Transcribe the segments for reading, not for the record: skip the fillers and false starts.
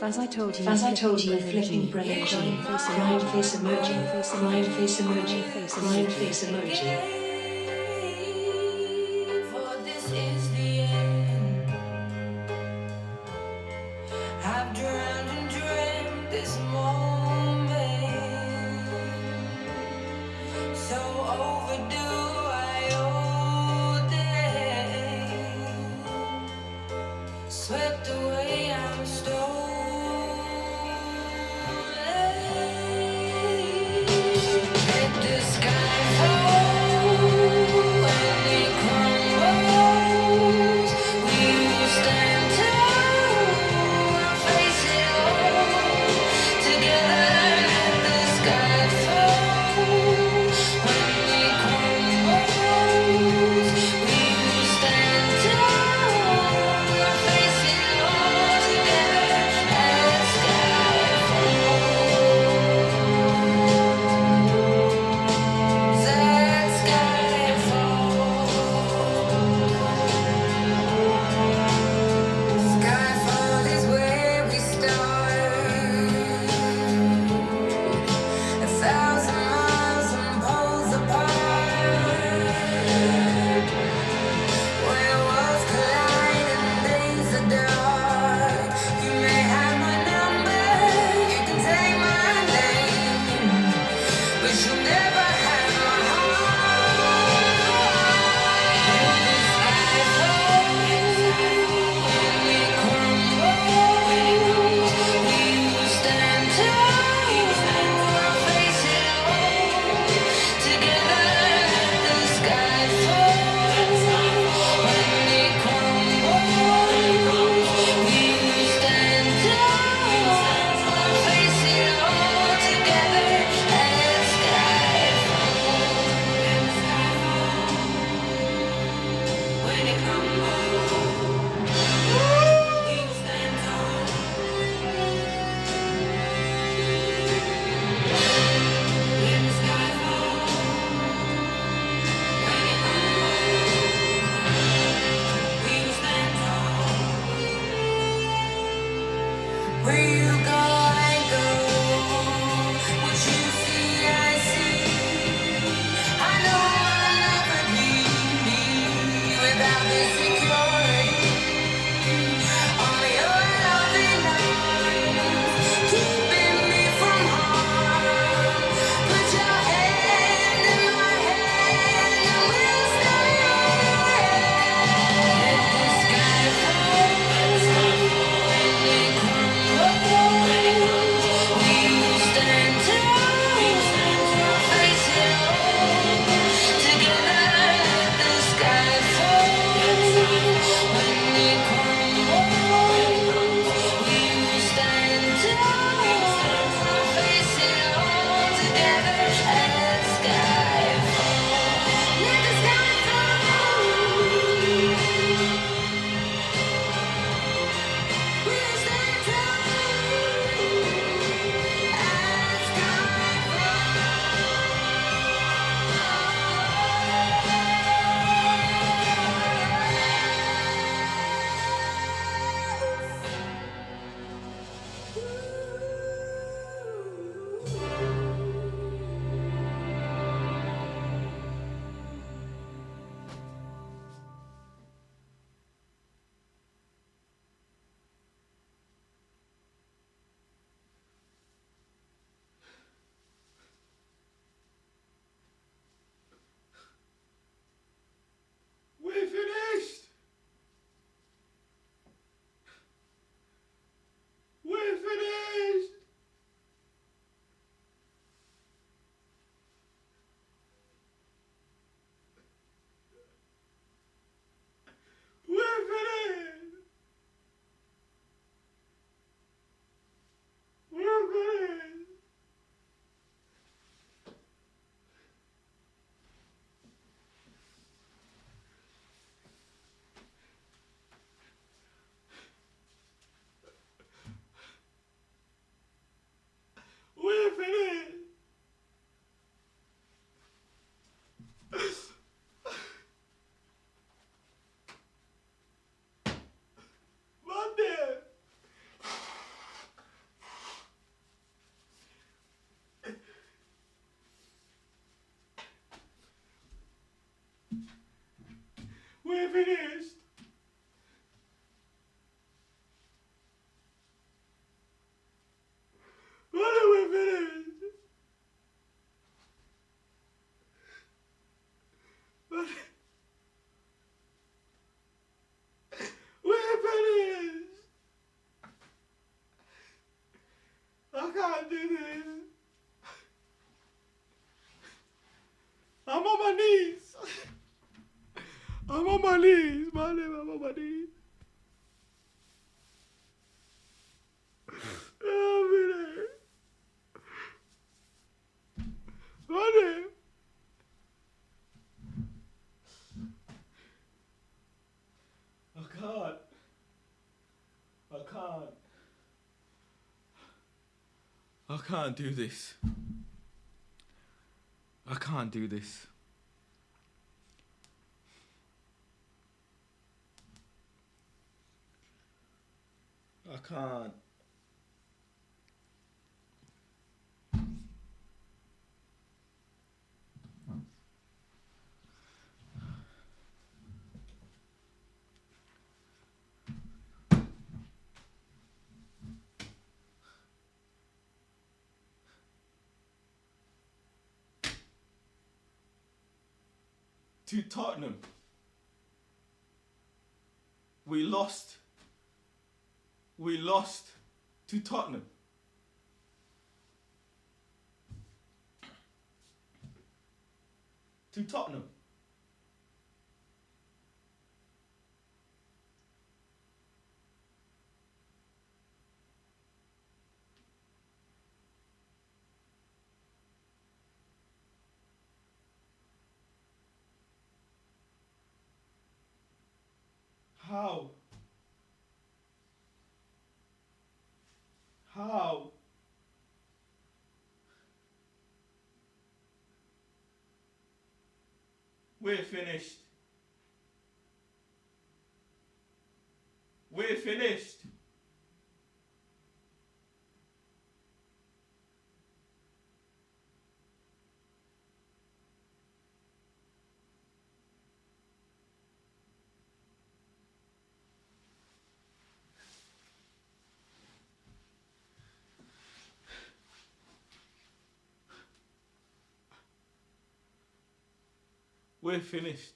As I told you, flipping brain energy, crying face emoji, crying face emoji, crying face emoji. For this is the end. I've drowned and dreamt this moment, so overdue. I owe them. Swept away, I'm stolen. Let the sky fall when it crumbles. We will stand tall and face it all together. Let the sky fall when it crumbles. We will stand tall and face it all together. finished? When are we finished? We're finished. I can't do this. I'm on my knees. I'm on my knees, man. I'm on my knees. Oh, man. Money. I can't. I can't. I can't do this. I can't do this. I can't. To Tottenham. We lost. We lost to Tottenham. To Tottenham. How? How? We're finished. We're finished. We're finished.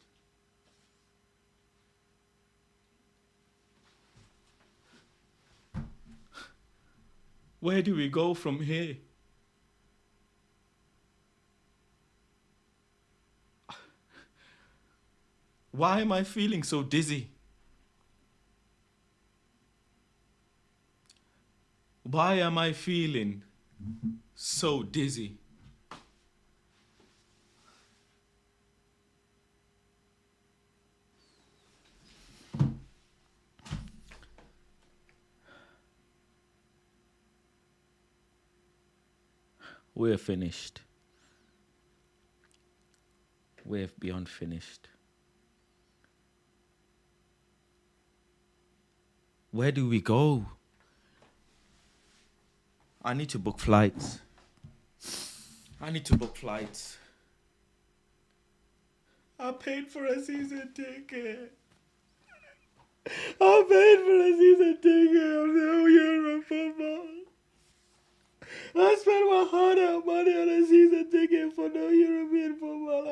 Where do we go from here? Why am I feeling so dizzy? Why am I feeling so dizzy? We're finished. We're beyond finished. Where do we go? I need to book flights. I paid for a season ticket. I paid for a season ticket of the Euro football. I spent my hard-earned money on a season ticket for no European football.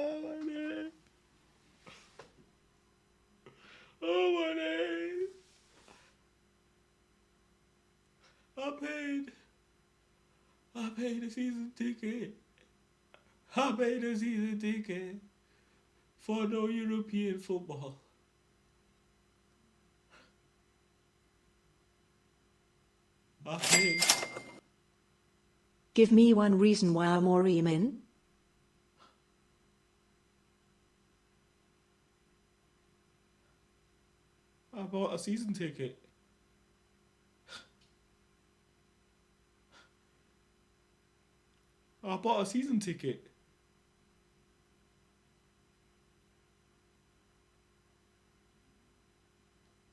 Oh my days. I paid a season ticket. I paid a season ticket for no European football. I paid. Give me one reason why I'm in. I bought a season ticket. I bought a season ticket.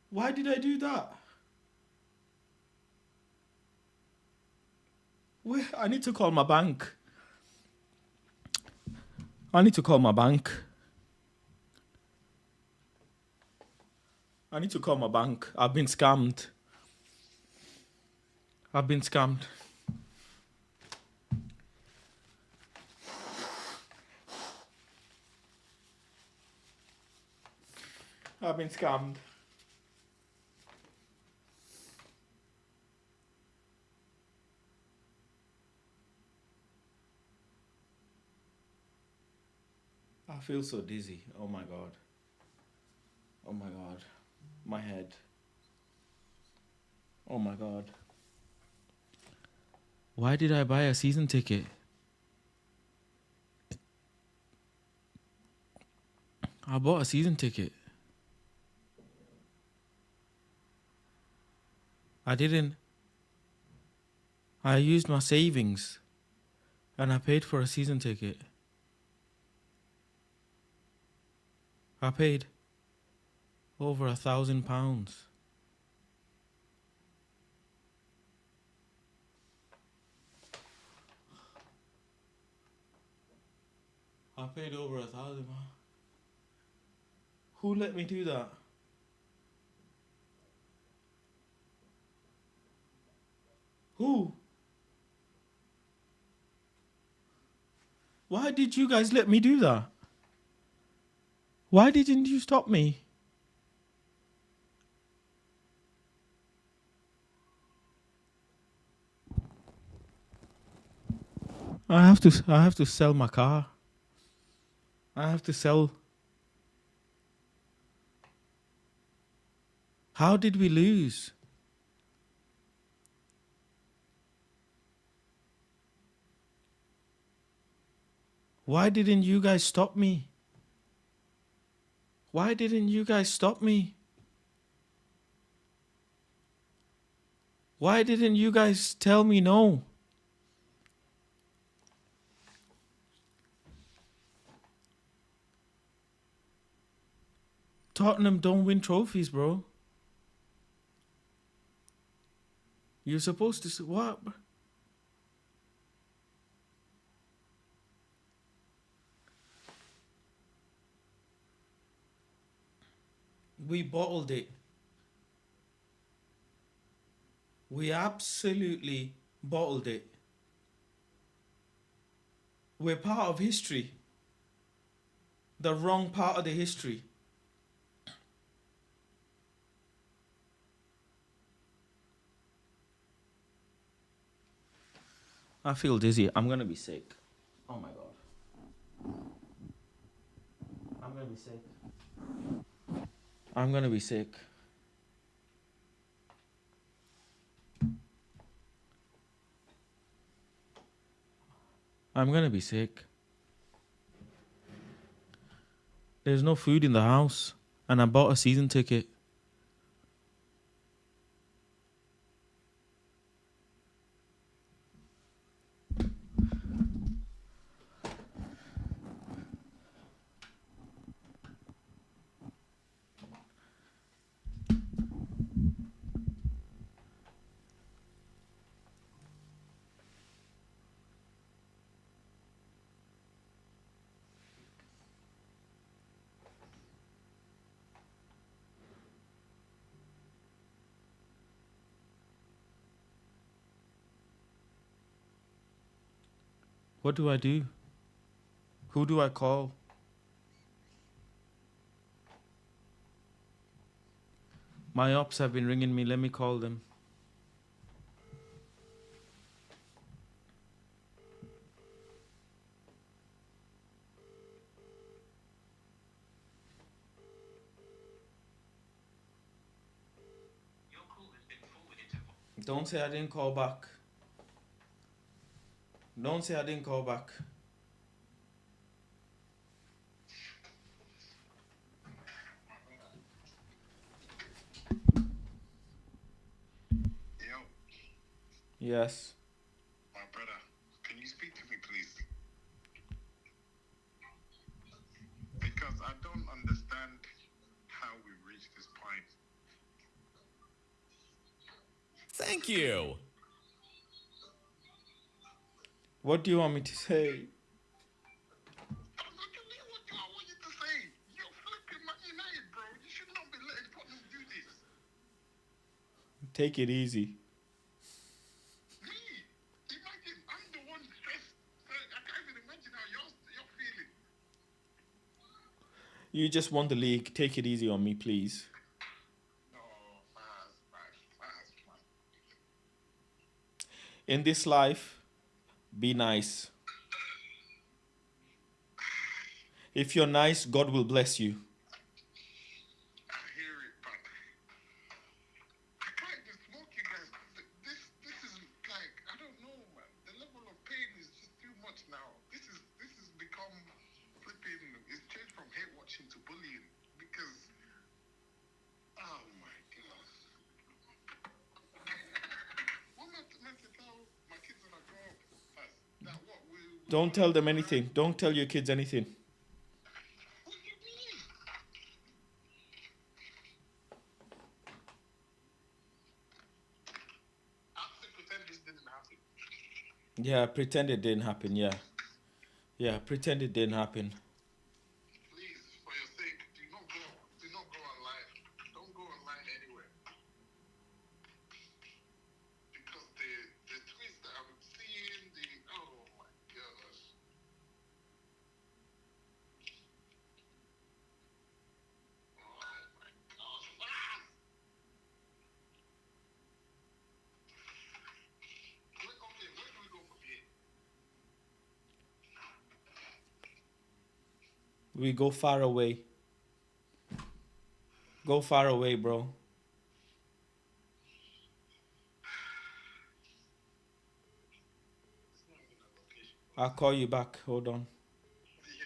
Why did I do that? I need to call my bank. I need to call my bank. I need to call my bank. I've been scammed. I've been scammed. I've been scammed. I feel so dizzy. Oh my god. Oh my god. My head. Oh my god. Why did I buy a season ticket? I bought a season ticket. I didn't. I used my savings and I paid for a season ticket. I paid over £1,000. I paid over £1,000. Who let me do that? Who? Why did you guys let me do that? Why didn't you stop me? I have to sell my car. I have to sell. How did we lose? Why didn't you guys stop me? Why didn't you guys stop me? Why didn't you guys tell me no? Tottenham don't win trophies, bro. You're supposed to say what? We bottled it. We absolutely bottled it. We're part of history. The wrong part of the history. I feel dizzy. I'm gonna be sick. Oh my god. I'm gonna be sick. I'm gonna be sick. I'm gonna be sick. There's no food in the house, and I bought a season ticket. What do I do? Who do I call? My ops have been ringing me. Let me call them. Don't say I didn't call back. Don't say I didn't call back. Yo, Yes. my brother, can you speak to me, please? Because I don't understand how we reached this point. Thank you. What do you want me to say? What do I want you to say? You're flipping Man United, bro. You should not be letting Tottenham do Take it easy. Me? Imagine, I'm the one stressed. So I can't even imagine how you're feeling. You just won the league. Take it easy on me, please. No, fast. In this life, be nice. If you're nice, God will bless you. I hear it, but I can't just smoke you guys. This is like, I don't know, man. The level of pain is just too much now. This has become flipping. It's changed from hate watching to bullying because, oh my god. What am I meant to tell my kids when I grow up? That what we Don't tell them anything. Don't tell your kids anything. What do you mean? I have to pretend this didn't happen. Yeah, pretend it didn't happen. Yeah, pretend it didn't happen. Please, for your sake, do not go online. Don't go online anywhere. Because the tweets that I'm seeing, oh my gosh. Oh my gosh. Okay, where do we go from here? We go far away. Go far away, bro. It's not even a location. I'll call you back. Hold on. Yeah.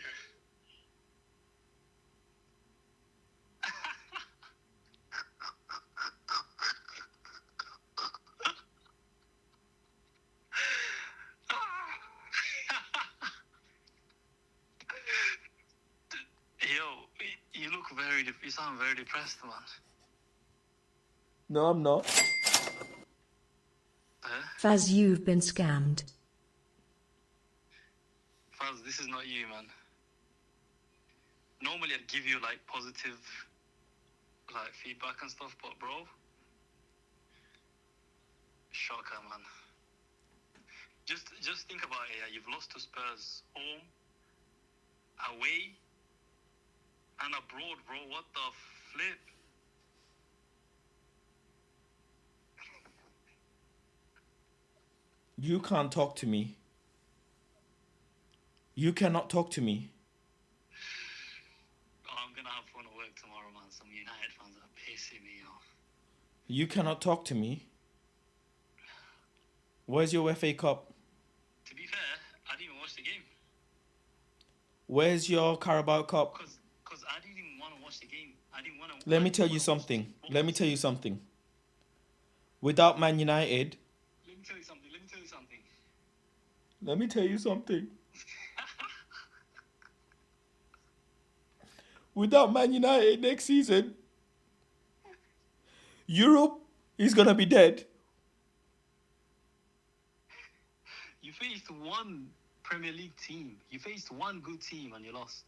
Yo, you sound very depressed, man. No, I'm not. Faz, you've been scammed. Faz, this is not you, man. Normally I'd give you like positive like feedback and stuff, but bro, shocker, man. Just think about it. Yeah, you've lost to Spurs home, away, and abroad, bro. What the flip? You can't talk to me. You cannot talk to me. Oh, I'm gonna have fun at work tomorrow, man. Some United fans are pissing me off. You cannot talk to me. Where's your FA Cup? To be fair, I didn't even watch the game. Where's your Carabao Cup? Cause I didn't even want to watch the game. I didn't want to. Let me tell you something. Let me tell you something. Without Man United, Let me tell you something. let me tell you something. Without Man United next season, Europe is gonna be dead. You faced one Premier League team. You faced one good team and you lost.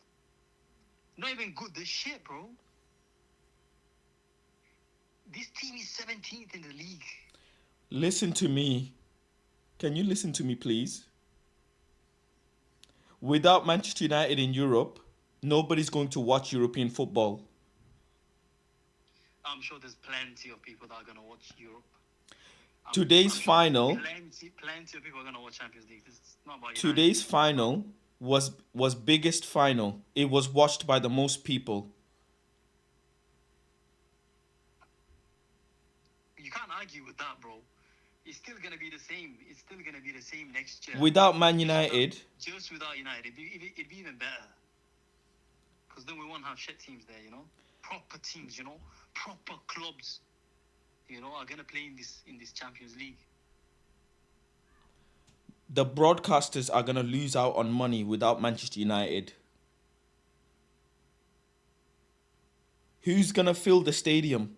Not even good. They're shit, bro. This team is 17th in the league. Listen to me. Can you listen to me, please? Without Manchester United in Europe, nobody's going to watch European football. I'm sure there's plenty of people that are going to watch Europe. Today's final. Plenty of people are going to watch Champions League. This is not about United. Today's final was biggest final. It was watched by the most people. You can't argue with that, bro. It's still going to be the same. It's still going to be the same next year. Without Man United, Just without United, it'd be even better. Because then we won't have shit teams there, you know? Proper teams, you know? Proper clubs, you know, are going to play in this Champions League. the broadcasters are going to lose out on money without Manchester United. Who's going to fill the stadium?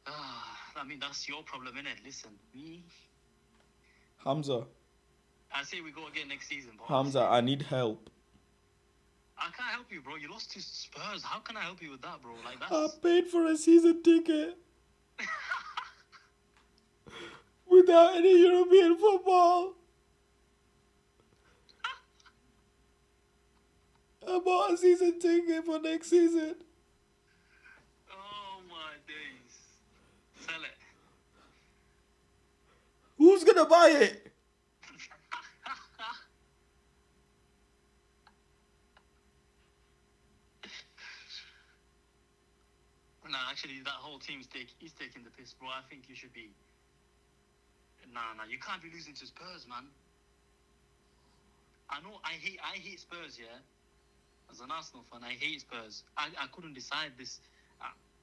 I mean, that's your problem, innit? Listen, me, Hamza, I say we go again next season, but I need help. I can't help you, bro. You lost to Spurs. How can I help you with that, bro? Like, I that's... paid for a season ticket without any European football. I bought a season ticket for next season. Oh, my days. Sell it. Who's gonna buy it? Nah, actually, that whole team's taking the piss, bro. I think you should be... Nah, you can't be losing to Spurs, man. I know, I hate Spurs, yeah? As an Arsenal fan, I hate Spurs. I couldn't decide this.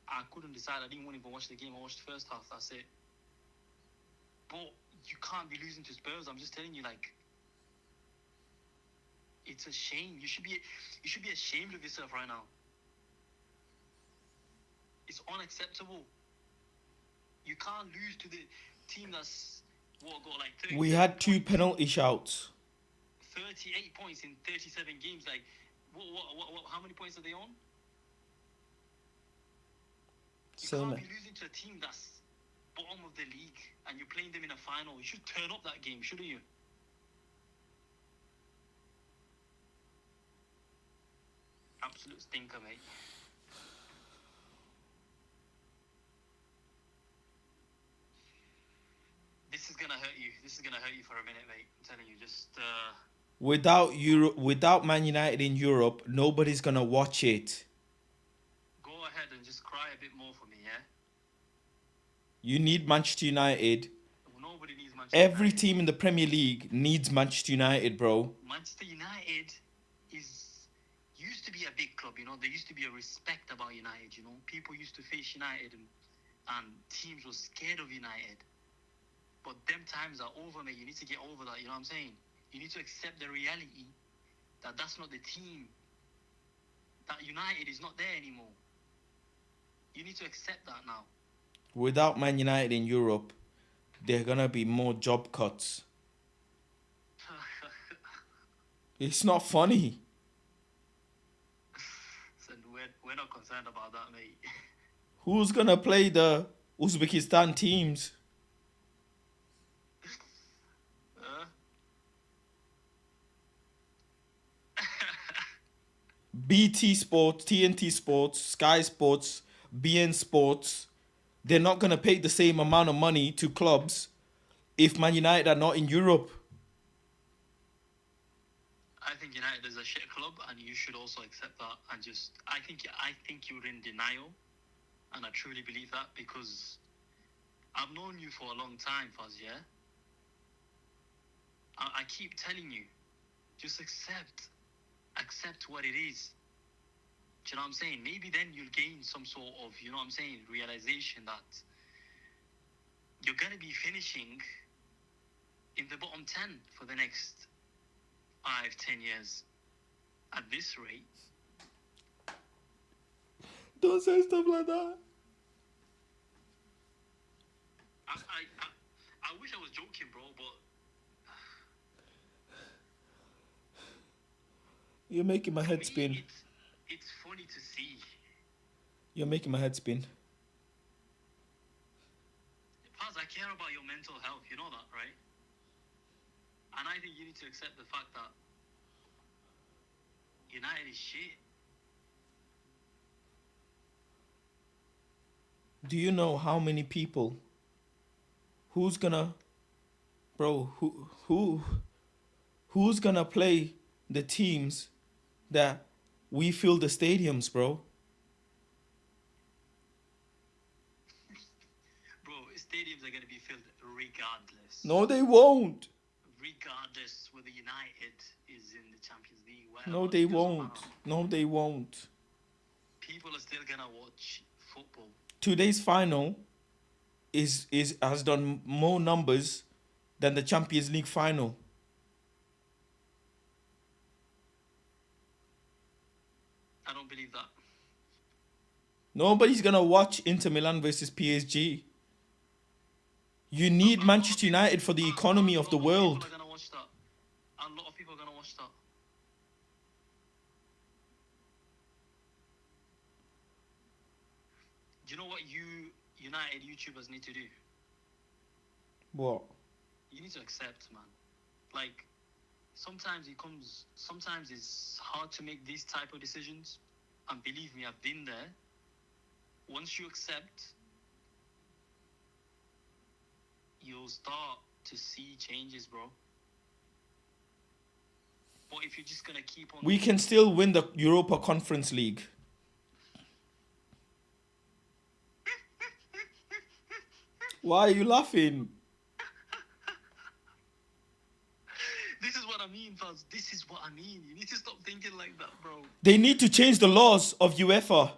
I couldn't decide. I didn't want to even watch the game. I watched the first half, that's it. But you can't be losing to Spurs. I'm just telling you, like... It's a shame. You should be ashamed of yourself right now. It's unacceptable. You can't lose to the team that's got like 30. We had 2 penalty shouts. 38 points in 37 games. Like, what how many points are they on? You Same. can't be losing to a team that's bottom of the league and you're playing them in a final. You should turn up that game, shouldn't you? Absolute stinker, mate. This is gonna hurt you. This is gonna hurt you for a minute, mate. I'm telling you, just Without Man United in Europe, nobody's gonna watch it. go ahead and just cry a bit more for me, yeah? You need Manchester United. Nobody needs Manchester Every United. team in the Premier League needs Manchester United, bro. Manchester United used to be a big club, you know. There used to be a respect about United, you know. People used to face United and teams were scared of United. But them times are over, mate. You need to get over that, you know what I'm saying? You need to accept the reality that that's not the team. That United is not there anymore. You need to accept that now. Without Man United in Europe, there are gonna be more job cuts. It's not funny. So we're not concerned about that, mate. Who's gonna play the Uzbekistan teams? BT Sports, TNT Sports, Sky Sports, BN Sports. They're not gonna pay the same amount of money to clubs if Man United are not in Europe. I think United is a shit club, and you should also accept that. And just, I think you're in denial, and I truly believe that because I've known you for a long time, Faz. Yeah. I keep telling you, just accept what it is. Do you know what I'm saying? Maybe then you'll gain some sort of, you know what I'm saying, realization that you're gonna be finishing in the bottom 10 for the next 5-10 years at this rate. Don't say stuff like that. I wish I was joking, bro, but You're making my head me, spin. it's funny to see. You're making my head spin. Paz, I care about your mental health, you know that, right? And I think you need to accept the fact that United is shit. Do you know how many people? Who's gonna play the teams that we fill the stadiums, bro? Bro, stadiums are going to be filled regardless. No, they won't. Regardless whether United is in the Champions League, whatever. No, they it doesn't won't. matter. No, they won't. People are still going to watch football. Today's final has done more numbers than the Champions League final. I don't believe that. Nobody's gonna watch Inter Milan versus PSG. You need Manchester United for the economy of the world. A lot of people are going to watch that. A lot of people are going to watch that. you know what you United YouTubers need to do? What? You need to accept, man. Like, sometimes it's hard to make these type of decisions. And believe me, I've been there. Once you accept, you'll start to see changes, bro. But if you're just gonna keep on, We can still win the Europa Conference League. Why are you laughing? this is what I mean, fans. This is what I mean. You need to stop thinking like that, bro. They need to change the laws of UEFA.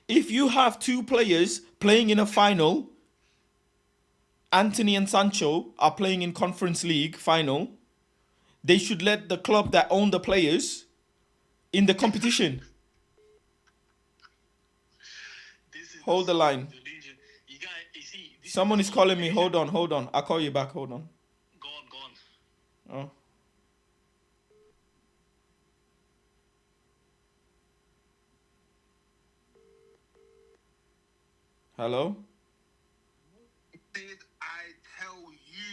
If you have two players playing in a final, Anthony and Sancho are playing in Conference League final, they should let the club that own the players in the competition. This is Hold the line. delusion. You guys, you see, this Someone is calling me. delusion. Hold on. I'll call you back. Hold on. Go on. Oh. Hello? Did I tell you?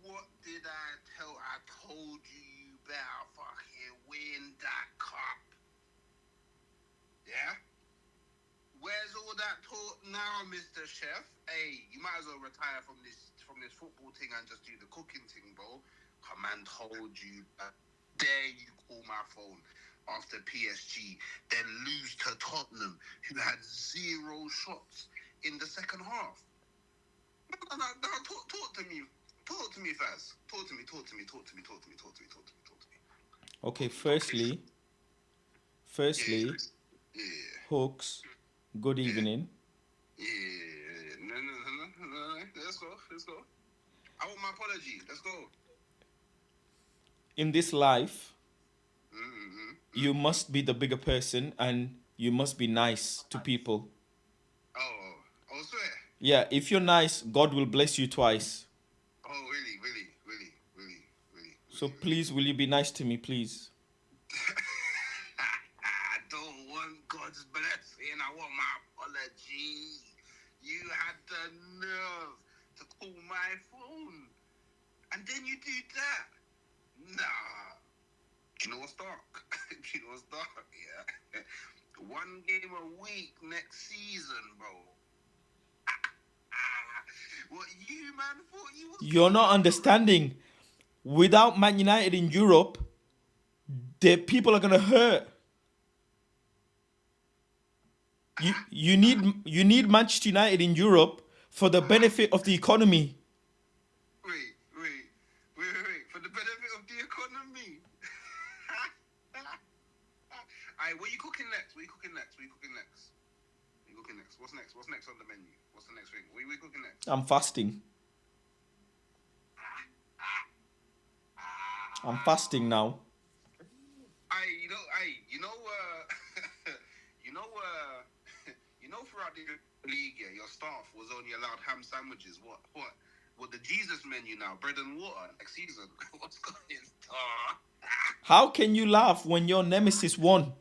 What did I tell? I told you better fucking win that cup. Yeah? Where's all that talk now, Mr. Chef? Hey, you might as well retire from this football thing and just do the cooking thing, bro. A man told you. Dare you call my phone after PSG, then lose to Tottenham, who had 0 shots in the second half? No, talk to me. Talk to me, Faz. Talk to me. Okay, firstly, Yeah. Hooks, good evening. Yeah. No. Let's go. I want my apology. Let's go. In this life, Mm-hmm. you must be the bigger person and you must be nice to people. Oh, swear. Yeah, if you're nice, God will bless you twice. Oh, really. So please, will you be nice to me, please? I don't want God's blessing. I want my apology. You had the nerve to call my phone. And then you do that. Nah. Do you know what's dark? Yeah. 1 game a week next season, bro. What you, man, thought you was... You're not understanding. Without Man United in Europe, the people are gonna hurt. You need Manchester United in Europe for the benefit of the economy. Wait. For the benefit of the economy. Alright, what are you cooking next? What's next on the menu? What's the next thing? What are we cooking next? I'm fasting. I'm fasting now. Throughout the league, yeah, your staff was only allowed ham sandwiches. What the Jesus menu now? Bread and water next season. What's going on? How can you laugh when your nemesis won?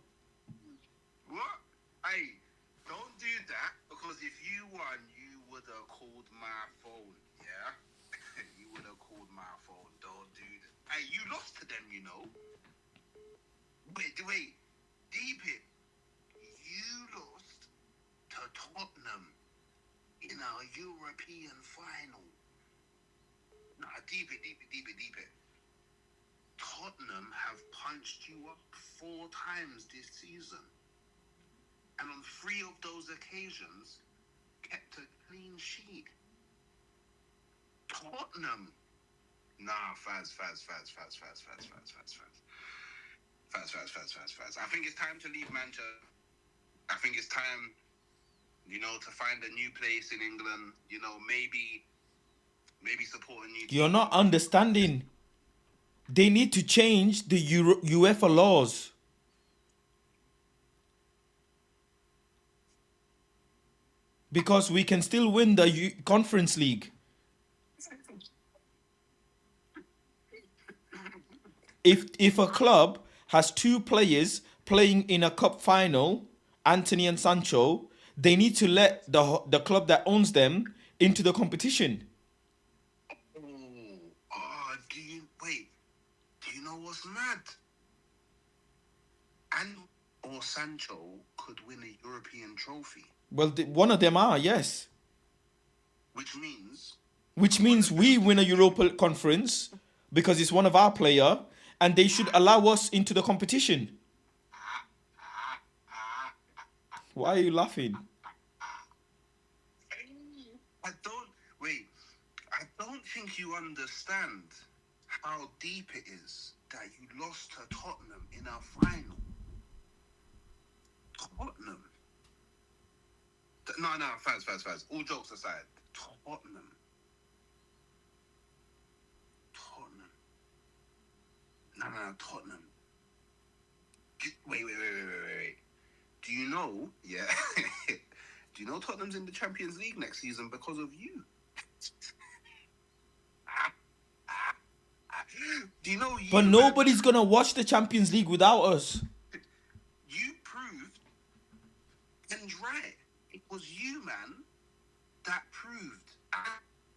What? Hey, don't do that, because if you won, you would have called my phone, yeah? You would have called my phone. Don't do that. Hey, you lost to them, you know. Wait. Deep it. You lost to Tottenham in our European final. Nah, deep it. Tottenham have punched you up 4 times this season. And on 3 of those occasions, kept a clean sheet. Tottenham. Nah, Faz. I think it's time to leave Manchester. I think it's time, to find a new place in England. Maybe support a new team. You're not understanding. They need to change the UEFA laws. Because we can still win the Conference League. If a club has 2 players playing in a cup final, Anthony and Sancho, they need to let the club that owns them into the competition. Do you know what's mad? And or Sancho could win a European trophy, Well, one of them are, yes. which means We win a Europa Conference because it's one of our player, and they should allow us into the competition. Why are you laughing? I don't think you understand how deep it is that you lost to Tottenham in our final. Tottenham. No, Faz. All jokes aside, Tottenham. No, Tottenham. Wait. Do you know? Yeah. Do you know Tottenham's in the Champions League next season because of you? Do you know you? But nobody's gonna watch the Champions League without us. You proved and right. It was you, man, that proved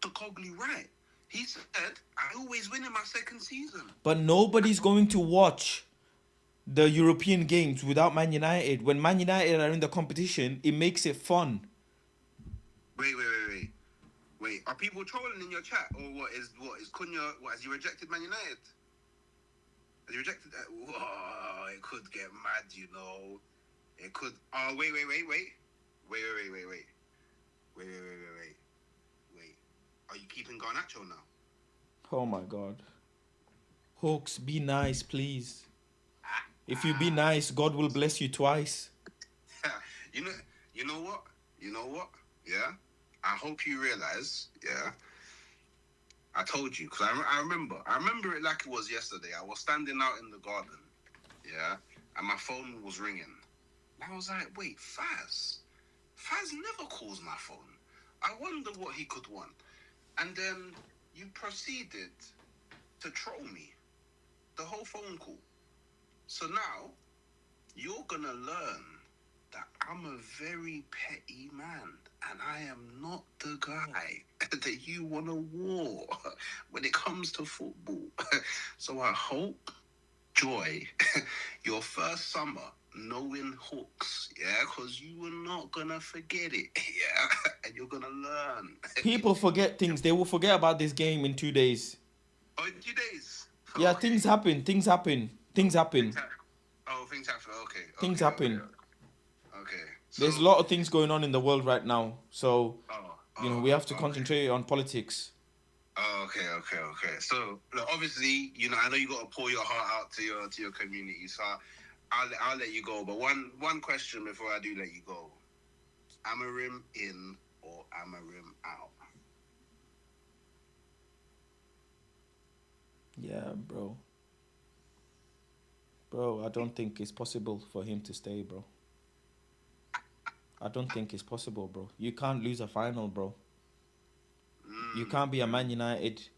Cogli right. He said, I always win in my second season. But nobody's going to watch the European games without Man United. When Man United are in the competition, it makes it fun. Wait. Are people trolling in your chat, or what is Cunha? What has he rejected Man United? Has he rejected that? Whoa, it could get mad, you know. It could. Oh, wait. Are you keeping Garnacho now? Oh my God. Hawks, be nice, please. If you be nice, God will bless you twice. You know what? Yeah. I hope you realize. Yeah. I told you because I remember it like it was yesterday. I was standing out in the garden. Yeah. And my phone was ringing. I was like, wait, Faz never calls my phone. I wonder what he could want. And then you proceeded to troll me the whole phone call. So now you're gonna learn that I'm a very petty man, and I am not the guy that you want to war when it comes to football. So I hope, Joy, your first summer knowing Hawks, yeah, because you were not gonna forget it, yeah, and you're gonna learn. People forget things. They will forget about this game in 2 days. Oh, in 2 days? Yeah, Okay. things happen. Things happen. Okay. Things happen. Okay. There's a lot of things going on in the world right now. So, we have to concentrate on politics. Okay. So, look, obviously, I know you got to pour your heart out to your community. So, I'll let you go. But one question before I do let you go: Amarim in or Amarim out? Yeah, bro. Bro, I don't think it's possible for him to stay, bro. I don't think it's possible, bro. You can't lose a final, bro. You can't be a Man United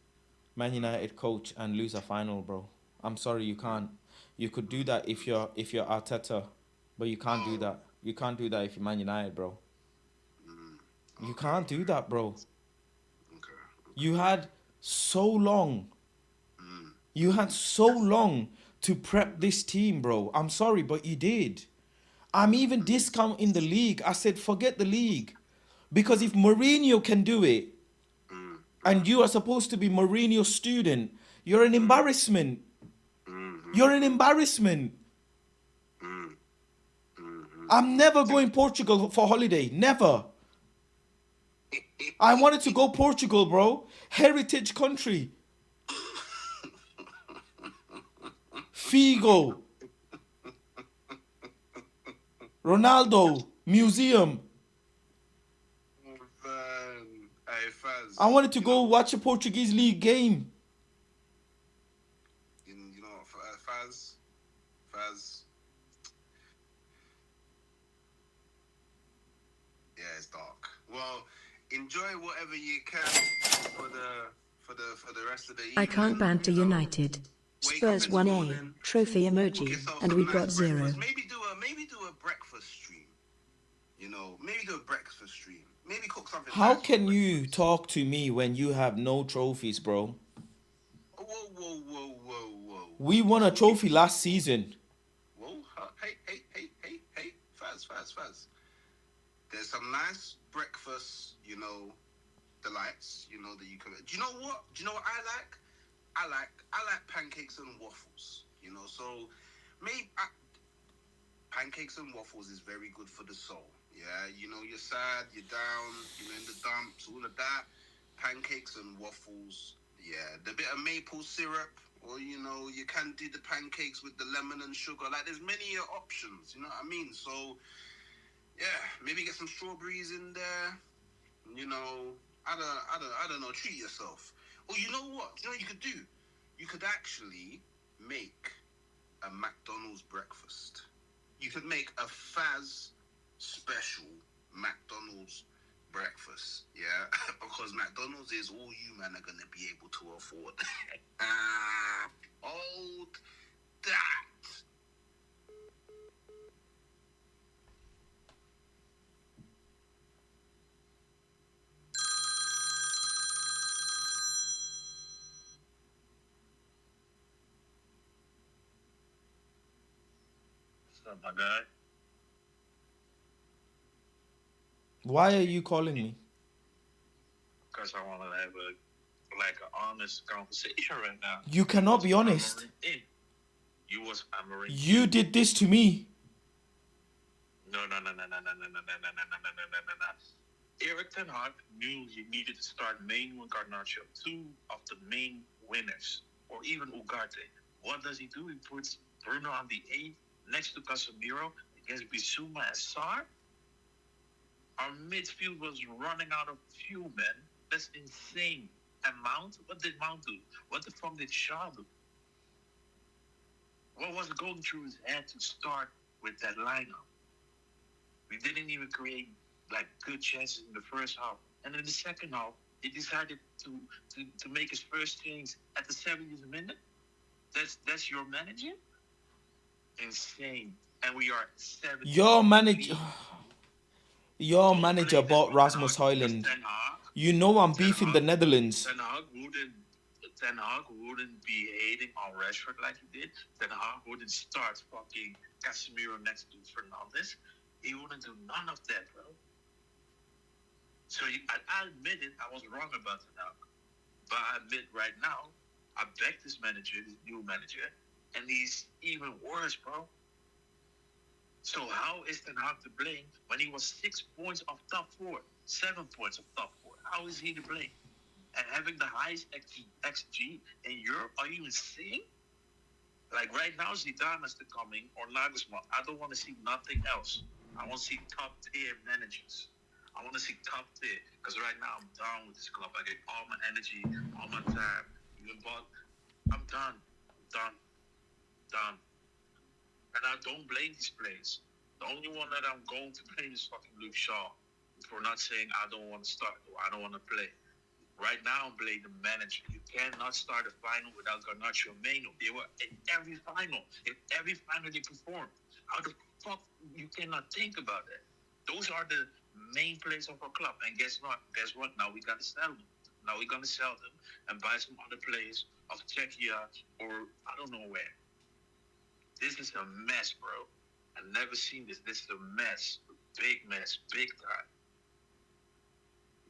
coach and lose a final, bro. I'm sorry, you can't. You could do that if you're Arteta, but you can't do that. You can't do that if you're Man United, bro. You can't do that, bro. You had so long. You had so long to prep this team, bro. I'm sorry, but you did. I'm even discounting the league. I said, forget the league. Because if Mourinho can do it, and you are supposed to be Mourinho's student, you're an embarrassment. You're an embarrassment. I'm never going Portugal for holiday. Never. I wanted to go Portugal, bro. Heritage country. Figo. Ronaldo. Museum. I wanted to go watch a Portuguese league game. You know what, Faz. Yeah, it's dark. Well, enjoy whatever you can for the rest of the evening. I can't banter United. wake up Spurs in the 1A, morning, trophy cook emoji, yourself and a we nice got 0. breakfast. Maybe do a breakfast stream. You know, maybe do a breakfast stream. Maybe cook something How nice for can you breakfast. talk to me when you have no trophies, bro? Whoa. We won a trophy last season. Whoa, hey, Faz. There's some nice breakfast, you know, delights, you know, that you can. Do you know what? I like? I like pancakes and waffles, you know. So maybe pancakes and waffles is very good for the soul. Yeah, you know, you're sad, you're down, you know, in the dumps, all of that. Pancakes and waffles. Yeah, the bit of maple syrup, or you know, you can do the pancakes with the lemon and sugar. Like, there's many options. You know what I mean? So, yeah, maybe get some strawberries in there. You know, I don't know. Treat yourself. Or you know what? You know what you could do? You could actually make a McDonald's breakfast. You could make a Faz special McDonald's breakfast, yeah? Because McDonald's is all you man are gonna be able to afford. Hold that. What's up, my guy? Why are you calling me? Because I want to have an honest conversation right now. You cannot be honest. You was hammering. You did this to me. No. Eric Ten Hag knew he needed to start Mainu and Garnacho, two of the main winners, or even Ugarte. What does he do? He puts Bruno on the 8 next to Casemiro against Bissouma and Sarr. Our midfield was running out of fuel, man. That's insane. And Mount? What did Mount do? What the fuck did Shaw do? What was going through his head to start with that lineup? We didn't even create good chances in the first half. And in the second half, he decided to make his first change at the 70th minute. That's your manager? Insane. And we are 70. Your manager bought Rasmus Højlund. You know I'm beefing the Netherlands. Ten Hag wouldn't be hating on Rashford like he did. Ten Hag wouldn't start fucking Casemiro next to Fernandes. He wouldn't do none of that, bro. So I admit it, I was wrong about Ten Hag. But I admit right now, I backed this manager, this new manager, and he's even worse, bro. So how is Ten Hag to blame when he was 6 points of top 4, 7 points of top 4? How is he to blame? And having the highest XG in Europe, are you insane? Like right now, Zidane is coming, or Nagelsmann. I don't want to see nothing else. I want to see top tier managers. I want to see top tier, because right now I'm done with this club. I get all my energy, all my time. I'm done. And I don't blame these players. The only one that I'm going to blame is fucking Luke Shaw for not saying I don't want to start or I don't want to play. Right now, I'm blaming the manager. You cannot start a final without Garnacho and Maino. They were in every final. In every final they performed. How the fuck you cannot think about that? Those are the main players of our club. And guess what? Now we gotta sell them. And buy some other players of Czechia or I don't know where. This is a mess, bro. I've never seen this. This is a mess. Big mess. Big time.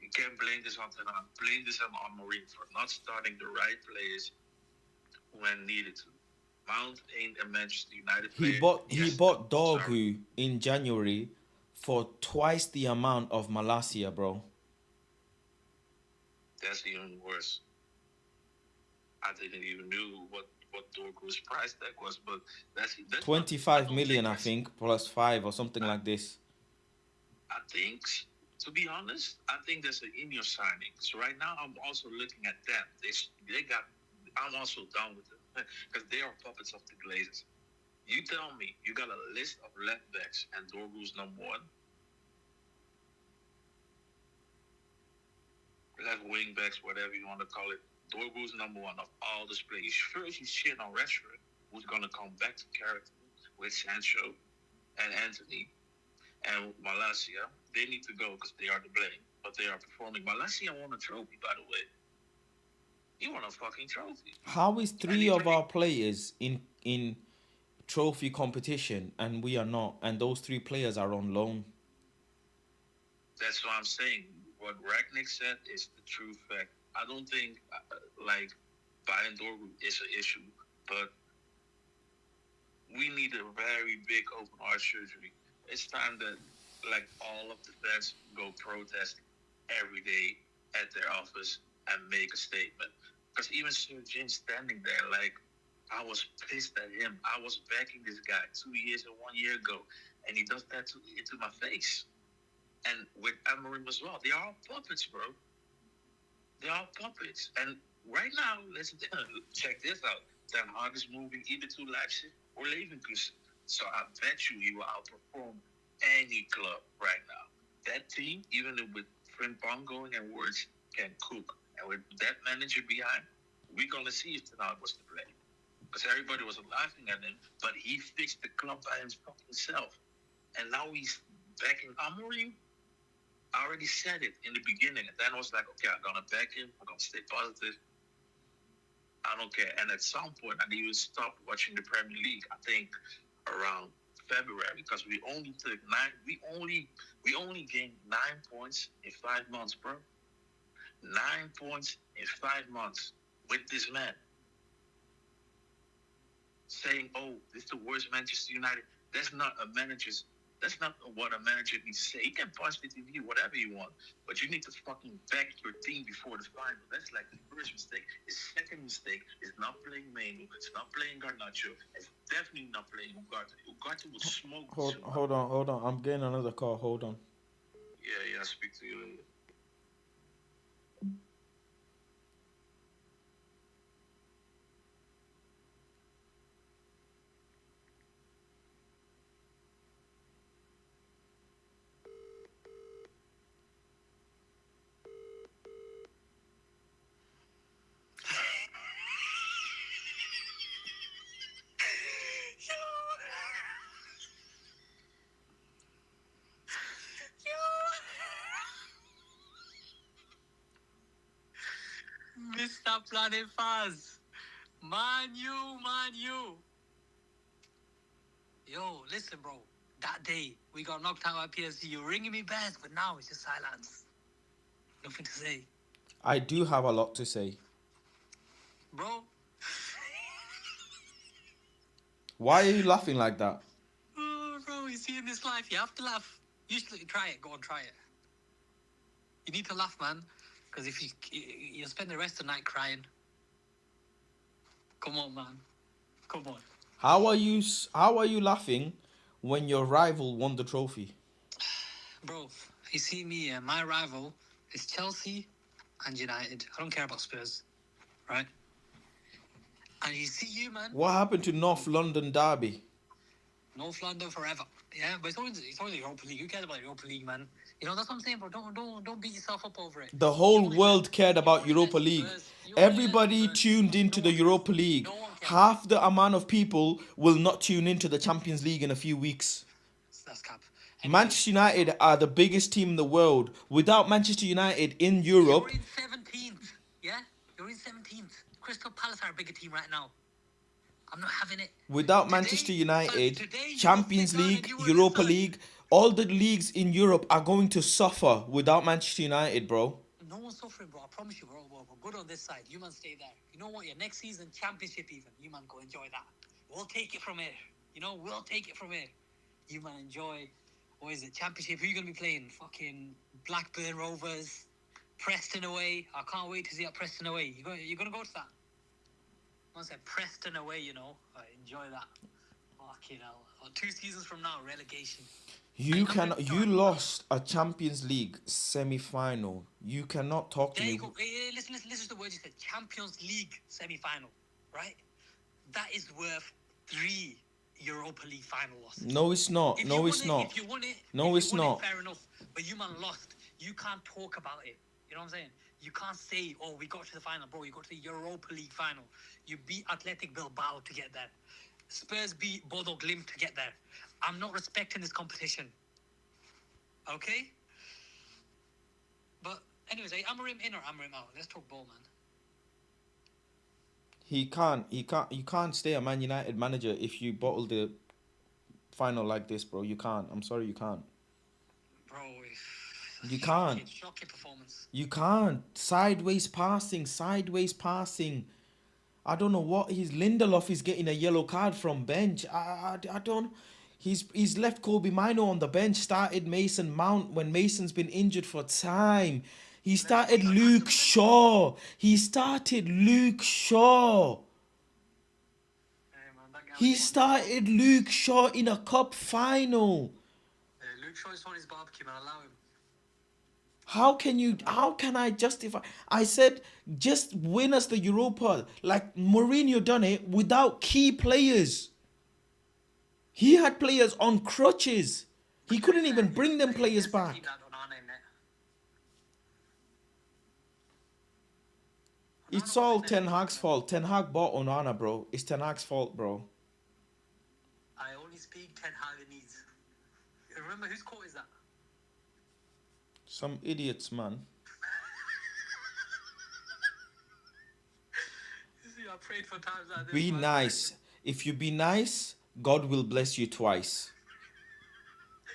You can't blame this on Ten Hag. Blame this on Marine for not starting the right players when needed to. Mount ain't a Manchester United player. He bought Dorgu in January for twice the amount of Malacia, bro. That's even worse. I didn't even know what Dorgu's price tag was, but that's 25 million, I think, plus 5 or something like this. I think, to be honest, I think there's an in-your signing. So right now, I'm also looking at them. I'm also down with them because they are puppets of the Glazers. You tell me, you got a list of left backs and Dorgu's number 1. left wing backs, whatever you want to call it. Dorgu's number one of all this players. First, he's shit on Rashford, who's gonna come back to character with Sancho and Anthony and Malacia. They need to go because they are to blame, but they are performing. Malacia won a trophy, by the way. He won a fucking trophy. How is three of our players in trophy competition and we are not, and those three players are on loan? That's what I'm saying. What Ragnick said is the true fact. I don't think like buying Dorgu is an issue, but we need a very big open heart surgery. It's time that like all of the fans go protest every day at their office and make a statement. Because even Sir Jim standing there, like, I was pissed at him. I was backing this guy 2 years and 1 year ago, and he does that into my face. And with Amorim as well, they are all puppets, bro. They are puppets. And right now, let's check this out. Ten Hag is moving either to Leipzig or Leverkusen. So I bet you he will outperform any club right now. That team, even with Frimpong going and Words, can cook. And with that manager behind, we're going to see if Ten Hag was to blame. Because everybody was laughing at him, but he fixed the club by himself. And now he's backing Amorim. I already said it in the beginning, and then I was like, okay, I'm gonna back him. I'm gonna stay positive. I don't care. And at some point, I need to stop watching the Premier League. I think around February, because we only took we only gained 9 points in 5 months, bro. 9 points in 5 months with this man saying, "Oh, this is the worst Manchester United." That's not a manager's. That's not what a manager needs to say. He can positively do whatever you want, but you need to fucking back your team before the final. That's like the first mistake. His second mistake is not playing Menu. It's not playing Garnacho. It's definitely not playing Ugarte. Ugarte will smoke. Hold on. I'm getting another call. Hold on. Yeah, I'll speak to you later. Mr. Planet Faz. Man, you. Yo, listen, bro. That day, we got knocked out at PSG. You're ringing me best, but now it's just silence. Nothing to say. I do have a lot to say. Bro. Why are you laughing like that? Oh, bro, you see in this life, you have to laugh. Usually, try it. Go on, try it. You need to laugh, man. Because if you'll spend the rest of the night crying. Come on, man. Come on. How are you laughing when your rival won the trophy? Bro, you see me, my rival is Chelsea and United. I don't care about Spurs, right? And you see you, man. What happened to North London Derby? North London forever. Yeah, but it's always the Europa League. Who cares about the Europa League, man? You know, that's what I'm saying, bro. Don't beat yourself up over it. The whole world cared about Europa League. Everybody tuned into the Europa League. Half the amount of people will not tune into the Champions League in a few weeks. That's cap. Manchester United are the biggest team in the world. Without Manchester United in Europe, You're in 17th. Yeah? You're in 17th. Crystal Palace are a bigger team right now. I'm not having it. without Manchester United, today, Champions you League, were Europa the League, all the leagues in Europe are going to suffer without Manchester United, bro. No one's suffering, bro. I promise you, bro. We're good on this side. You man stay there. You know what? Your next season, championship even. You man go enjoy that. We'll take it from here. You know, we'll take it from here. You man enjoy. What is it? Championship. Who you gonna be playing? Fucking Blackburn Rovers, Preston away. I can't wait to see that Preston away. You gonna go to that? I said Preston away. You know, enjoy that. Fucking hell. 2 seasons from now, relegation. You lost a Champions League semi-final. You cannot talk to There me. you go. Hey, listen to the words you said. Champions League semi-final, right? That is worth 3 Europa League final losses. No, it's not. If No, you it's won not. If you won it, No, if it's you won not. It, fair enough. But you man lost. You can't talk about it. You know what I'm saying? You can't say, oh, we got to the final, bro. You got to the Europa League final. You beat Athletic Bilbao to get there. Spurs beat Bodo Glimt to get there. I'm not respecting this competition. Okay? But anyways, Amorim in or Amorim out? Let's talk ball, man. You can't stay a Man United manager if you bottle the final like this, bro. You can't. I'm sorry, you can't. Bro, You can't. Shocking performance. You can't. Sideways passing. I don't know what Lindelof is getting a yellow card from bench. I don't. He's left Kobe Mino on the bench. Started Mason Mount when Mason's been injured for time. He started Luke Shaw. He started Luke Shaw in a cup final. Luke Shaw is on his barbecue, man. Allow him. How can I justify? I said just win us the Europa. Like Mourinho done it without key players. He had players on crutches. He couldn't even bring them players back. It's all Ten Hag's fault. Ten Hag bought Onana, bro. It's Ten Hag's fault, bro. I only speak Ten Haganese. Remember whose quote is that? Some idiots, man. See, I prayed for times like this. Be man. nice. If you be nice, God will bless you twice.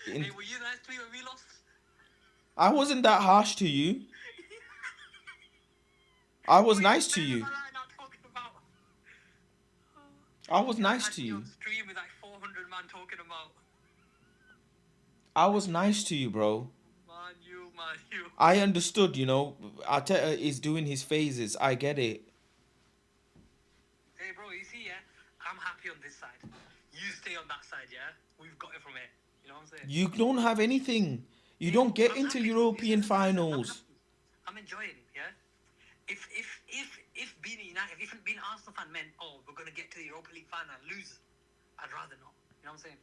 Hey, were you nice to me when we lost? I wasn't that harsh to you. I was nice to you. I was nice to you. Stream with like 400 man talking about. I was nice to you, bro. Man, you. I understood, you know. Arteta is doing his phases. I get it. Hey, bro, you see, yeah? I'm happy on this side. You stay on that side, yeah? We've got it from here. You know what I'm saying? You don't have anything. You don't get into European finals. I'm enjoying it, yeah? If being United, if being Arsenal fan meant, oh, we're going to get to the Europa League final and lose, I'd rather not. You know what I'm saying?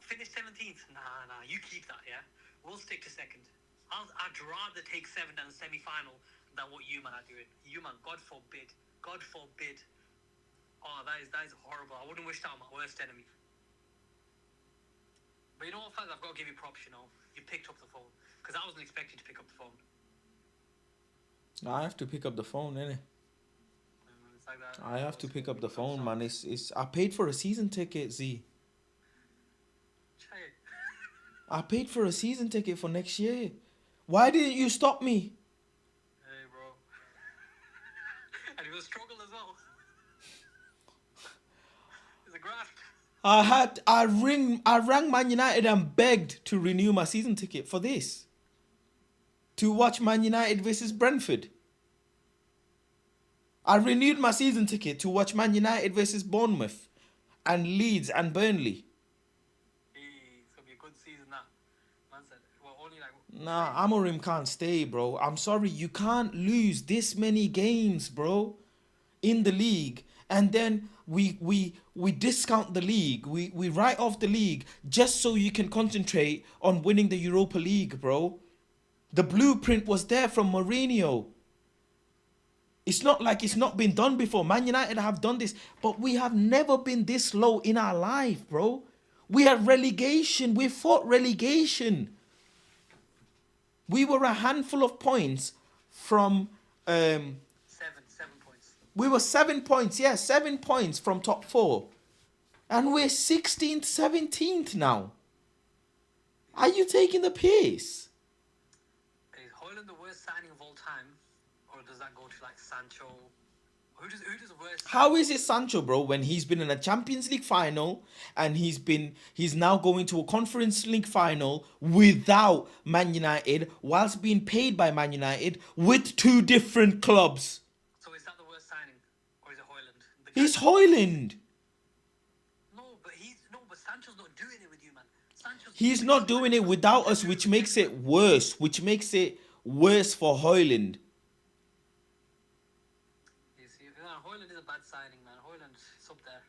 Finish 17th? Nah, you keep that, yeah? We'll stick to second. I'd rather take 7th and semi-final than what you man are doing. You man, God forbid. Oh, that is horrible. I wouldn't wish that on my worst enemy. But you know what, fans? I've got to give you props, you know. You picked up the phone. Because I wasn't expecting to pick up the phone. I have to pick up the phone, innit? It's like that. I have to pick up the phone, man. It's. I paid for a season ticket, Z. I paid for a season ticket for next year. Why didn't you stop me? Hey, bro. And it was a struggle as well. It's a graft. I rang Man United and begged to renew my season ticket for this. To watch Man United versus Brentford. I renewed my season ticket to watch Man United versus Bournemouth and Leeds and Burnley. It's going to be a good season, that. Man said, well, only like... Nah, Amorim can't stay, bro. I'm sorry, you can't lose this many games, bro, in the league. And then we discount the league. We write off the league just so you can concentrate on winning the Europa League, bro. The blueprint was there from Mourinho. It's not like it's not been done before. Man United have done this, but we have never been this low in our life, bro. We had relegation. We fought relegation. We were a handful of points from... 7 points. We were 7 points, 7 points from top 4. And we're 16th, 17th now. Are you taking the piss? Is Højlund the worst signing of all time? Or does that go to like Sancho? Who does the worst? How is it Sancho, bro, when he's been in a Champions League final and he's now going to a Conference League final without Man United, whilst being paid by Man United with 2 different clubs? So is that the worst signing? Or is it Højlund? It's Højlund. But Sancho's not doing it with you, man. He's not doing it without us, which makes it worse. Which makes it worse for Højlund. You see, Højlund is a bad signing, man. Højlund is up there.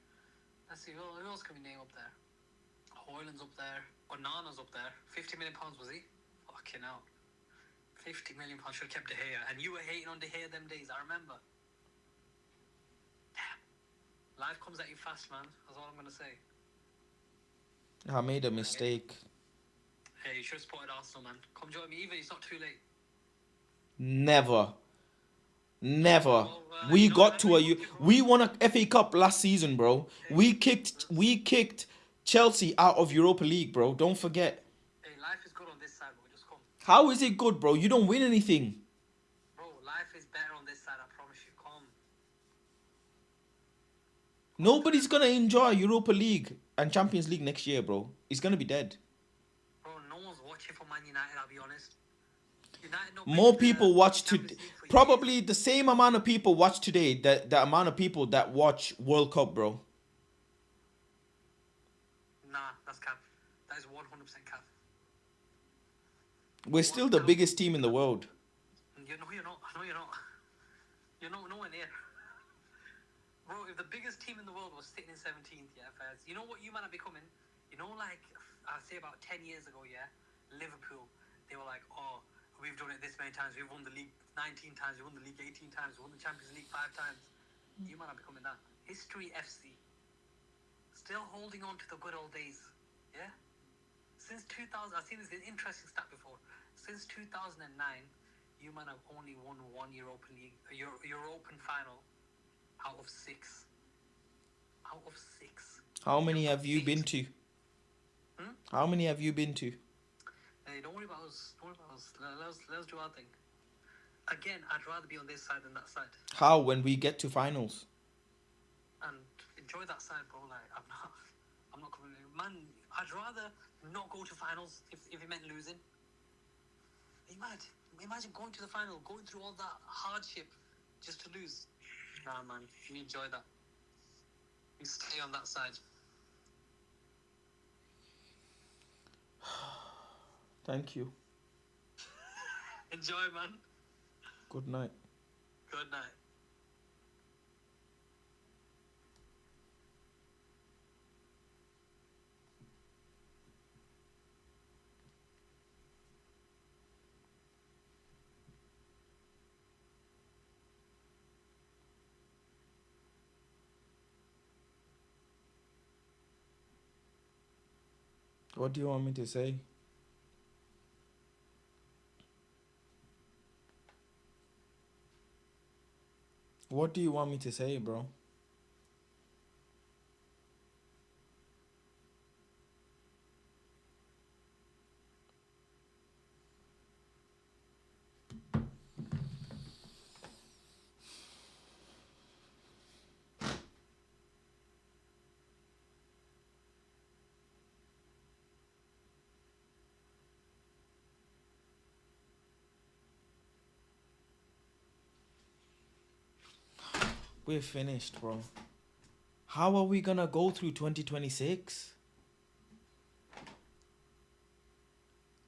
Let's see, who else can we name up there? Højlund's up there. Onana's up there. £50 million, was he? Fucking hell. £50 million should have kept De Gea. And you were hating on De Gea them days, I remember. Damn. Life comes at you fast, man. That's all I'm going to say. I made a mistake. Hey, you should have supported Arsenal, man. Come join me, even it's not too late. Never. Never. Well, We you know, got I to know a you want to, bro. we won a FA Cup last season, bro. We kicked Chelsea out of Europa League, bro. Don't forget. Hey, life is good on this side, bro. Just come. How is it good, bro? You don't win anything. Bro, life is better on this side, I promise you. Come. Nobody's gonna enjoy Europa League and Champions League next year, bro. It's gonna be dead. Bro, no one's watching for Man United, I'll be honest. United not More been to the people watch Champions today. League for Probably years. the same amount of people watch today that the amount of people that watch World Cup, bro. Nah, that's cap. That is 100% cap. We're still the biggest team in the world. You know you're not. I know you're not. You're nowhere near. Bro, if the biggest team in the world was sitting in 17th, yeah, Faz, you know what you might not be coming? You know, like, I'd say about 10 years ago, yeah, Liverpool, they were like, oh, we've done it this many times. We've won the league 19 times. We won the league 18 times. We won the Champions League 5 times. You might not be coming that. History FC. Still holding on to the good old days. Yeah? Since 2000, I've seen this interesting stat before. Since 2009, you might have only won one European League, European final out of 6. Out of 6. How many have you been to? How many have you been to? Hey, don't worry about us. Don't worry about us. Let's do our thing. Again, I'd rather be on this side than that side. How when we get to finals? And enjoy that side, bro. Like, I'm not coming. Man, I'd rather not go to finals if it meant losing. Imagine going to the final, going through all that hardship just to lose. Nah, man, you enjoy that. You stay on that side. Thank you. Enjoy, man. Good night. Good night. What do you want me to say? What do you want me to say, bro? We're finished, bro. How are we gonna go through 2026?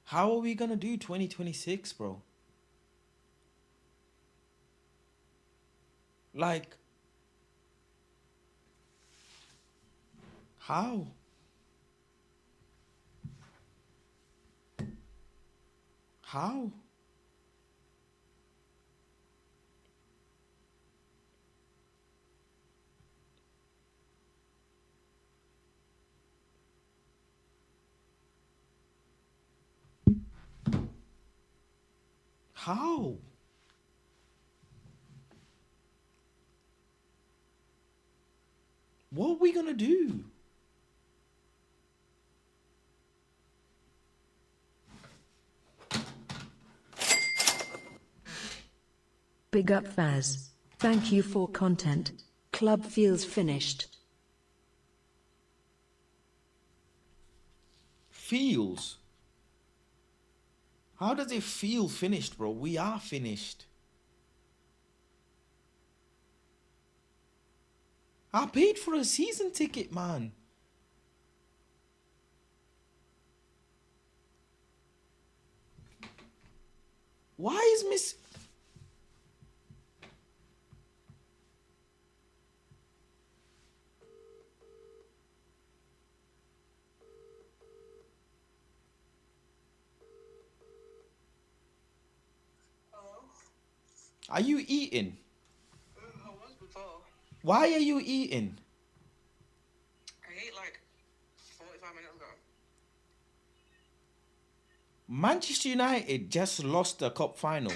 How are we gonna do 2026, bro? Like, how? How? How? What are we gonna do? Big up Faz. Thank you for content. Club feels finished. Feels? How does it feel finished, bro? We are finished. I paid for a season ticket, man. Why is Miss... Are you eating? I was before. Why are you eating? I ate like 45 minutes ago. Manchester United just lost the cup final.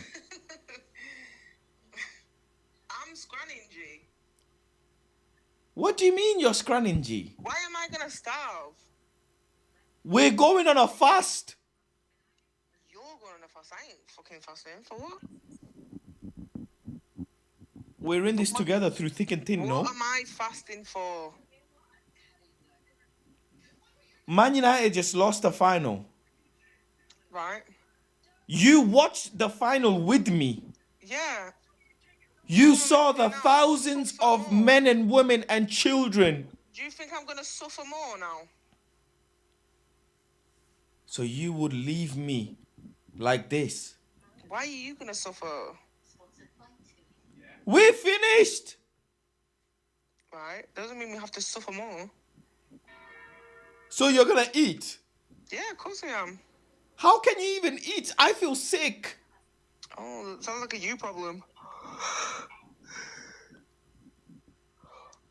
I'm scranning, G. What do you mean you're scranning, G? Why am I gonna starve? We're going on a fast. You're going on a fast. I ain't fucking fasting. For what? We're in this together through thick and thin, no? What am I fasting for? Man United just lost the final. Right? You watched the final with me. Yeah. You saw the thousands of men and women and children. Do you think I'm gonna suffer more now? So you would leave me like this. Why are you gonna suffer? We're finished. Right? Doesn't mean we have to suffer more. So you're gonna eat. Yeah, of course I am. How can you even eat? I feel sick. Oh, that sounds like a you problem.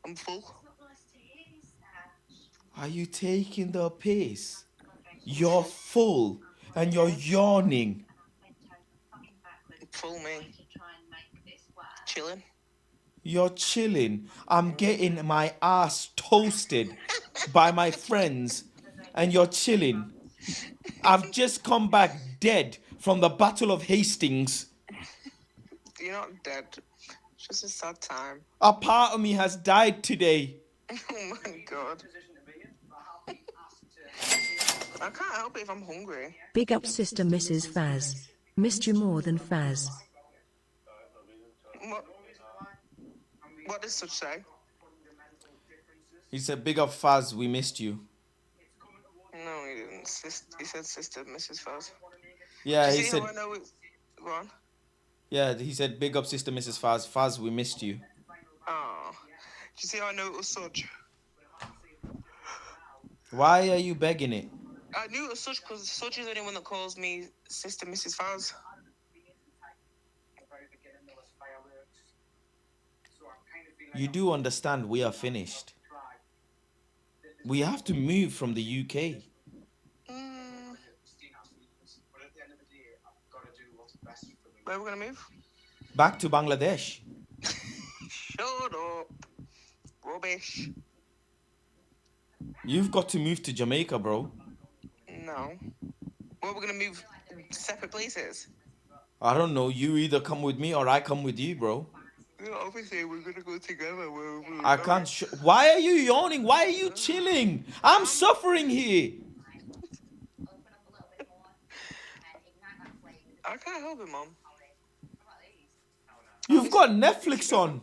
I'm full. Are you taking the piss? You're full and you're yawning. Full me. Chilling. You're chilling. I'm getting my ass toasted by my friends and you're chilling. I've just come back dead from the Battle of Hastings. You're not dead. It's just a sad time. A part of me has died today. Oh my god. I can't help it if I'm hungry. Big up sister Mrs. Faz. Missed you more than Faz. What does such say? He said, big up Faz, we missed you. No, he didn't. He said sister Mrs. Faz. Yeah, Do you he see said, how I know it? Go on. yeah, he said, big up sister Mrs. Faz. Faz, we missed you. Oh. Do you see how I know it was such? Why are you begging it? I knew it was such because such is the only one that calls me sister Mrs. Faz. You do understand we are finished. We have to move from the UK. Where are we going to move? Back to Bangladesh. Shut up. Rubbish. You've got to move to Jamaica, bro. No. Well, we're going to move separate places. I don't know. You either come with me or I come with you, bro. Yeah, obviously, we're going to go together. I can't. Why are you yawning? Why are you chilling? I'm suffering here. I can't help it, Mom. You've got Netflix on.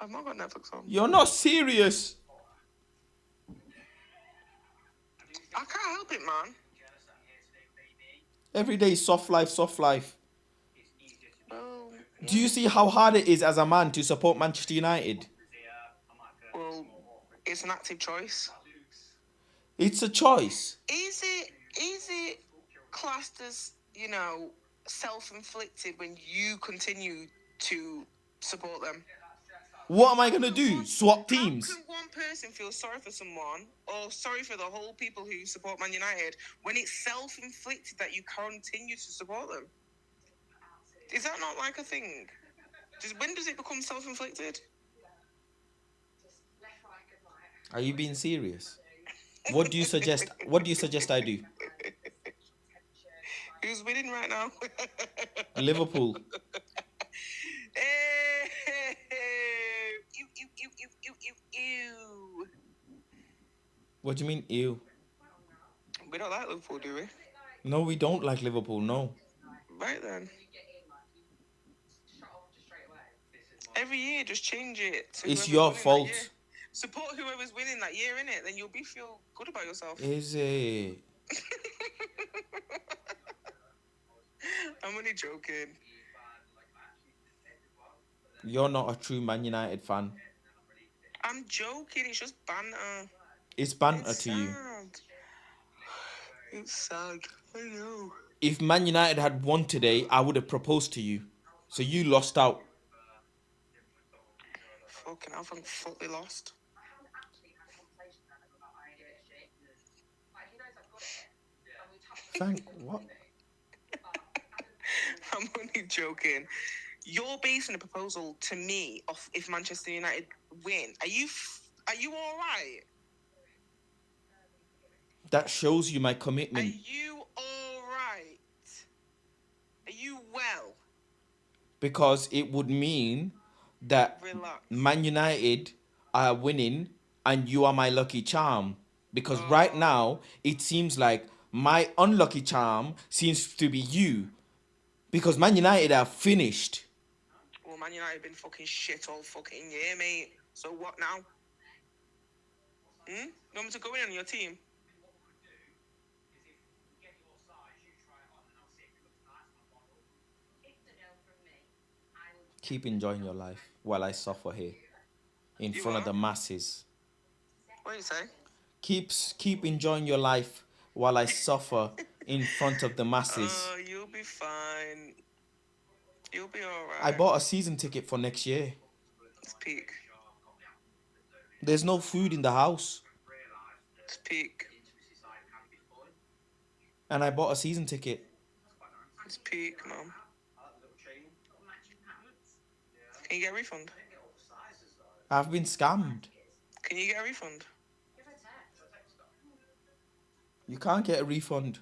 I've not got Netflix on. You're not serious. I can't help it, man. Every day, soft life, soft life. Well, Do you see how hard it is as a man to support Manchester United? well, it's an active choice. It's a choice. Is it classed as, self-inflicted when you continue to support them? What am I going to do? Swap teams? How can one person feel sorry for someone or sorry for the whole people who support Man United when it's self-inflicted that you continue to support them? Is that not like a thing? When does it become self-inflicted? Are you being serious? What do you suggest? What do you suggest I do? Who's winning right now? Liverpool. Ew. What do you mean, ew? We don't like Liverpool, do we? No, we don't like Liverpool, no. Right then. Every year, just change it. To It's whoever's your winning that fault. year. Support whoever's winning that year, innit? Then you'll feel good about yourself. Is it? I'm only joking. You're not a true Man United fan. I'm joking. It's just banter. It's banter It's to you. sad. It's sad. I know. If Man United had won today, I would have proposed to you. So you lost out. Fucking hell, I'm fully lost. Thank what? I'm only joking. You're basing a proposal to me off if Manchester United win. Are you all right? That shows you my Are commitment. you all right? Are you well? Because it would mean that Relax. Man United are winning and you are my lucky charm. Because right now, it seems like my unlucky charm seems to be you. Because Man United are finished. Well, Man United have been fucking shit all fucking year, mate. So what now? You want me to go in on your team? Keep enjoying your life while I suffer here in You front of are? the masses. What do you say? Keep enjoying your life while I suffer in front of the masses. You'll be fine. You'll be alright. I bought a season ticket for next year. It's peak. There's no food in the house. It's peak. And I bought a season ticket. It's peak, Mum. Can you get a refund? I've been scammed. Can you get a refund? You can't get a refund.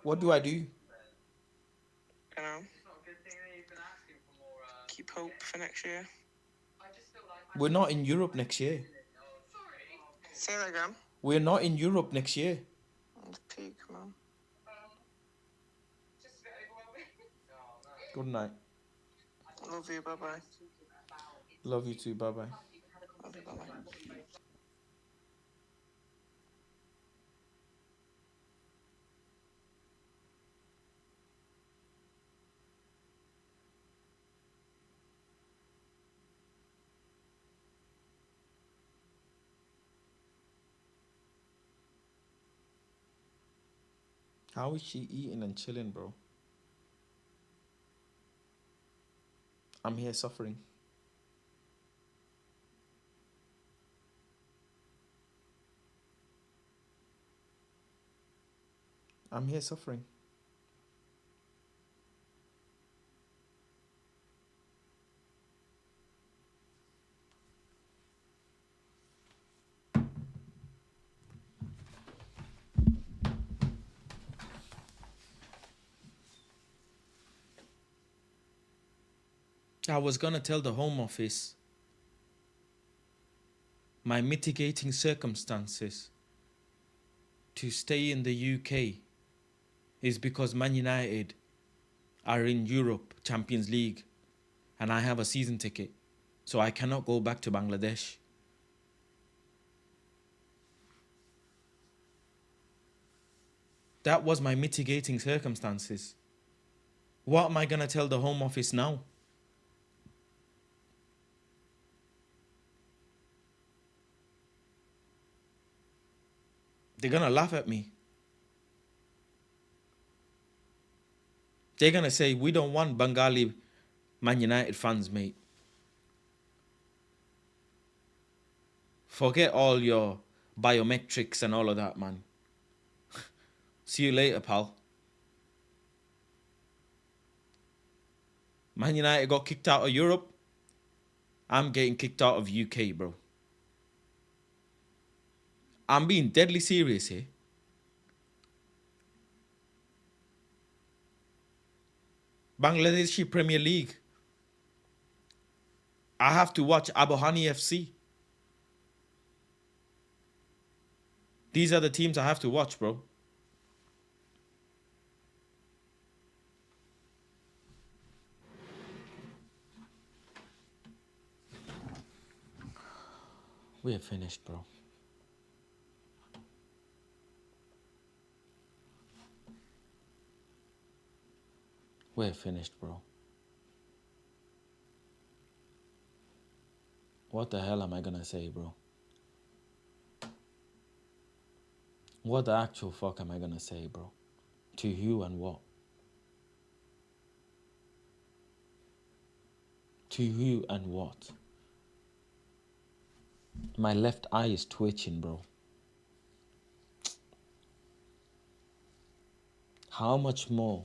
What do I do? You know. Keep hope for next year. We're not in Europe next year. Say that again. We're not in Europe next year. It's peak, Mum. Good night. Love you, bye-bye. Love you too. Bye bye. Love you, bye-bye. How is she eating and chilling, bro? I'm here suffering. I'm here suffering. I was gonna tell the Home Office my mitigating circumstances to stay in the UK is because Man United are in Europe Champions League and I have a season ticket, so I cannot go back to Bangladesh. That was my mitigating circumstances. What am I gonna tell the Home Office now? They're gonna laugh at me. They're gonna say, we don't want Bengali Man United fans, mate. Forget all your biometrics and all of that, man. See you later, pal. Man United got kicked out of Europe. I'm getting kicked out of UK, bro. I'm being deadly serious here. Bangladeshi Premier League. I have to watch Abohani FC. These are the teams I have to watch, bro. We're finished, bro. We're finished, bro. What the hell am I gonna say, bro? What the actual fuck am I gonna say, bro? To who and what? To who and what? My left eye is twitching, bro. How much more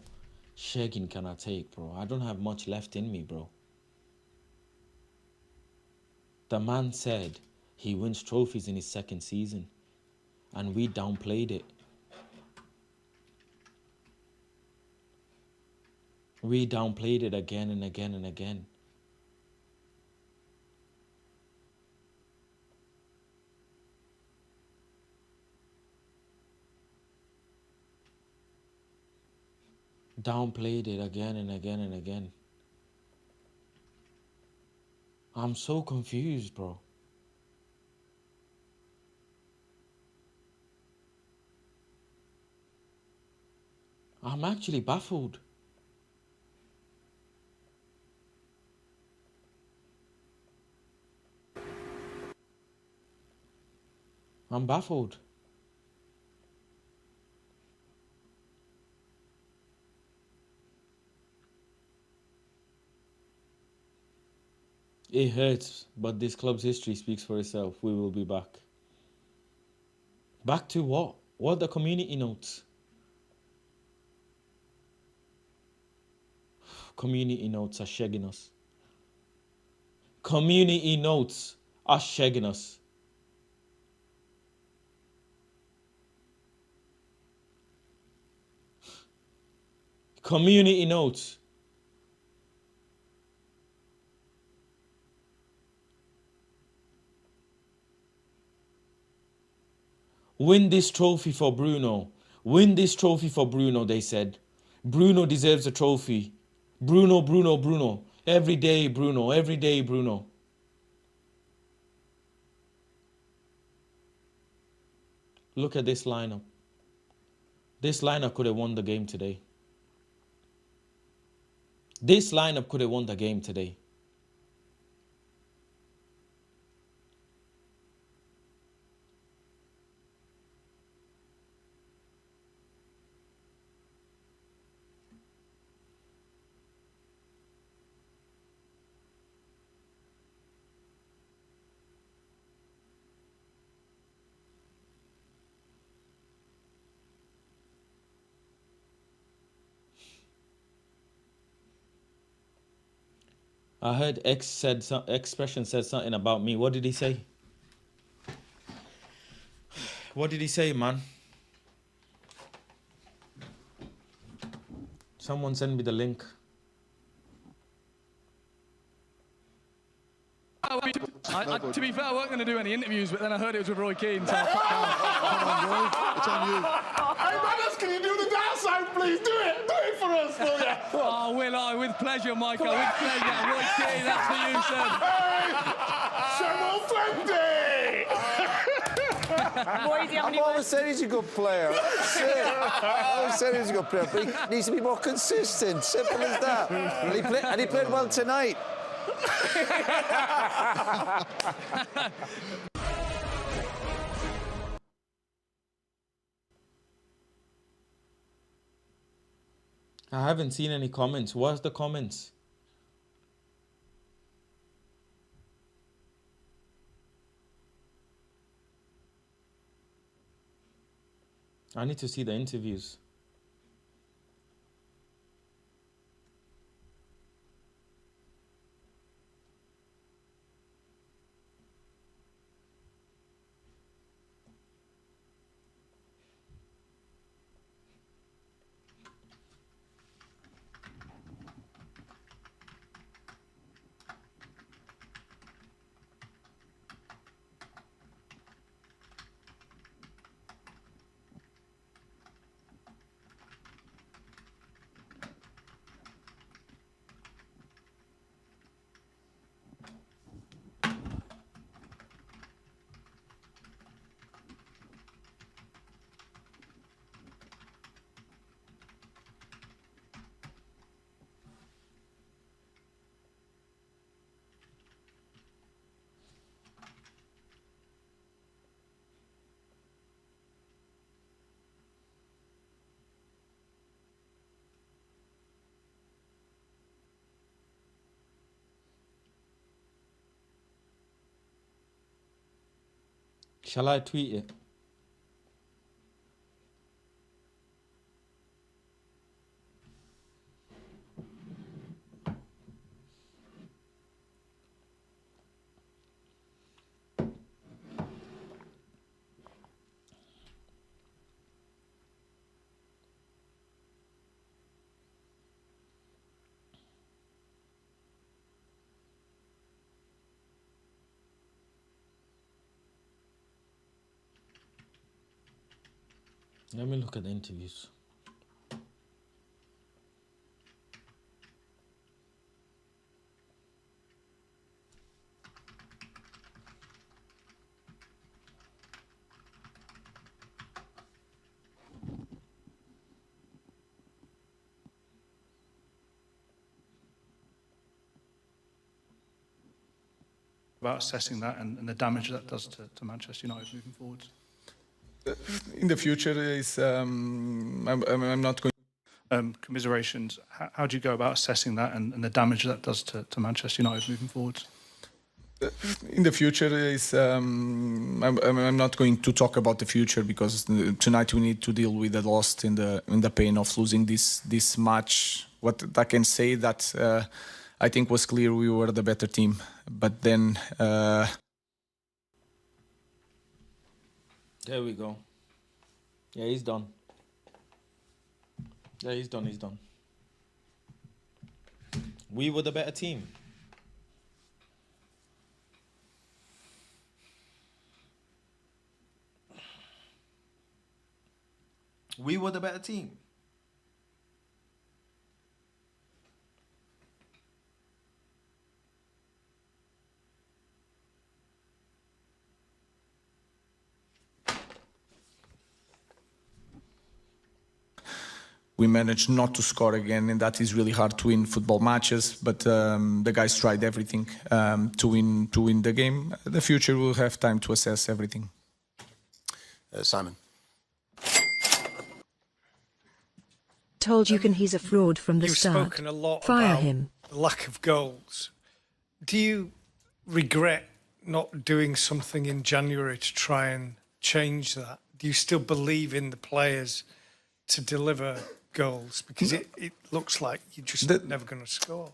shaking can I take, bro? I don't have much left in me, bro. The man said he wins trophies in his second season, and we downplayed it. We downplayed it again and again and again. Downplayed it again and again and again. I'm so confused, bro. I'm actually baffled. I'm baffled. It hurts, but this club's history speaks for itself. We will be back. Back to what? What are the community notes? Community notes are shagging us. Community notes are shagging us. Community notes. Win this trophy for Bruno. Win this trophy for Bruno, they said. Bruno deserves a trophy. Bruno, Bruno, Bruno. Every day, Bruno. Every day, Bruno. Look at this lineup. This lineup could have won the game today. This lineup could have won the game today. I heard Expression said something about me. What did he say? What did he say, man? Someone send me the link. To be fair, I weren't going to do any interviews, but then I heard it was with Roy Keane, so I cut down. Come on, Roy. It's on you. Hey, brothers, can you do the downside, please? Do it. Do it for us, will ya? Oh, will I? With pleasure, Michael. With pleasure. Roy Keane, that's for you, sir. I've always said he's a good player. That's it. I've always said he's a good player, but he needs to be more consistent. Simple as that. And he played well tonight. I haven't seen any comments. What's the comments? I need to see the interviews. Shall I tweet it? Let me look at the interviews. About assessing that and the damage that does to Manchester United moving forward. In the future, I'm not going. Commiserations. How do you go about assessing that and the damage that does to Manchester United moving forward? In the future, I'm not going to talk about the future because tonight we need to deal with the loss in the pain of losing this match. What I can say that I think was clear we were the better team, but then. There we go. Yeah, he's done. Yeah, he's done. He's done. We were the better team. We were the better team. We managed not to score again, and that is really hard to win football matches. But the guys tried everything to win the game. The future will have time to assess everything. Simon. Told you can he's a fraud from the You've start. spoken a lot Fire about him. the lack of goals. Do you regret not doing something in January to try and change that? Do you still believe in the players to deliver goals? Because it looks like you're just never going to score.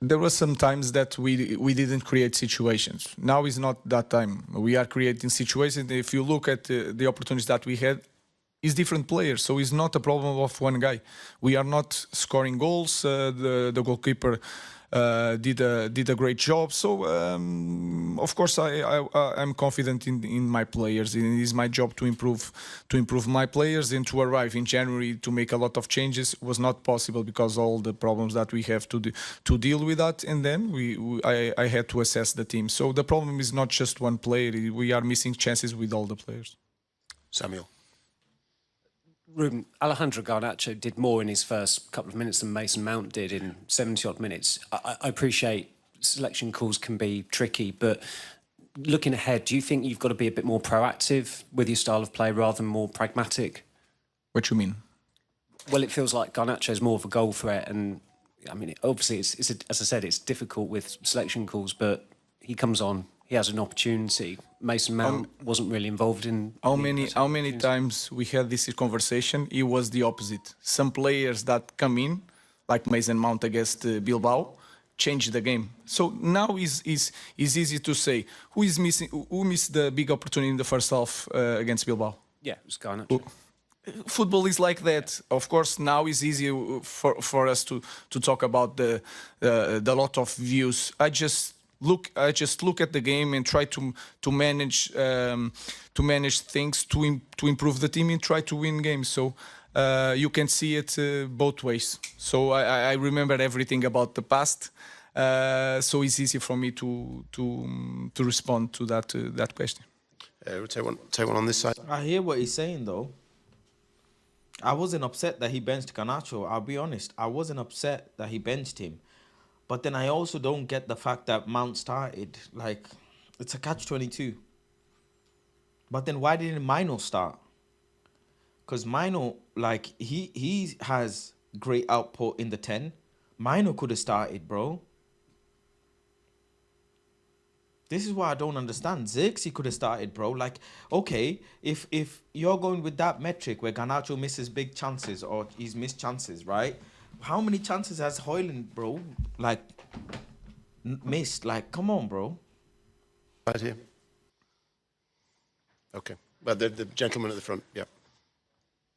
There were some times that we didn't create situations. Now is not that time. We are creating situations. If you look at the opportunities that we had, it's different players, so it's not a problem of one guy. We are not scoring goals. The goalkeeper did a great job. So of course I'm confident in my players. It is my job to improve my players, and to arrive in January to make a lot of changes was not possible because all the problems that we have to deal with that. And then I had to assess the team. So the problem is not just one player. We are missing chances with all the players. Samuel. Ruben, Alejandro Garnacho did more in his first couple of minutes than Mason Mount did in 70-odd minutes. I appreciate selection calls can be tricky, but looking ahead, do you think you've got to be a bit more proactive with your style of play rather than more pragmatic? What do you mean? Well, it feels like Garnacho is more of a goal threat, and I mean, obviously, as I said, it's difficult with selection calls, but he comes on, he has an opportunity. Mason Mount wasn't really involved in. How many times we had this conversation? It was the opposite. Some players that come in, like Mason Mount against Bilbao, change the game. So now is easy to say who missed the big opportunity in the first half against Bilbao. Yeah, it was Garnacho. Football is like that. Of course, now is easy for us to talk about the lot of views. I just look at the game and try to manage things to improve the team and try to win games. So you can see it both ways. So I remember everything about the past. So it's easy for me to respond to that question. We'll take one on this side. I hear what he's saying though. I wasn't upset that he benched Garnacho. I'll be honest. I wasn't upset that he benched him. But then I also don't get the fact that Mount started. Like, it's a catch-22. But then why didn't Mino start? Because Mino, like, he has great output in the 10. Mino could have started, bro. This is why I don't understand. Xerxes could have started, bro. Like, okay, if you're going with that metric where Garnacho misses big chances or he's missed chances, right? How many chances has Hoyland, bro? Like, missed? Like, come on, bro. Right here. Okay. Well, the gentleman at the front, yeah.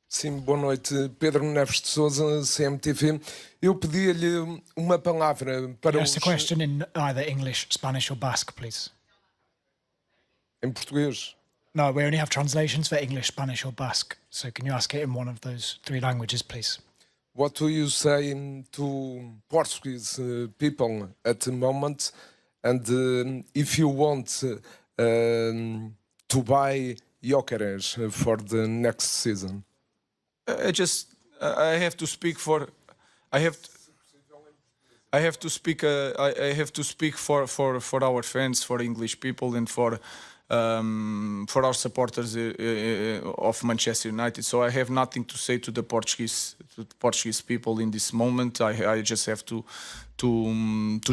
Sim, boa noite. Pedro Neves de Sousa, CMTV. Eu pedia-lhe uma palavra para Ask the question in either English, Spanish or Basque, please. Em português? No, we only have translations for English, Spanish or Basque. So can you ask it in one of those three languages, please? What do you say to Portuguese people at the moment? And if you want to buy Gyökeres for the next season? I have to speak for. I have to speak for our fans, for English people, and for our supporters of Manchester United. So I have nothing to say to the Portuguese people in this moment. I just have to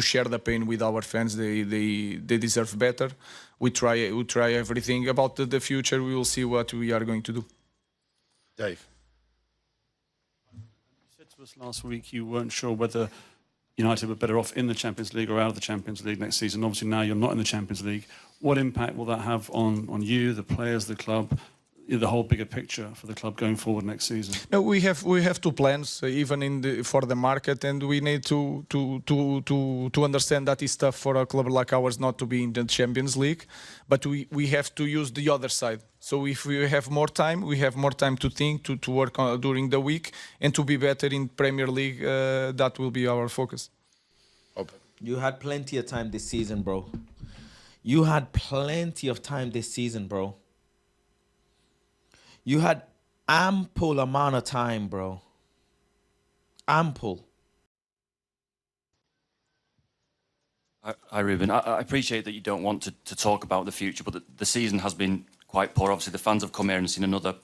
share the pain with our fans. They deserve better. We try everything. About the future, we will see what we are going to do. Dave. You said to us last week you weren't sure whether United were better off in the Champions League or out of the Champions League next season. Obviously now you're not in the Champions League. What impact will that have on you, the players, the club, the whole bigger picture for the club going forward next season? No, we have two plans, even for the market, and we need to understand that it's tough for a club like ours not to be in the Champions League, but we have to use the other side. So if we have more time, we have more time to think, to work during the week, and to be better in Premier League. That will be our focus. You had plenty of time this season, bro. You had plenty of time this season, bro. You had ample amount of time, bro. Ample. Hi, Ruben. I appreciate that you don't want to talk about the future, but the season has been quite poor. Obviously, the fans have come here and seen another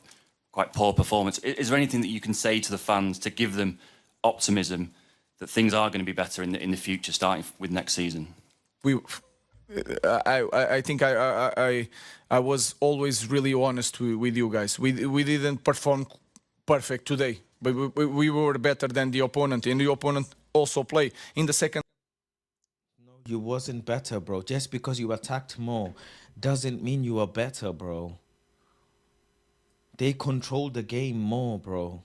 quite poor performance. Is there anything that you can say to the fans to give them optimism that things are going to be better in the future, starting with next season? I think I was always really honest with you guys. We didn't perform perfect today, but we were better than the opponent, and the opponent also played in the second. No, you wasn't better, bro. Just because you attacked more doesn't mean you are better, bro. They controlled the game more, bro.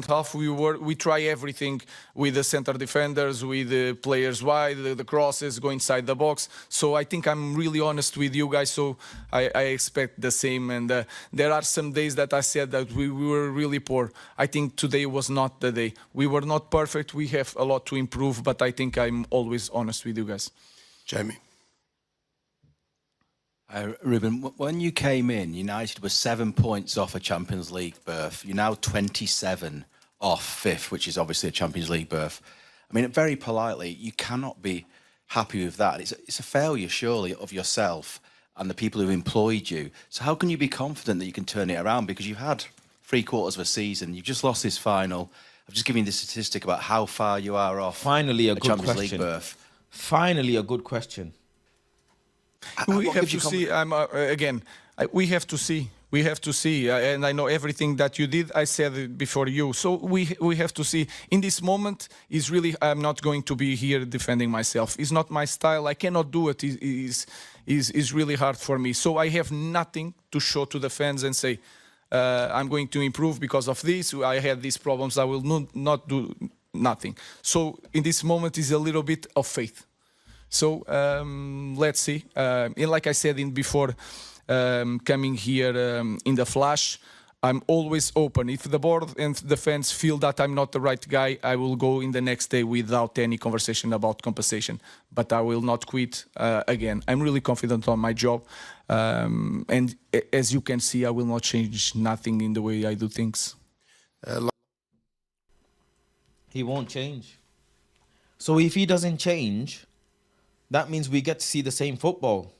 Half we try everything with the center defenders, with the players wide, the crosses, go inside the box. So I think I'm really honest with you guys. So I expect the same. And there are some days that I said that we were really poor. I think today was not the day. We were not perfect. We have a lot to improve, but I think I'm always honest with you guys. Jamie. Ruben, when you came in, United was 7 points off a Champions League berth. You're now 27 off fifth, which is obviously a Champions League berth. I mean, very politely, you cannot be happy with that. It's a failure, surely, of yourself and the people who employed you. So how can you be confident that you can turn it around? Because you've had 3/4 of a season. You've just lost this final. I've just given you the statistic about how far you are off Finally, a good Champions question. League berth. Finally, a good question. We have to see. We have to see. We have to see. And I know everything that you did. I said it before you. So we have to see. In this moment, is really. I'm not going to be here defending myself. It's not my style. I cannot do it. Is really hard for me. So I have nothing to show to the fans and say, I'm going to improve because of this. I had these problems. I will not do nothing. So in this moment is a little bit of faith. So let's see. And like I said before coming here in the flash, I'm always open. If the board and the fans feel that I'm not the right guy, I will go in the next day without any conversation about compensation. But I will not quit again. I'm really confident on my job. And as you can see, I will not change nothing in the way I do things. He won't change. So if he doesn't change, that means we get to see the same football.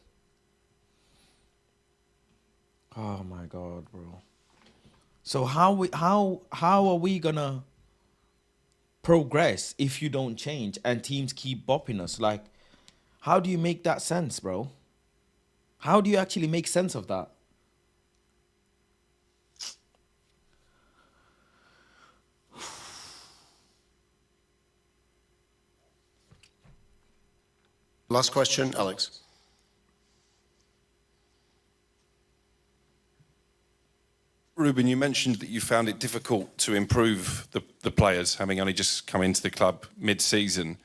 Oh my God, bro. So how are we gonna progress if you don't change and teams keep bopping us. Like, how do you make that sense, bro? How do you actually make sense of that? Last question, Alex. Ruben, you mentioned that you found it difficult to improve the players, having only just come into the club mid-season.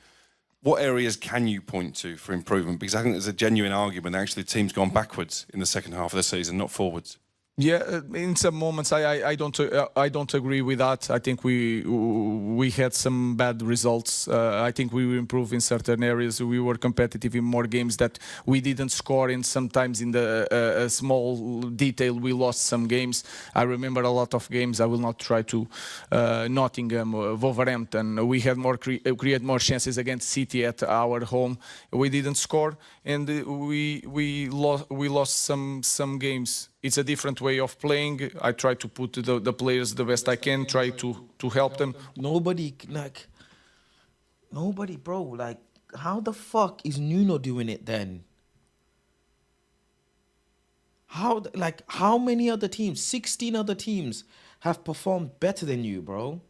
What areas can you point to for improvement? Because I think there's a genuine argument that actually the team's gone backwards in the second half of the season, not forwards. Yeah, in some moments I don't agree with that. I think we had some bad results. I think we improved in certain areas. We were competitive in more games that we didn't score in. Sometimes in the small detail we lost some games. I remember a lot of games. I will not try to Nottingham, Wolverhampton. We had more create more chances against City at our home. We didn't score, and we lost some games. It's a different way of playing. I try to put the players the best I can, try to help them. Nobody, bro. Like, how the fuck is Nuno doing it then? How many other teams, 16 other teams, have performed better than you, bro?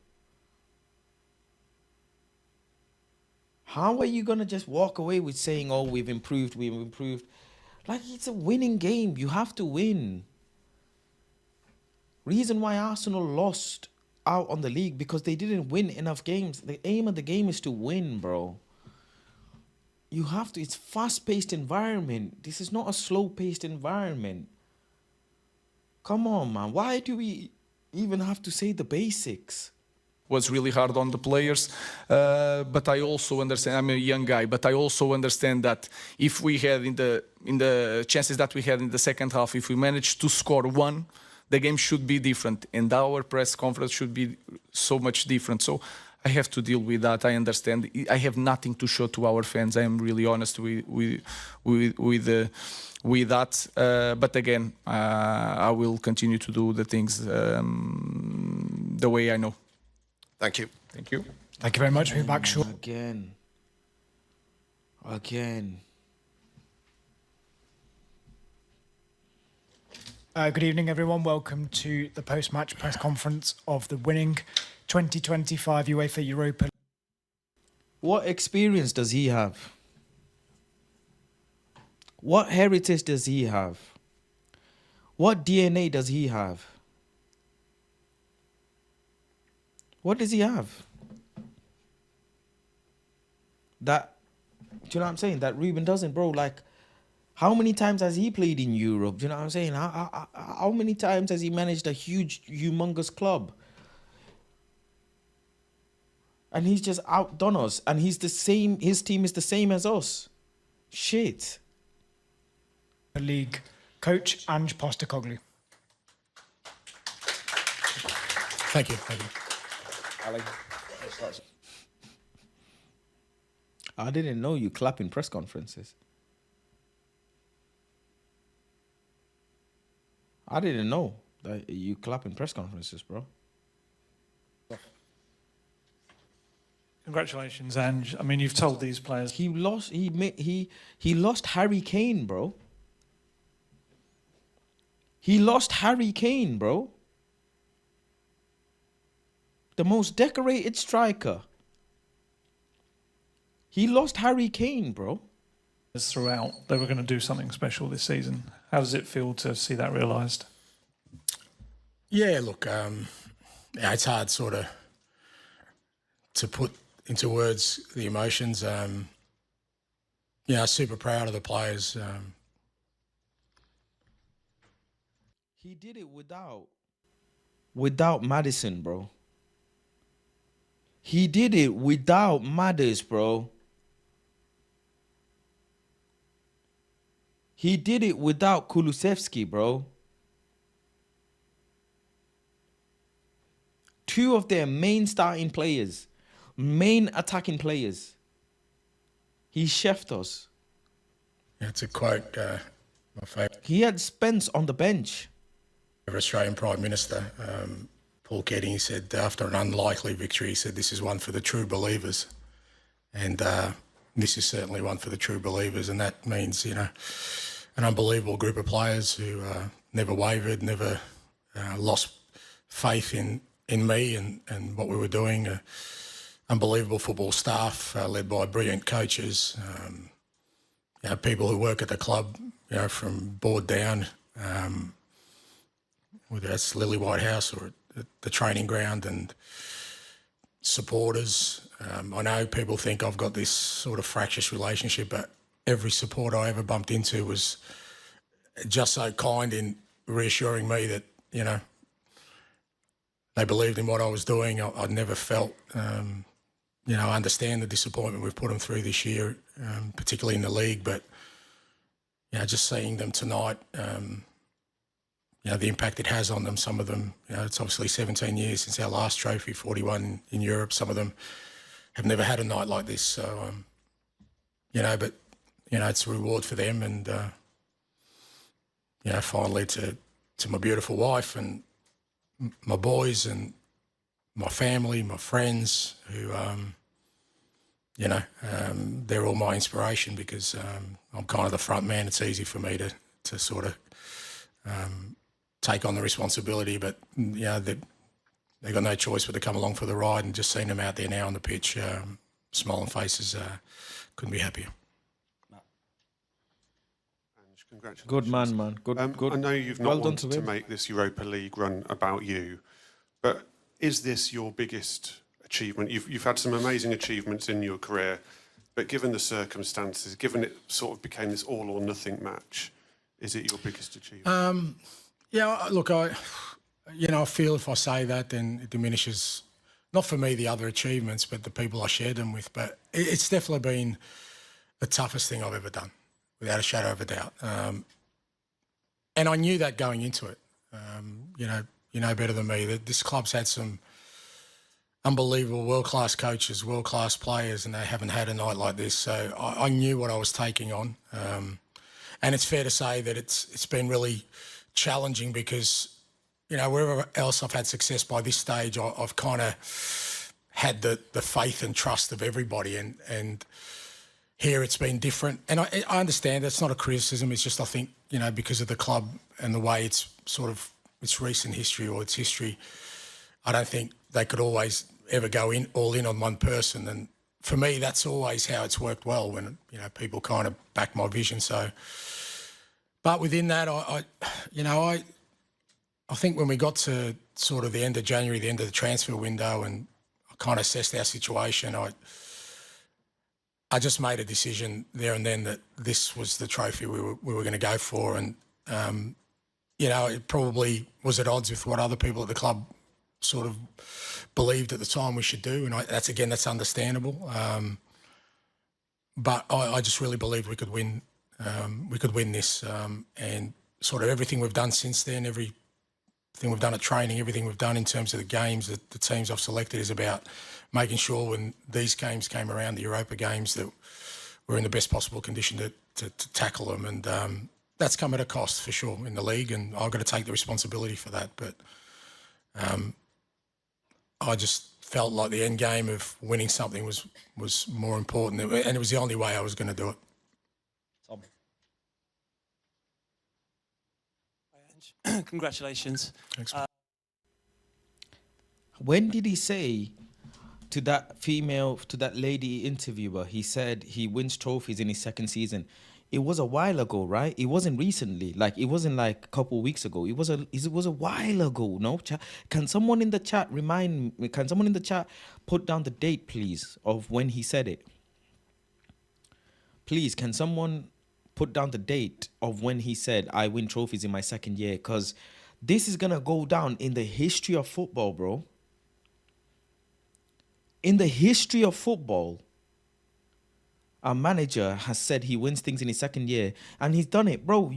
How are you gonna just walk away with saying, oh, we've improved? Like, it's a winning game. You have to win. Reason why Arsenal lost out on the league, because they didn't win enough games. The aim of the game is to win, bro. You have to. It's fast-paced environment. This is not a slow-paced environment. Come on, man. Why do we even have to say the basics? Was really hard on the players, but I also understand. I'm a young guy, but I also understand that if we had in the chances that we had in the second half, if we managed to score one, the game should be different, and our press conference should be so much different. So I have to deal with that. I understand. I have nothing to show to our fans. I am really honest with that. But again, I will continue to do the things the way I know. Thank you. Thank you. Thank you very much. We'll be back short. Again. Good evening, everyone. Welcome to the post-match press conference of the winning 2025 UEFA Europa. What experience does he have? What heritage does he have? What DNA does he have? What does he have? That, do you know what I'm saying? That Ruben doesn't, bro. Like, how many times has he played in Europe? Do you know what I'm saying? How many times has he managed a huge, humongous club? And he's just outdone us. And he's the same. His team is the same as us. Shit. The league coach, Ange Postecoglou. Thank you. Thank you. I didn't know you clap in press conferences. I didn't know that you clap in press conferences, bro. Congratulations, Ange. I mean, you've told these players he lost Harry Kane, bro. He lost Harry Kane, bro. The most decorated striker. He lost Harry Kane, bro. throughout they were going to do something special this season. How does it feel to see that realised? Yeah, look, yeah, it's hard sort of to put into words the emotions. Yeah, super proud of the players. He did it without Maddison, bro. He did it without Maddis, bro. He did it without Kulusevski, bro. Two of their main starting players, main attacking players. He chefed us. Yeah, it's a quote, my favourite. He had Spence on the bench. Australian Prime Minister. Paul Kedding, he said, after an unlikely victory, he said, this is one for the true believers. And this is certainly one for the true believers. And that means, you know, an unbelievable group of players who never wavered, never lost faith in me and what we were doing. Unbelievable football staff led by brilliant coaches. You know, people who work at the club, you know, from board down, whether that's Lily White House or at the training ground, and supporters. I know people think I've got this sort of fractious relationship, but every supporter I ever bumped into was just so kind in reassuring me that, you know, they believed in what I was doing. I'd never felt, you know, I understand the disappointment we've put them through this year, particularly in the league, but, you know, just seeing them tonight, you know, the impact it has on them. Some of them, you know, it's obviously 17 years since our last trophy, 41 in Europe. Some of them have never had a night like this. So, you know, but, you know, it's a reward for them. And, you know, finally to my beautiful wife and my boys and my family, my friends who, you know, they're all my inspiration because I'm kind of the front man. It's easy for me to sort of take on the responsibility, but you know, they've got no choice but to come along for the ride, and just seeing them out there now on the pitch, smiling faces, couldn't be happier. Congratulations. Good man. Good. I know you've not Well done wanted to to him. make this Europa League run about you, but is this your biggest achievement? You've had some amazing achievements in your career, but given the circumstances, given it sort of became this all or nothing match, is it your biggest achievement? Yeah, look, I feel if I say that, then it diminishes, not for me, the other achievements, but the people I shared them with. But it's definitely been the toughest thing I've ever done, without a shadow of a doubt. And I knew that going into it. You know better than me that this club's had some unbelievable world-class coaches, world-class players, and they haven't had a night like this. So I knew what I was taking on. And it's fair to say that it's been really challenging because, you know, wherever else I've had success by this stage, I've kind of had the faith and trust of everybody, and here it's been different. And I understand that's not a criticism. It's just, I think, you know, because of the club and the way it's sort of its recent history or its history, I don't think they could always ever go all in on one person. And for me, that's always how it's worked well, when, you know, people kind of back my vision. So, but within that, I think when we got to sort of the end of January, the end of the transfer window, and I kind of assessed our situation, I just made a decision there and then that this was the trophy we were going to go for. And, you know, it probably was at odds with what other people at the club sort of believed at the time we should do. And that's understandable. But I just really believed we could win. We could win this. And sort of everything we've done since then, everything we've done at training, everything we've done in terms of the games, the teams I've selected, is about making sure when these games came around, the Europa games, that we're in the best possible condition to tackle them. And that's come at a cost for sure in the league, and I've got to take the responsibility for that. But I just felt like the end game of winning something was more important, and it was the only way I was going to do it. Tom. Congratulations. Thanks. When did he say to that lady interviewer, he said he wins trophies in his second season? It was a while ago, right? It wasn't recently. Like, it wasn't like a couple of weeks ago. It was a while ago, no? Can someone in the chat remind me? Can someone in the chat put down the date, please, of when he said it? Please, can someone put down the date of when he said, I win trophies in my second year? Because this is going to go down in the history of football, bro. In the history of football, our manager has said he wins things in his second year, and he's done it, bro.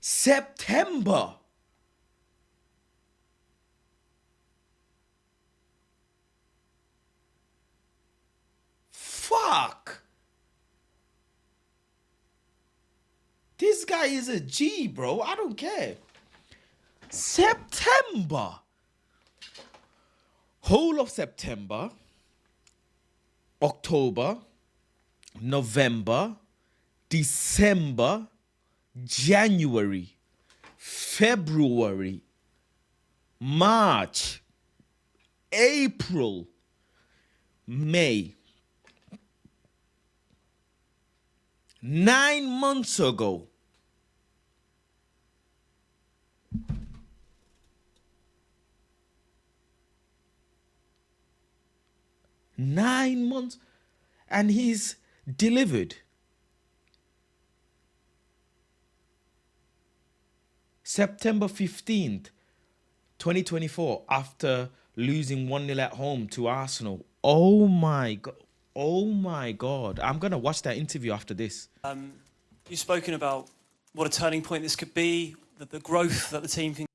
September. Fuck. This guy is a G, bro. I don't care. September. Whole of September, October, November, December, January, February, March, April, May. 9 months ago, and he's delivered. September 15th, 2024, after losing 1-0 at home to Arsenal. Oh my God. Oh my God. I'm going to watch that interview after this. You've spoken about what a turning point this could be, the growth that the team can.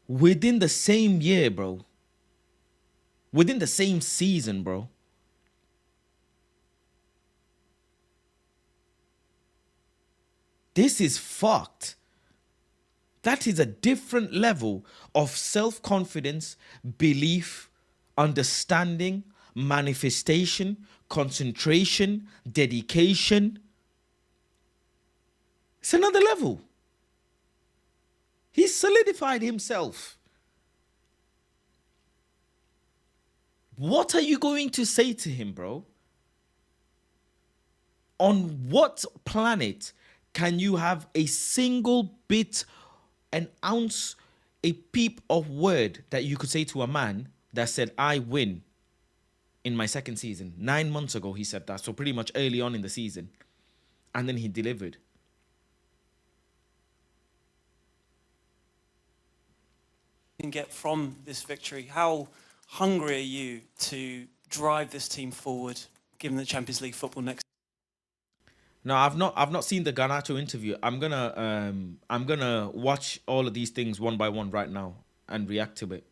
Within the same year, bro. Within the same season, bro. This is fucked. That is a different level of self-confidence, belief, understanding, manifestation, concentration, dedication. It's another level. He's solidified himself. What are you going to say to him, bro? On what planet can you have a single bit, an ounce, a peep of word that you could say to a man that said, I win in my second season? 9 months ago, he said that. So pretty much early on in the season. And then he delivered. Can get from this victory. How hungry are you to drive this team forward, given the Champions League football next? No, I've not seen the Garnacho interview. I'm gonna watch all of these things one by one right now and react to it.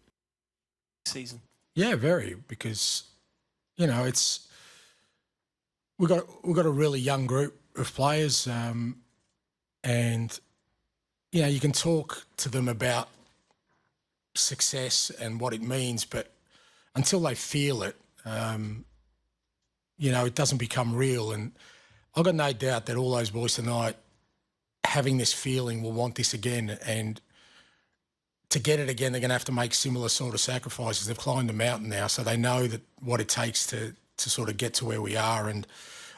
Season. Yeah, very, because you know we've got a really young group of players, and you know you can talk to them about success and what it means, but until they feel it, you know, it doesn't become real. And I've got no doubt that all those boys tonight, having this feeling, will want this again. And to get it again, they're going to have to make similar sort of sacrifices. They've climbed the mountain now, so they know that what it takes to sort of get to where we are. And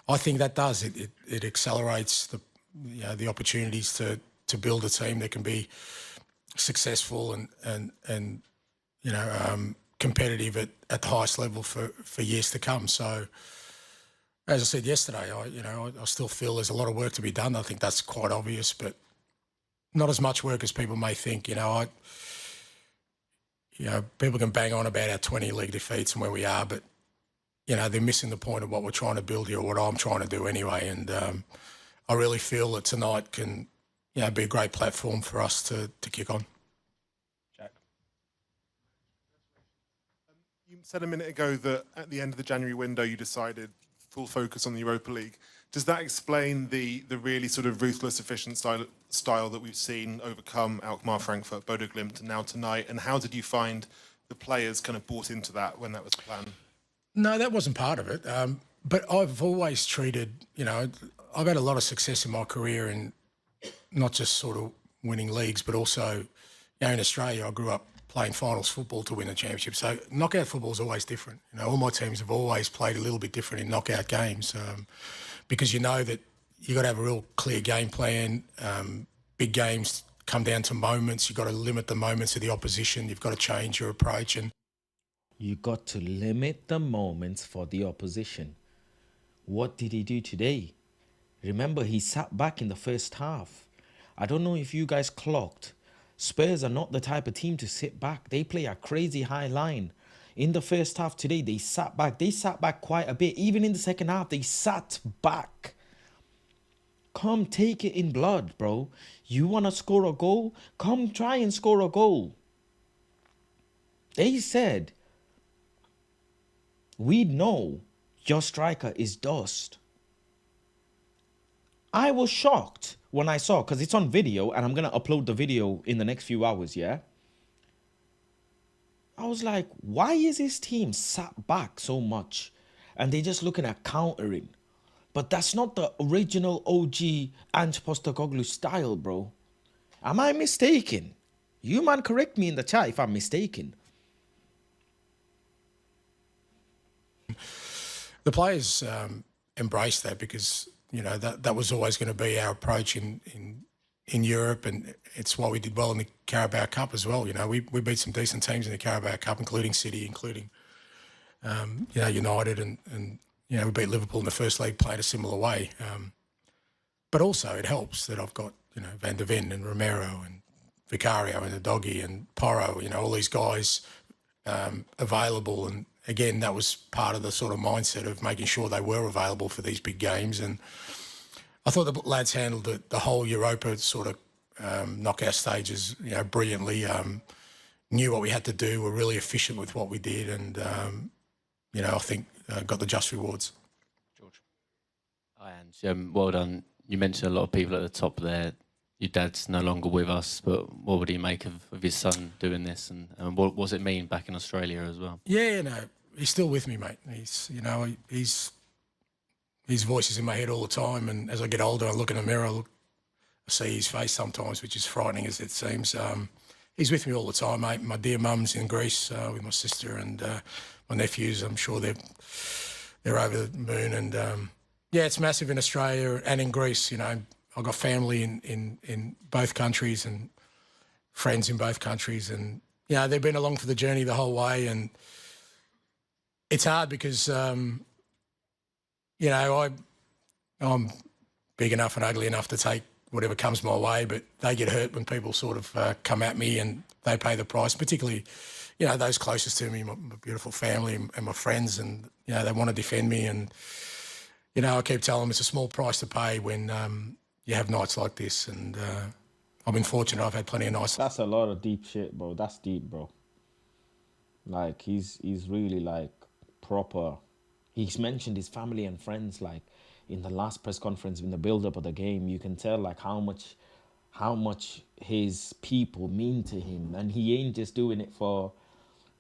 I think that does it accelerates the opportunities to build a team that can be successful and you know competitive at the highest level for years to come. So, as I said yesterday, I still feel there's a lot of work to be done. I think that's quite obvious, but not as much work as people may think. You know, people can bang on about our 20 league defeats and where we are, but you know they're missing the point of what we're trying to build here, or what I'm trying to do anyway. And I really feel that tonight can be a great platform for us to kick on. You said a minute ago that at the end of the January window you decided full focus on the Europa League. Does that explain the really sort of ruthless, efficient style that we've seen overcome Alkmaar, Frankfurt, Bodo Glimt, and now tonight? And how did you find the players kind of bought into that when that was planned? No, that wasn't part of it. But I've always treated, I've had a lot of success in my career, and not just sort of winning leagues, but also, in Australia, I grew up playing finals football to win a championship. So knockout football is always different. All my teams have always played a little bit different in knockout games, because you know that you got to have a real clear game plan. Big games come down to moments. You've got to limit the moments of the opposition. You've got to change your approach. And you got to limit the moments for the opposition. What did he do today? Remember, he sat back in the first half. I don't know if you guys clocked. Spurs are not the type of team to sit back. They play a crazy high line. In the first half today, they sat back. They sat back quite a bit. Even in the second half, they sat back. Come take it in blood, bro. You want to score a goal? Come try and score a goal. They said, we know your striker is dust. I was shocked when I saw, because it's on video and I'm going to upload the video in the next few hours, yeah? I was like, why is this team sat back so much? And they're just looking at countering. But that's not the original OG Ange Postecoglou style, bro. Am I mistaken? You man, correct me in the chat if I'm mistaken. The players embraced that because, you know, that was always going to be our approach in Europe, and it's why we did well in the Carabao Cup as well. You know, we beat some decent teams in the Carabao Cup, including City, including you know, United, and you know, we beat Liverpool in the first leg, played a similar way. But also it helps that I've got, you know, Van der Ven and Romero and Vicario and the Doggy and Porro, you know, all these guys available. And again, that was part of the sort of mindset of making sure they were available for these big games. And I thought the lads handled the whole Europa sort of knockout stages, you know, brilliantly. Knew what we had to do, were really efficient with what we did, and you know, I think got the just rewards. Hi, Ange. Well done. You mentioned a lot of people at the top there. Your dad's no longer with us, but what would he make of his son doing this, and what does it mean back in Australia as well? Yeah, no, he's still with me, mate. He's, you know, his voice is in my head all the time, and as I get older, I look in the mirror, I see his face sometimes, which is frightening as it seems. He's with me all the time, mate. My dear mum's in Greece with my sister, and my nephews. I'm sure they're over the moon, and yeah, it's massive in Australia and in Greece. You know, I've got family in both countries and friends in both countries, and you know, they've been along for the journey the whole way, and it's hard because you know, I'm big enough and ugly enough to take whatever comes my way, but they get hurt when people sort of come at me and they pay the price, particularly, you know, those closest to me, my beautiful family and my friends, and, you know, they want to defend me. And, you know, I keep telling them it's a small price to pay when you have nights like this. And I've been fortunate. I've had plenty of nights. That's a lot of deep shit, bro. That's deep, bro. Like, he's really, like, proper. He's mentioned his family and friends, like, in the last press conference, in the build-up of the game. You can tell, like, how much his people mean to him. And he ain't just doing it for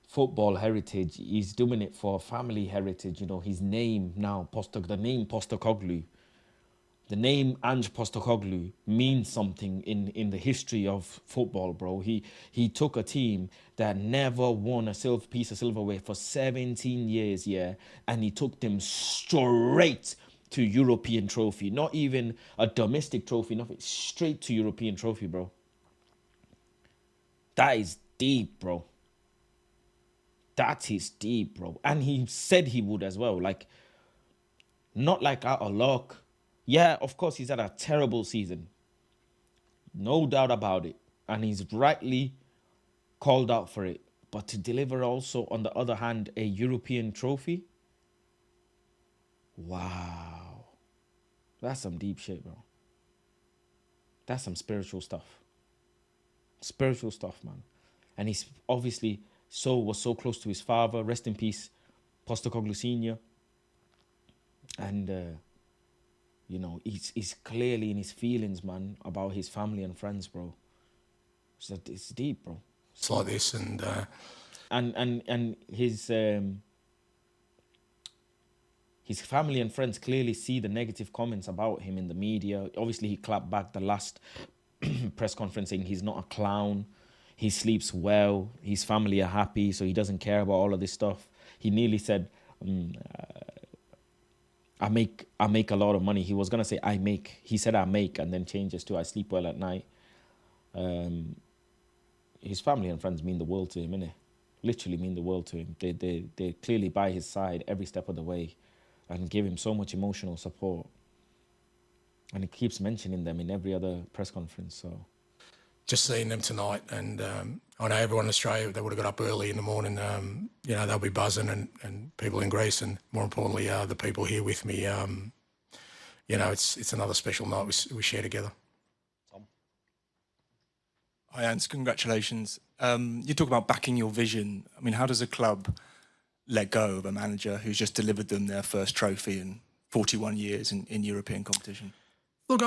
football heritage. He's doing it for family heritage. You know, his name now, the name Postecoglou, the name Ange Postecoglou means something in the history of football, bro. He took a team that never won a piece of silverware for 17 years, yeah, and he took them straight to European trophy. Not even a domestic trophy, nothing. Straight to European trophy, bro. That is deep, bro. That is deep, bro. And he said he would as well. Like, not like out of luck. Yeah, of course, he's had a terrible season. No doubt about it. And he's rightly called out for it. But to deliver also, on the other hand, a European trophy? Wow. That's some deep shit, bro. That's some spiritual stuff. Spiritual stuff, man. And he's obviously was so close to his father. Rest in peace, Postecoglou Senior. And you know, he's clearly in his feelings, man, about his family and friends, bro. So it's deep, bro. It's like this, and his family and friends clearly see the negative comments about him in the media. Obviously, he clapped back the last press conference saying he's not a clown. He sleeps well. His family are happy, so he doesn't care about all of this stuff. He nearly said, I make a lot of money. He was going to say, I make. He said, I make, and then changes to, I sleep well at night. His family and friends mean the world to him, innit? Literally mean the world to him. They clearly by his side every step of the way and give him so much emotional support. And he keeps mentioning them in every other press conference, so. Just seeing them tonight, and I know everyone in Australia, they would have got up early in the morning, you know, they'll be buzzing, and people in Greece, and more importantly, the people here with me, you know, it's another special night we share together. Hi, Ants, congratulations. You talk about backing your vision. I mean, how does a club let go of a manager who's just delivered them their first trophy in 41 years in European competition? Look,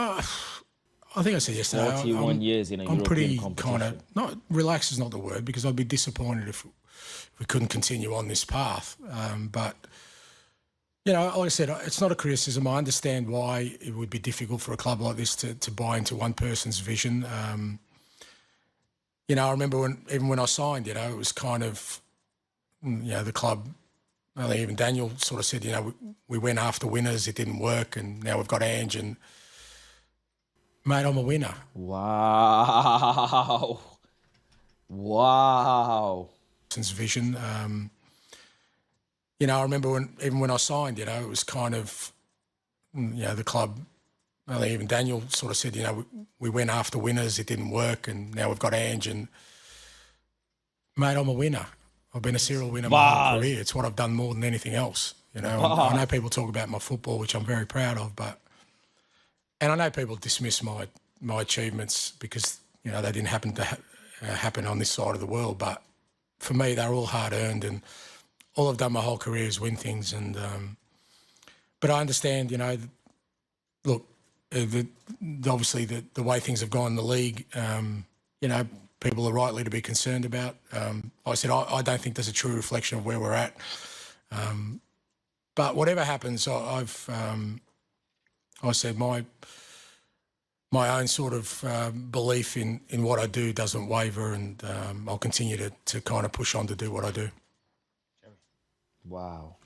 I think I said yesterday. 41 years in a I'm European pretty competition. kind of not relaxed is not the word, because I'd be disappointed if we couldn't continue on this path. But you know, like I said, it's not a criticism. I understand why it would be difficult for a club like this to buy into one person's vision. You know, I remember when I signed, you know, it was kind of, you know, the club. I think even Daniel sort of said, you know, we went after winners, it didn't work, and now we've got Ange, and mate, I'm a winner. Wow. Wow. Since vision. You know, I remember when I signed, you know, it was kind of, you know, the club. I think even Daniel sort of said, you know, we went after winners, it didn't work, and now we've got Ange, and mate, I'm a winner. I've been a serial winner my whole career. It's what I've done more than anything else. You know, I know people talk about my football, which I'm very proud of, and I know people dismiss my achievements because, you know, they didn't happen to happen on this side of the world. But for me, they're all hard earned, and all I've done my whole career is win things. And but I understand, you know, look, obviously the way things have gone in the league, you know, people are rightly to be concerned about. Like I said, I don't think there's a true reflection of where we're at. But whatever happens, I said my own sort of belief in what I do doesn't waver, and I'll continue to kind of push on to do what I do. Wow.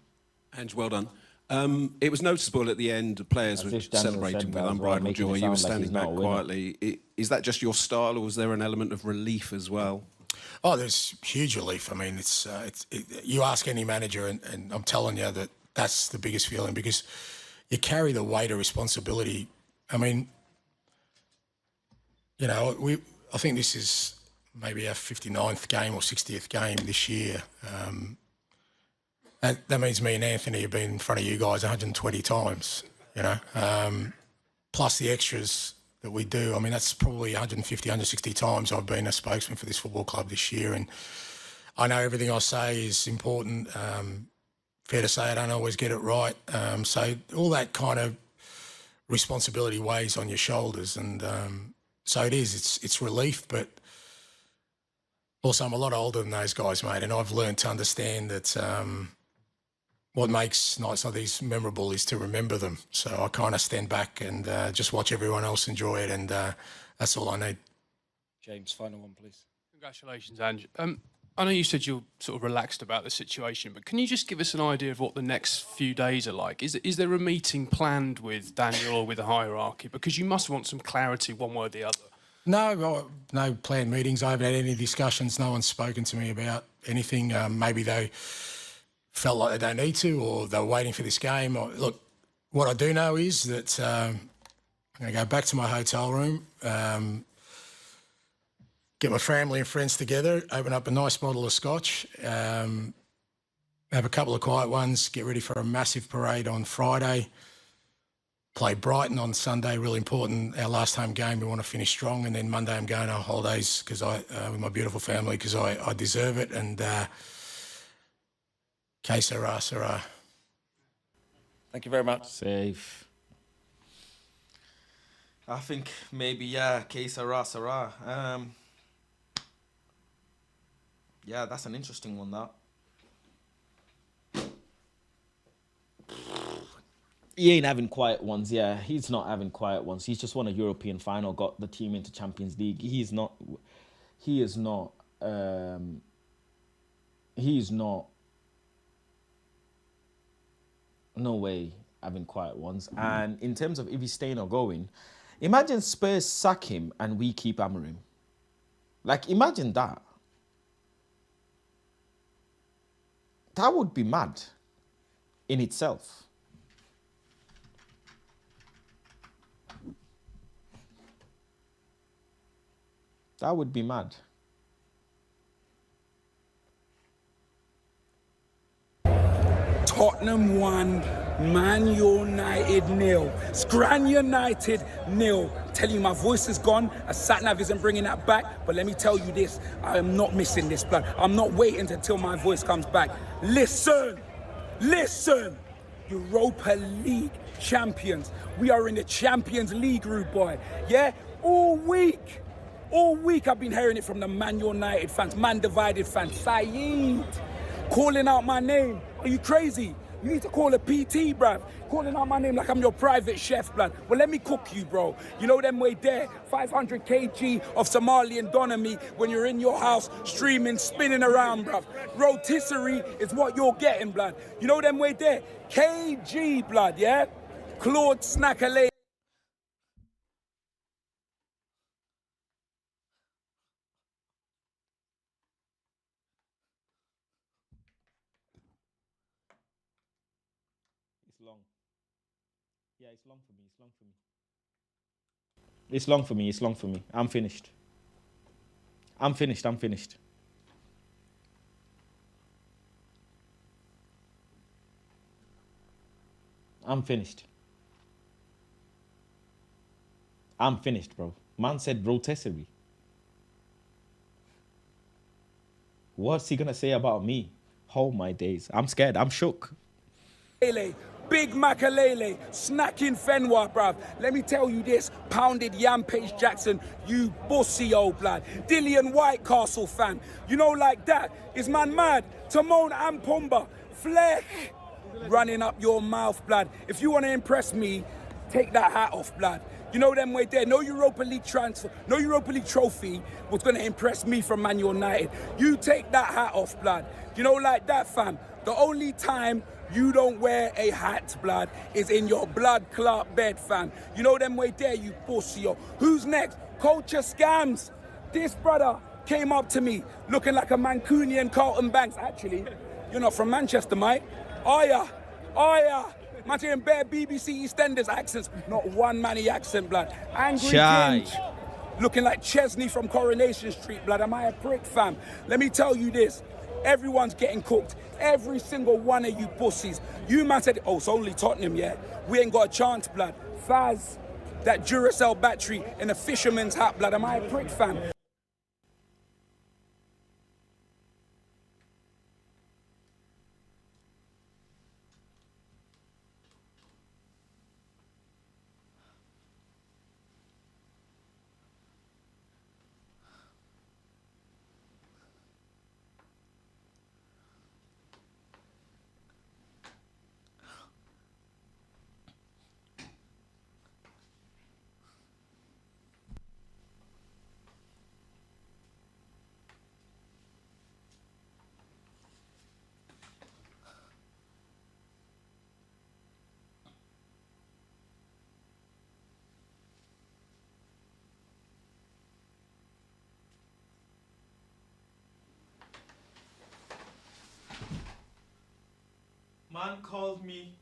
Ange, well done. It was noticeable at the end, the players were celebrating with unbridled joy. You were standing back quietly. Is that just your style, or was there an element of relief as well? Oh, there's huge relief. I mean, you ask any manager, and I'm telling you that's the biggest feeling, because you carry the weight of responsibility. I mean, you know, I think this is maybe our 59th game or 60th game this year. That means me and Anthony have been in front of you guys 120 times, you know, plus the extras that we do. I mean, that's probably 150, 160 times I've been a spokesman for this football club this year. And I know everything I say is important. Fair to say I don't always get it right. So all that kind of responsibility weighs on your shoulders. And so it is, it's relief, but also I'm a lot older than those guys, mate. And I've learned to understand that what makes nights like these memorable is to remember them. So I kind of stand back and just watch everyone else enjoy it, and that's all I need. James, final one, please. Congratulations, Ange. I know you said you're sort of relaxed about the situation, but can you just give us an idea of what the next few days are like? Is there a meeting planned with Daniel or with the hierarchy? Because you must want some clarity one way or the other. No planned meetings. I haven't had any discussions. No one's spoken to me about anything. Maybe they felt like they don't need to, or they were waiting for this game. Look, what I do know is that I'm going to go back to my hotel room, get my family and friends together, open up a nice bottle of scotch, have a couple of quiet ones, get ready for a massive parade on Friday, play Brighton on Sunday, really important, our last home game, we want to finish strong, and then Monday I'm going on holidays because with my beautiful family, because I deserve it, and que sera, sera. Thank you very much. Safe. I think maybe, yeah, que sera, sera. Yeah, that's an interesting one, that. He ain't having quiet ones, yeah. He's not having quiet ones. He's just won a European final, got the team into Champions League. He is not no way having quiet ones. And in terms of if he's staying or going, imagine Spurs sack him and we keep hammering. Like, imagine that. That would be mad in itself. That would be mad. Tottenham 1, Man United 0. Scran United 0. Telling you my voice is gone. A sat-nav isn't bringing that back. But let me tell you this. I am not missing this, blood. I'm not waiting until my voice comes back. Listen. Europa League champions. We are in the Champions League, rude boy. Yeah? All week I've been hearing it from the Man United fans, Man Divided fans. Saeed, calling out my name. Are you crazy? You need to call a PT, bruv. Calling out my name like I'm your private chef, blood. Well, let me cook you, bro. You know them way there, 500 kg of Somalian donomy when you're in your house, streaming, spinning around, bruv. Rotisserie is what you're getting, blood. You know them way there, kg, blood, yeah? Claude Snackerley. It's long. Yeah, it's long for me. It's long for me. It's long for me. It's long for me. I'm finished. I'm finished. I'm finished. I'm finished. I'm finished, bro. Man said rotisserie. What's he gonna say about me? Oh my days. I'm scared. I'm shook. Big Makalele, snacking Fenwa, bruv. Let me tell you this, pounded Yampage Jackson, you bussy old blood. Dillian Whitecastle fan. You know like that, is man mad? Timon and Pumba, Fleck. Running up your mouth, blood. If you want to impress me, take that hat off, blood. You know them way there. No Europa League transfer, no Europa League trophy was going to impress me from Man United. You take that hat off, blood. You know like that, fam. The only time you don't wear a hat, blood, is in your blood clot bed, fam. You know them way there, you pussy, yo. Who's next? Culture Scams. This brother came up to me looking like a Mancunian Carlton Banks. Actually, you're not from Manchester, mate. Are ya? Are ya? Man, hearing bare BBC EastEnders accents, not one manny accent, blood. Angry Ginge, looking like Chesney from Coronation Street, blood. Am I a prick, fam? Let me tell you this. Everyone's getting cooked. Every single one of you pussies. You man said, oh, it's only Tottenham, yeah? We ain't got a chance, blood. Faz, that Duracell battery in a fisherman's hat, blood. Am I a prick, fam? Man called me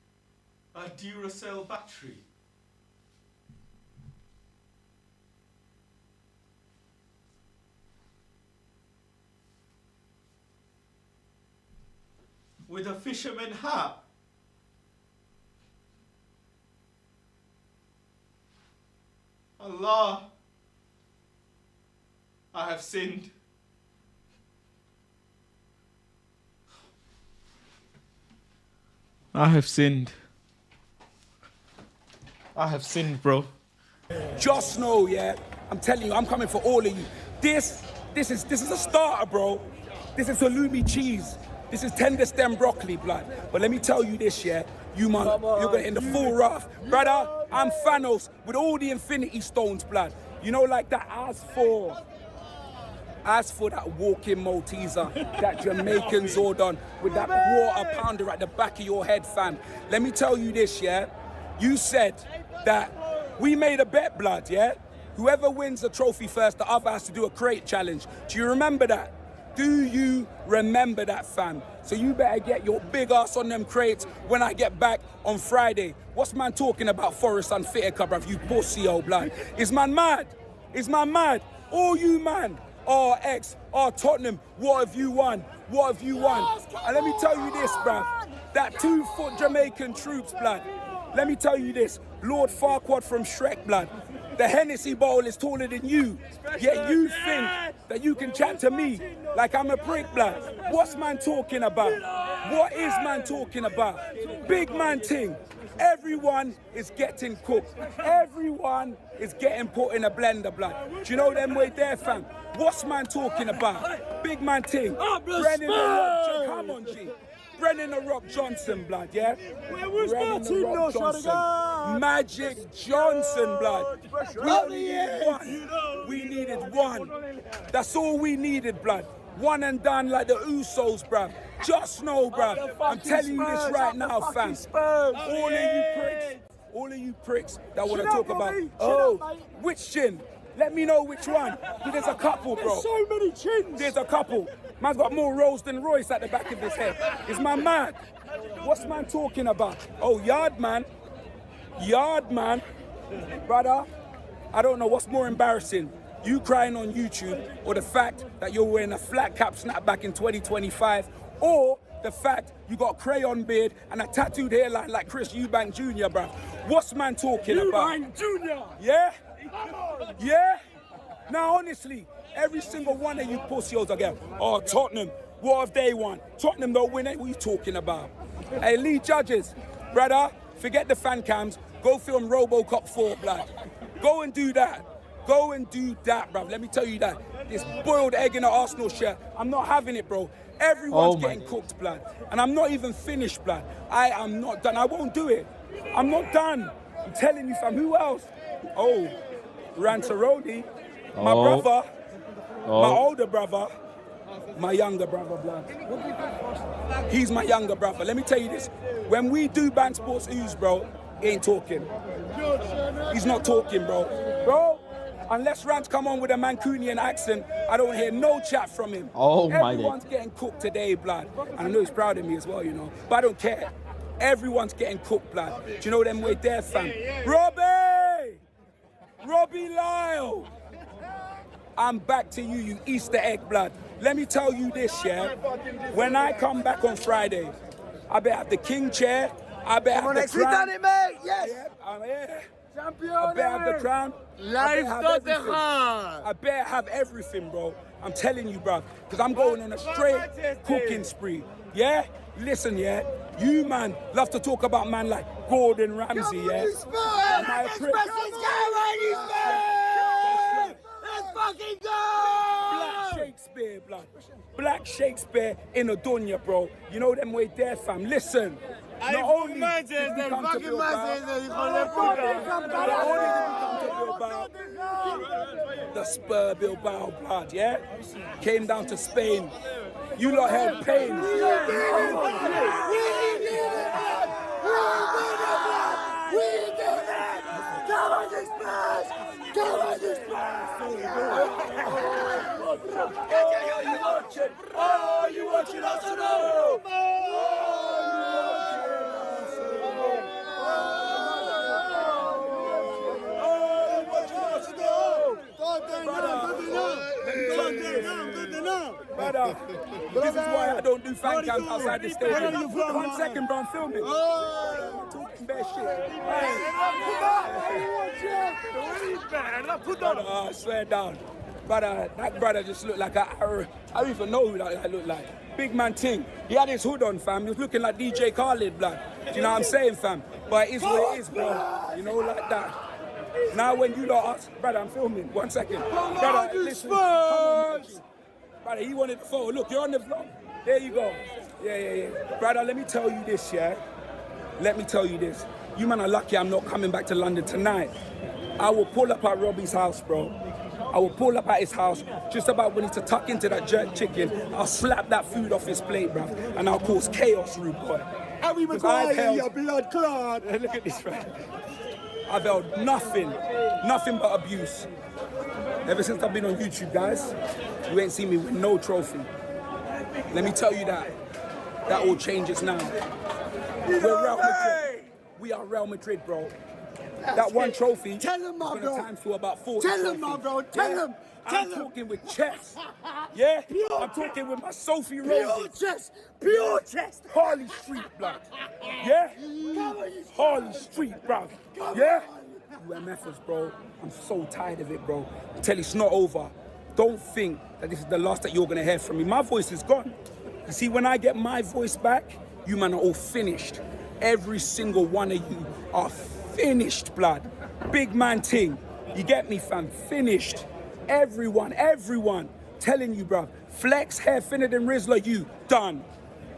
a Duracell battery. With a fisherman hat. Allah, I have sinned. I have sinned. I have sinned, bro. Just know, yeah, I'm telling you, I'm coming for all of you. This is a starter, bro. This is halloumi cheese. This is tender stem broccoli, blood. But let me tell you this, yeah, you man, you're gonna in the full wrath. Brother, I'm Thanos with all the Infinity Stones, blood. You know, like that. As for that walking Malteser, that Jamaican Zordon with that quarter pounder at the back of your head, fam. Let me tell you this, yeah? You said that we made a bet, blood, yeah? Whoever wins the trophy first, the other has to do a crate challenge. Do you remember that? Do you remember that, fam? So you better get your big ass on them crates when I get back on Friday. What's man talking about, Forest Unfitted, bruv? You pussy old blood. Is man mad? Is man mad? All you man. RX, Tottenham, what have you won? What have you won? And let me tell you this, bruv. That 2-foot Jamaican troops, blood. Let me tell you this. Lord Farquaad from Shrek, blood. The Hennessy bowl is taller than you. Yet you think that you can chat to me like I'm a prick, blood. What's man talking about? What is man talking about? Big man ting. Everyone is getting cooked. Everyone is getting put in a blender, blood. Do you know them way there, fam? What's man talking about? Big man thing. Brennan the Rock, come on, G. Brennan the Rock Johnson, blood, yeah? Brennan the Rock Johnson. Magic Johnson, blood. We only needed one. We needed one. That's all we needed, blood. One and done like the Usos, bruv. Just know, bruv. I'm telling you this right now, fam. All of you pricks that want to talk about, which chin? Let me know which one. There's a couple, bro. There's so many chins. There's a couple. Man's got more rolls than Royce at the back of his head. Is man mad? What's man talking about? Oh, yard man. Yard man. Brother, I don't know what's more embarrassing. You crying on YouTube, or the fact that you're wearing a flat cap snapback in 2025, or the fact you got a crayon beard and a tattooed hairline like Chris Eubank Jr., bruv. What's man talking about? Eubank Jr. Yeah? Yeah? Now, honestly, every single one of you pussies again. Oh, Tottenham, what have they won? Tottenham don't win it. What are you talking about? Hey, Lee Judges, brother, forget the fan cams. Go film RoboCop 4, blood. Go and do that. Go and do that, bruv. Let me tell you that. This boiled egg in an Arsenal shirt, I'm not having it, bro. Everyone's getting cooked, blood. And I'm not even finished, blood. I am not done. I won't do it. I'm not done. I'm telling you, fam. Who else? Oh, Rantaroni, my brother, my older brother, my younger brother, blood. He's my younger brother. Let me tell you this. When we do Band Sports Ooze, bro, he ain't talking. He's not talking, bro. Bro, unless Rants come on with a Mancunian accent, I don't hear no chat from him. Oh, my Everyone's getting cooked today, blood. And I know he's proud of me as well, you know. But I don't care. Everyone's getting cooked, blood. Do you know them way there, fam? Robbie! Robbie Lyle! I'm back to you, you Easter egg, blood. Let me tell you this, yeah? When I come back on Friday, I better have the king chair. I better have the crown. Mate. Yes! Yeah, I'm here. Champion! I better have the crown. Life I better have everything, bro. I'm telling you, bro. Because I'm going on a straight cooking spree. Yeah? Listen, yeah? You, man, love to talk about man like Gordon Ramsay, yeah? Let's fucking go! Black Shakespeare, blood. Black Shakespeare in a dunya, bro. You know them way there, fam. Listen. Not only did we come to Bilbao, the Spurs Bilbao, blood, yeah? Came down to Spain. You lot held pain. Oh, you watching Arsenal? Brother, this is why I don't do fan cams outside the stadium. 1 second, bro, I'm filming. Talking bare shit. Brother, I swear down. Brother, that brother just looked like I don't even know who that looked like. Big man ting. He had his hood on, fam. He was looking like DJ Khaled, blood. Do you know what I'm saying, fam? But it is what it is, bro. You know, like that. Now when you lot ask, brother, I'm filming. 1 second. Brother, listen. Come on, brother, he wanted the photo. Look, you're on the vlog. There you go. Yeah. Brother, let me tell you this, yeah? Let me tell you this. You man are lucky I'm not coming back to London tonight. I will pull up at Robbie's house, bro. I will pull up at his house just about when he's to tuck into that jerk chicken. I'll slap that food off his plate, bro. And I'll cause chaos, rude boy. Harry Maguire, your blood clot. Look at this, right? I've held nothing but abuse. Ever since I've been on YouTube, guys, you ain't seen me with no trophy. Let me tell you that. That all changes now. We're Real Madrid. We are Real Madrid, bro. That one trophy is going to time to about 40 Tell him, my bro. Tell him. I'm talking with chest. Yeah? I'm talking with my Sophie Rose. Pure chest. Harley Street, blood. Yeah? Harley Street, bro. Yeah? UMFers, bro. I'm so tired of it, bro. Until it's not over. Don't think that this is the last that you're going to hear from me. My voice is gone. You see, when I get my voice back, you man are all finished. Every single one of you are finished, blood. Big man ting. You get me, fam? Finished. Everyone. Telling you, bruv. Flex, hair thinner than Rizzler, you. Done.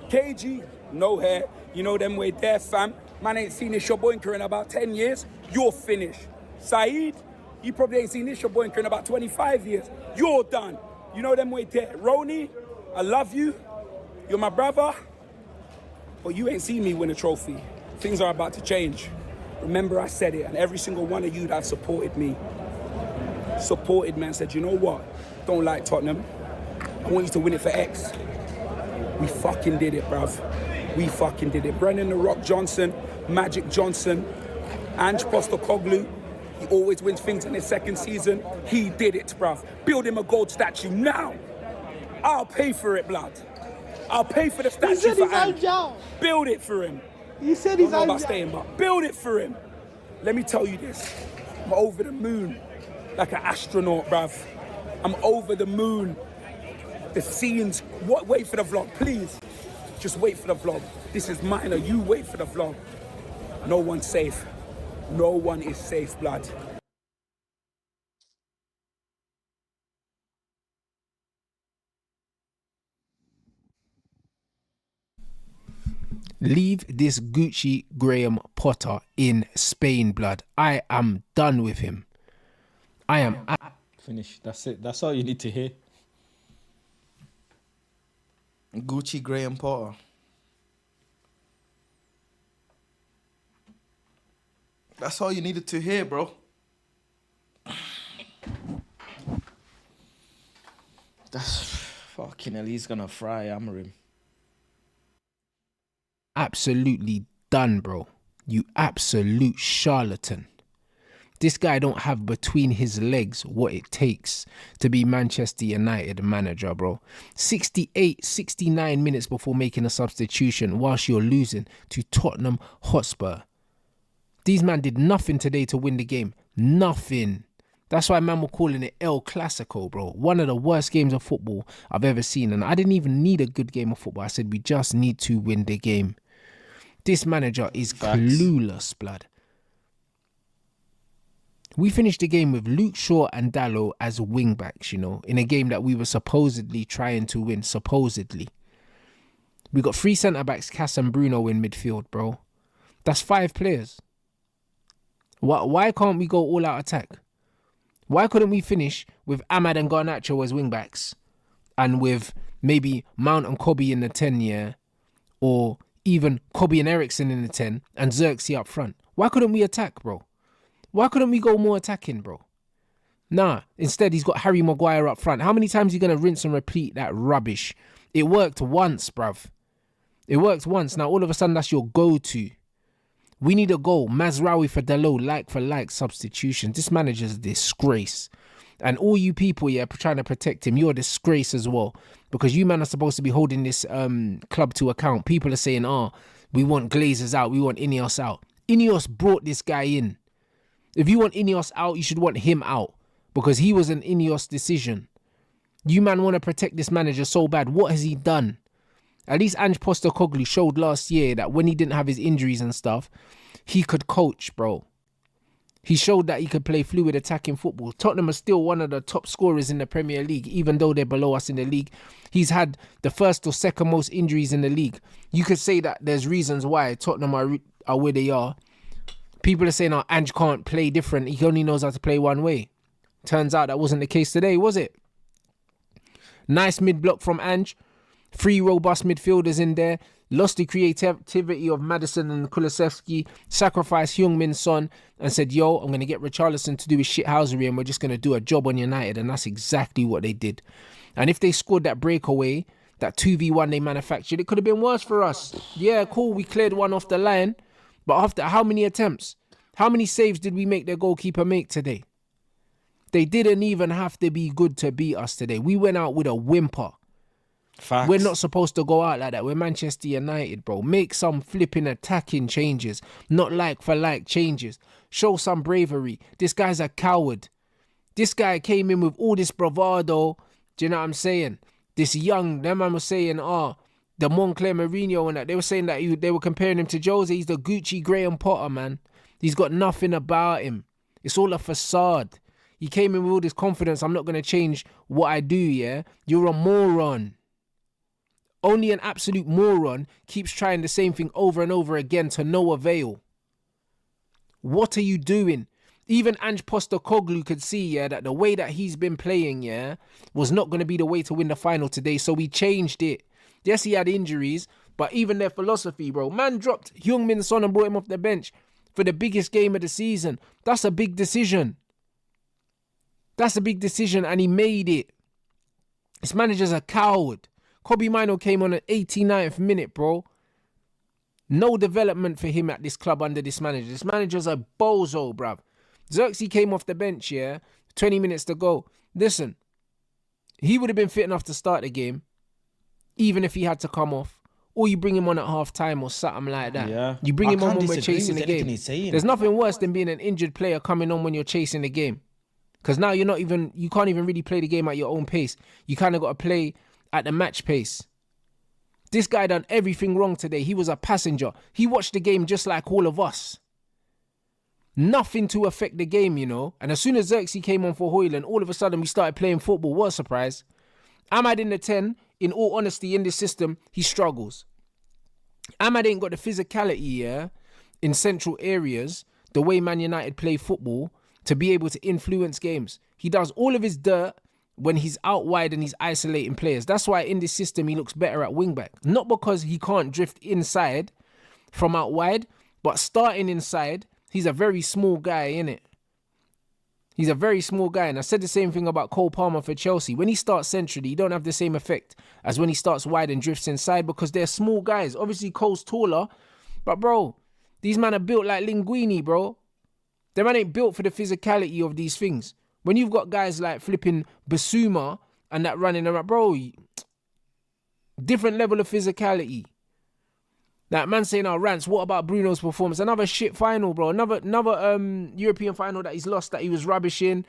KG, no hair. You know them way there, fam. Man ain't seen this your boinker in about 10 years. You're finished. Saeed, you probably ain't seen this your boinker in about 25 years. You're done. You know them way there. Roni, I love you. You're my brother. But you ain't seen me win a trophy. Things are about to change. Remember I said it, and every single one of you that supported me, man, said, you know what? Don't like Tottenham. I want you to win it for X. We fucking did it, bruv. We fucking did it. Brennan The Rock Johnson, Magic Johnson, Ange Postecoglou. He always wins things in his second season. He did it, bruv. Build him a gold statue now. I'll pay for it, blood. I'll pay for the statue for Ange. Build it for him. He said Don't know about staying, but build it for him. Let me tell you this. I'm over the moon like an astronaut, bruv. I'm over the moon. The scenes. Wait for the vlog, please. Just wait for the vlog. This is minor. You wait for the vlog. No one's safe. No one is safe, blood. Leave this Gucci Graham Potter in Spain, blood. I am done with him. I am. Finish. That's it. That's all you need to hear. Gucci Graham Potter. That's all you needed to hear, bro. That's fucking hell. He's gonna fry Amorim. Absolutely done, bro. You absolute charlatan. This guy don't have between his legs what it takes to be Manchester United manager, bro. 68, 69 minutes before making a substitution whilst you're losing to Tottenham Hotspur. These man did nothing today to win the game. Nothing. That's why man were calling it El Clasico, bro. One of the worst games of football I've ever seen. And I didn't even need a good game of football. I said we just need to win the game. This manager is clueless, blood. We finished the game with Luke Shaw and Dalot as wing-backs, you know, in a game that we were supposedly trying to win, supposedly. We got 3 centre-backs, Cass and Bruno in midfield, bro. That's 5 players. Why can't we go all-out attack? Why couldn't we finish with Ahmad and Garnacho as wing-backs and with maybe Mount and Kobe in the 10, yeah, or even Kobe and Eriksson in the 10 and Xerxes up front? Why couldn't we attack, bro? Why couldn't we go more attacking, bro? Nah, instead he's got Harry Maguire up front. How many times are you going to rinse and repeat that rubbish? It worked once, bruv. It worked once. Now all of a sudden that's your go-to. We need a goal. Mazraoui for Dalot, like for like substitution. This manager's a disgrace. And all you people, yeah, trying to protect him, you're a disgrace as well. Because you man are supposed to be holding this club to account. People are saying, we want Glazers out, we want Ineos out. Ineos brought this guy in. If you want Ineos out, you should want him out. Because he was an Ineos decision. You man want to protect this manager so bad. What has he done? At least Ange Postecoglou showed last year that when he didn't have his injuries and stuff, he could coach, bro. He showed that he could play fluid attacking football. Tottenham are still one of the top scorers in the Premier League, even though they're below us in the league. He's had the first or second most injuries in the league. You could say that there's reasons why Tottenham are where they are. People are saying, Ange can't play different. He only knows how to play one way. Turns out that wasn't the case today, was it? Nice mid-block from Ange. 3 robust midfielders in there. Lost the creativity of Maddison and Kulusevski. Sacrificed Heung-min Son and said, yo, I'm going to get Richarlison to do his shithousery and we're just going to do a job on United. And that's exactly what they did. And if they scored that breakaway, that 2v1 they manufactured, it could have been worse for us. Yeah, cool, we cleared one off the line. But after how many attempts? How many saves did we make their goalkeeper make today? They didn't even have to be good to beat us today. We went out with a whimper. Facts. We're not supposed to go out like that. We're Manchester United, bro. Make some flipping attacking changes, not like for like changes. Show some bravery. This guy's a coward. This guy came in with all this bravado. Do you know what I'm saying? This young, them man was saying, the Moncler Mourinho and that. They were saying that they were comparing him to Jose. He's the Gucci Graham Potter, man. He's got nothing about him. It's all a facade. He came in with all this confidence. I'm not going to change what I do, yeah? You're a moron. Only an absolute moron keeps trying the same thing over and over again to no avail. What are you doing? Even Ange Postecoglou could see, yeah, that the way that he's been playing, yeah, was not going to be the way to win the final today. So we changed it. Yes, he had injuries, but even their philosophy, bro. Man dropped Heung-min Son and brought him off the bench for the biggest game of the season. That's a big decision. That's a big decision, and he made it. This manager's a coward. Kobe Mino came on at 89th minute, bro. No development for him at this club under this manager. This manager's a bozo, bruv. Xerxes came off the bench, yeah, 20 minutes to go. Listen, he would have been fit enough to start the game, even if he had to come off. Or you bring him on at half time or something like that. Yeah. You bring I him on can't when we're disagree chasing with the anything game. he's saying. There's nothing worse than being an injured player coming on when you're chasing the game. Because now you can't even really play the game at your own pace. You kind of got to play at the match pace. This guy done everything wrong today. He was a passenger. He watched the game just like all of us. Nothing to affect the game, you know. And as soon as Xerxes came on for Hoyland, all of a sudden we started playing football. What a surprise. Ahmad in the 10, in all honesty, in this system, he struggles. Ahmad ain't got the physicality, yeah, in central areas, the way Man United play football, to be able to influence games. He does all of his dirt when he's out wide and he's isolating players. That's why in this system he looks better at wing back. Not because he can't drift inside from out wide, but starting inside, he's a very small guy, innit? He's a very small guy. And I said the same thing about Cole Palmer for Chelsea. When he starts centrally, he don't have the same effect as when he starts wide and drifts inside because they're small guys. Obviously, Cole's taller, but bro, these men are built like Linguini, bro. They man ain't built for the physicality of these things. When you've got guys like flipping Basuma and that running around, bro, different level of physicality. That man saying, "Oh, rants. What about Bruno's performance? Another shit final, bro. Another European final that he's lost, that he was rubbish in.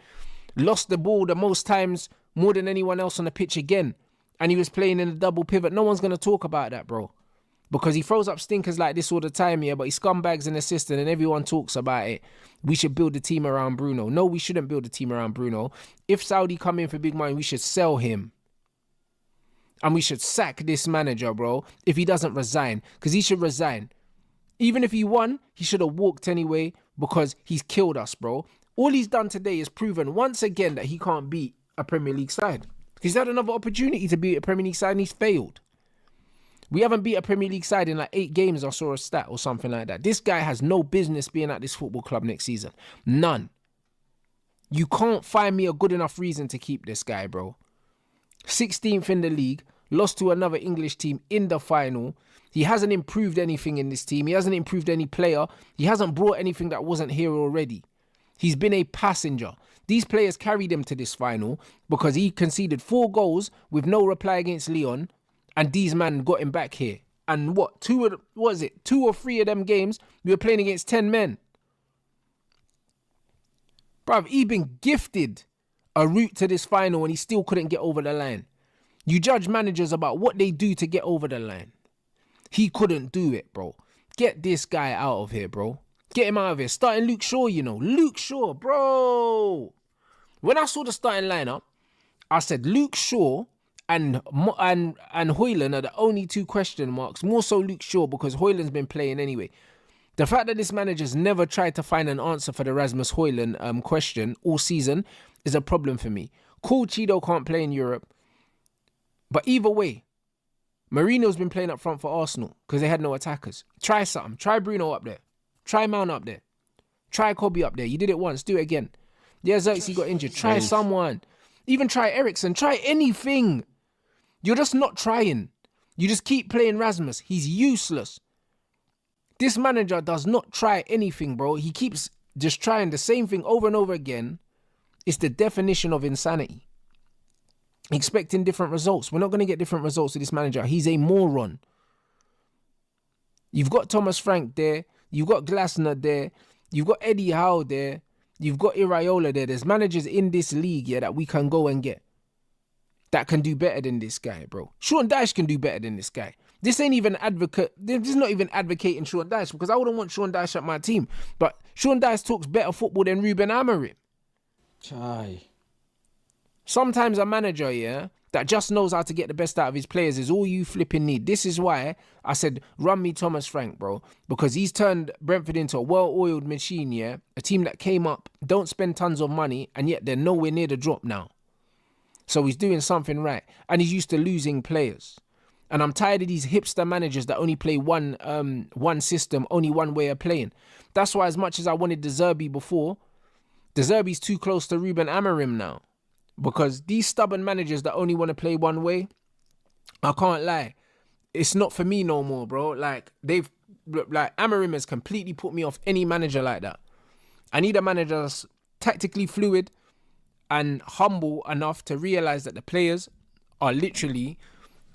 Lost the ball the most times, more than anyone else on the pitch again. And he was playing in a double pivot. No one's gonna talk about that, bro, because he throws up stinkers like this all the time, yeah. But he scumbags an assistant, and everyone talks about it. We should build a team around Bruno. No, we shouldn't build a team around Bruno. If Saudi come in for big money, we should sell him. And we should sack this manager, bro, if he doesn't resign. Because he should resign. Even if he won, he should have walked anyway because he's killed us, bro. All he's done today is proven once again that he can't beat a Premier League side. He's had another opportunity to beat a Premier League side and he's failed. We haven't beat a Premier League side in like 8 games, I saw a stat or something like that. This guy has no business being at this football club next season. None. You can't find me a good enough reason to keep this guy, bro. 16th in the league, lost to another English team in the final. He hasn't improved anything in this team. He hasn't improved any player. He hasn't brought anything that wasn't here already. He's been a passenger. These players carried him to this final because he conceded 4 goals with no reply against Lyon, and these men got him back here. And 2 or 3 of them games, we were playing against 10 men. Bruv, he been gifted a route to this final and he still couldn't get over the line. You judge managers about what they do to get over the line. He couldn't do it, bro. Get this guy out of here, bro. Get him out of here. Starting Luke Shaw, you know. Luke Shaw, bro. When I saw the starting lineup, I said Luke Shaw and Hoyland are the only 2 question marks. More so Luke Shaw because Hoyland's been playing anyway. The fact that this manager's never tried to find an answer for the Rasmus Hoyland question all season is a problem for me. Cool, Cheeto can't play in Europe. But either way, Mourinho's been playing up front for Arsenal because they had no attackers. Try something. Try Bruno up there. Try Mount up there. Try Kobe up there. You did it once. Do it again. Yeah, Xerxes got injured. Try someone. Even try Ericsson. Try anything. You're just not trying. You just keep playing Rasmus. He's useless. This manager does not try anything, bro. He keeps just trying the same thing over and over again. It's the definition of insanity. Expecting different results. We're not going to get different results with this manager. He's a moron. You've got Thomas Frank there. You've got Glasner there. You've got Eddie Howe there. You've got Iraola there. There's managers in this league, yeah, that we can go and get. that can do better than this guy, bro. Sean Dyche can do better than this guy. This ain't even this is not even advocating Sean Dyche, because I wouldn't want Sean Dyche at my team. But Sean Dyche talks better football than Ruben Amorim. Chai. Sometimes a manager, yeah, that just knows how to get the best out of his players is all you flipping need. This is why I said, run me Thomas Frank, bro. Because he's turned Brentford into a well-oiled machine, yeah? A team that came up, don't spend tons of money, and yet they're nowhere near the drop now. So he's doing something right. And he's used to losing players. And I'm tired of these hipster managers that only play one system, only one way of playing. That's why as much as I wanted De Zerbi before, De Zerbi's too close to Ruben Amorim now. Because these stubborn managers that only want to play one way, I can't lie, it's not for me no more, bro. Like Amorim has completely put me off any manager like that. I need a manager that's tactically fluid and humble enough to realize that the players are literally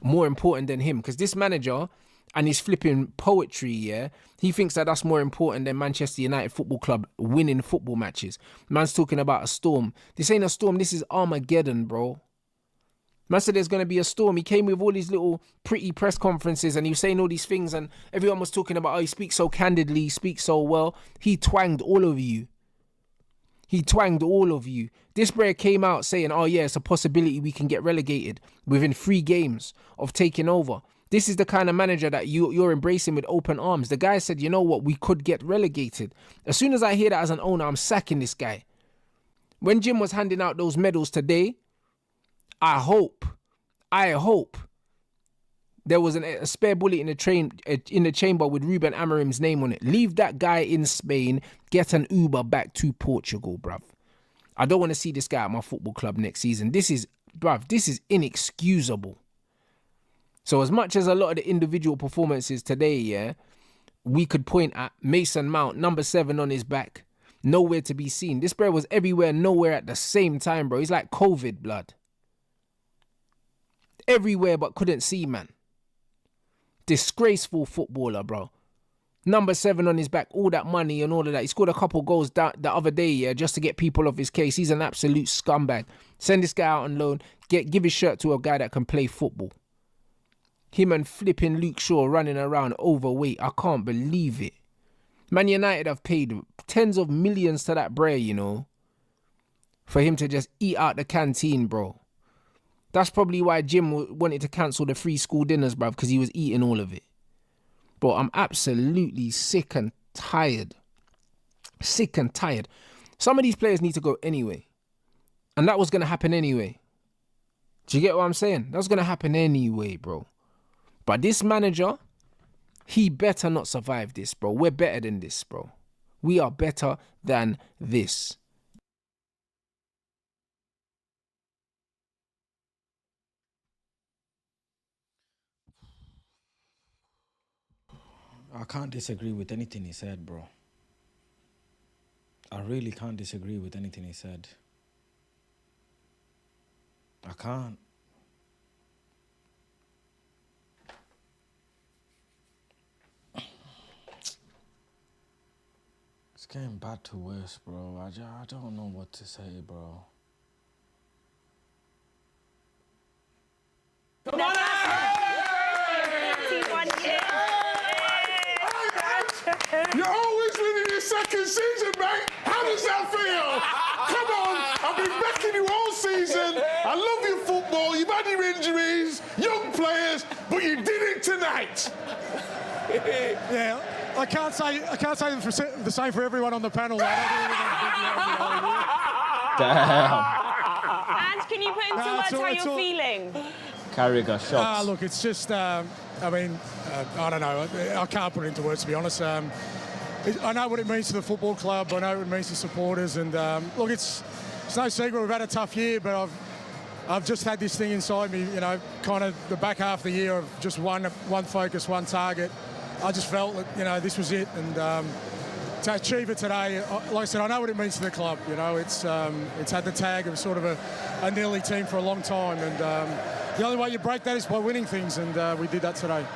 more important than him. Because this manager and his flipping poetry, yeah, he thinks that that's more important than Manchester United Football Club winning football matches. Man's talking about a storm. This ain't a storm, this is Armageddon, bro. Man said there's going to be a storm. He came with all these little pretty press conferences and he was saying all these things and everyone was talking about, oh, he speaks so candidly, he speaks so well. He twanged all of you. He twanged all of you. This player came out saying, oh yeah, it's a possibility we can get relegated within 3 games of taking over. This is the kind of manager that you're embracing with open arms. The guy said, you know what, we could get relegated. As soon as I hear that as an owner, I'm sacking this guy. When Jim was handing out those medals today, I hope there was a spare bullet in the chamber with Ruben Amorim's name on it. Leave that guy in Spain, get an Uber back to Portugal, bruv. I don't want to see this guy at my football club next season. This is inexcusable. So as much as a lot of the individual performances today, yeah, we could point at Mason Mount, number 7 on his back, nowhere to be seen. This bro was everywhere, nowhere at the same time, bro. He's like COVID, blood. Everywhere but couldn't see, man. Disgraceful footballer, bro. Number 7 on his back, all that money and all of that. He scored a couple goals the other day, yeah, just to get people off his case. He's an absolute scumbag. Send this guy out on loan. Give his shirt to a guy that can play football. Him and flipping Luke Shaw running around overweight. I can't believe it. Man United have paid tens of millions to that brer, you know, for him to just eat out the canteen, bro. That's probably why Jim wanted to cancel the free school dinners, bruv, because he was eating all of it. Bro, I'm absolutely sick and tired. Sick and tired. Some of these players need to go anyway. And that was going to happen anyway. Do you get what I'm saying? That was going to happen anyway, bro. But this manager, he better not survive this, bro. We're better than this, bro. We are better than this. I can't disagree with anything he said, bro. I really can't disagree with anything he said. I can't. It's getting bad to worse, bro. I don't know what to say, bro. Come on, You're always winning your second season, mate. How does that feel? Come on, I've been backing you all season. I love your football. You've had your injuries, young players, but you did it tonight. Yeah, I can't say the same for everyone on the panel. Damn. And can you put into words how you're feeling? Carragher shots. Look, it's just, I don't know. I can't put it into words, to be honest. I know what it means to the football club. I know what it means to supporters. And look, it's no secret we've had a tough year, but I've just had this thing inside me, you know, kind of the back half of the year of just one focus, one target. I just felt that, you know, this was it. And to achieve it today, like I said, I know what it means to the club. You know, it's had the tag of sort of a nearly team for a long time. And the only way you break that is by winning things. And we did that today.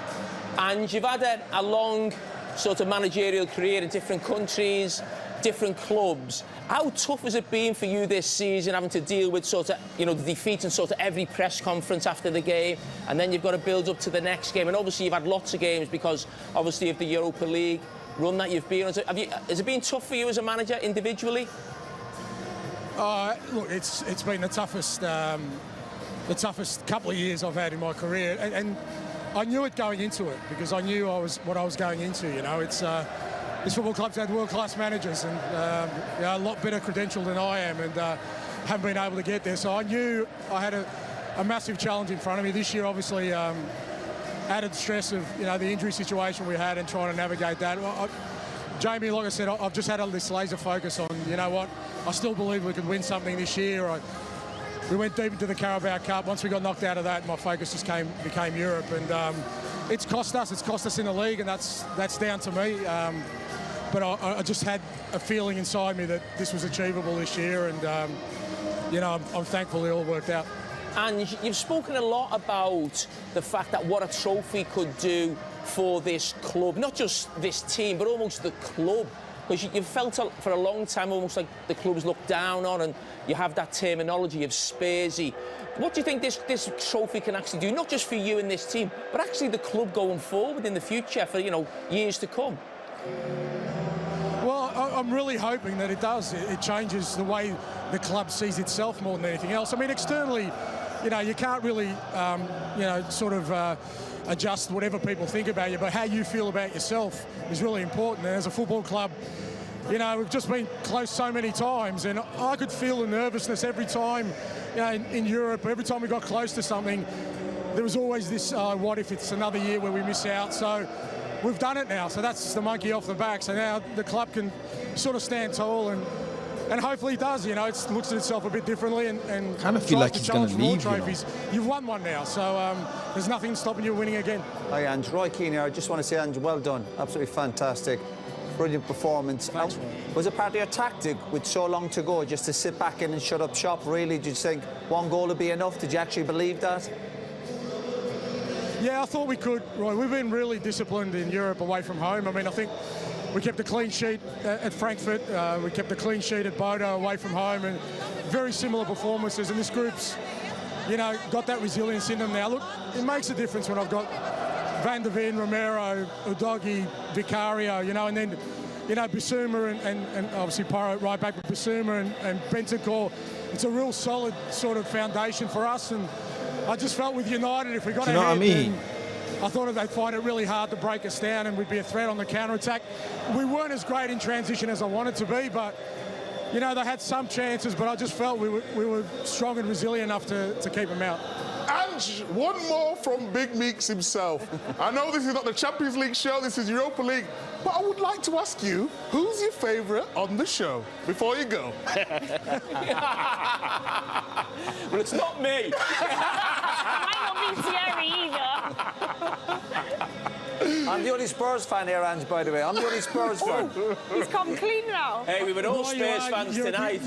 And you've had a long sort of managerial career in different countries, different clubs. How tough has it been for you this season, having to deal with sort of, you know, the defeat in sort of every press conference after the game, and then you've got to build up to the next game, and obviously you've had lots of games because obviously of the Europa League run that you've been on. Has it been tough for you as a manager individually? Look, it's been the toughest couple of years I've had in my career, and I knew it going into it because I knew what I was going into. You know, this football club's had world-class managers and you know, a lot better credential than I am, and haven't been able to get there. So I knew I had a massive challenge in front of me this year. Obviously, added stress of the injury situation we had and trying to navigate that. Jamie, like I said, I've just had this laser focus on, you know what, I still believe we could win something this year. We went deep into the Carabao Cup. Once we got knocked out of that, my focus just became Europe, and it's cost us. It's cost us in the league, and that's down to me. But I just had a feeling inside me that this was achievable this year, and I'm thankful it all worked out. And you've spoken a lot about the fact that what a trophy could do for this club, not just this team, but almost the club. Because you've felt for a long time almost like the club's looked down on, and you have that terminology of Spursy. What do you think this trophy can actually do, not just for you and this team, but actually the club going forward in the future for, years to come? Well, I'm really hoping that it does. It changes the way the club sees itself more than anything else. I mean, externally, you can't really, adjust whatever people think about you, but how you feel about yourself is really important. And as a football club, we've just been close so many times, and I could feel the nervousness every time, in Europe. Every time we got close to something, there was always this, what if it's another year where we miss out? So we've done it now, so that's the monkey off the back. So now the club can sort of stand tall, and hopefully it does. It looks at itself a bit differently, and kind of feel like he's going to leave. Trophies. You've won one now, so there's nothing stopping you winning again. Hi, Ange. Roy Keane here. I just want to say, Ange, well done. Absolutely fantastic. Brilliant performance. Thanks, was it part of your tactic with so long to go just to sit back in and shut up shop, really? Did you think one goal would be enough? Did you actually believe that? Yeah, I thought we could, Roy. We've been really disciplined in Europe away from home. I mean, I think we kept a clean sheet at Frankfurt. We kept a clean sheet at Bodo away from home, and very similar performances. And this group's, got that resilience in them now. Look, it makes a difference when I've got Van der Ven, Romero, Udogi, Vicario, and then, Bissouma and obviously Pyro right back with Bissouma and Bentancur. It's a real solid sort of foundation for us, and I just felt with United, if we got ahead, then I thought they'd find it really hard to break us down, and we'd be a threat on the counter-attack. We weren't as great in transition as I wanted to be, but, they had some chances, but I just felt we were strong and resilient enough to keep them out. And one more from Big Meeks himself. I know this is not the Champions League show, this is Europa League, but I would like to ask you, who's your favourite on the show, before you go? Well, it's not me. It might not be Thierry either. I'm the only Spurs fan here, Ange, by the way. I'm the only Spurs fan. He's come clean now. Hey, we were all Spurs fans tonight.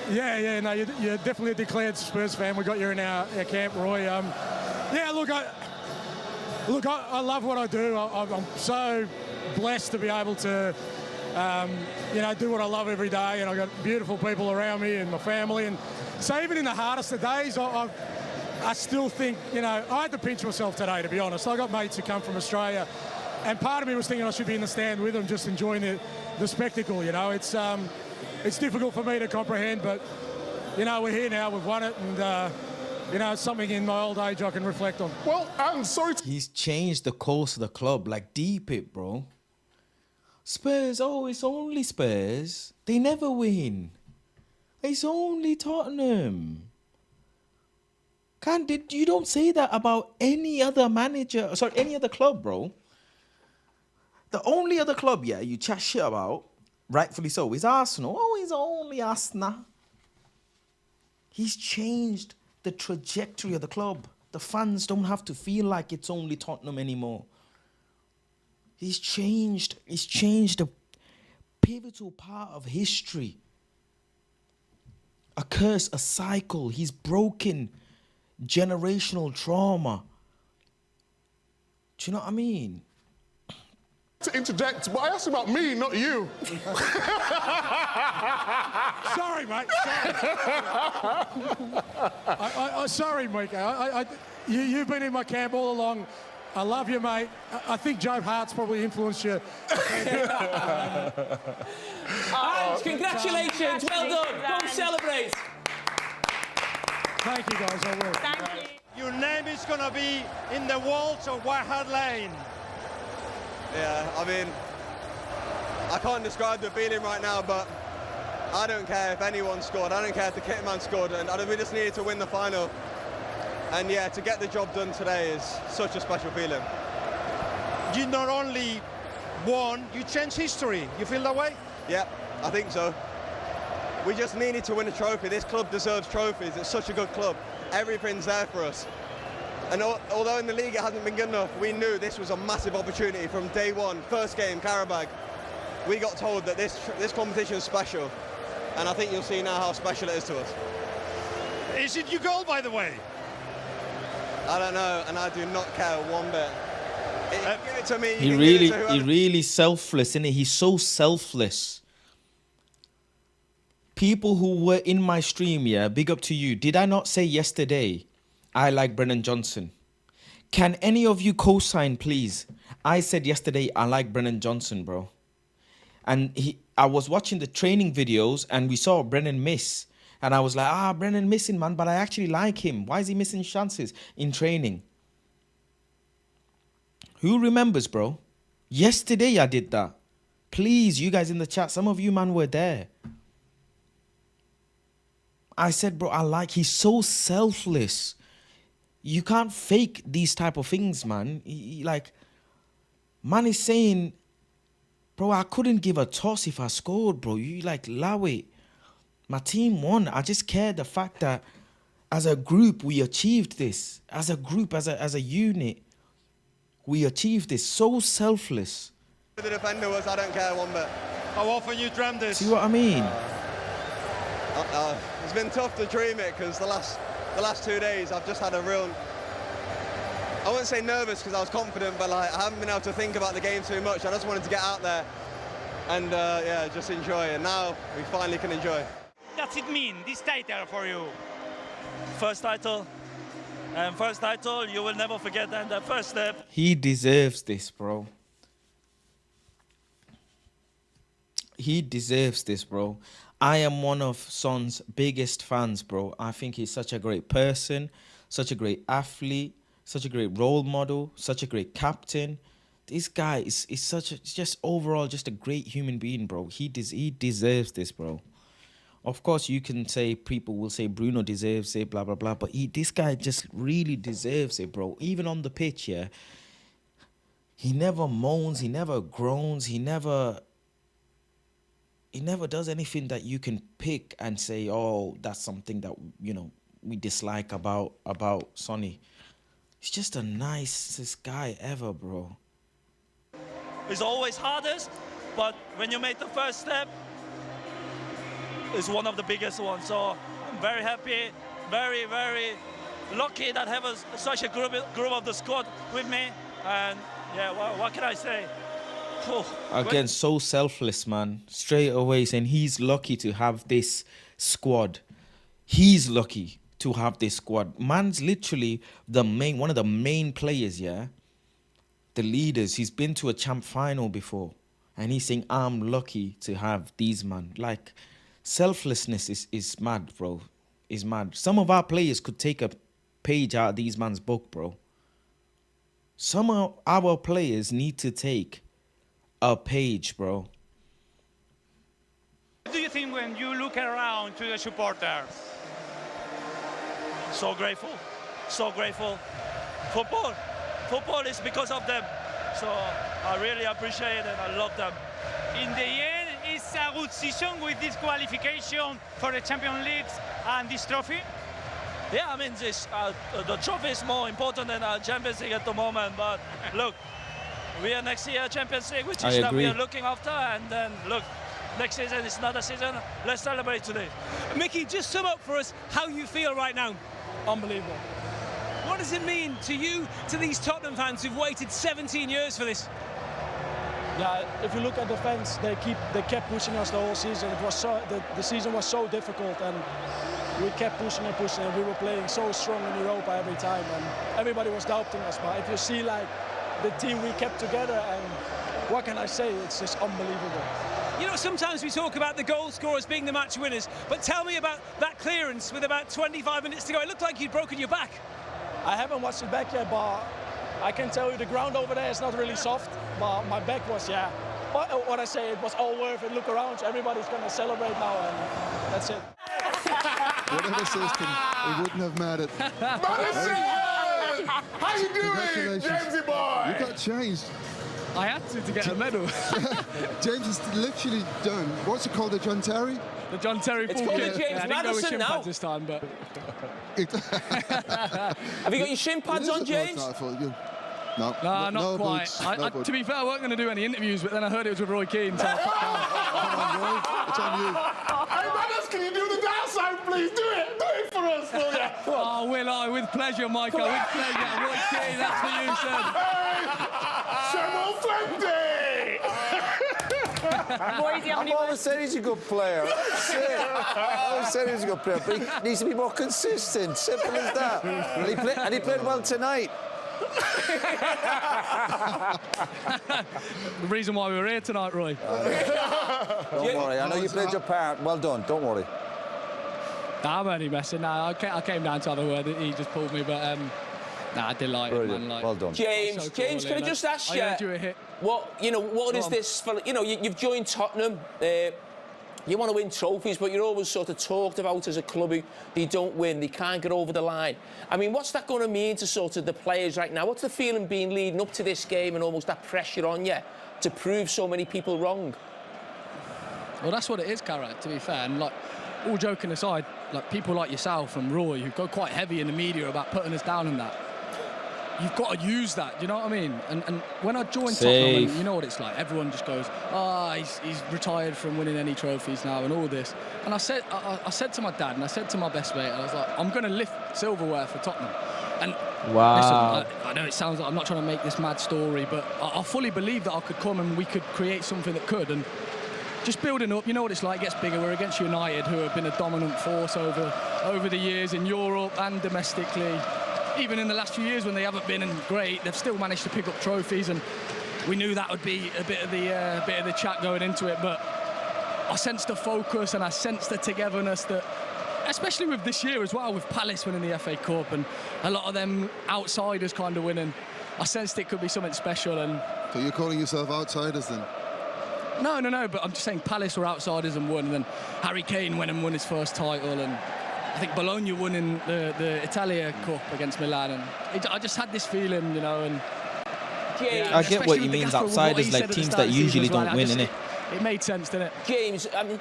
Yeah, no, you're definitely a declared Spurs fan. We got you in our camp, Roy. Yeah, look, I love what I do. I'm so blessed to be able to, do what I love every day, and I've got beautiful people around me and my family. And so even in the hardest of days, I still think, I had to pinch myself today, to be honest. I got mates who come from Australia, and part of me was thinking I should be in the stand with them, just enjoying the spectacle, It's difficult for me to comprehend, but, we're here now, we've won it, and, it's something in my old age I can reflect on. Well, I'm sorry He's changed the course of the club, like deep it, bro. Spurs, it's only Spurs. They never win. It's only Tottenham. You don't say that about any other manager, any other club, bro. The only other club, you chat shit about, rightfully so, is Arsenal. It's only Arsenal. He's changed the trajectory of the club. The fans don't have to feel like it's only Tottenham anymore. He's changed a pivotal part of history. A curse, a cycle. He's broken generational trauma. Do you know what I mean? To interject, but I asked about me, not you. Sorry, mate. Sorry. Sorry, Mika. You've been in my camp all along. I love you, mate. I think Joe Hart's probably influenced you. And congratulations. Well done. Go celebrate. Thank you, guys. I will. Thank you. Your name is going to be in the walls of White Hart Lane. Yeah, I mean, I can't describe the feeling right now, but I don't care if anyone scored. I don't care if the kit man scored. And we just needed to win the final. And yeah, to get the job done today is such a special feeling. You not only won, you changed history. You feel that way? Yeah, I think so. We just needed to win a trophy. This club deserves trophies. It's such a good club. Everything's there for us. And although in the league it hasn't been good enough, we knew this was a massive opportunity from day one. First game, Karabag. We got told that this competition is special. And I think you'll see now how special it is to us. Is it your goal, by the way? I don't know, and I do not care one bit. Give it to me. He really selfless, isn't he? He's so selfless. People who were in my stream, yeah, big up to you. Did I not say yesterday, I like Brennan Johnson? Can any of you co-sign, please? I said yesterday, I like Brennan Johnson, bro. And I was watching the training videos and we saw Brennan miss. And I was like, Brennan missing, man, but I actually like him. Why is he missing chances in training? Who remembers, bro? Yesterday I did that. Please, you guys in the chat, some of you, man, were there. I said, bro, he's so selfless. You can't fake these type of things, man. Man is saying, bro, I couldn't give a toss if I scored, bro. You allow it. My team won. I just care the fact that as a group, we achieved this. As a group, as a unit, we achieved this. So selfless. The defender was, I don't care one bit. How often you dreamt this? See what I mean? It's been tough to dream it because the last 2 days I've just had a real, I wouldn't say nervous because I was confident, but I haven't been able to think about the game too much. I just wanted to get out there and yeah, just enjoy. And now we finally can enjoy. What's it mean, this title for you? First title. And first title, you will never forget that, the first step. He deserves this, bro. He deserves this, bro. I am one of Son's biggest fans, bro. I think he's such a great person, such a great athlete, such a great role model, such a great captain. This guy is just overall just a great human being, bro. He deserves this, bro. Of course, you can say, people will say Bruno deserves it, blah, blah, blah. But this guy just really deserves it, bro. Even on the pitch, yeah. He never moans, he never groans, he never does anything that you can pick and say, oh, that's something that, we dislike about Sonny. He's just the nicest guy ever, bro. It's always hardest, but when you make the first step, it's one of the biggest ones. So I'm very happy, very, very lucky that I have such a group of the squad with me. And yeah, what can I say? Again, so selfless, man. Straight away saying he's lucky to have this squad. He's lucky to have this squad. Man's literally one of the main players, yeah? The leaders. He's been to a champ final before. And he's saying, I'm lucky to have these, man. Selflessness is mad, bro. Is mad. Some of our players could take a page out of these man's book, bro. Some of our players need to take a page, bro. What do you think when you look around to the supporters? So grateful, so grateful. Football is because of them. So I really appreciate it and I love them. In the end, it's a good season with this qualification for the Champions League and this trophy. Yeah, I mean, the trophy is more important than our Champions League at the moment. But look, we are next year Champions League, which is that we are looking after. And then look, next season is another season. Let's celebrate today. Mickey, just sum up for us how you feel right now. Unbelievable. What does it mean to you, to these Tottenham fans who've waited 17 years for this? Yeah, if you look at the fans, they kept pushing us the whole season. It was the season was so difficult, and we kept pushing and pushing, and we were playing so strong in Europa every time, and everybody was doubting us. But if you see like the team we kept together, and what can I say? It's just unbelievable. You know, sometimes we talk about the goal scorers being the match winners, but tell me about that clearance with about 25 minutes to go. It looked like you'd broken your back. I haven't watched it back yet, but I can tell you the ground over there is not really soft, but my back was, yeah. What I say, it was all worth it. Look around, everybody's going to celebrate now, and that's it. Whatever system, he wouldn't have mattered. Madison! How you doing, Jamesy boy? You got changed. I had to get a medal. James has literally done, what's it called, the John Terry? The John Terry It's called the James Madison now. This time, but have you got your shin pads on, James? No, not quite. Boots, To be fair, I wasn't going to do any interviews, but then I heard it was with Roy Keane, so I popped down. Come on, Roy. It's on you. Hey, Madison, can you do the downside, please? Do it for us, will ya? Oh, will I? With pleasure, Michael. With pleasure. Roy Keane, that's for you, sir. I've always said he's a good player. I've always said he's a good player, but he needs to be more consistent. Simple as that. And he played well tonight. The reason why we were here tonight, Roy. Don't worry, I know you played your part. Well done, don't worry. Nah, I'm only messing. Nah, I came down to have a word. He just pulled me, but nah, I did like it, man. Like, well done. James, so James, cool, can I just ask you? I heard you a hit. What is this for? You know, you've joined Tottenham. You want to win trophies, but you're always sort of talked about as a club who they don't win, they can't get over the line. I mean, what's that going to mean to sort of the players right now? What's the feeling being leading up to this game and almost that pressure on you to prove so many people wrong? Well, that's what it is, Cara, to be fair. And, like, all joking aside, like, people like yourself and Roy, who go quite heavy in the media about putting us down and that, you've got to use that, do you know what I mean? And when I joined Tottenham, and you know what it's like, everyone just goes, he's retired from winning any trophies now and all this. And I said to my dad and I said to my best mate, I was like, I'm going to lift silverware for Tottenham. And wow. Listen, I know it sounds like I'm not trying to make this mad story, but I fully believe that I could come and we could create something that could. And just building up, you know what it's like, it gets bigger. We're against United, who have been a dominant force over the years in Europe and domestically. Even in the last few years when they haven't been great, they've still managed to pick up trophies, and we knew that would be a bit of the chat going into it. But I sensed the focus and I sensed the togetherness that, especially with this year as well, with Palace winning the FA Cup and a lot of them outsiders kind of winning, I sensed it could be something special. And so you're calling yourself outsiders then? No, but I'm just saying Palace were outsiders and won, and then Harry Kane went and won his first title, and I think Bologna won in the Italia Cup against Milan, and I just had this feeling, you know. And I get what you mean, outsiders, like teams that usually don't win, innit? It made sense, didn't it? James, I mean,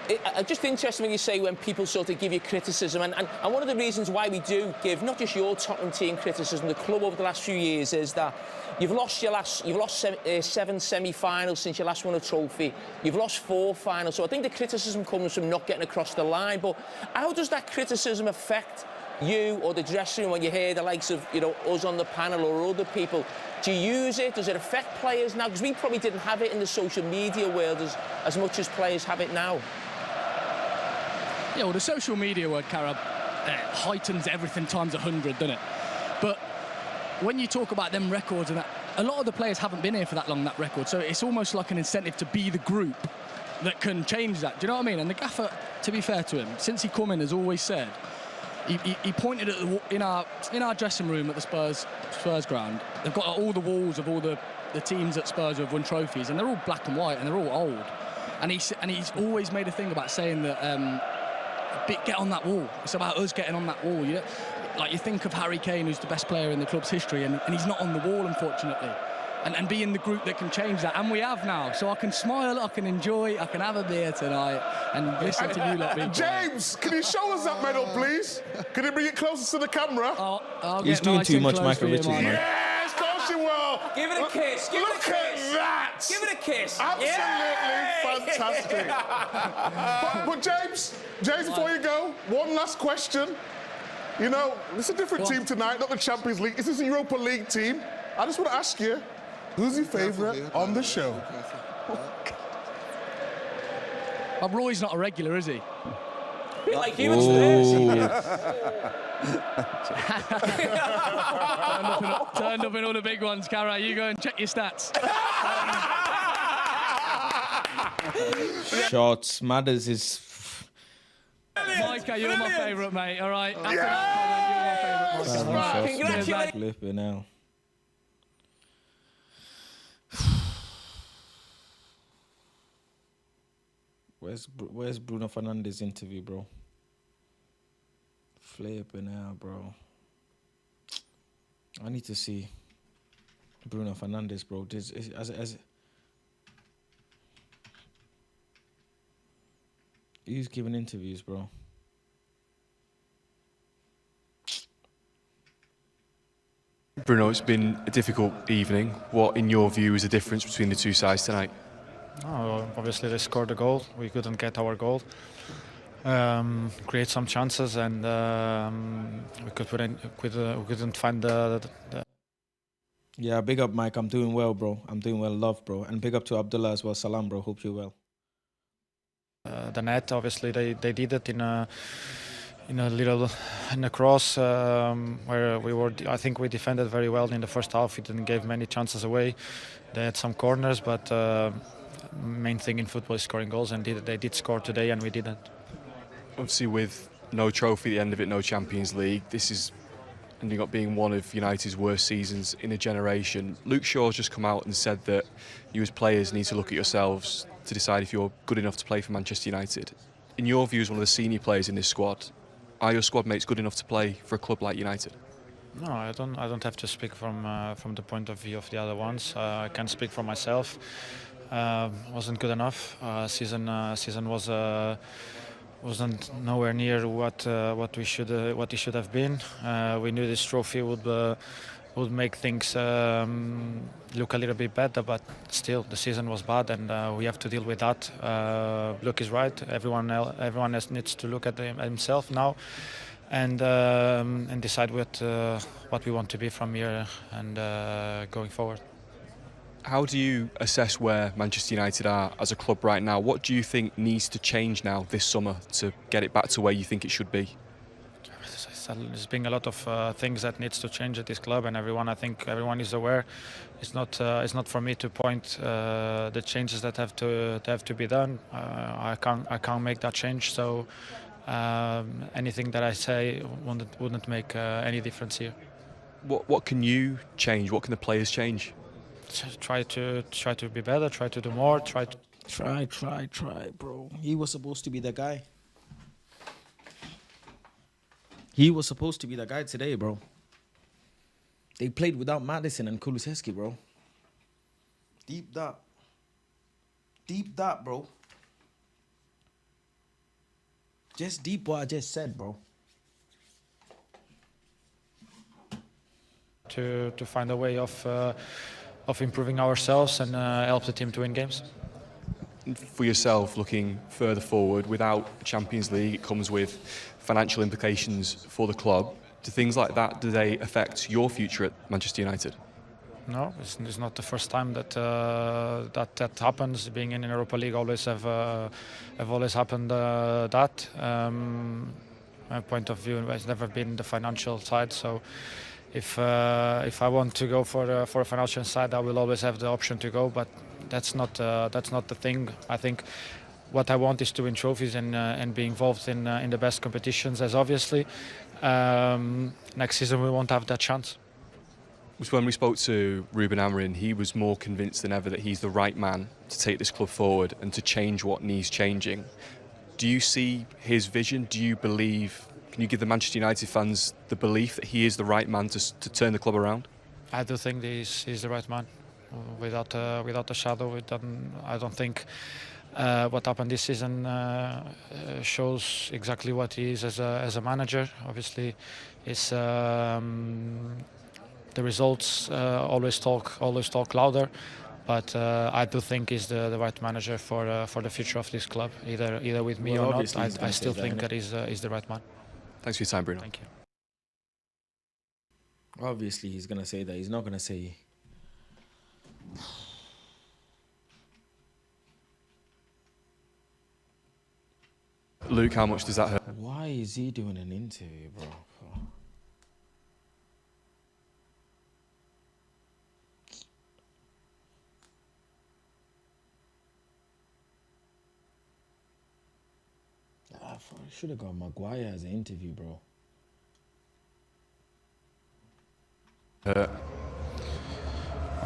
it's just interesting when you say when people sort of give you criticism, and one of the reasons why we do give not just your Tottenham team criticism, the club over the last few years, is that you've lost 7 semi-finals since you last won a trophy. You've lost 4 finals, so I think the criticism comes from not getting across the line. But how does that criticism affect you or the dressing room when you hear the likes of, you know, us on the panel or other people? Do you use it? Does it affect players now? Because we probably didn't have it in the social media world as much as players have it now. Yeah, well, the social media word, Cara, heightens everything times 100, doesn't it? But when you talk about them records and that, a lot of the players haven't been here for that long, that record, so it's almost like an incentive to be the group that can change that. Do you know what I mean? And the gaffer, to be fair to him, since he come in, has always said, he pointed at in our dressing room at the Spurs ground. They've got all the walls of all the teams at Spurs who have won trophies, and they're all black and white and they're all old. And he's always made a thing about saying that get on that wall. It's about us getting on that wall. You know? Like, you think of Harry Kane, who's the best player in the club's history, and he's not on the wall, unfortunately. And be in the group that can change that. And we have now. So I can smile, I can enjoy, I can have a beer tonight and listen to you lot. James, can you show us that medal, please? Can you bring it closer to the camera? He's doing too much Michael Richards, man. Yes, of course you will. Give it a kiss. Give Look it a kiss. at that. Give it a kiss. Absolutely fantastic. But James, before you go, one last question. You know, it's a different team tonight, not the Champions League. This is a Europa League team. I just want to ask you, Who's your favourite on the show? Roy's not a regular, is he? Like he was there. Turned up in all the big ones, Cara. You go and check your stats. Shots Matters is. Micah, you're my favourite, mate. All right. After that comment, you're my favourite. Congratulations. Flipping now. Where's Bruno Fernandes' interview, bro? Flipping out, bro. I need to see Bruno Fernandes, bro. He's giving interviews, bro. Bruno, it's been a difficult evening. What, in your view, is the difference between the two sides tonight? Oh, obviously, they scored a goal. We couldn't get our goal. Create some chances, and we couldn't find the. Yeah, big up, Mike. I'm doing well, bro. I'm doing well, love, bro. And big up to Abdullah as well. Salam, bro. Hope you're well. The net, obviously, they did it in a cross where we were. I think we defended very well in the first half. We didn't give many chances away. They had some corners, but main thing in football is scoring goals, and they did score today, and we didn't. Obviously, with no trophy at the end of it, no Champions League, this is ending up being one of United's worst seasons in a generation. Luke Shaw's just come out and said that you as players need to look at yourselves to decide if you're good enough to play for Manchester United. In your view, as one of the senior players in this squad, are your squad mates good enough to play for a club like United? No, I don't have to speak from the point of view of the other ones. I can speak for myself. Wasn't good enough. Season wasn't nowhere near what it should have been. We knew this trophy would make things look a little bit better, but still the season was bad, and we have to deal with that. Luke is right. Everyone else needs to look at himself now, and decide what we want to be from here and going forward. How do you assess where Manchester United are as a club right now? What do you think needs to change now this summer to get it back to where you think it should be? There's been a lot of things that needs to change at this club, and I think everyone is aware. It's not for me to point the changes that have to be done. I can't make that change. So anything that I say wouldn't make any difference here. What can you change? What can the players change? Try to be better. Try to do more. Try, bro. He was supposed to be the guy. He was supposed to be the guy today, bro. They played without Maddison and Kulusevski, bro. Deep that, bro. Just deep what I just said, bro. To find a way of improving ourselves and help the team to win games. For yourself, looking further forward, without Champions League, it comes with financial implications for the club. Do things like that, do they affect your future at Manchester United? No, it's not the first time that that happens. Being in Europa League always have always happened that. My point of view has never been the financial side. So if I want to go for a financial side, I will always have the option to go. But that's not the thing. I think what I want is to win trophies and be involved in the best competitions. As obviously, next season we won't have that chance. When we spoke to Ruben Amorim, he was more convinced than ever that he's the right man to take this club forward and to change what needs changing. Do you see his vision? Do you believe? Can you give the Manchester United fans the belief that he is the right man to turn the club around? I do think he's the right man. Without a shadow, I don't think what happened this season shows exactly what he is as a manager. Obviously, it's the results always talk louder, but I do think he's the right manager for the future of this club. Either with me or not, I still think that he's the right man. Thanks for your time, Bruno. Thank you. Obviously, he's gonna say that. He's not gonna say Luke, how much does that hurt? Why is he doing an interview, bro? I should have got Maguire as an interview, bro. I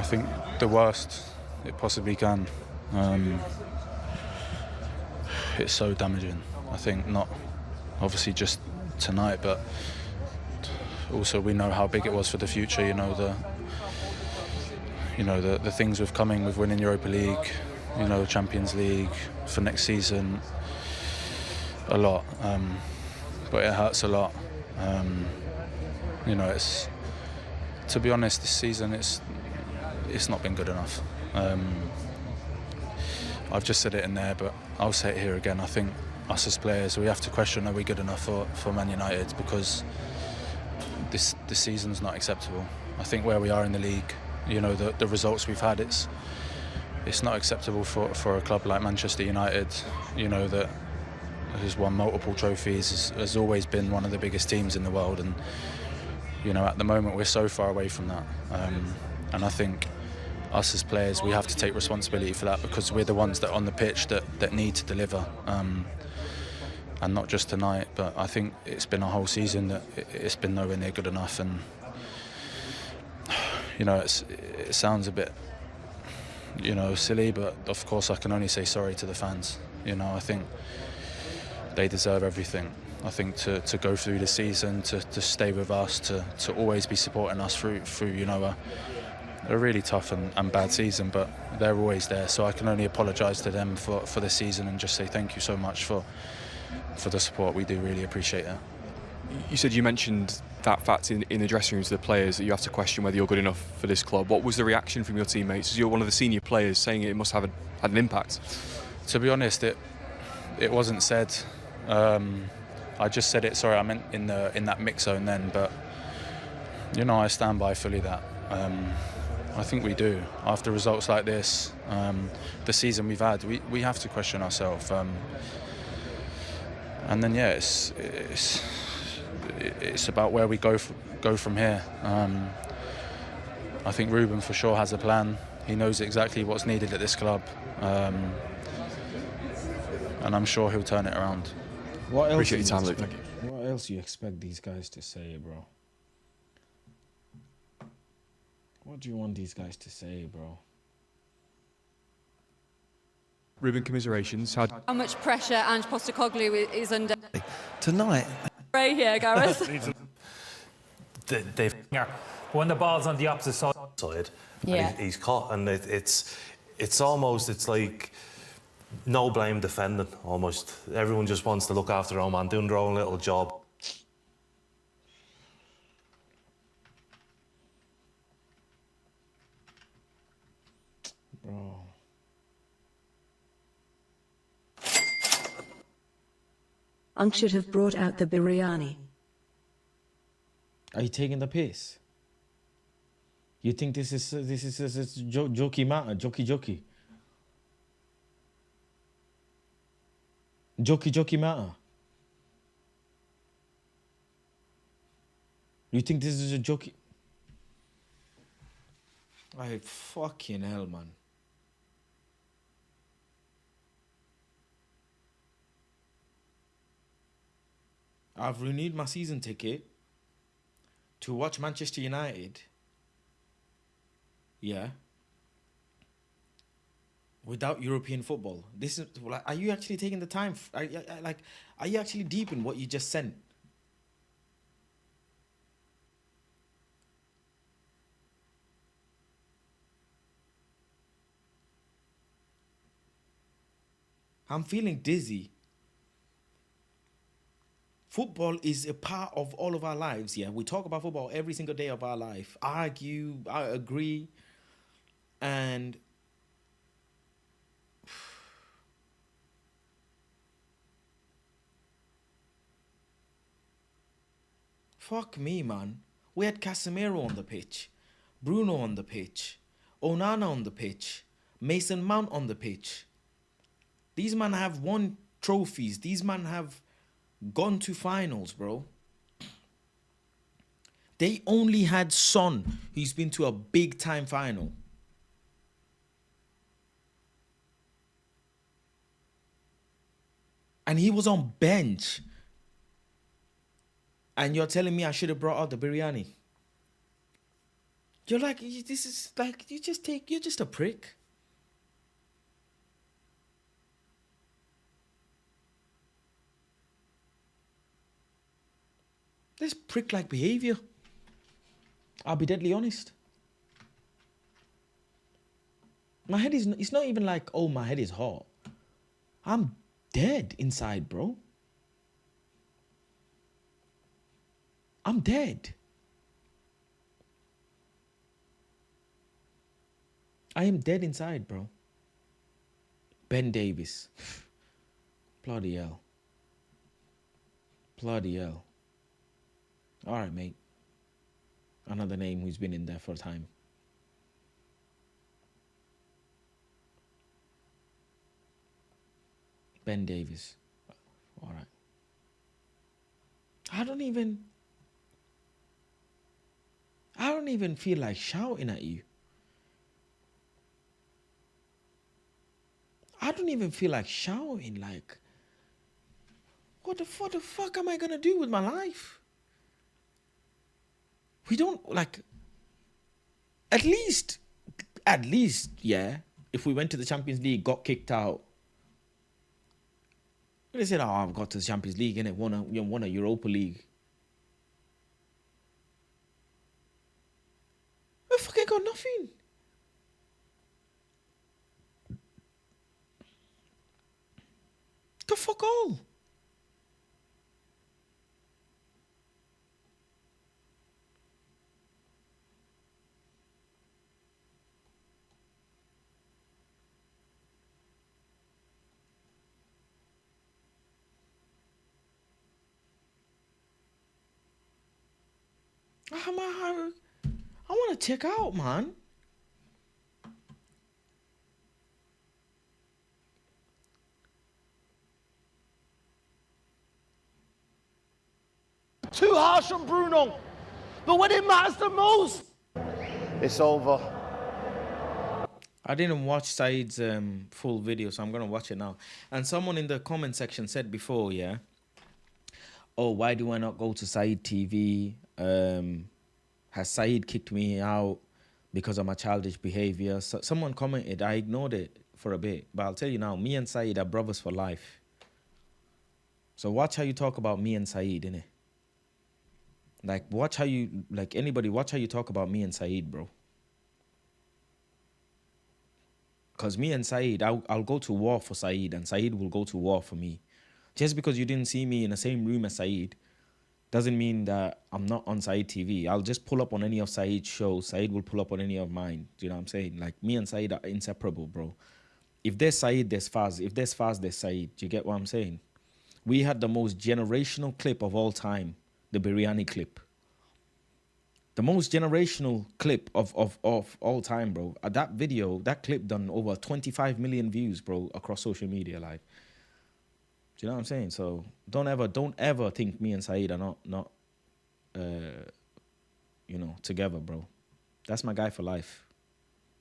think the worst it possibly can. It's so damaging. I think not obviously just tonight, but also we know how big it was for the future. You know the things with coming with winning Europa League, Champions League for next season. A lot, but it hurts a lot. It's, to be honest, this season it's not been good enough. I've just said it in there, but I'll say it here again. I think us as players, we have to question, are we good enough for Man United, because this season's not acceptable. I think where we are in the league, the results we've had, it's not acceptable for a club like Manchester United, that has won multiple trophies, has always been one of the biggest teams in the world, and at the moment we're so far away from that. And I think us as players, we have to take responsibility for that, because we're the ones that are on the pitch that need to deliver, and not just tonight. But I think it's been a whole season that it's been nowhere near good enough, and it sounds a bit silly, but of course I can only say sorry to the fans. I think they deserve everything. I think to go through the season, to stay with us, to always be supporting us through a really tough and bad season, but they're always there. So I can only apologise to them for the season and just say thank you so much for the support. We do really appreciate it. You said you mentioned that fact in the dressing rooms to the players, that you have to question whether you're good enough for this club. What was the reaction from your teammates? As you're one of the senior players, saying it must have had an impact. To be honest, it wasn't said. I just said it. Sorry, I meant in that mix zone then. But I stand by fully that. I think we do. After results like this, the season we've had, we have to question ourselves. And then it's about where we go from here. I think Ruben for sure has a plan. He knows exactly what's needed at this club, and I'm sure he'll turn it around. What else? Appreciate your time, Luke. Thank you. What else you expect these guys to say, bro? What do you want these guys to say, bro? Ruben, commiserations. How much pressure Ange Postecoglou is under tonight? right here, Gareth. They've when the ball's on the opposite side, Yeah. and he's caught, and it's almost, it's like no blame defending. Almost everyone just wants to look after their own man, doing their own little job. Bro. Unc should have brought out the biryani. Are you taking the piss? You think this is jokey matter, jokey? Jokey matter? You think this is a jokey? Like, fucking hell, man. I've renewed my season ticket to watch Manchester United. Yeah. Without European football. This is like, are you actually taking the time? Are you actually deep in what you just sent? I'm feeling dizzy. Football is a part of all of our lives, yeah. We talk about football every single day of our life. Argue, I agree. And fuck me, man. We had Casemiro on the pitch, Bruno on the pitch. Onana on the pitch, Mason Mount on the pitch. These men have won trophies. These men have gone to finals, bro. They only had Son, who's been to a big time final. And he was on bench. And you're telling me I should have brought out the biryani. You're like, this is like, you're just a prick. This prick-like behavior. I'll be deadly honest. My head is, it's not even like, oh, my head is hot. I'm dead inside, bro. I'm dead. I am dead inside, bro. Ben Davies. Bloody hell. Bloody hell. All right, mate. Another name who's been in there for a time. Ben Davies. All right. I don't even feel like shouting at you. I don't even feel like shouting. Like, what the fuck am I gonna do with my life? We don't, like, at least, yeah, if we went to the Champions League, got kicked out, they said, oh, I've got to the Champions League, innit? Won a Europa League. I fucking got nothing. The fuck all. I want to check out, man. Too harsh on Bruno. But when it matters the most, It's over. I didn't watch Saeed's full video, so I'm going to watch it now. And someone in the comment section said before, yeah, oh, why do I not go to Saeed TV? Has Saeed kicked me out because of my childish behavior? So someone commented, I ignored it for a bit. But I'll tell you now, me and Saeed are brothers for life. So watch how you talk about me and Saeed, innit? Like, watch how you, like anybody, watch how you talk about me and Saeed, bro. Because me and Saeed, I'll go to war for Saeed and Saeed will go to war for me. Just because you didn't see me in the same room as Saeed doesn't mean that I'm not on Saeed TV. I'll just pull up on any of Saeed's shows. Saeed will pull up on any of mine. Do you know what I'm saying? Like, me and Saeed are inseparable, bro. If there's Saeed, there's Faz. If there's Faz, there's Saeed. Do you get what I'm saying? We had the most generational clip of all time, the biryani clip. The most generational clip of all time, bro. That video, that clip done over 25 million views, bro, across social media. Like, do you know what I'm saying? So don't ever think me and Saeed are not together, bro. That's my guy for life.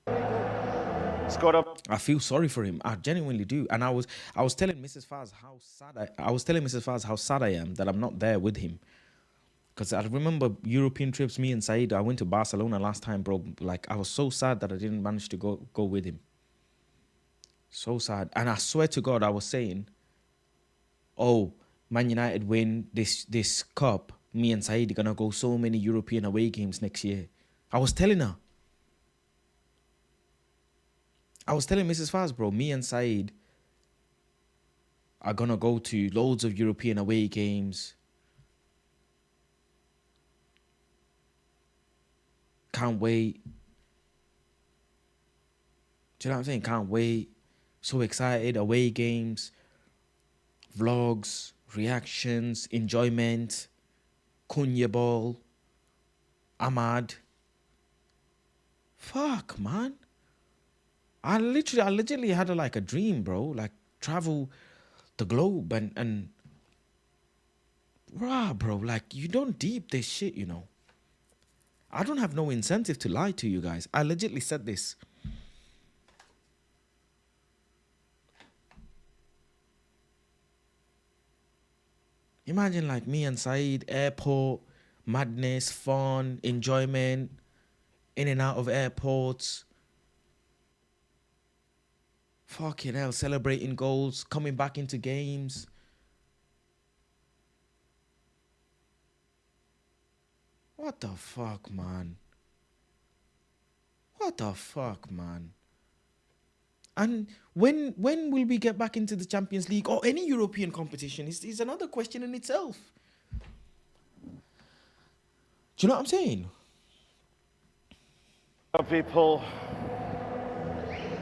I feel sorry for him. I genuinely do. And I was telling Mrs. Faz how sad I am that I'm not there with him. Because I remember European trips, me and Saeed, I went to Barcelona last time, bro. Like, I was so sad that I didn't manage to go with him. So sad. And I swear to God, I was saying, oh, Man United win this cup, me and Saeed are going to go so many European away games next year. I was telling her. I was telling Mrs. Faz, bro, me and Saeed are going to go to loads of European away games. Can't wait. Do you know what I'm saying? Can't wait. So excited. Away games, vlogs, reactions, enjoyment, Kunya ball, Ahmad. Fuck, man. I legitimately had a dream, bro. Like travel the globe and rah, bro. Like you don't deep this shit, you know. I don't have no incentive to lie to you guys. I legitimately said this. Imagine like me and Saeed, airport, madness, fun, enjoyment, in and out of airports. Fucking hell, celebrating goals, coming back into games. What the fuck, man? What the fuck, man? And when will we get back into the Champions League or any European competition is another question in itself. Do you know what I'm saying? People,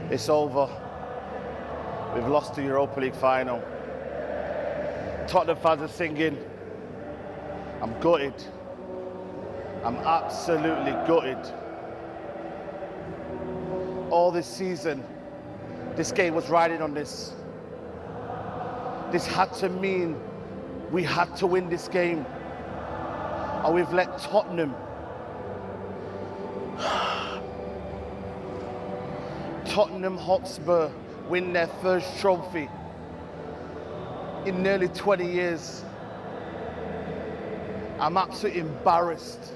it's over. We've lost the Europa League final. Tottenham fans are singing. I'm gutted. I'm absolutely gutted. All this season, this game was riding on this. This had to mean we had to win this game. And we've let Tottenham Hotspur win their first trophy in nearly 20 years. I'm absolutely embarrassed.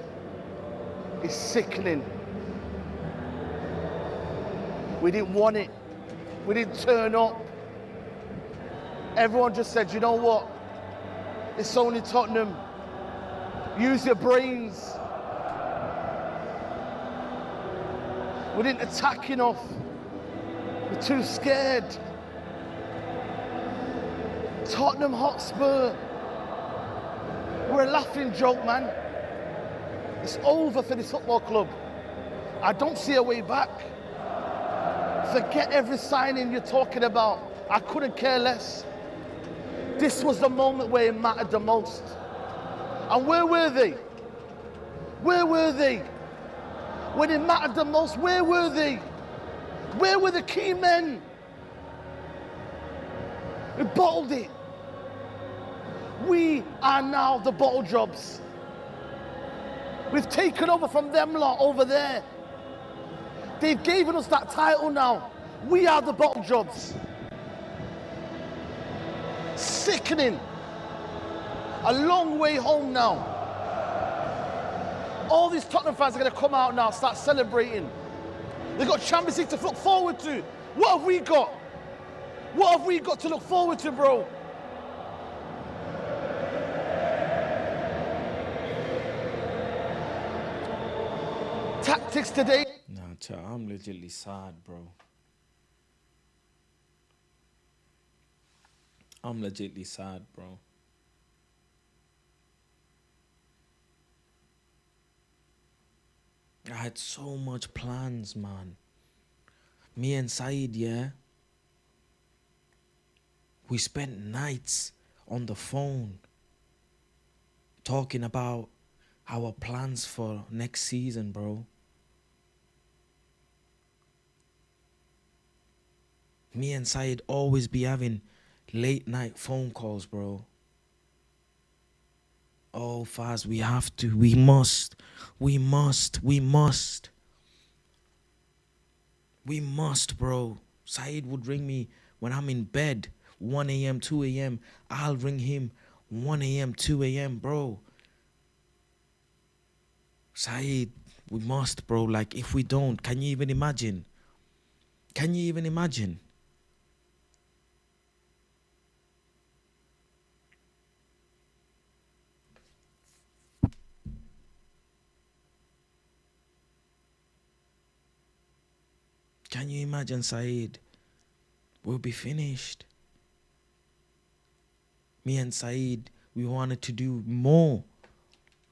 It's sickening. We didn't want it. We didn't turn up. Everyone just said, you know what? It's only Tottenham. Use your brains. We didn't attack enough. We're too scared. Tottenham Hotspur. We're a laughing joke, man. It's over for this football club. I don't see a way back. Forget every signing you're talking about. I couldn't care less. This was the moment where it mattered the most. And where were they? Where were they? When it mattered the most, where were they? Where were the key men? We bottled it. We are now the bottle jobs. We've taken over from them lot over there. They've given us that title now. We are the bottle jobs. Sickening. A long way home now. All these Tottenham fans are going to come out now, start celebrating. They've got Champions League to look forward to. What have we got? What have we got to look forward to, bro? Tactics today. Nah, I'm legitimately sad, bro. I'm legitimately sad, bro. I had so much plans, man. Me and Saeed, yeah. We spent nights on the phone talking about our plans for next season, bro. Me and Saeed always be having late night phone calls, bro. Oh, Faz, we have to, we must. We must, bro. Saeed would ring me when I'm in bed, 1 a.m., 2 a.m. I'll ring him 1 a.m., 2 a.m., bro. Saeed, we must, bro. Like, if we don't, can you even imagine? Can you even imagine? Can you imagine, Saeed? We'll be finished. Me and Saeed, we wanted to do more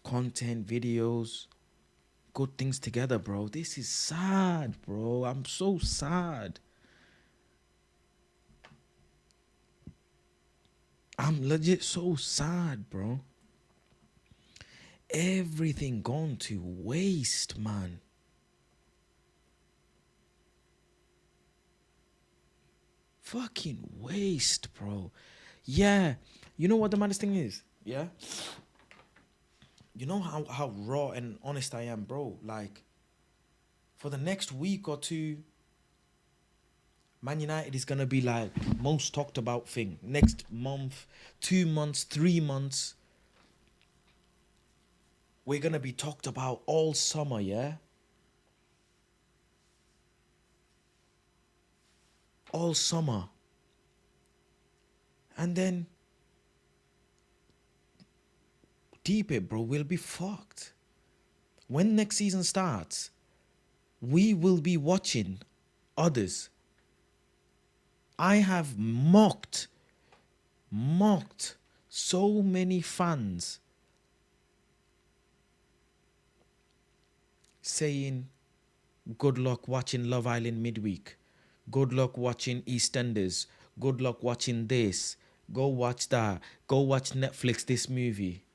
content, videos, good things together, bro. This is sad, bro. I'm so sad. I'm legit so sad, bro. Everything gone to waste, man. Fucking waste, bro. Yeah. You know what the maddest thing is? Yeah. You know how raw and honest I am, bro. Like, for the next week or two, Man United is gonna be like most talked about thing. Next month, 2 months, 3 months, we're gonna be talked about all summer, yeah? All summer. And then deep it, bro, we'll be fucked. When next season starts, we will be watching others. I have mocked so many fans saying, good luck watching Love Island midweek. Good luck watching EastEnders. Good luck watching this. Go watch that. Go watch Netflix this movie.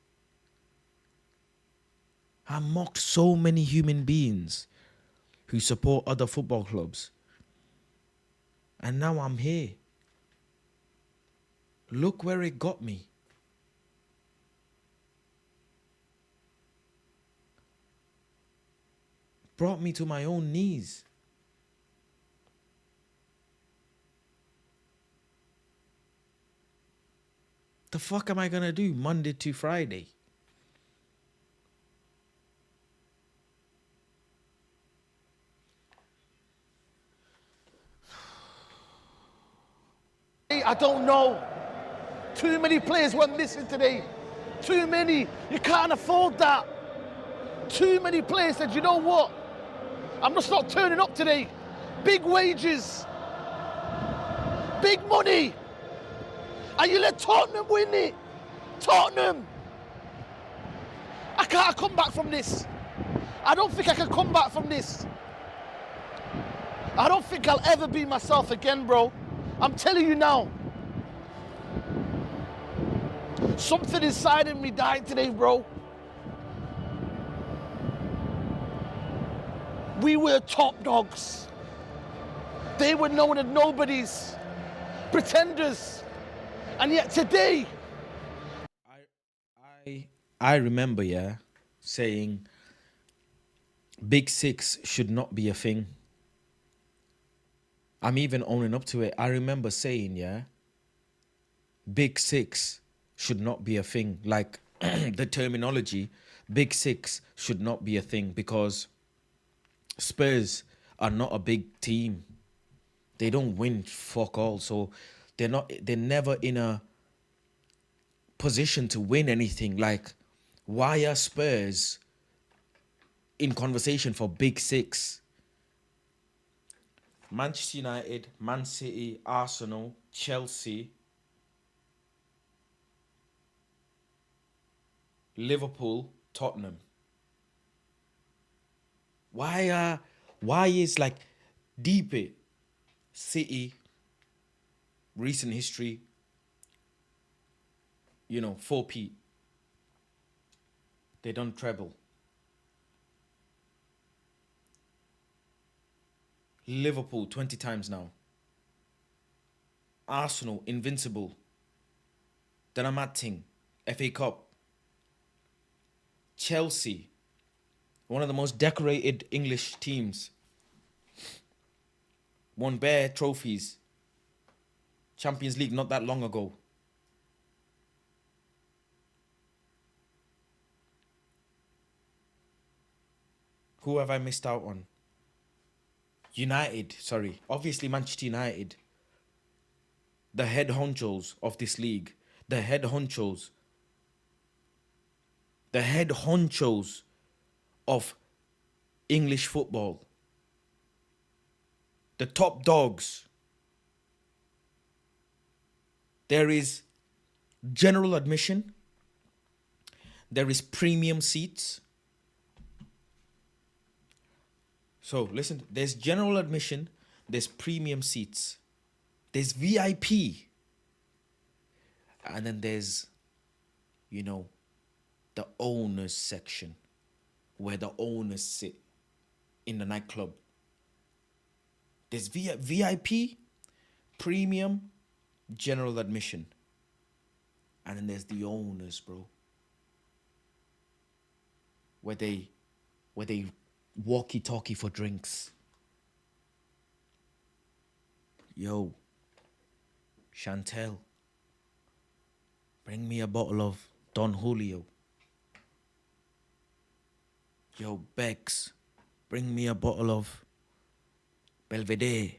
I mocked so many human beings who support other football clubs. And now I'm here. Look where it got me. Brought me to my own knees. The fuck am I gonna do Monday to Friday? I don't know. Too many players were missing today. Too many. You can't afford that. Too many players said, you know what? I'm just not turning up today. Big wages. Big money. And you let Tottenham win it. Tottenham. I can't come back from this. I don't think I can come back from this. I don't think I'll ever be myself again, bro. I'm telling you now. Something inside of me died today, bro. We were top dogs. They were known as nobodies, pretenders. And yet today... I remember, yeah, saying Big Six should not be a thing. I'm even owning up to it. I remember saying, yeah, Big Six should not be a thing. Like the terminology, Big Six should not be a thing because Spurs are not a big team. They don't win fuck all. So they're never in a position to win anything. Like, why are Spurs in conversation for Big Six? Manchester United, Man City, Arsenal, Chelsea, Liverpool, Tottenham. Why is like deep it? City, recent history, 4P. They don't treble. Liverpool 20 times now. Arsenal invincible. Then I'm at thing. FA Cup. Chelsea, one of the most decorated English teams. Won bare trophies. Champions League not that long ago. Who have I missed out on? Obviously Manchester United. The head honchos of this league. The head honchos of English football. The top dogs. There is general admission. There is premium seats. So listen, there's general admission, there's premium seats, there's VIP, and then there's, the owners section, where the owners sit in the nightclub. There's VIP, Premium, general admission. And then there's the owners, bro. Where they walkie-talkie for drinks. Yo, Chantel, bring me a bottle of Don Julio. Yo, Bex, bring me a bottle of Belvedere.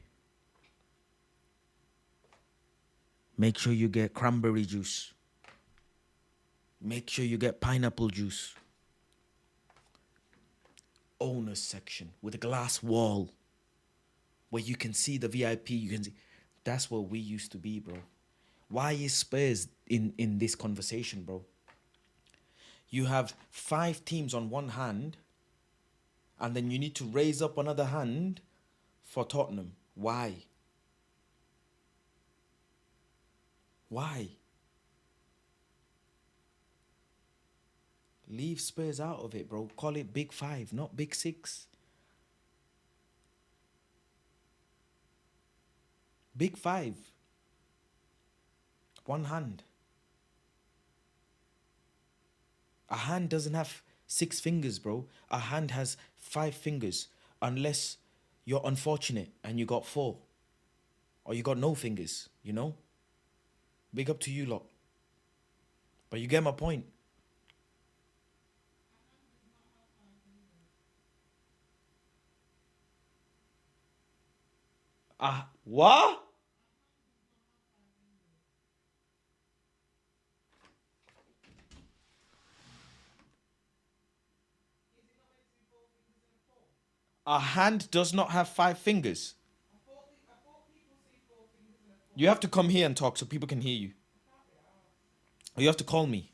Make sure you get cranberry juice. Make sure you get pineapple juice. Owners section with a glass wall where you can see the VIP. You can see. That's where we used to be, bro. Why is Spurs in this conversation, bro? You have 5 teams on one hand, and then you need to raise up another hand for Tottenham. Why? Why? Leave Spurs out of it, bro. Call it Big 5, not Big 6. Big 5. One hand. A hand doesn't have 6 fingers, bro. A hand has 5 fingers. Unless you're unfortunate and you got 4. Or you got no fingers, you know? Big up to you lot. But you get my point. What? A hand does not have 5 fingers. You have to come here and talk so people can hear you. Or you have to call me.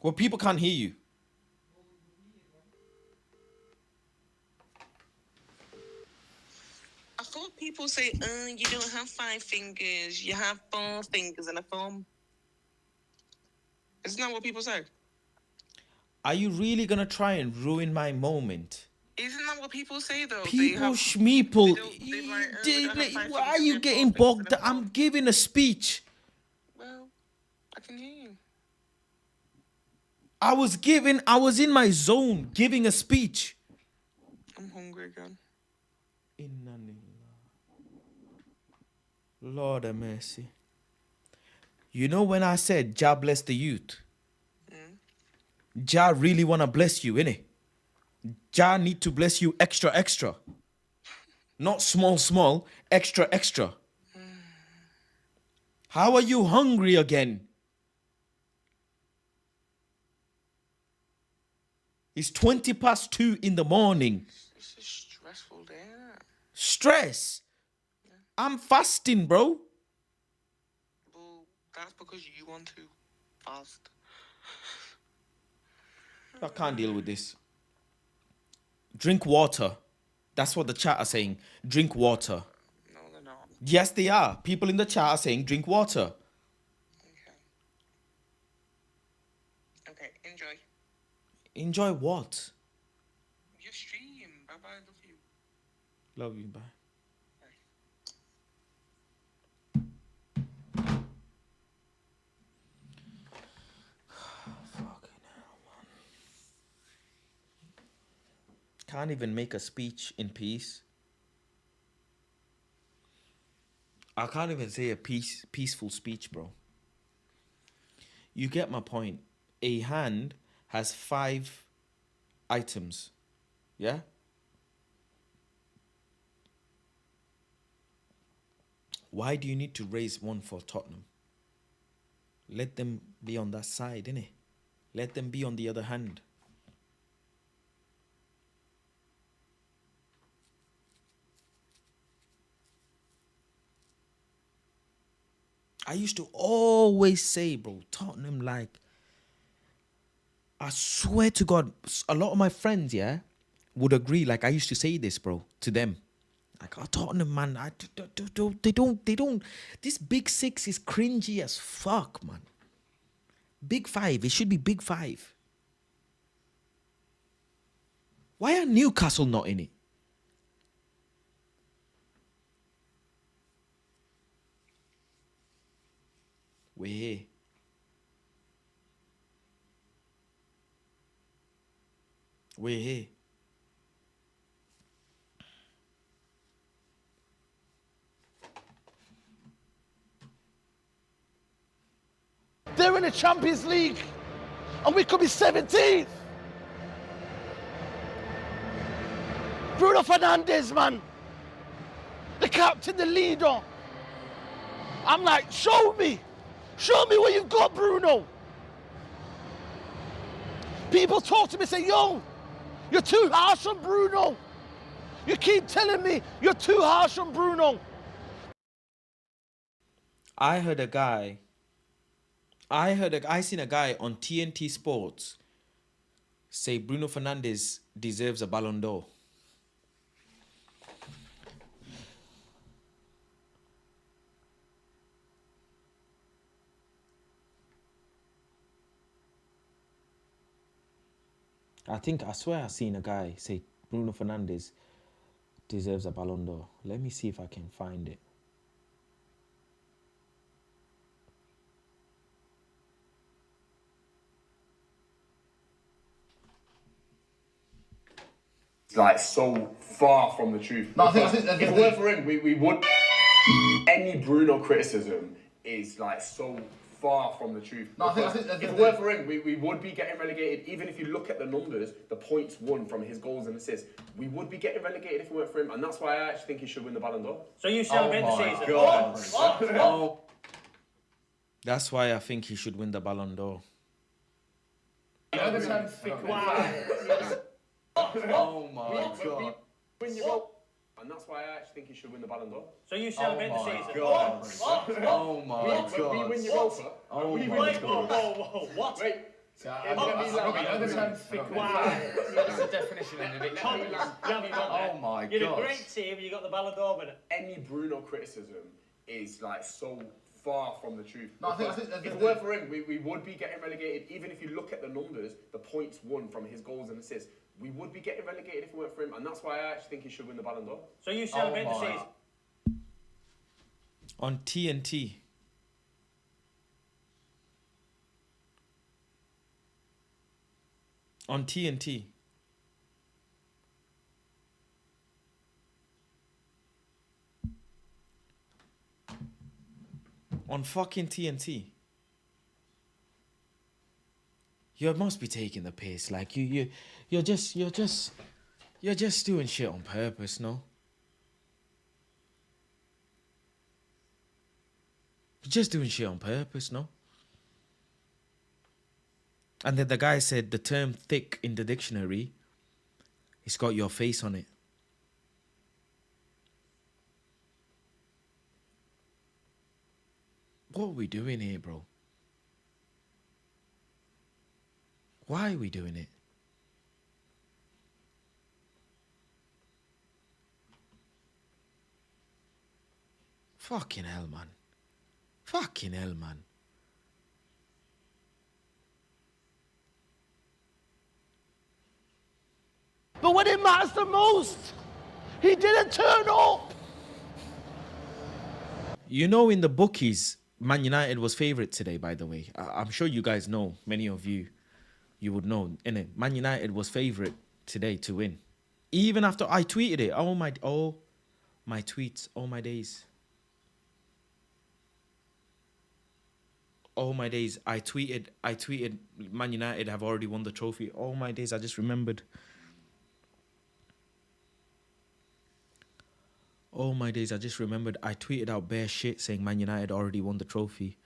Well, people can't hear you. I thought people say, you don't have 5 fingers, you have 4 fingers and a thumb. Isn't that what people say? Are you really gonna try and ruin my moment? Isn't that what people say though? People schmeeple. Why are you getting bogged? I'm giving a speech. Well, I can hear you. I was in my zone giving a speech. I'm hungry again. Lord have mercy. You know when I said Jah bless the youth? Jah really wanna bless you, innit? Jah need to bless you extra, extra. Not small, small, extra, extra. How are you hungry again? It's 2:20 in the morning. It's a stressful day, isn't it? Stress? Yeah. I'm fasting, bro. Well, that's because you want to fast. I can't deal with this. Drink water. That's what the chat are saying. Drink water. No, they're not. Yes, they are. People in the chat are saying drink water. Okay, enjoy. Enjoy what? Your stream. Bye-bye, love you. Love you, bye. Can't even make a speech in peace. I can't even say a peaceful speech, bro. You get my point. A hand has 5 items. Yeah? Why do you need to raise one for Tottenham? Let them be on that side, innit? Let them be on the other hand. I used to always say, bro, Tottenham, like, I swear to God, a lot of my friends, yeah, would agree. Like, I used to say this, bro, to them. Like, oh, Tottenham, man, they don't, this Big 6 is cringy as fuck, man. Big 5, it should be Big 5. Why are Newcastle not in it? we're here. We're here. They're in the Champions League, and we could be 17th. Bruno Fernandes, man. The captain, the leader. I'm like, show me. Show me what you've got, Bruno. People talk to me, say, yo, you're too harsh on Bruno. You keep telling me you're too harsh on Bruno. I seen a guy on TNT Sports say Bruno Fernandes deserves a Ballon d'Or. I swear I seen a guy say Bruno Fernandes deserves a Ballon d'Or. Let me see if I can find it. Like so far from the truth. No, I think if it weren't for him, we would. Any Bruno criticism is like so far from the truth. No, I think if it weren't for him, we would be getting relegated. Even if you look at the numbers, the points won from his goals and assists, we would be getting relegated if it weren't for him. And that's why I actually think he should win the Ballon d'Or. So you celebrate the season? God. That's why I think he should win the Ballon d'Or. Oh my God. Win your goal. And that's why I actually think he should win the Ballon d'Or. So you celebrate the season? God. Oh my God. We win your goal, sir. Oh my God. Whoa. What? Wait. That's the definition of it. Oh my God. You're a great team, you got the Ballon d'Or winner. Any Bruno criticism is like so far from the truth. No, I think if it weren't for him, we would be getting relegated. Even if you look at the numbers, the points won from his goals and assists, we would be getting relegated if it weren't for him. And that's why I actually think he should win the Ballon d'Or. So you celebrate the season? On TNT. On TNT. On fucking TNT. You must be taking the piss. Like you're just doing shit on purpose, no? You're just doing shit on purpose, no? And then the guy said the term thick in the dictionary, it's got your face on it. What are we doing here, bro? Why are we doing it? Fucking hell, man. Fucking hell, man. But when it matters the most, he didn't turn up. You know, in the bookies, Man United was favourite today, by the way. I'm sure you guys know, many of you would know, innit? Man United was favourite today to win. Even after I tweeted it. Oh my tweets, oh my days. Oh my days, I tweeted Man United have already won the trophy. Oh my days, I just remembered. Oh my days, I just remembered I tweeted out bare shit saying Man United already won the trophy.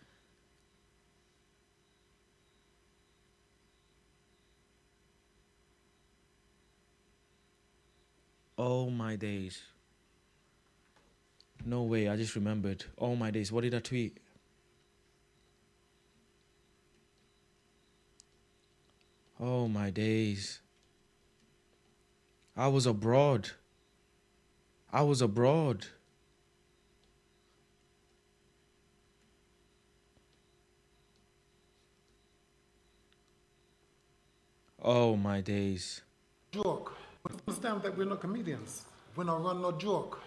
Oh my days. No way, I just remembered. Oh my days, what did I tweet? Oh my days. I was abroad. Oh my days. Joke. Understand that we're not comedians. We're not run no joke.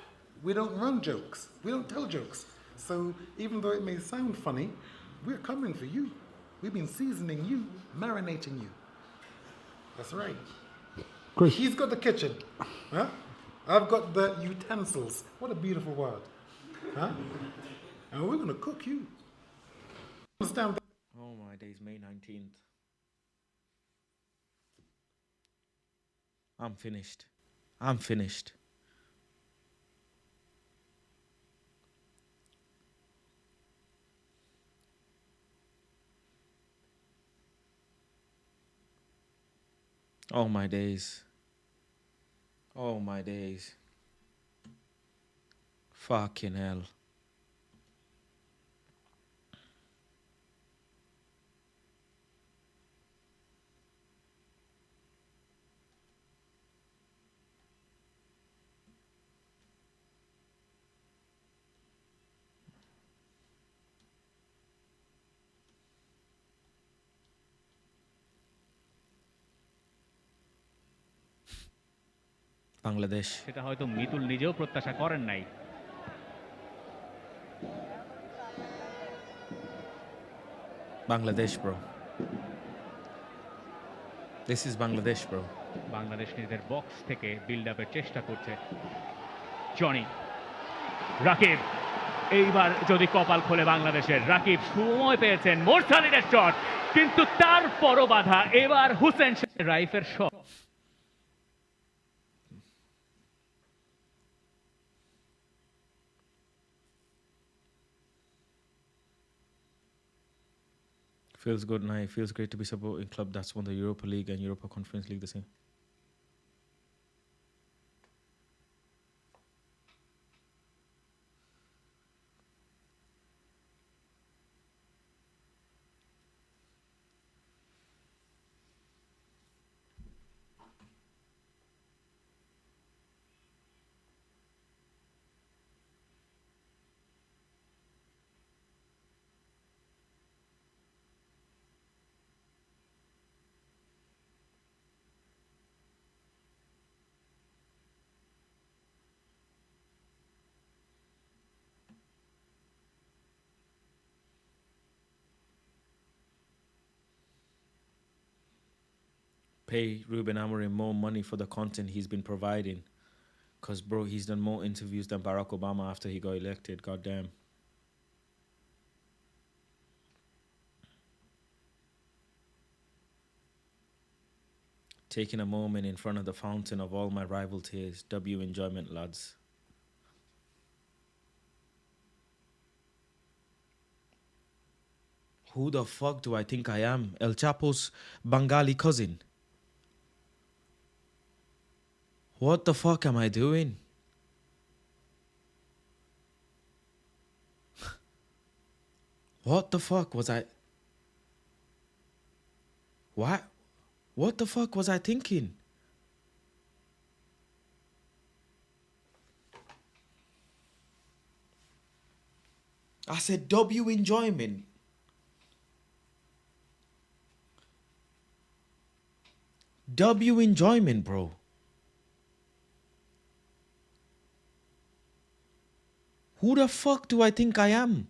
We don't run jokes. We don't tell jokes. So even though it may sound funny, We're coming for you. We've been seasoning you, marinating you. That's right. Chris. He's got the kitchen. Huh? I've got the utensils. What a beautiful word. Huh? And we're going to cook you. Understand? Oh my days, May 19th. I'm finished. I'm finished. Oh my days. Oh my days. Fucking hell. Bangladesh সেটা হয়তো মিতুল নিজেও প্রত্যাশা করেন নাই Bangladesh bro. This is Bangladesh bro. Bangladesh নিজেদের box থেকে build আপের চেষ্টা করছে জনি রাকিব এইবার যদি কপাল খোলে বাংলাদেশের রাকিব সময় পেয়েছেন মোরসালিনের শট কিন্তু তারপরও বাধা এবার হুসেন রাইফের shot Feels good now. It feels great to be supporting a club that's won the Europa League and Europa Conference League the same. Pay Ruben Amorim more money for the content he's been providing. Because, bro, he's done more interviews than Barack Obama after he got elected. Goddamn. Taking a moment in front of the fountain of all my rival tears. W enjoyment, lads. Who the fuck do I think I am? El Chapo's Bengali cousin. What the fuck am I doing? What the fuck was I... What? What the fuck was I thinking? I said W enjoyment. W enjoyment, bro. Who the fuck do I think I am?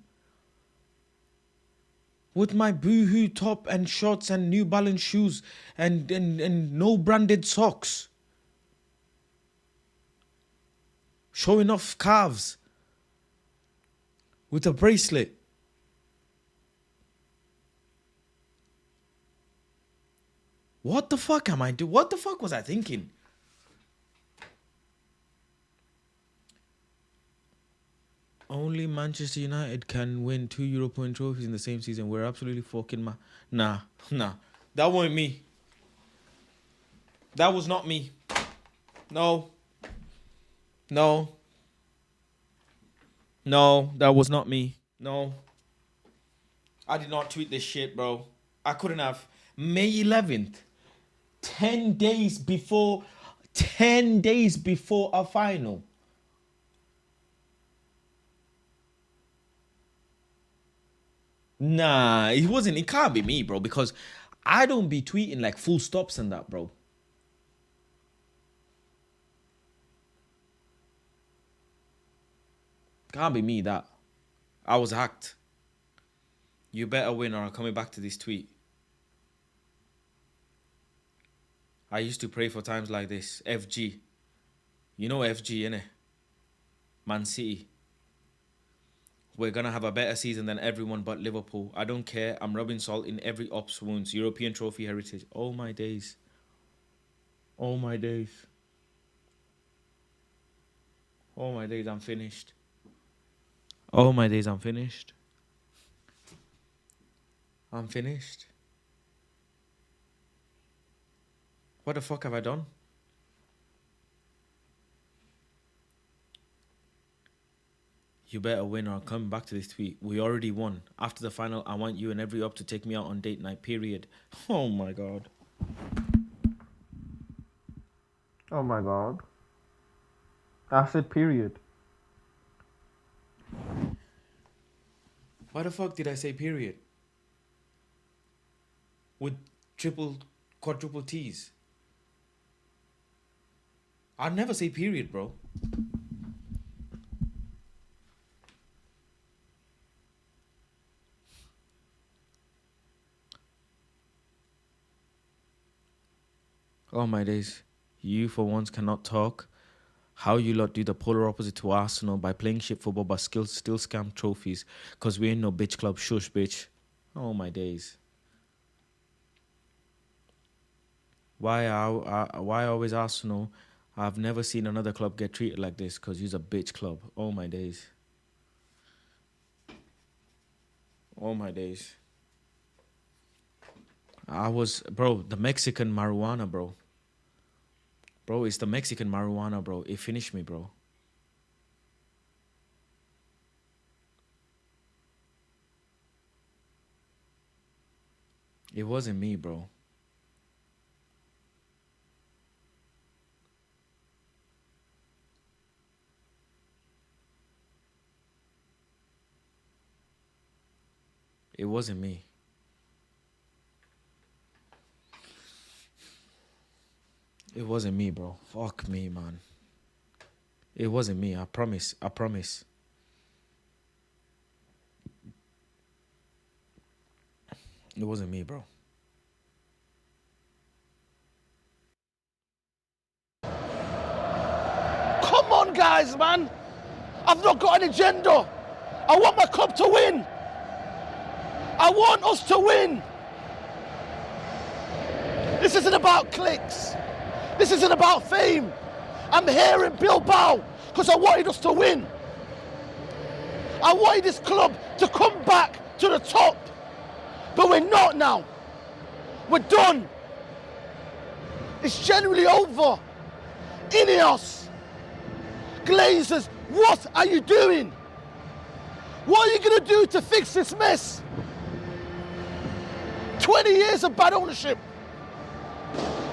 With my boohoo top and shorts and New Balance shoes and no branded socks. Showing off calves. With a bracelet. What the fuck am I doing? What the fuck was I thinking? Only Manchester United can win 2 European trophies in the same season. We're absolutely fucking Nah. That wasn't me. That was not me. No, that was not me. No. I did not tweet this shit, bro. I couldn't have. May 11th. 10 days before our final. Nah, it wasn't. It can't be me, bro, because I don't be tweeting like full stops and that, bro. Can't be me that. I was hacked. You better win or I'm coming back to this tweet. I used to pray for times like this. FG. You know FG, innit? Man City. We're going to have a better season than everyone but Liverpool. I don't care. I'm rubbing salt in every ops wounds. European trophy heritage. Oh my days. Oh my days. Oh my days, I'm finished. Oh my days, I'm finished. I'm finished. What the fuck have I done? You better win or I'm coming back to this tweet. We already won. After the final, I want you and every up to take me out on date night, period. Oh my God. Oh my God. I said period. Why the fuck did I say period? With triple, quadruple T's. I'd never say period, bro. Oh my days. You for once cannot talk. How you lot do the polar opposite to Arsenal by playing shit football but still scam trophies. Cause we ain't no bitch club, shush bitch. Oh my days. Why always Arsenal? I've never seen another club get treated like this cause you's a bitch club. Oh my days. Oh my days. Bro, the Mexican marijuana, bro. Bro, it's the Mexican marijuana, bro. It finished me, bro. It wasn't me, bro. It wasn't me. It wasn't me, bro. Fuck me, man. It wasn't me. I promise. I promise. It wasn't me, bro. Come on, guys, man. I've not got an agenda. I want my club to win. I want us to win. This isn't about clicks. This isn't about fame. I'm here in Bilbao because I wanted us to win. I wanted this club to come back to the top. But we're not now. We're done. It's generally over. Ineos, Glazers, what are you doing? What are you going to do to fix this mess? 20 years of bad ownership.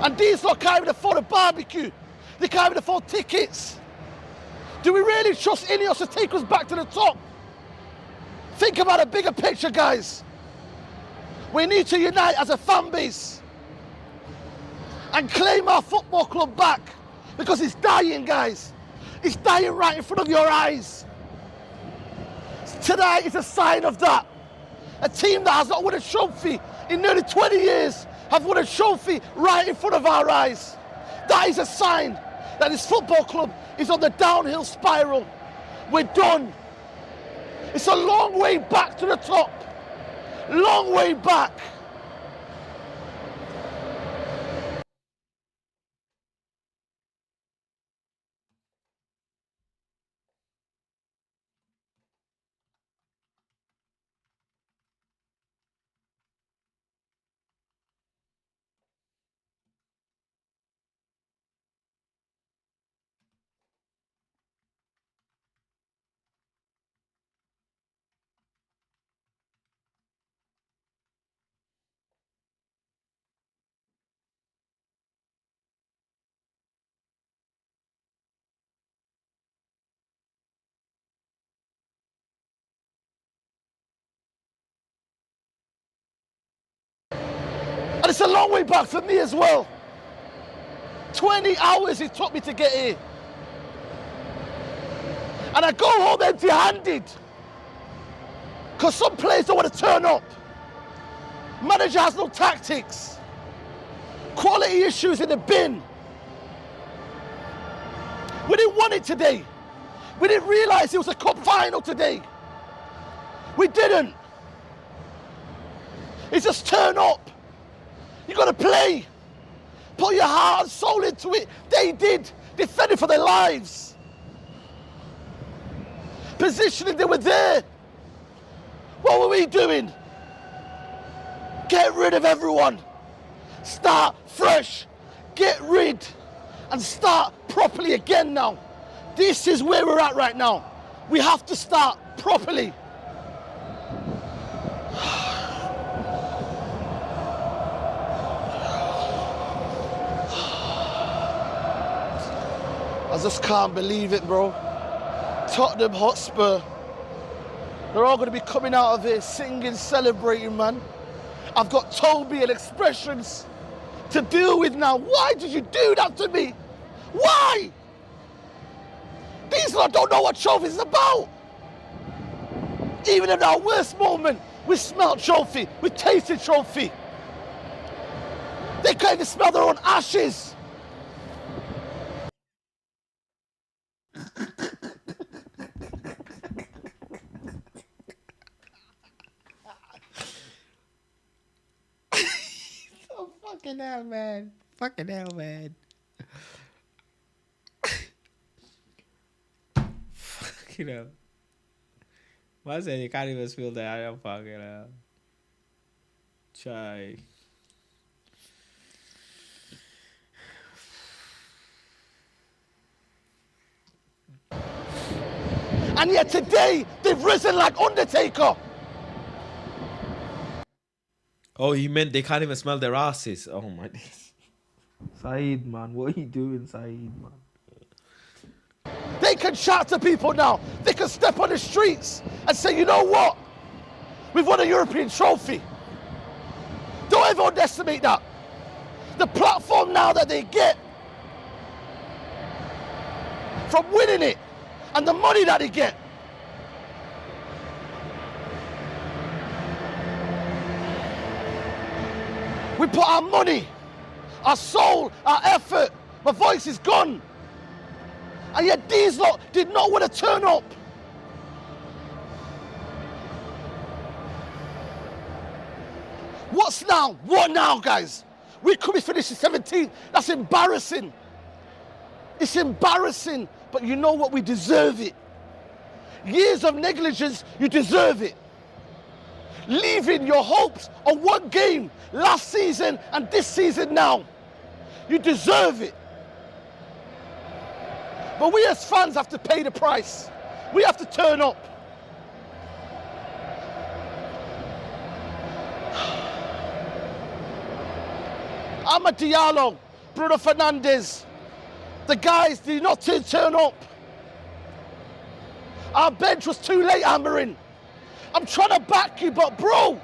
And these lot can't even afford a barbecue. They can't even afford tickets. Do we really trust Ineos to take us back to the top? Think about a bigger picture, guys. We need to unite as a fan base and claim our football club back because it's dying, guys. It's dying right in front of your eyes. Tonight is a sign of that. A team that has not won a trophy in nearly 20 years have won a trophy right in front of our eyes. That is a sign that this football club is on the downhill spiral. We're done. It's a long way back to the top. Long way back. And it's a long way back for me as well. 20 hours it took me to get here. And I go home empty-handed. Because some players don't want to turn up. Manager has no tactics. Quality issues in the bin. We didn't want it today. We didn't realise it was a cup final today. We didn't. It's just turn up. You got to play. Put your heart and soul into it. They did. Defending for their lives. Positioning, they were there. What were we doing? Get rid of everyone. Start fresh. Get rid and start properly again now. This is where we're at right now. We have to start properly. I just can't believe it, bro. Tottenham Hotspur. They're all going to be coming out of here singing, celebrating, man. I've got Toby and expressions to deal with now. Why did you do that to me? Why? These lot don't know what trophy is about. Even in our worst moment, we smelled trophy, we tasted trophy. They can't even smell their own ashes. Oh, fucking hell, man. Fucking hell, man. Fucking hell. Why is it you can't even spill that? I don't fucking hell. Chai. And yet today, they've risen like Undertaker. Oh, he meant they can't even smell their asses. Oh my days. Saeed, man. What are you doing, Saeed, man? They can shout to people now. They can step on the streets and say, you know what? We've won a European trophy. Don't ever underestimate that. The platform now that they get from winning it and the money that they get. We put our money, our soul, our effort. My voice is gone. And yet these lot did not want to turn up. What's now? What now, guys? We could be finishing 17th. That's embarrassing. It's embarrassing, but you know what? We deserve it. Years of negligence, you deserve it. Leaving your hopes on one game last season and this season now. You deserve it. But we as fans have to pay the price. We have to turn up. Amad Diallo, Bruno Fernandes, the guys did not turn up. Our bench was too late hammering. I'm trying to back you, but bro,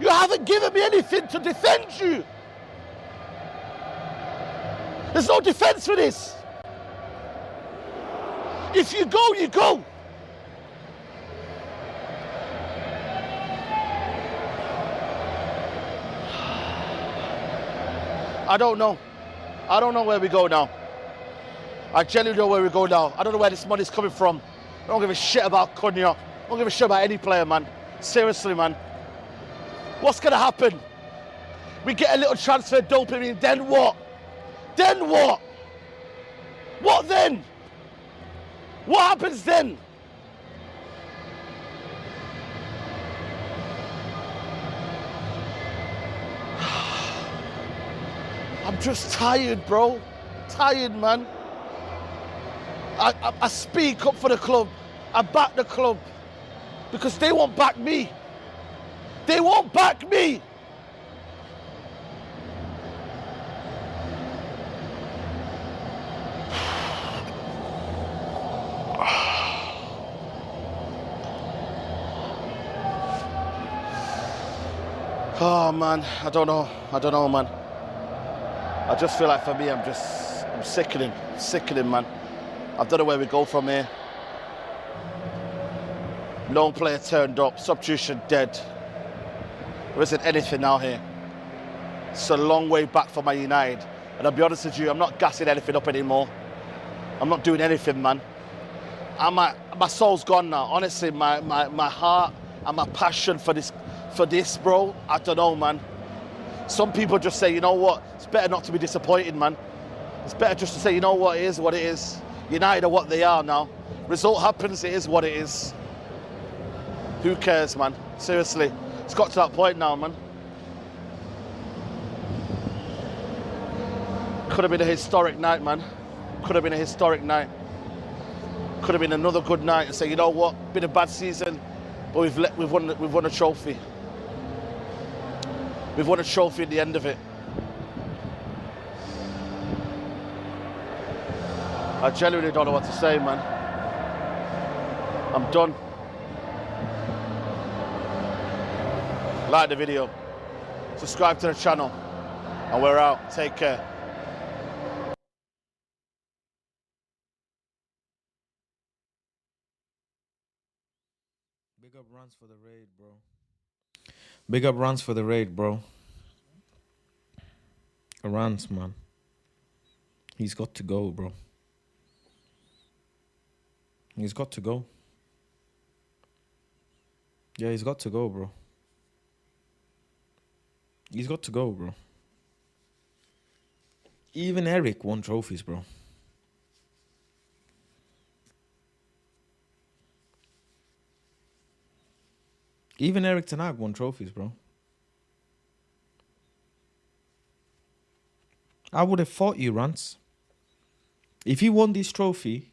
you haven't given me anything to defend you. There's no defense for this. If you go, you go. I don't know. I don't know where we go now. I genuinely know where we go now. I don't know where this money's coming from. I don't give a shit about Cunha. I don't give a shit about any player, man. Seriously, man. What's gonna happen? We get a little transfer dopamine, then what? Then what? What then? What happens then? I'm just tired, bro. Tired, man. I speak up for the club. I back the club. Because they won't back me. They won't back me. Oh man, I don't know, man. I just feel like for me, I'm sickening, man. I don't know where we go from here. No player turned up. Substitution dead. There isn't anything now here. It's a long way back for Man United. And I'll be honest with you, I'm not gassing anything up anymore. I'm not doing anything, man. My soul's gone now. Honestly, my heart and my passion for this, bro, I don't know, man. Some people just say, you know what, it's better not to be disappointed, man. It's better just to say, you know what, it is what it is. United are what they are now. Result happens, it is what it is. Who cares, man? Seriously, it's got to that point now, man. Could have been a historic night, man. Could have been a historic night. Could have been another good night and say, you know what, been a bad season, but we've won a trophy. We've won a trophy at the end of it. I genuinely don't know what to say, man. I'm done. Like the video, subscribe to the channel, and we're out. Take care. Big up runs for the raid, bro. Big up runs for the raid, bro. Runs, man. He's got to go, bro. He's got to go. Yeah, he's got to go, bro. He's got to go, bro. Even Eric won trophies, bro. Even Eric Ten Hag won trophies, bro. I would have fought you, Rance. If you won this trophy,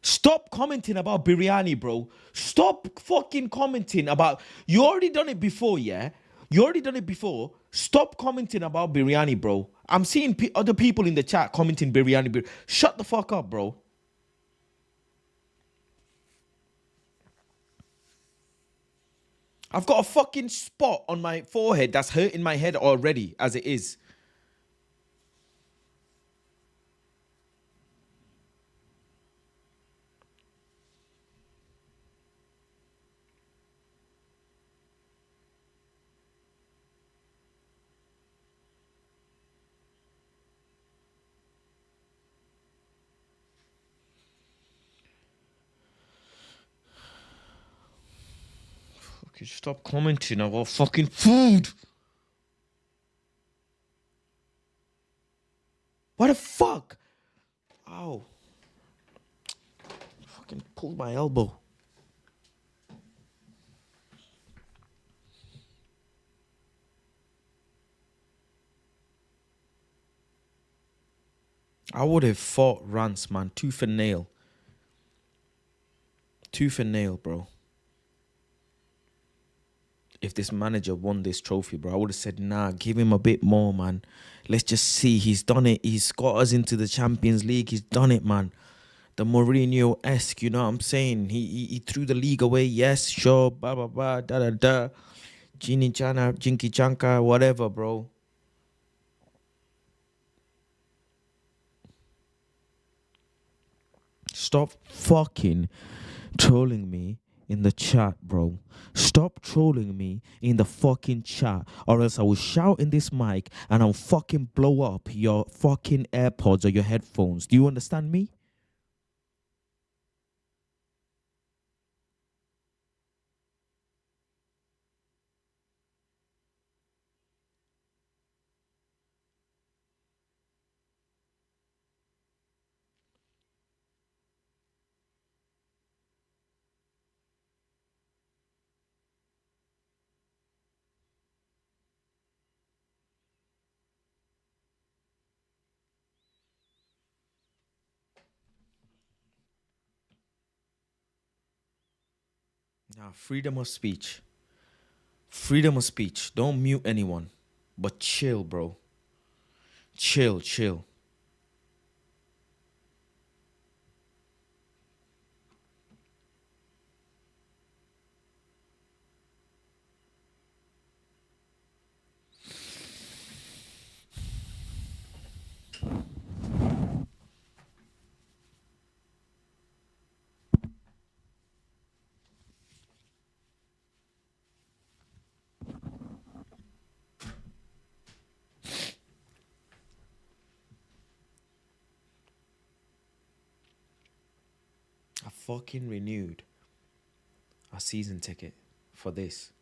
stop commenting about biryani, bro. Stop fucking commenting about... You already done it before, yeah? You already done it before. Stop commenting about biryani, bro. I'm seeing other people in the chat commenting biryani. Shut the fuck up, bro. I've got a fucking spot on my forehead that's hurting my head already as it is. Fucking stop commenting about fucking food. What the fuck? Ow. Fucking pulled my elbow. I would have fought Rance, man. Tooth and nail. Tooth and nail, bro. If this manager won this trophy, bro, I would have said, nah, give him a bit more, man. Let's just see. He's done it. He's got us into the Champions League. He's done it, man. The Mourinho-esque, you know what I'm saying? He threw the league away. Yes, sure, blah, blah, blah, da, da, da. Jinky Chanka, whatever, bro. Stop fucking trolling me in the chat, bro. Stop trolling me in the fucking chat, or else I will shout in this mic and I'll fucking blow up your fucking AirPods or your headphones. Do you understand me? Now, freedom of speech. Freedom of speech. Don't mute anyone. But chill, bro. Chill, chill. fucking renewed our season ticket for this.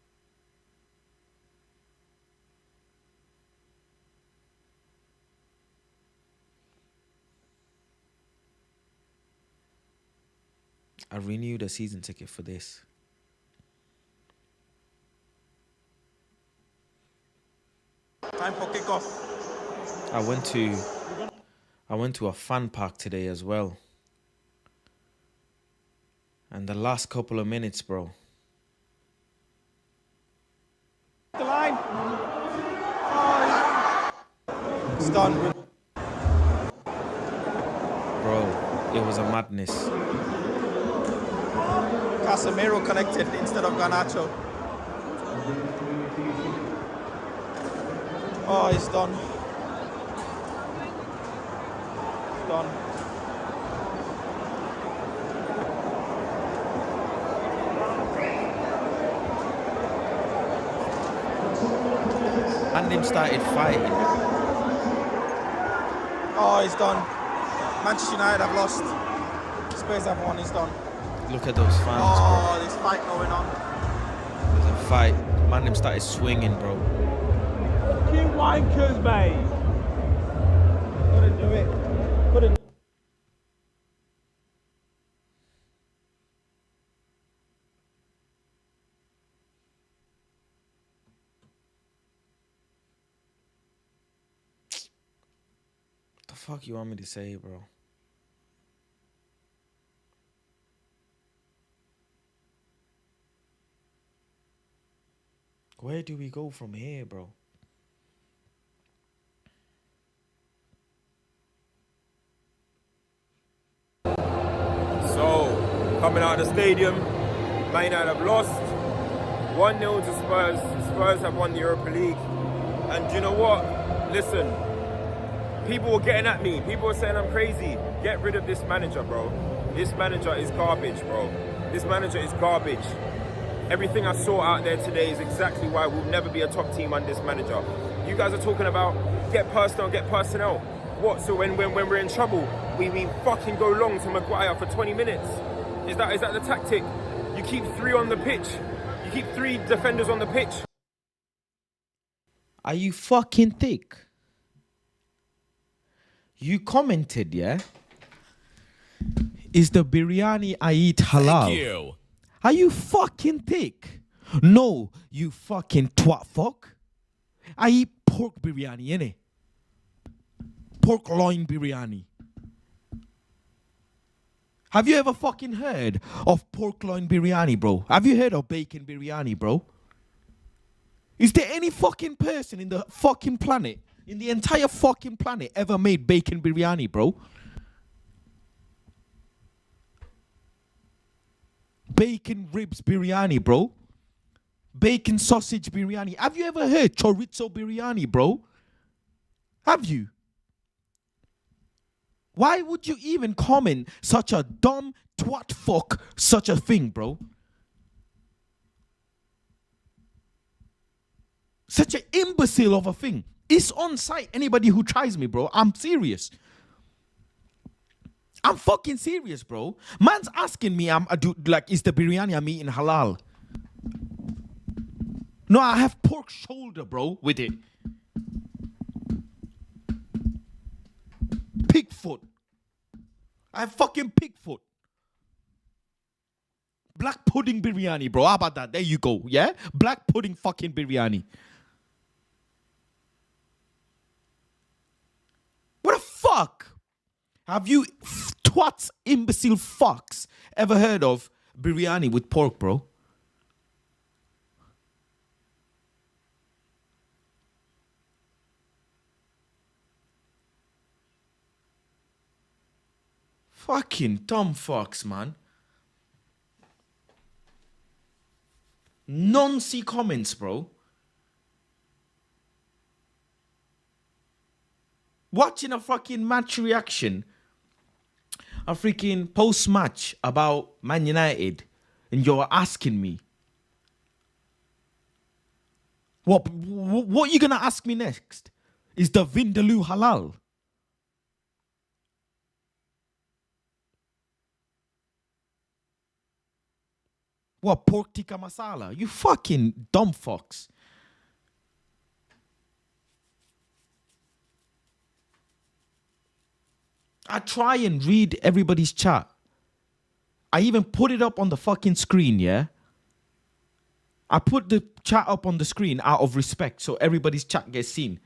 I renewed a season ticket for this. Time for kickoff. I went to a fan park today as well. And the last couple of minutes, bro. The line. It's done. Bro, it was a madness. Casemiro connected instead of Garnacho. Oh, it's done. It's done. And him started fighting. Oh, it's done. Manchester United have lost. Spurs have won. It's done. Look at those fans, Oh, there's fight going on. bro. There's a fight. Man, him started swinging, bro. Fucking wankers, mate. Couldn't do it. Couldn't. What the fuck you want me to say, bro? Where do we go from here, bro? So, coming out of the stadium, Man United have lost 1-0 to Spurs. Spurs have won the Europa League. And you know what? Listen, people were getting at me. People were saying I'm crazy. Get rid of this manager, bro. This manager is garbage, bro. This manager is garbage. Everything I saw out there today is exactly why we'll never be a top team under this manager. You guys are talking about get personnel. What? So when we're in trouble, we fucking go long to Maguire for 20 minutes. Is that the tactic? You keep 3 on the pitch. You keep 3 defenders on the pitch. Are you fucking thick? You commented, yeah? Is the biryani I eat halal? Thank you. Are you fucking thick? No, you fucking twat fuck. I eat pork biryani, innit? Pork loin biryani. Have you ever fucking heard of pork loin biryani, bro? Have you heard of bacon biryani, bro? Is there any fucking person in the fucking planet, in the entire fucking planet, ever made bacon biryani, bro? Bacon ribs biryani, bro. Bacon sausage biryani. Have you ever heard chorizo biryani, bro? Have you? Why would you even comment such a dumb twat fuck such a thing, bro? Such an imbecile of a thing. It's on site. Anybody who tries me, bro, I'm serious. I'm fucking serious, bro. Man's asking me, is the biryani I'm eating halal? No, I have pork shoulder, bro, with it. Pig foot. I have fucking pig foot. Black pudding biryani, bro. How about that? There you go, yeah? Black pudding fucking biryani. What the fuck? Have you twats, imbecile fucks ever heard of biryani with pork, bro? Fucking dumb fucks, man. Nonsense comments, bro. Watching a fucking match reaction, a freaking post-match about Man United, and you're asking me, what are you gonna ask me next? Is the Vindaloo halal? What, pork tikka masala? You fucking dumb fucks. I try and read everybody's chat. I even put it up on the fucking screen, yeah? I put the chat up on the screen out of respect so everybody's chat gets seen.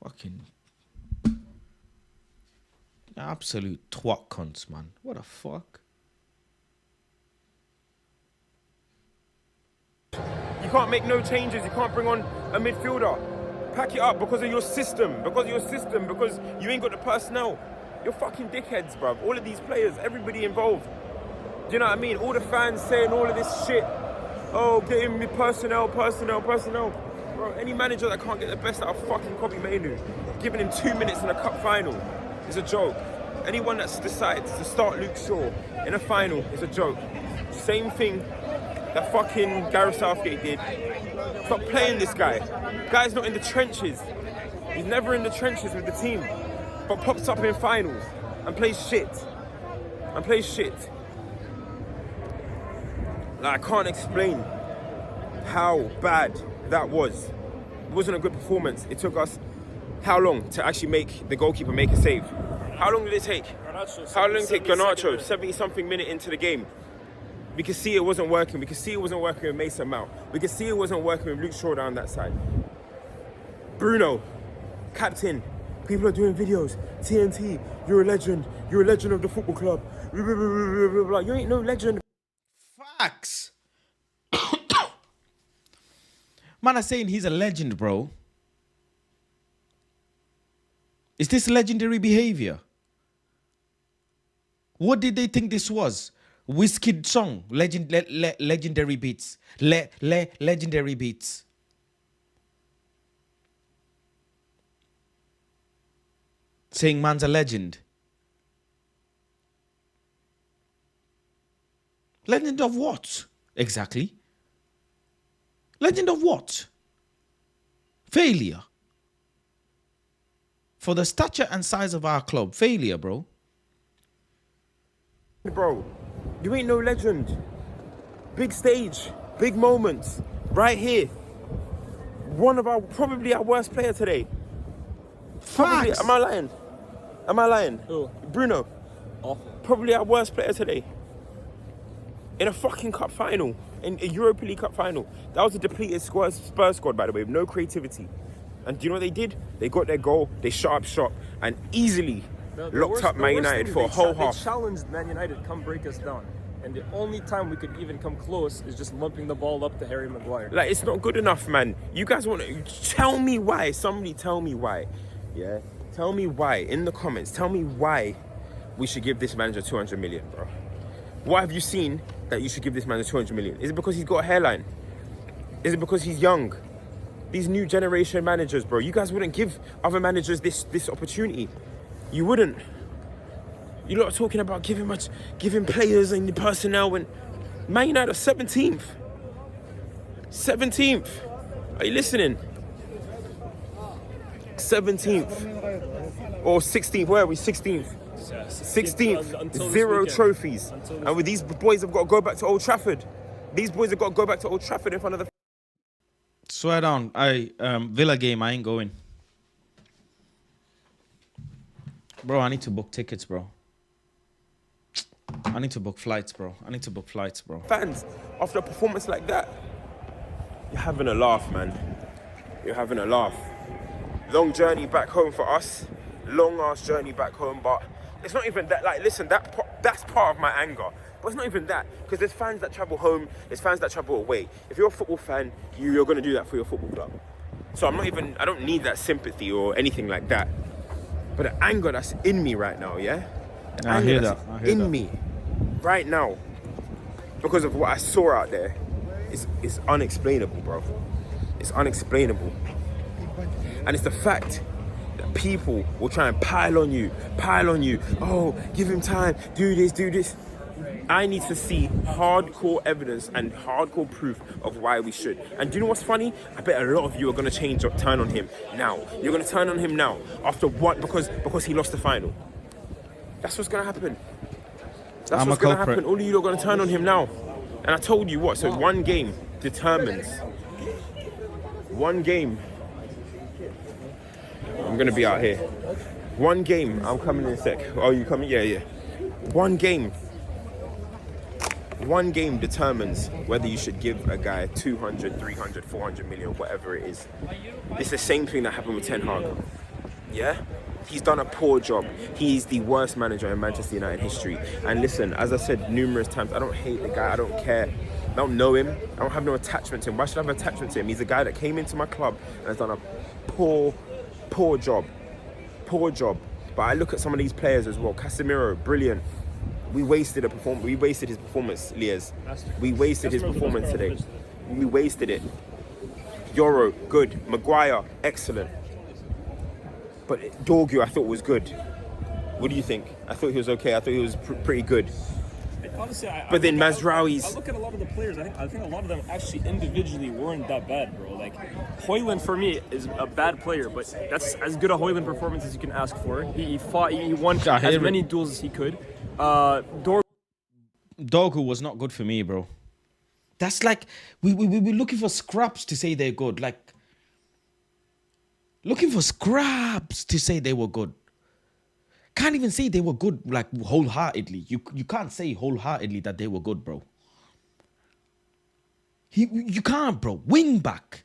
Fucking absolute twat cunts, man. What the fuck? You can't make no changes. You can't bring on a midfielder. Pack it up because of your system. Because you ain't got the personnel. You're fucking dickheads, bruv. All of these players, everybody involved. Do you know what I mean? All the fans saying all of this shit. Oh, getting me personnel. Bro, any manager that can't get the best out of fucking Kobbie Mainoo, giving him 2 minutes in a cup final is a joke. Anyone that decides to start Luke Shaw in a final is a joke. Same thing that fucking Gareth Southgate did. Stop playing this guy. Guy's not in the trenches. He's never in the trenches with the team, but pops up in finals and plays shit. Like, I can't explain how bad that was. It wasn't a good performance. It took us how long to actually make the goalkeeper make a save? How long did it take? How long did it take Garnacho? 70-something minute into the game. We could see it wasn't working. We could see it wasn't working with Mason Mount. We could see it wasn't working with Luke Shaw down that side. Bruno, captain. People are doing videos. TNT, you're a legend. You're a legend of the football club. You ain't no legend. Facts. Man are saying he's a legend, bro. Is this legendary behavior? What did they think this was? Wizkid song, legendary beats, legendary beats. Saying man's a legend. Legend of what? Exactly. Legend of what? Failure. For the stature and size of our club, failure, bro. Bro, you ain't no legend. Big stage, big moments, right here. One of probably our worst player today. Probably, am I lying? Who? Bruno. Awful. Probably our worst player today. In a fucking cup final, in a Europa League cup final. That was a depleted Spurs squad, by the way, with no creativity. And do you know what they did? They got their goal, they shut up shop, and easily locked up Man United for a whole half. They challenged Man United, come break us down. And the only time we could even come close is just lumping the ball up to Harry Maguire. Like, it's not good enough, man. You guys want to... Tell me why. Somebody tell me why. Yeah? Tell me why. In the comments, tell me why we should give this manager 200 million, bro. What have you seen that you should give this manager 200 million? Is it because he's got a hairline? Is it because he's young? These new generation managers, bro. You guys wouldn't give other managers this opportunity. You wouldn't. You lot are talking about giving players and the personnel when Man United are 17th. 17th. Are you listening? 17th. Or 16th. Where are we? 16th. 16th. Zero trophies. And with these boys have got to go back to Old Trafford. These boys have got to go back to Old Trafford in front of the... Swear down. Villa game, I ain't going. Bro, I need to book tickets, bro. I need to book flights, bro. Fans, after a performance like that, you're having a laugh, man. You're having a laugh. Long journey back home for us. Long ass journey back home, but it's not even that. Like, listen, that's part of my anger. But it's not even that, because there's fans that travel home, there's fans that travel away. If you're a football fan, you're going to do that for your football club. So I don't need that sympathy or anything like that. But the anger that's in me right now, yeah? I hear that. In me right now, because of what I saw out there, is unexplainable, bro. It's unexplainable. And it's the fact that people will try and pile on you. Oh, give him time, do this. I need to see hardcore evidence and hardcore proof of why we should. And do you know what's funny? I bet a lot of you are going to turn on him now. You're going to turn on him now after what? Because he lost the final. That's what's gonna happen. That's I'm what's a gonna culprit. happen. All of you are gonna turn on him now. And I told you what. So one game determines. One game. I'm gonna be out here. One game. I'm coming in a sec. Oh, you coming? Yeah, yeah. One game. One game determines whether you should give a guy 200, 300, 400 million, whatever it is. It's the same thing that happened with Ten Hag. Yeah? He's done a poor job. He's the worst manager in Manchester United history. And listen, as I said numerous times, I don't hate the guy. I don't care. I don't know him. I don't have no attachment to him. Why should I have an attachment to him? He's a guy that came into my club and has done a poor job. Poor job. But I look at some of these players as well. Casemiro, brilliant. We wasted his performance, Liaz. We wasted his performance today. We wasted it. Euro, good. Maguire, excellent. But Dorgu, I thought was good. What do you think? I thought he was okay. I thought he was pretty good. Honestly, But then Mazraoui's. I look at a lot of the players. I think a lot of them actually individually weren't that bad, bro. Like Højlund for me is a bad player, but that's as good a Højlund performance as you can ask for. He fought. He won as many duels as he could. Dorgu was not good for me, bro. That's like we were looking for scraps to say they're good. Like looking for scraps to say they were good. Can't even say they were good like wholeheartedly. You can't say wholeheartedly that they were good, bro. You can't, bro. Wing back.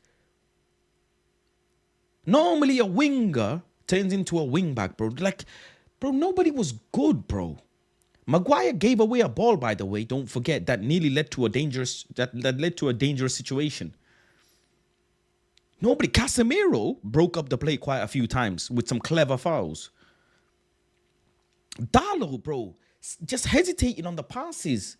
Normally a winger turns into a wing back, bro. Like, bro, nobody was good, bro. Maguire gave away a ball, by the way. Don't forget that nearly led to a dangerous that led to a dangerous situation. Nobody. Casemiro broke up the play quite a few times with some clever fouls. Darlow, bro, just hesitating on the passes.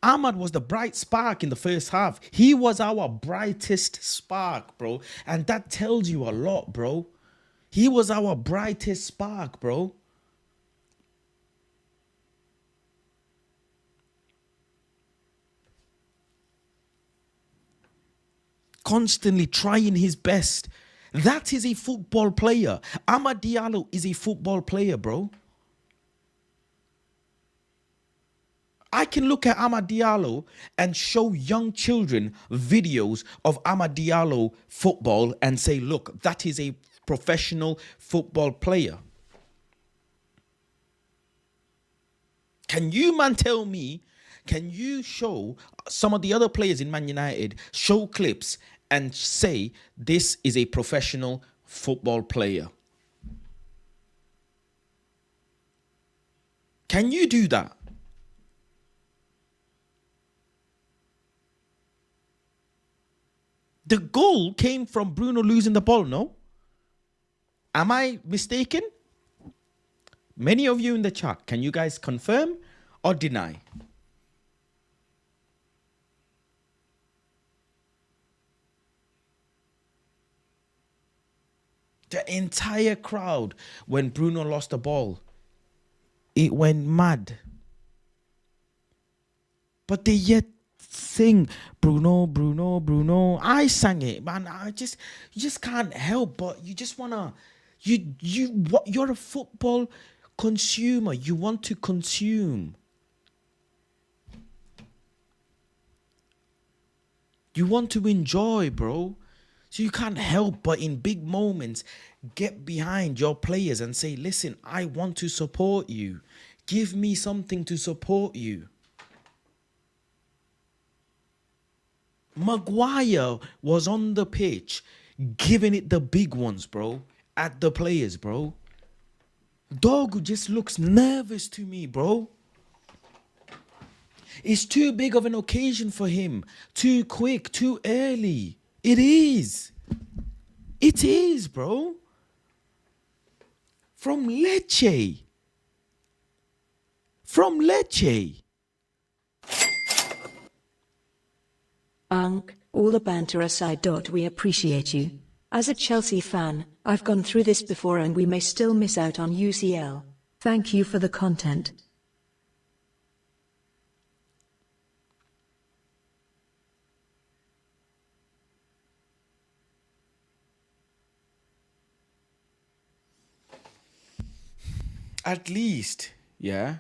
Ahmad was the bright spark in the first half. He was our brightest spark, bro. And that tells you a lot, bro. He was our brightest spark, bro. Constantly trying his best. That is a football player. Amad Diallo is a football player, bro. I can look at Amad Diallo and show young children videos of Amad Diallo football and say, look, that is a professional football player. Can you, man, tell me, can you show some of the other players in Man United, show clips and say this is a professional football player? Can you do that? The goal came from Bruno losing the ball, no? Am I mistaken? Many of you in the chat, can you guys confirm or deny? The entire crowd, when Bruno lost the ball, it went mad. But they yet sing Bruno, Bruno, Bruno. I sang it, man. You just can't help but you just wanna you're a football consumer. You want to consume. You want to enjoy, bro. So you can't help but in big moments get behind your players and say, listen, I want to support you. Give me something to support you. Maguire was on the pitch giving it the big ones, bro, at the players, bro. Dorgu just looks nervous to me, bro. It's too big of an occasion for him. Too quick, too early. It is. It is, bro. From Lecce. From Lecce. All the banter aside. We appreciate you. As a Chelsea fan, I've gone through this before and we may still miss out on UCL. Thank you for the content. at least, yeah,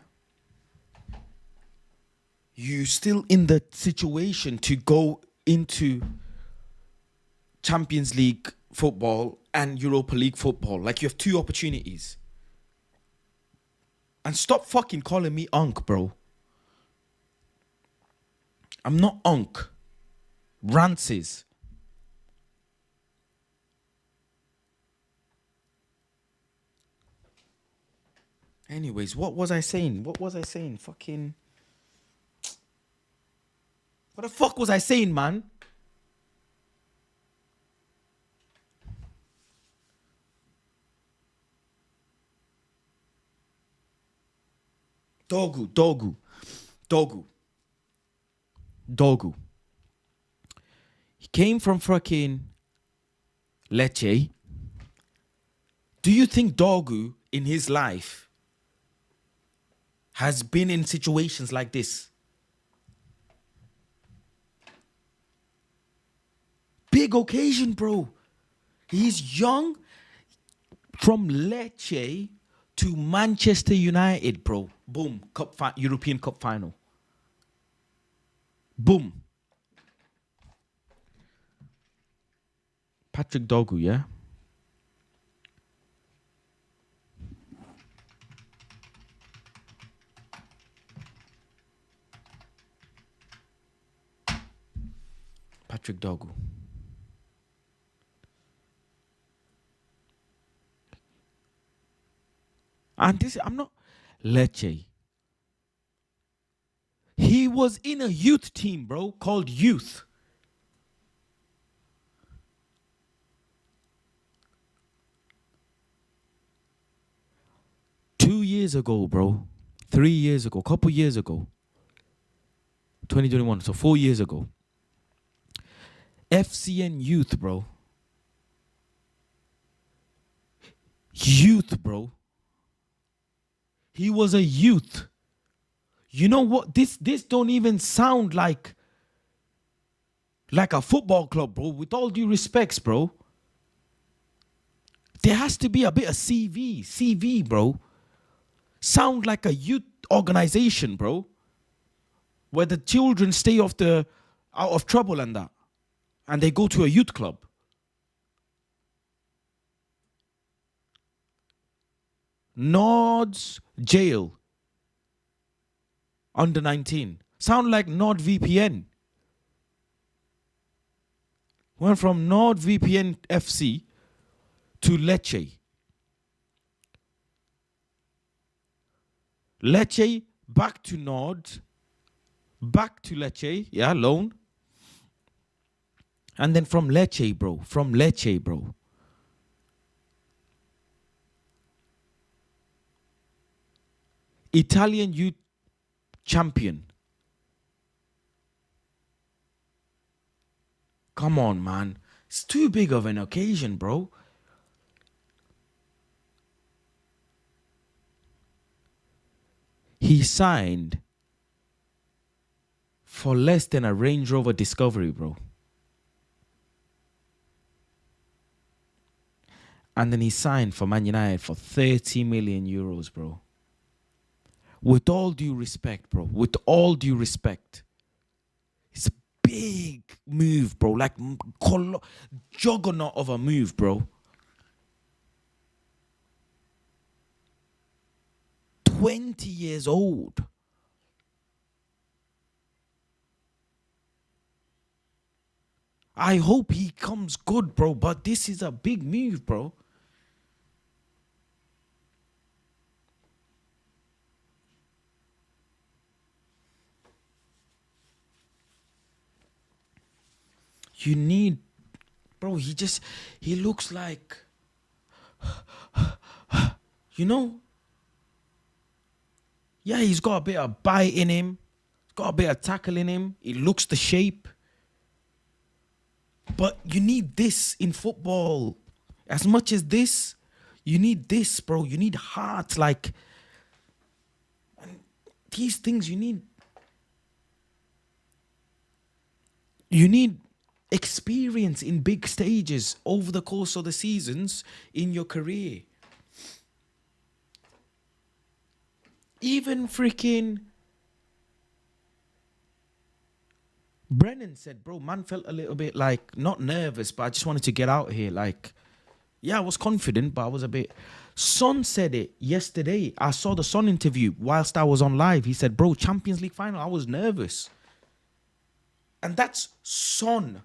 you still in the situation to go into Champions League football and Europa League football. Like, you have two opportunities. And stop fucking calling me Unk, bro. I'm not Unk. Rants is. Anyways, what was I saying? Fucking... What the fuck was I saying, man? Dogu. He came from fucking Lecce. Do you think Dogu in his life has been in situations like this? Big occasion, bro. He's young. From Lecce to Manchester United, bro. Boom. European Cup final. Boom. Patrick Dogu, yeah? Patrick Dogu. And this, I'm not... Lecce. He was in a youth team, bro, called Youth. Two years ago, bro. 3 years ago. Couple years ago. 2021. So 4 years ago. FCN Youth, bro. Youth, bro. He was a youth. You know what? This don't even sound like a football club, bro. With all due respects, bro. There has to be a bit of CV, bro. Sound like a youth organization, bro. Where the children stay out of trouble and that. And they go to a youth club. Nord's jail. Under 19. Sound like NordVPN. Went from NordVPN FC to Lecce. Lecce, back to Nord. Back to Lecce. Yeah, loan. And then from Lecce, bro. Italian youth champion. Come on, man. It's too big of an occasion, bro. He signed for less than a Range Rover Discovery, bro. And then he signed for Man United for 30 million euros, bro. With all due respect, bro. With all due respect. It's a big move, bro. Like, juggernaut of a move, bro. 20 years old. I hope he comes good, bro. But this is a big move, bro. You need, bro, he looks like, you know, yeah, he's got a bit of bite in him, got a bit of tackle in him, he looks the shape. But you need this in football. As much as this, you need this, bro. You need heart, like, these things you need. You need experience in big stages over the course of the seasons in your career. Even freaking Brennan said, bro, man felt a little bit like, not nervous, but I just wanted to get out here. Like, yeah, I was confident, but I was a bit. Son said it yesterday. I saw the Son interview whilst I was on live. He said, bro, Champions League final, I was nervous. And that's Son.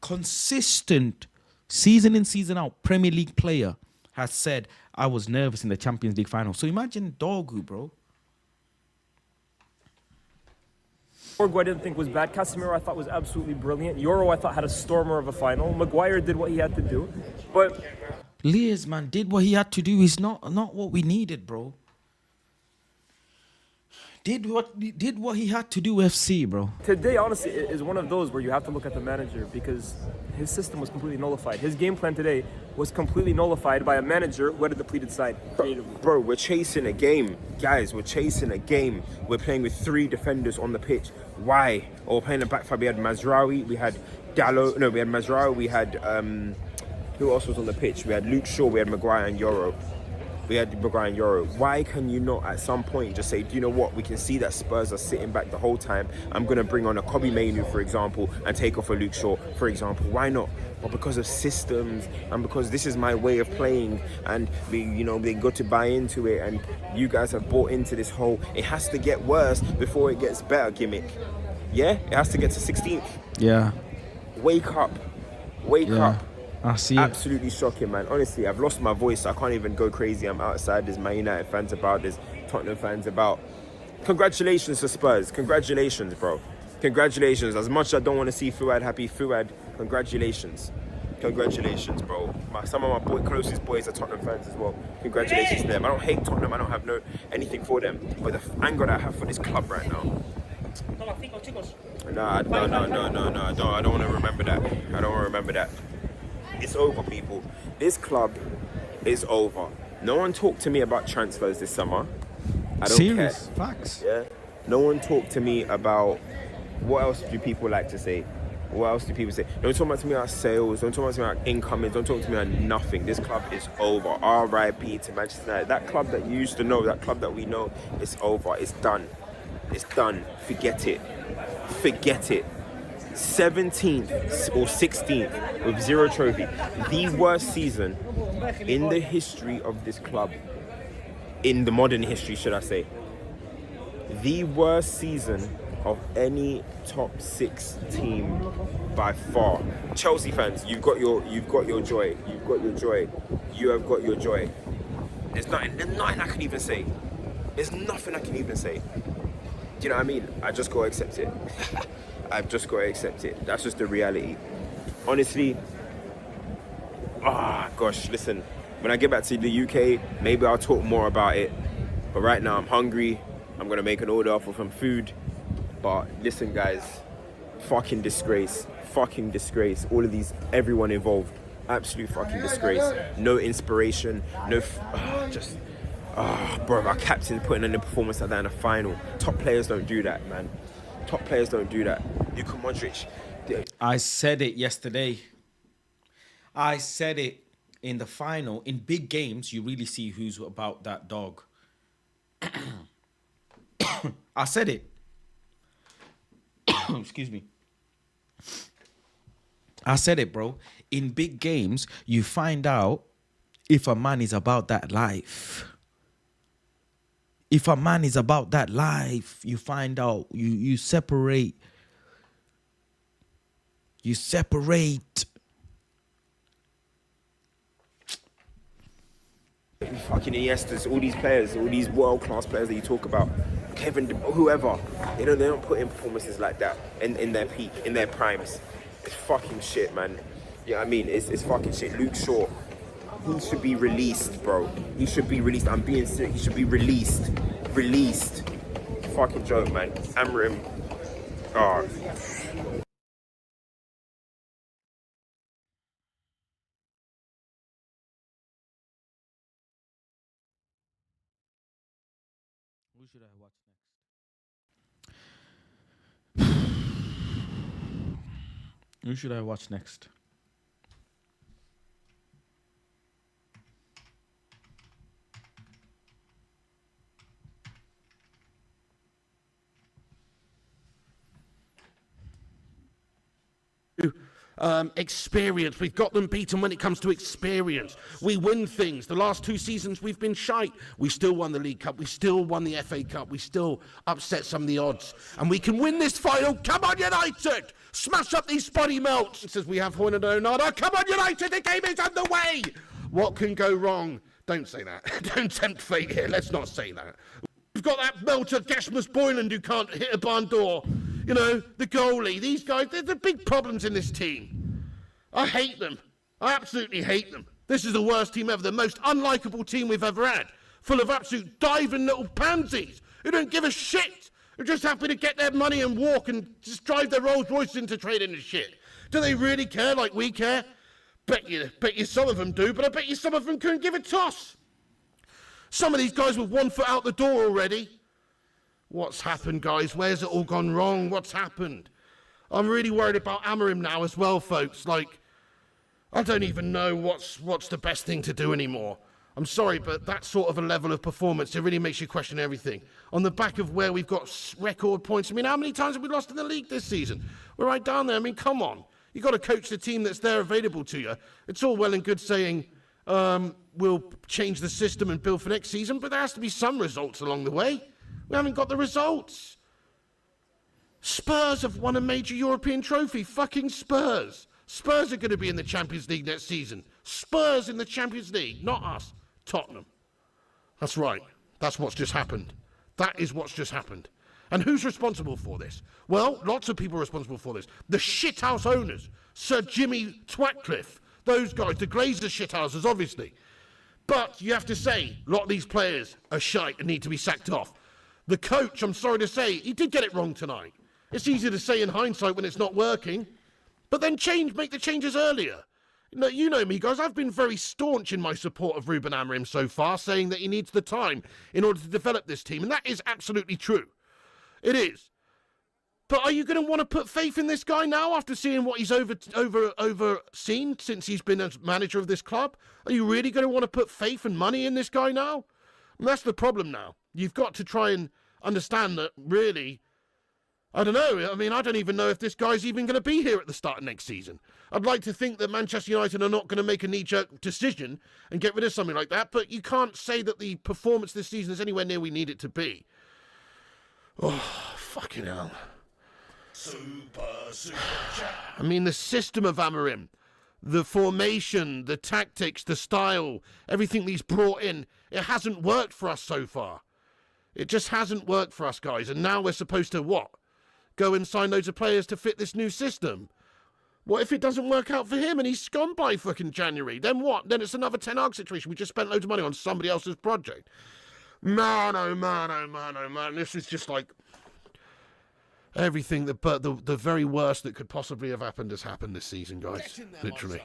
Consistent, season in, season out, Premier League player has said, I was nervous in the Champions League final. So imagine Dorgu, bro. Borgo I didn't think was bad. Casemiro I thought was absolutely brilliant. Euro I thought had a stormer of a final. Maguire did what he had to do. But Lears, man, did what he had to do. Is not what we needed, bro. Did what he had to do, FC, bro. today, honestly, is one of those where you have to look at the manager because his system was completely nullified. His game plan today was completely nullified by a manager who had a depleted side. Bro, we're chasing a game. Guys, we're chasing a game. We're playing with 3 defenders on the pitch. Why? Or we're playing the back five. We had Mazraoui, we had Dallo. No, we had Mazraoui, we had... who else was on the pitch? We had Luke Shaw, we had Maguire and Euro. We had Maguire and Euro. Why can you not at some point just say, do you know what? We can see that Spurs are sitting back the whole time. I'm going to bring on a Kobe Mainu, for example, and take off a Luke Shaw, for example. Why not? Well, because of systems and because this is my way of playing and they got to buy into it and you guys have bought into this whole, it has to get worse before it gets better gimmick. Yeah? It has to get to 16th. Yeah. Wake up. Wake up. I see Absolutely shocking, man. Honestly, I've lost my voice. I can't even go crazy. I'm outside. There's Man United fans about. There's Tottenham fans about. Congratulations to Spurs. Congratulations, bro. Congratulations. As much as I don't want to see Fuad happy, Fuad, congratulations. Congratulations, bro. Some of my closest boys are Tottenham fans as well. Congratulations to them. I don't hate Tottenham. I don't have anything for them. But the anger that I have for this club right now. No. I don't want to remember that. I don't want to remember that. It's over, people. This club is over. No one talked to me about transfers this summer. I don't Serious care. facts. Yeah. No one talked to me about what else do people like to say? What else do people say? Don't talk to me about sales. Don't talk to me about incomings. Don't talk to me about nothing. This club is over. R.I.P. to Manchester United. That club that you used to know, that club that we know, it's over. It's done. It's done. Forget it. Forget it. 17th or 16th with 0 trophy. The worst season in the history of this club. In the modern history, should I say. The worst season of any top 6 team by far. Chelsea fans, you've got your joy. You've got your joy. You have got your joy. There's nothing I can even say. There's nothing I can even say. Do you know what I mean? I just gotta accept it. I've just got to accept it. That's just the reality. Honestly, gosh, listen. When I get back to the UK, maybe I'll talk more about it. But right now, I'm hungry. I'm going to make an order for some food. But listen, guys, fucking disgrace. Fucking disgrace. All of these, everyone involved. Absolute fucking disgrace. No inspiration. Bro, our captain putting in a performance like that in a final. Top players don't do that, man. Top players don't do that. Luka Modric. I said it yesterday. I said it in the final. In big games, you really see who's about that dog. I said it. Excuse me. I said it, bro. In big games, you find out if a man is about that life. If a man is about that life, you find out, you separate. You separate. Fucking Iniestas, all these players, all these world-class players that you talk about, Kevin, whoever, they don't put in performances like that in their peak, in their primes. It's fucking shit, man. You know what I mean? It's fucking shit. Luke Shaw, he should be released, bro. He should be released. I'm being serious. He should be released. Released. Fucking joke, man. Amrim. Oh. Who should I watch next? Who should I watch next? Experience. We've got them beaten when it comes to experience. We win things. The last 2 seasons we've been shite. We still won the League Cup. We still won the FA Cup. We still upset some of the odds. And we can win this final. Come on, United! Smash up these spotty melts. It says we have Hoyland and Onana. Come on, United! The game is underway! What can go wrong? Don't say that. Don't tempt fate here. Let's not say that. We've got that melter, Gasmus Boyland, who can't hit a barn door. You know, the goalie. These guys, they're the big problems in this team. I hate them. I absolutely hate them. This is the worst team ever. The most unlikable team we've ever had. Full of absolute diving little pansies who don't give a shit. Who are just happy to get their money and walk and just drive their Rolls Royce into trading and shit. Do they really care like we care? Bet you some of them do, but I bet you some of them couldn't give a toss. Some of these guys with 1 foot out the door already. What's happened, guys? Where's it all gone wrong? What's happened? I'm really worried about Amorim now as well, folks. Like, I don't even know what's the best thing to do anymore. I'm sorry, but that sort of a level of performance, it really makes you question everything. On the back of where we've got record points. I mean, how many times have we lost in the league this season? We're right down there. I mean, come on. You've got to coach the team that's there available to you. It's all well and good saying, we'll change the system and build for next season, but there has to be some results along the way. We haven't got the results. Spurs have won a major European trophy. Fucking Spurs. Spurs are going to be in the Champions League next season. Spurs in the Champions League, not us. Tottenham. That's right. That's what's just happened. That is what's just happened. And who's responsible for this? Well, lots of people are responsible for this. The shithouse owners. Sir Jimmy Twatcliffe. Those guys, the Glazers shithouses, obviously. But you have to say, a lot of these players are shite and need to be sacked off. The coach, I'm sorry to say, he did get it wrong tonight. It's easy to say in hindsight when it's not working. But then make the changes earlier. You know me, guys. I've been very staunch in my support of Ruben Amorim so far, saying that he needs the time in order to develop this team. And that is absolutely true. It is. But are you going to want to put faith in this guy now after seeing what he's overseen since he's been as manager of this club? Are you really going to want to put faith and money in this guy now? And that's the problem now. You've got to try and understand that, really, I don't know. I mean, I don't even know if this guy's even going to be here at the start of next season. I'd like to think that Manchester United are not going to make a knee-jerk decision and get rid of something like that, but you can't say that the performance this season is anywhere near we need it to be. Oh, fucking hell. Super I mean, the system of Amorim, the formation, the tactics, the style, everything he's brought in, it hasn't worked for us so far. It just hasn't worked for us, guys. And now we're supposed to, what? Go and sign loads of players to fit this new system? What if it doesn't work out for him and he's gone by fucking January? Then what? Then it's another Ten Hag situation. We just spent loads of money on somebody else's project. Man, oh man, oh man, oh man. This is just like everything but the very worst that could possibly have happened has happened this season, guys. Literally.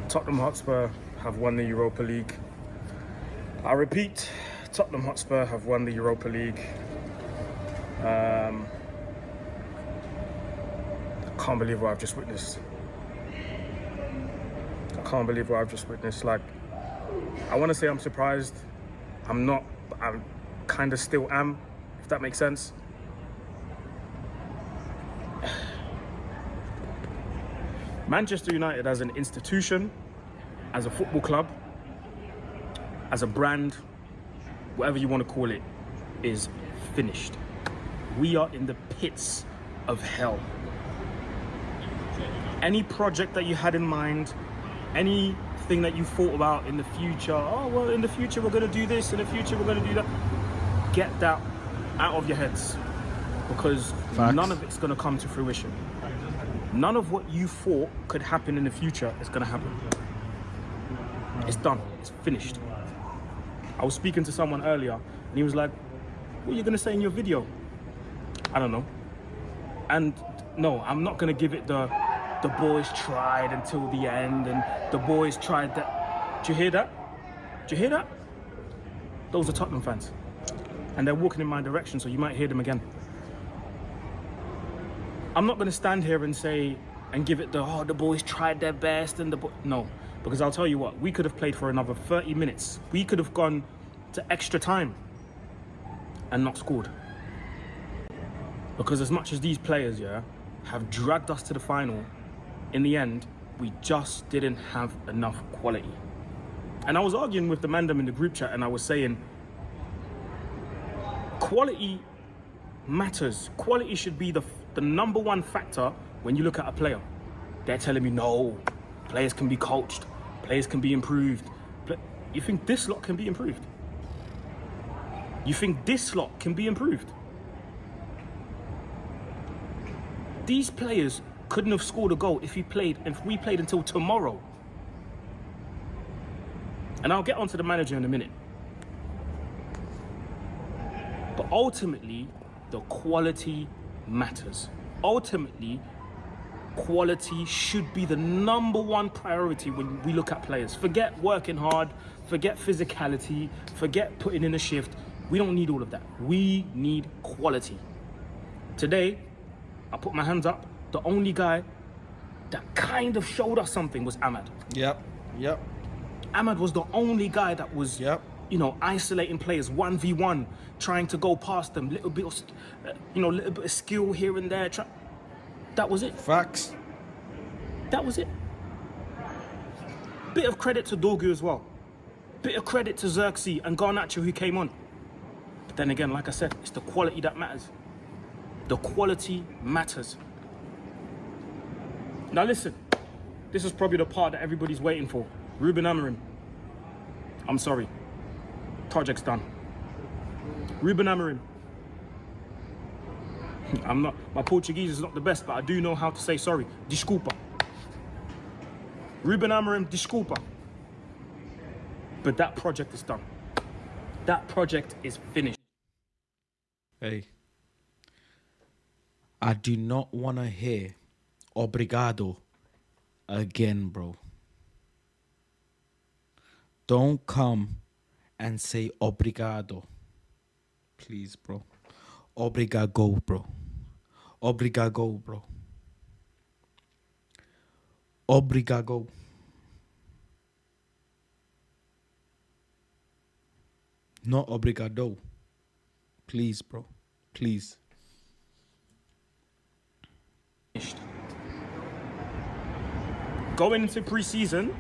Tottenham Hotspur have won the Europa League. I repeat, Tottenham Hotspur have won the Europa League. I can't believe what I've just witnessed. I can't believe what I've just witnessed. Like, I want to say I'm surprised. I'm not, but I kind of still am, if that makes sense. Manchester United as an institution, as a football club, as a brand, whatever you want to call it, is finished. We are in the pits of hell. Any project that you had in mind, anything that you thought about in the future, oh, well, in the future we're going to do this, in the future we're going to do that, get that out of your heads, because none of it's going to come to fruition. None of what you thought could happen in the future is going to happen. It's done. It's finished. I was speaking to someone earlier, and he was like, what are you going to say in your video? I don't know. And no, I'm not going to give it the boys tried until the end, and the boys tried that. Do you hear that? Do you hear that? Those are Tottenham fans. And they're walking in my direction, so you might hear them again. I'm not going to stand here and say, and give it the boys tried their best and no. Because I'll tell you what, we could have played for another 30 minutes. We could have gone to extra time and not scored. Because as much as these players, have dragged us to the final, in the end, we just didn't have enough quality. And I was arguing with the mandem in the group chat and I was saying, quality matters. Quality should be the number one factor when you look at a player. They're telling me, no, players can be coached, players can be improved. You think this lot can be improved? You think this lot can be improved? These players couldn't have scored a goal if we played until tomorrow. And I'll get onto the manager in a minute. But ultimately, the quality matters. Ultimately, quality should be the number one priority when we look at players. Forget working hard, forget physicality, forget putting in a shift. We don't need all of that. We need quality. Today, I put my hands up. The only guy that kind of showed us something was Ahmad. Yep. Ahmad was the only guy that was, isolating players 1v1, trying to go past them, little bit of skill here and there. That was it. Facts. That was it. Bit of credit to Dorgu as well. Bit of credit to Xerxes and Garnacho who came on. But then again, like I said, it's the quality that matters. The quality matters. Now listen, this is probably the part that everybody's waiting for. Ruben Amorim. I'm sorry. Project's done. Ruben Amorim. My Portuguese is not the best, but I do know how to say sorry. Desculpa. Ruben Amorim, desculpa. But that project is done. That project is finished. Hey. I do not want to hear obrigado again, bro. Don't come and say obrigado. Please, bro. Obrigado, bro. Obrigado, bro. Obrigado. Not obrigado. Please, bro. Please. Going into pre-season,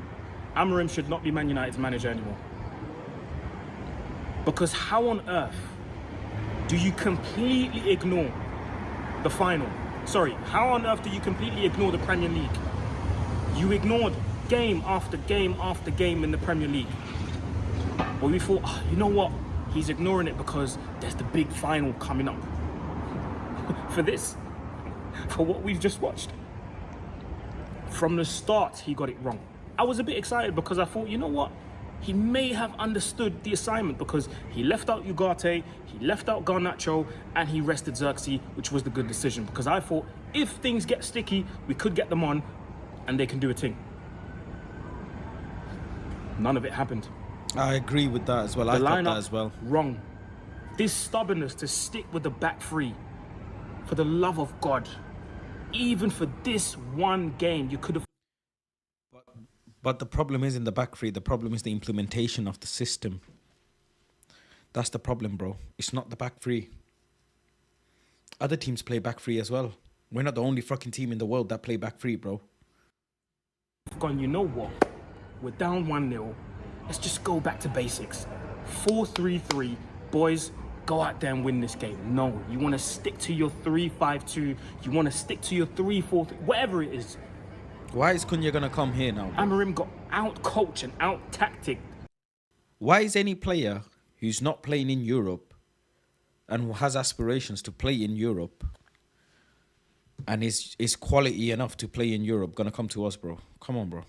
Amorim should not be Man United's manager anymore. Because how on earth do you completely ignore the final? Sorry, how on earth do you completely ignore the Premier League? You ignored game after game after game in the Premier League. But we thought, you know what? He's ignoring it because there's the big final coming up. For this, for what we've just watched. From the start, he got it wrong. I was a bit excited because I thought, you know what? He may have understood the assignment because he left out Ugarte, he left out Garnacho, and he rested Xerxes, which was the good decision. Because I thought, if things get sticky, we could get them on and they can do a thing. None of it happened. I agree with that as well. I thought that as well. Wrong. This stubbornness to stick with the back three, for the love of God, even for this one game, you could have. But the problem is in the back three. The problem is the implementation of the system. That's the problem, bro. It's not the back three. Other teams play back three as well. We're not the only fucking team in the world that play back three, bro. Gone, you know what? We're down 1-0. Let's just go back to basics. 4-3-3. Boys, go out there and win this game. No, you want to stick to your 3-5-2. You want to stick to your 3-4-3, whatever it is. Why is Cunha going to come here now, bro? Amorim got out-coached and out-tacticked. Why is any player who's not playing in Europe and has aspirations to play in Europe and is quality enough to play in Europe going to come to us, bro? Come on, bro.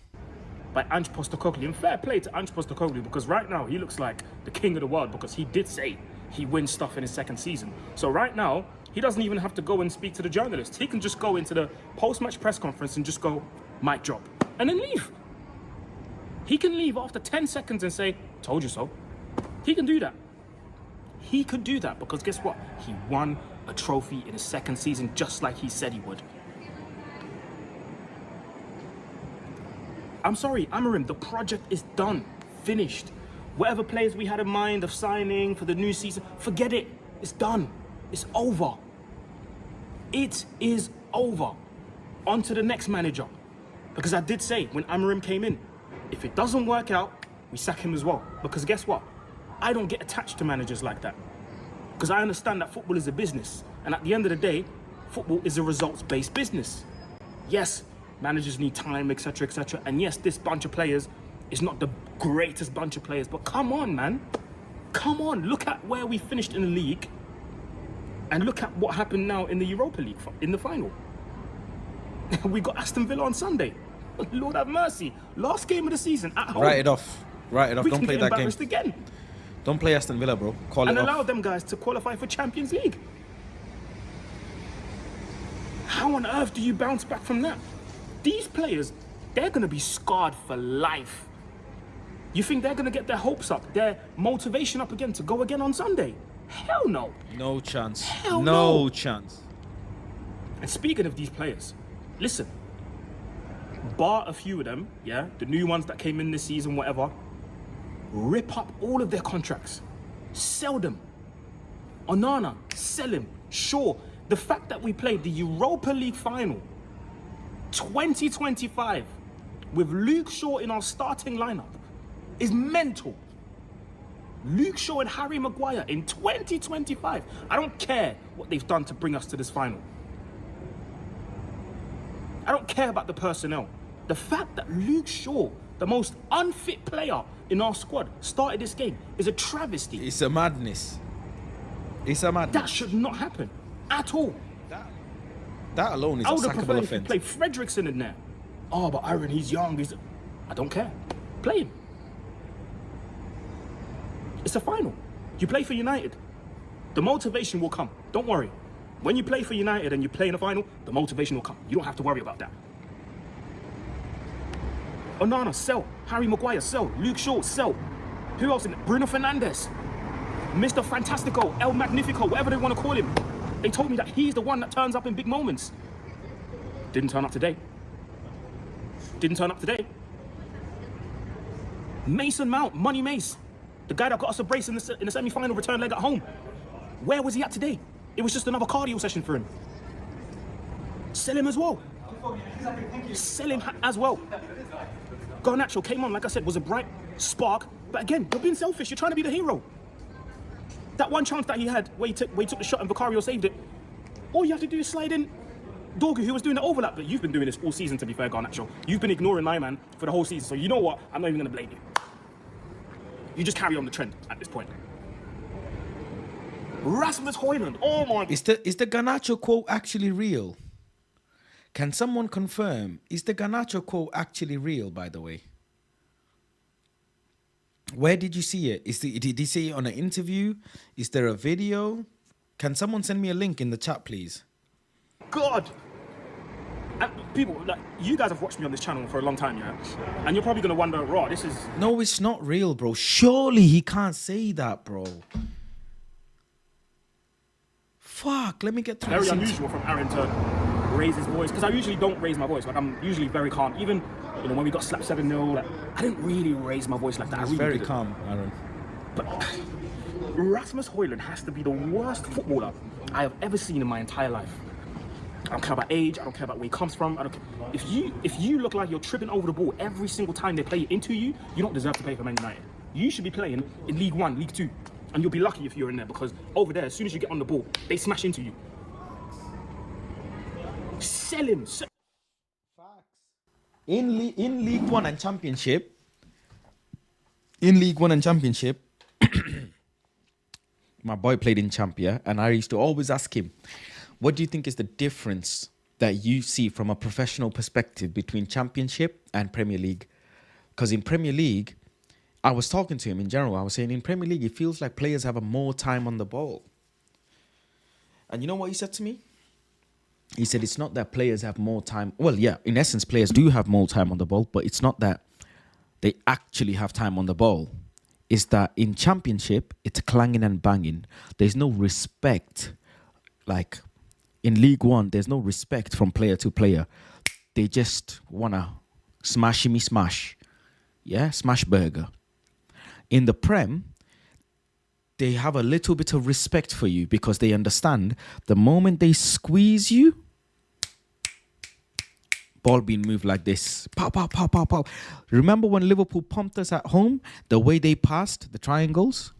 By Ange Postecoglou. And fair play to Ange Postecoglou because right now he looks like the king of the world because he did say he wins stuff in his second season. So right now, he doesn't even have to go and speak to the journalists. He can just go into the post-match press conference and just go, mic drop, and then leave. He can leave after 10 seconds and say, Told you so. He can do that. He could do that because guess what? He won a trophy in his second season just like he said he would. I'm sorry, Amarim, the project is done, finished. Whatever players we had in mind of signing for the new season, forget it. It's done. It's over. It is over. On to the next manager. Because I did say when Amarim came in, if it doesn't work out, we sack him as well. Because guess what? I don't get attached to managers like that. Because I understand that football is a business. And at the end of the day, football is a results-based business. Yes, managers need time, etc., etc. And yes, this bunch of players is not the greatest bunch of players. But come on, man. Come on. Look at where we finished in the league. And look at what happened now in the Europa League, in the final. We got Aston Villa on Sunday. Lord have mercy. Last game of the season at home. Write it off. Write it off. We Don't can play get that game. embarrassed again. Don't play Aston Villa, bro. Call And it allow off. them guys to qualify for Champions League. How on earth do you bounce back from that? These players, they're going to be scarred for life. You think they're going to get their hopes up, their motivation up again to go again on Sunday? Hell no. No chance. Hell no no. chance. And speaking of these players, listen, bar a few of them, yeah, the new ones that came in this season, whatever, rip up all of their contracts, sell them. Onana, sell him. Sure, the fact that we played the Europa League final 2025 with Luke Shaw in our starting lineup is mental. Luke Shaw and Harry Maguire in 2025. I don't care what they've done to bring us to this final. I don't care about the personnel. The fact that Luke Shaw, the most unfit player in our squad, started this game is a travesty. It's a madness. It's a madness. That should not happen at all. That alone is I a would have sackable preferred if you offence. play Fredrickson in there. Oh, but Aaron, he's young. I don't care. Play him. It's a final. You play for United. The motivation will come. Don't worry. When you play for United and you play in a final, the motivation will come. You don't have to worry about that. Onana, sell. Harry Maguire, sell. Luke Shaw, sell. Who else in it? Bruno Fernandes. Mr. Fantastico, El Magnifico, whatever they want to call him. They told me that he's the one that turns up in big moments. Didn't turn up today. Didn't turn up today. Mason Mount, Money Mace. The guy that got us a brace in the semi-final return leg at home. Where was he at today? It was just another cardio session for him. Sell him as well. Sell him as well. Garnacho came on, like I said, was a bright spark. But again, you're being selfish. You're trying to be the hero. That one chance that he had where he took the shot and Vicario saved it. All you have to do is slide in Dorgu, who was doing the overlap. But you've been doing this all season, to be fair, Garnacho. You've been ignoring my man for the whole season. So you know what? I'm not even going to blame you. You just carry on the trend at this point. Rasmus Højlund. Oh my. Is the Garnacho quote actually real? Can someone confirm? Is the Garnacho quote actually real, by the way? Where did you see it? Did he say it on an interview? Is there a video? Can someone send me a link in the chat, please? God. And people, like, you guys have watched me on this channel for a long time, yeah? And you're probably going to wonder, raw, this is... No, it's not real, bro. Surely he can't say that, bro. Fuck, let me get through Very this. unusual from Aaron to raise his voice, because I usually don't raise my voice. Like, I'm usually very calm. Even, you know, when we got slapped 7-0, like, I didn't really raise my voice like that. It's I really very didn't. calm, Aaron. But Rasmus Højlund has to be the worst footballer I have ever seen in my entire life. I don't care about age, I don't care about where he comes from, I don't care. If you look like you're tripping over the ball every single time they play it into you, you don't deserve to play for Man United. You should be playing in League 1, League 2, and you'll be lucky if you're in there, because over there, as soon as you get on the ball, they smash into you. Sell him. In League 1 and Championship, my boy played in Champia, and I used to always ask him, what do you think is the difference that you see from a professional perspective between Championship and Premier League? Because in Premier League, I was talking to him in general, I was saying in Premier League, it feels like players have more time on the ball. And you know what he said to me? He said it's not that players have more time. Well, yeah, in essence, players do have more time on the ball, but it's not that they actually have time on the ball. is that in Championship, it's clanging and banging. There's no respect. Like in League One, there's no respect from player to player. They just want to smash. Yeah, smash burger. In the Prem, they have a little bit of respect for you because they understand the moment they squeeze you, ball being moved like this. Pow, pow, pow, pow, pow. Remember when Liverpool pumped us at home? The way they passed the triangles?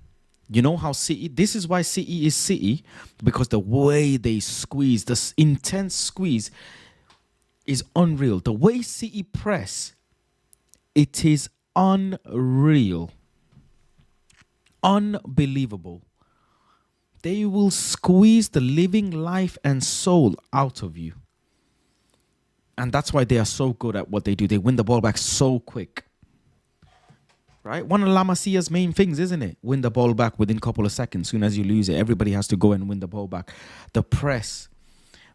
You know how City... This is why City is City. Because the way they squeeze, this intense squeeze is unreal. The way City press, it is unreal. Unbelievable. They will squeeze the living life and soul out of you. And that's why they are so good at what they do. They win the ball back so quick. Right? One of La Masia's main things, isn't it? Win the ball back within a couple of seconds. Soon as you lose it, everybody has to go and win the ball back. The press.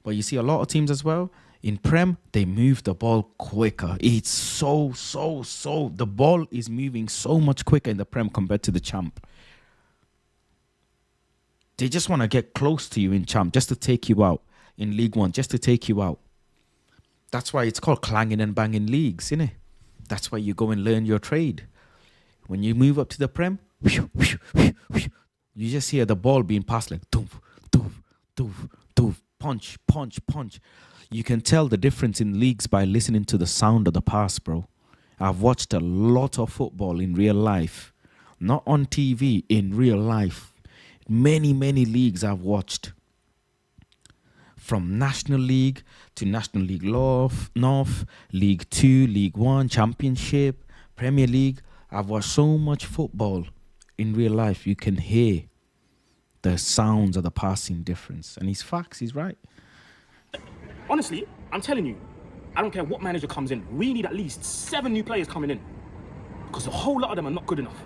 But you see a lot of teams as well. In Prem, they move the ball quicker. It's so. The ball is moving so much quicker in the Prem compared to the Champ. They just want to get close to you in Champ, just to take you out. In League One, just to take you out. That's why it's called clanging and banging leagues, isn't it? That's why you go and learn your trade. When you move up to the Prem, you just hear the ball being passed like doof, doof, doof, doof, punch, punch, punch. You can tell the difference in leagues by listening to the sound of the pass, bro. I've watched a lot of football in real life. Not on TV, in real life. Many leagues I've watched. From National League to National League North, League 2, League 1, Championship, Premier League. I've watched so much football in real life. You can hear the sounds of the passing difference. And he's facts, he's right. Honestly, I'm telling you, I don't care what manager comes in. We need at least 7 new players coming in. Because a whole lot of them are not good enough.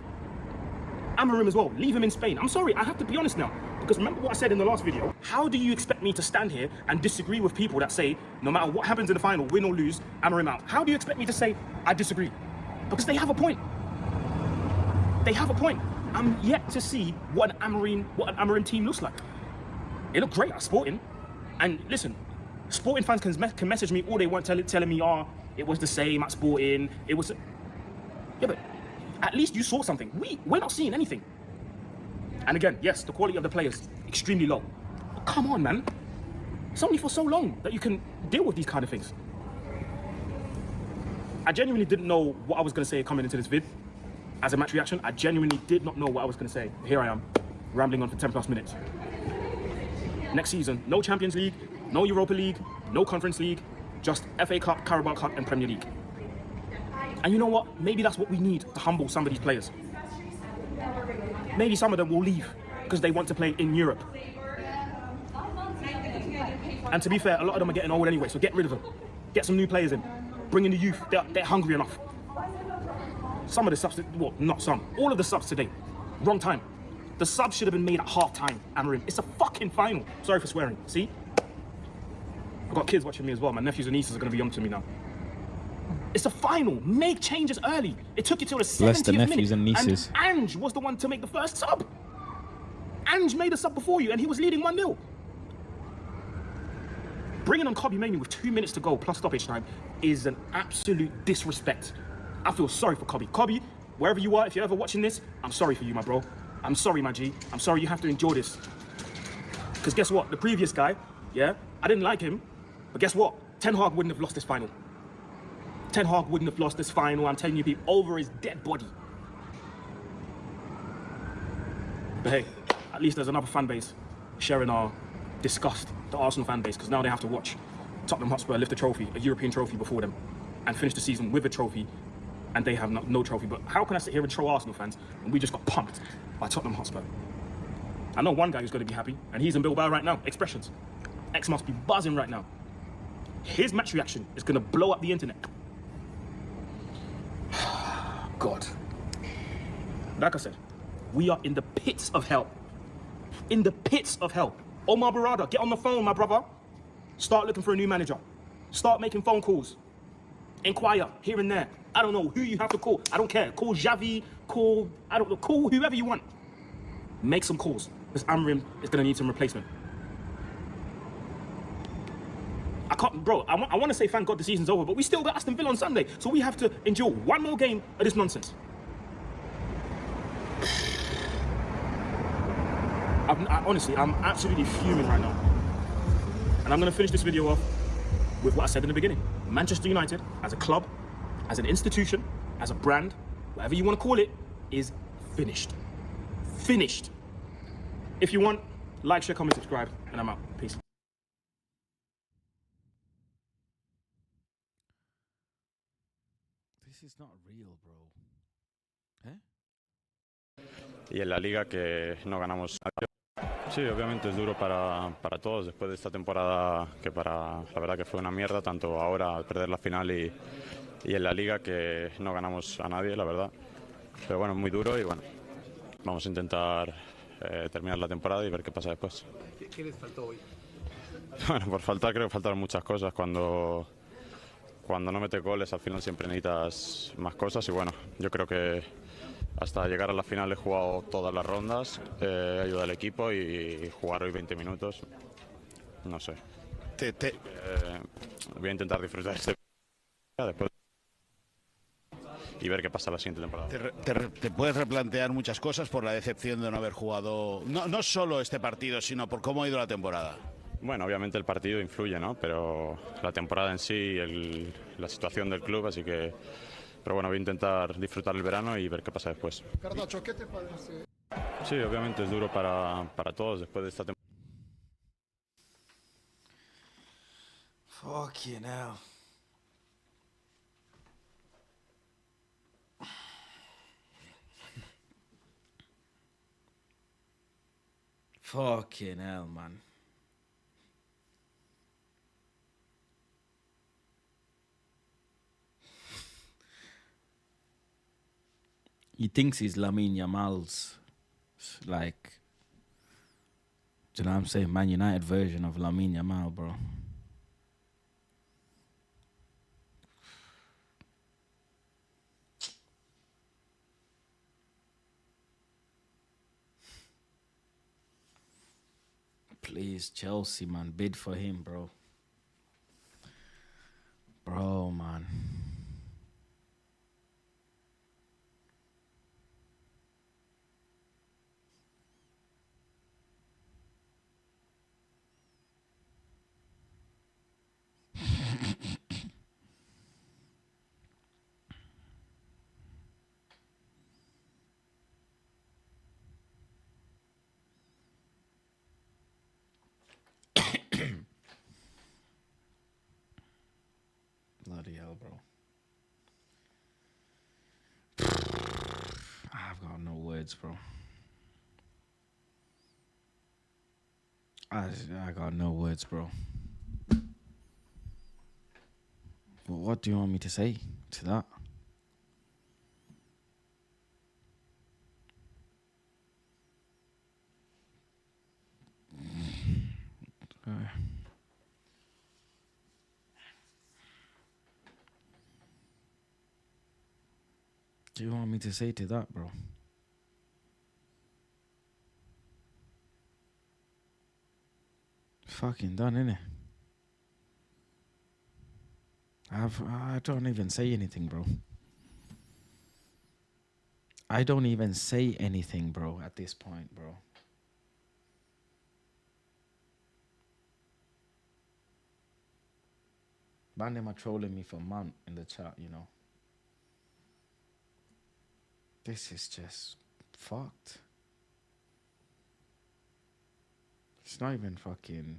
Amorim as well, leave him in Spain. I'm sorry, I have to be honest now. Because remember what I said in the last video? How do you expect me to stand here and disagree with people that say, no matter what happens in the final, win or lose, Amorim out? How do you expect me to say, I disagree? Because they have a point. They have a point. I'm yet to see what an Amorim team looks like. It looked great at Sporting. And listen, Sporting fans can message me all they want, telling me, it was the same at Sporting. It was... Yeah, but at least you saw something. We're not seeing anything. And again, yes, the quality of the players, extremely low. But come on, man. It's only for so long that you can deal with these kind of things. I genuinely didn't know what I was going to say coming into this vid. As a match reaction, I genuinely did not know what I was going to say. Here I am, rambling on for 10 plus minutes. Next season, no Champions League, no Europa League, no Conference League, just FA Cup, Carabao Cup and Premier League. And you know what? Maybe that's what we need to humble some of these players. Maybe some of them will leave because they want to play in Europe. And to be fair, a lot of them are getting old anyway, so get rid of them. Get some new players in. Bring in the youth. They're hungry enough. Some of the subs, well, not some. All of the subs today. Wrong time. The subs should have been made at half time, Amorim. It's a fucking final. Sorry for swearing. See? I've got kids watching me as well. My nephews and nieces are going to be on to me now. It's a final. Make changes early. It took you till the 70th Bless the minute. nephews and nieces. And Ange was the one to make the first sub. Ange made a sub before you and he was leading 1-0. Bringing on Kobbie Mainoo with 2 minutes to go plus stoppage time is an absolute disrespect. I feel sorry for Kobbie. Kobbie, wherever you are, if you're ever watching this, I'm sorry for you, my bro. I'm sorry, my G. I'm sorry you have to endure this. Because guess what? The previous guy, yeah, I didn't like him. But guess what? Ten Hag wouldn't have lost this final. Ten Hag wouldn't have lost this final. I'm telling you, people, over his dead body. But hey, at least there's another fan base sharing our disgust, the Arsenal fan base, because now they have to watch Tottenham Hotspur lift a trophy, a European trophy before them, and finish the season with a trophy, and they have no trophy. But how can I sit here and troll Arsenal fans when we just got pumped by Tottenham Hotspur? I know one guy who's going to be happy, and he's in Bilbao right now. Expressions. X must be buzzing right now. His match reaction is going to blow up the internet. God. Like I said, we are in the pits of hell. In the pits of hell. Omar Barada, get on the phone, my brother. Start looking for a new manager. Start making phone calls. inquire here and there. I don't know who you have to call. I don't care. Call Xavi, call, I don't know, call whoever you want. Make some calls, because Amrim is going to need some replacement. I can't, bro, I want to say thank God the season's over, but we still got Aston Villa on Sunday, so we have to endure one more game of this nonsense. Honestly, I'm absolutely fuming right now. And I'm going to finish this video off with what I said in the beginning. Manchester United, as a club, as an institution, as a brand, whatever you want to call it, is finished. Finished. If you want, like, share, comment, subscribe, and I'm out. Peace. This is not real, bro. ¿Eh? Y en la liga que no ganamos. Sí, obviamente es duro para todos después de esta temporada que la verdad que fue una mierda, tanto ahora al perder la final y en la liga que no ganamos a nadie, la verdad. Pero bueno, es muy duro y bueno, vamos a intentar terminar la temporada y ver qué pasa después. ¿Qué les faltó hoy? Bueno, por faltar creo que faltaron muchas cosas. Cuando no metes goles al final siempre necesitas más cosas y bueno, yo creo que hasta llegar a la final he jugado todas las rondas, ayudado al equipo y jugar hoy 20 minutos, no sé. Voy a intentar disfrutar este después y ver qué pasa la siguiente temporada. Te puedes replantear muchas cosas por la decepción de no haber jugado, no solo este partido, sino por cómo ha ido la temporada. Bueno, obviamente el partido influye, ¿no? Pero la temporada en sí, la situación del club, así que... Pero bueno, voy a intentar disfrutar el verano y ver qué pasa después. Cardacho, ¿qué te parece? Sí, obviamente es duro para todos después de esta temporada. Fucking hell. Fucking hell, man. He thinks he's Lamine Yamal's, like, do you know what I'm saying? Man United version of Lamine Yamal, bro. Please, Chelsea, man, bid for him, bro. Bro, man. Bloody hell, bro. I've got no words, bro. I got no words, bro. What do you want me to say to that? Do you want me to say to that, bro? Fucking done, innit? I don't even say anything, bro. I don't even say anything, bro, at this point, bro. Man, them are trolling me for Mount in the chat, you know. This is just fucked. It's not even fucking...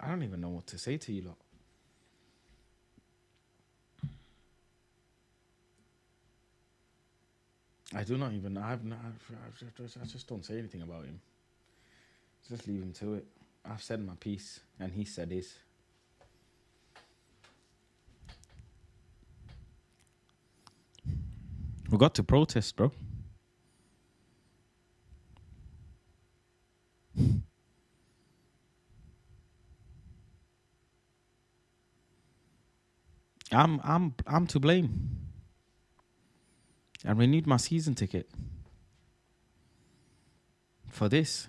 I don't even know what to say to you lot. I do not even... I just don't say anything about him. Just leave him to it. I've said my piece, and he said his. We got to protest, bro. I'm to blame. I renewed my season ticket for this.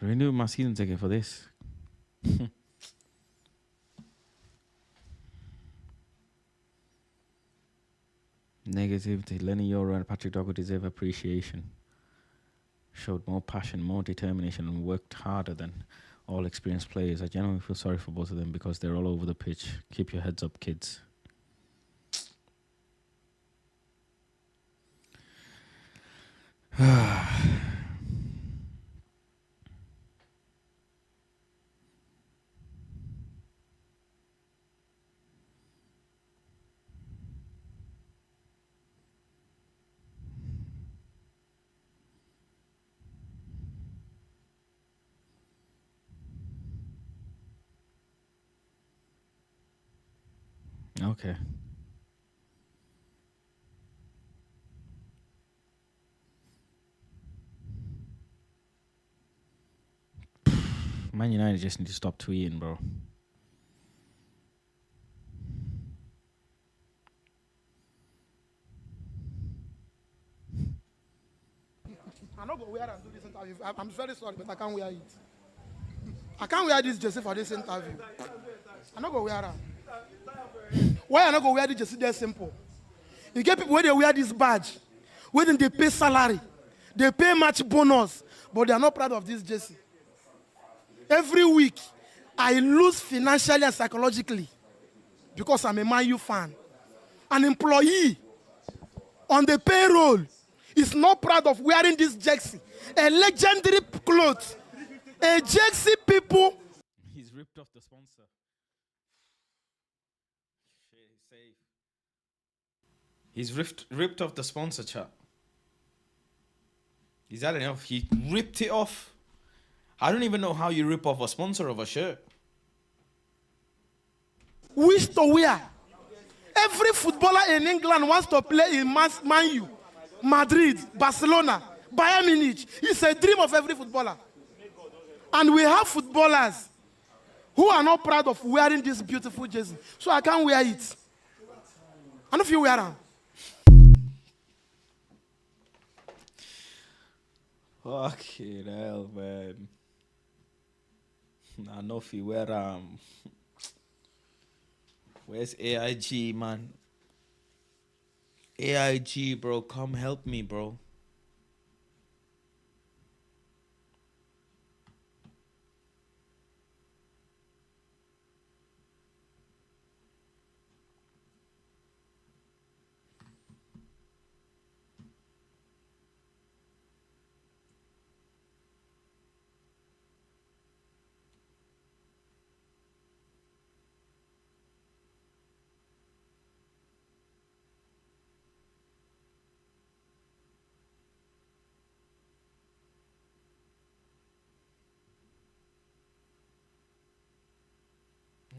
Renewed my season ticket for this. Negativity. Lenny Yoro and Patrick Dogo deserve appreciation. Showed more passion, more determination, and worked harder than all experienced players. I genuinely feel sorry for both of them because they're all over the pitch. Keep your heads up, kids. Okay. Man United just need to stop tweeting, bro. I'm not going to wear and do this interview. I'm very sorry, but I can't wear it. I can't wear this jersey for this interview. I'm not going to wear it. Why I'm not going to wear this jersey? That's simple. You get people where they wear this badge, where they pay salary, they pay match bonus, but they are not proud of this jersey. Every week, I lose financially and psychologically because I'm a Man U fan. An employee on the payroll is not proud of wearing this jersey, a legendary cloth, a jersey people. He's ripped off the sponsor. Shit, he's safe. He's ripped off the sponsor, chat. Is that enough? He ripped it off. I don't even know how you rip off a sponsor of a shirt. Wish to wear. Every footballer in England wants to play in Man U, Madrid, Barcelona, Bayern Munich. It's a dream of every footballer. And we have footballers who are not proud of wearing this beautiful jersey. So I can't wear it. I don't know if you wear them. Fucking hell, man. I know if you wear where's AIG, man? AIG, bro, come help me, bro.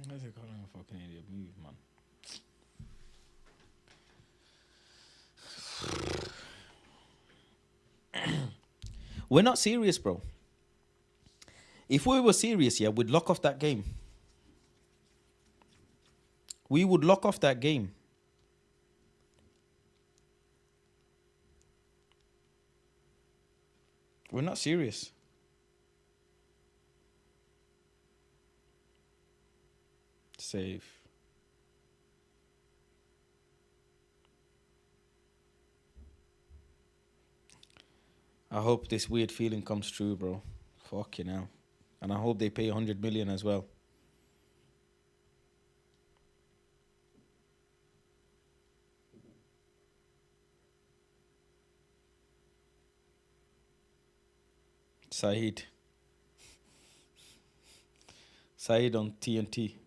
Why is it calling a fucking idiot? Move, man. We're not serious, bro. If we were serious, yeah, we'd lock off that game. We would lock off that game. We're not serious. Save. I hope this weird feeling comes true, bro. Fucking hell. And I hope they pay 100 million as well. Saeed. Saeed on TNT.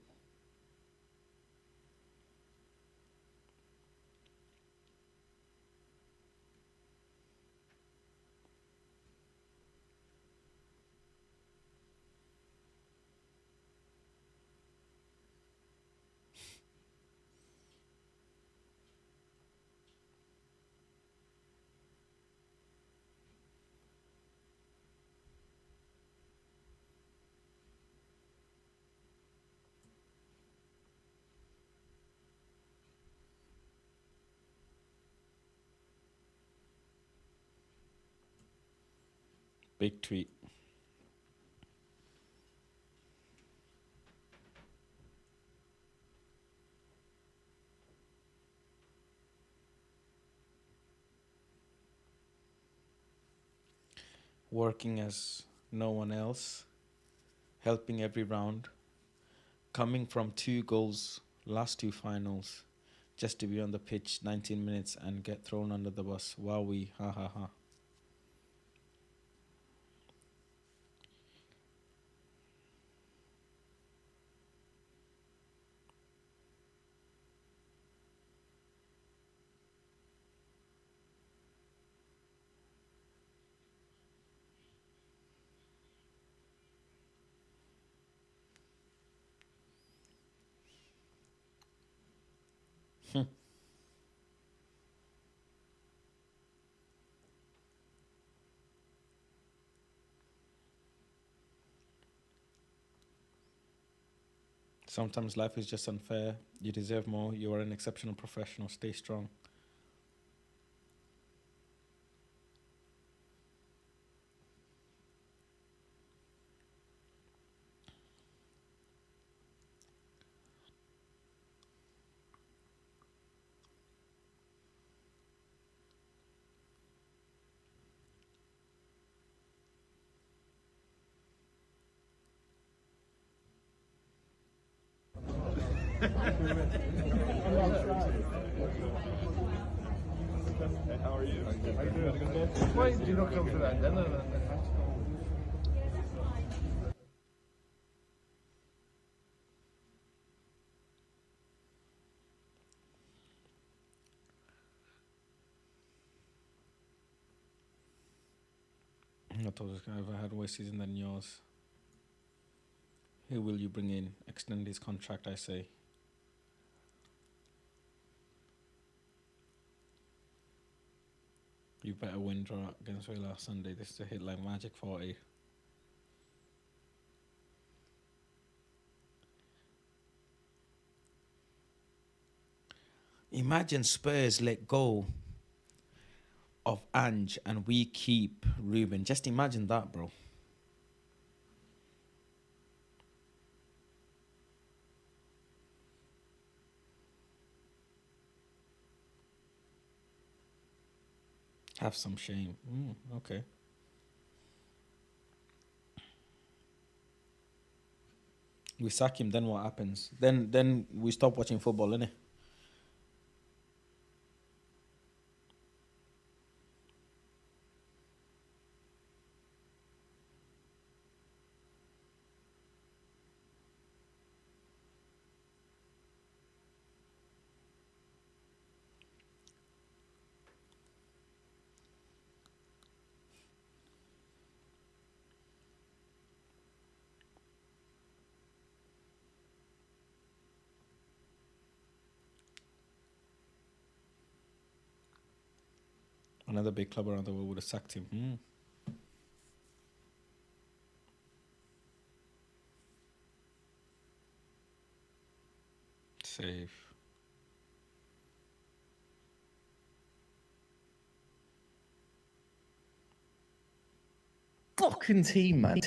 Big tweet. Working as no one else, helping every round, coming from 2 goals, last 2 finals, just to be on the pitch 19 minutes and get thrown under the bus. Wowee, ha ha ha. Sometimes life is just unfair. You deserve more. You are an exceptional professional. Stay strong. How are you? Why do you not come for that dinner then? I thought I've had a worse season than yours. Who will you bring in? Extend his contract, I say. You better win draw against Villa Sunday. This is a hit like magic 40. Imagine Spurs let go of Ange and we keep Ruben. Just imagine that, bro. Have some shame. Okay. We sack him, then what happens? Then we stop watching football, innit? Another big club around the world would have sacked him. Safe. Fucking team, man.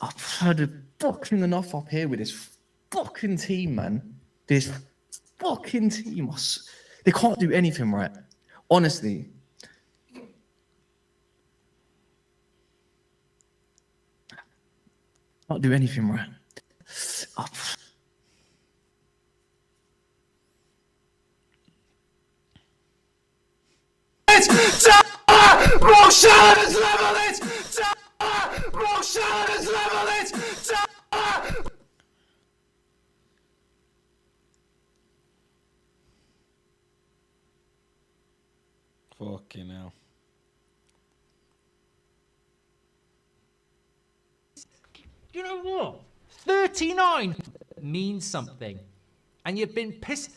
I've had a fucking enough up here with this fucking team, man. This fucking team. They can't do anything right. Honestly. Can't do anything right. Mo Shannon's level it! Mo Shannon's level it! Fucking hell. You know what? 39 means something. And you've been pissed.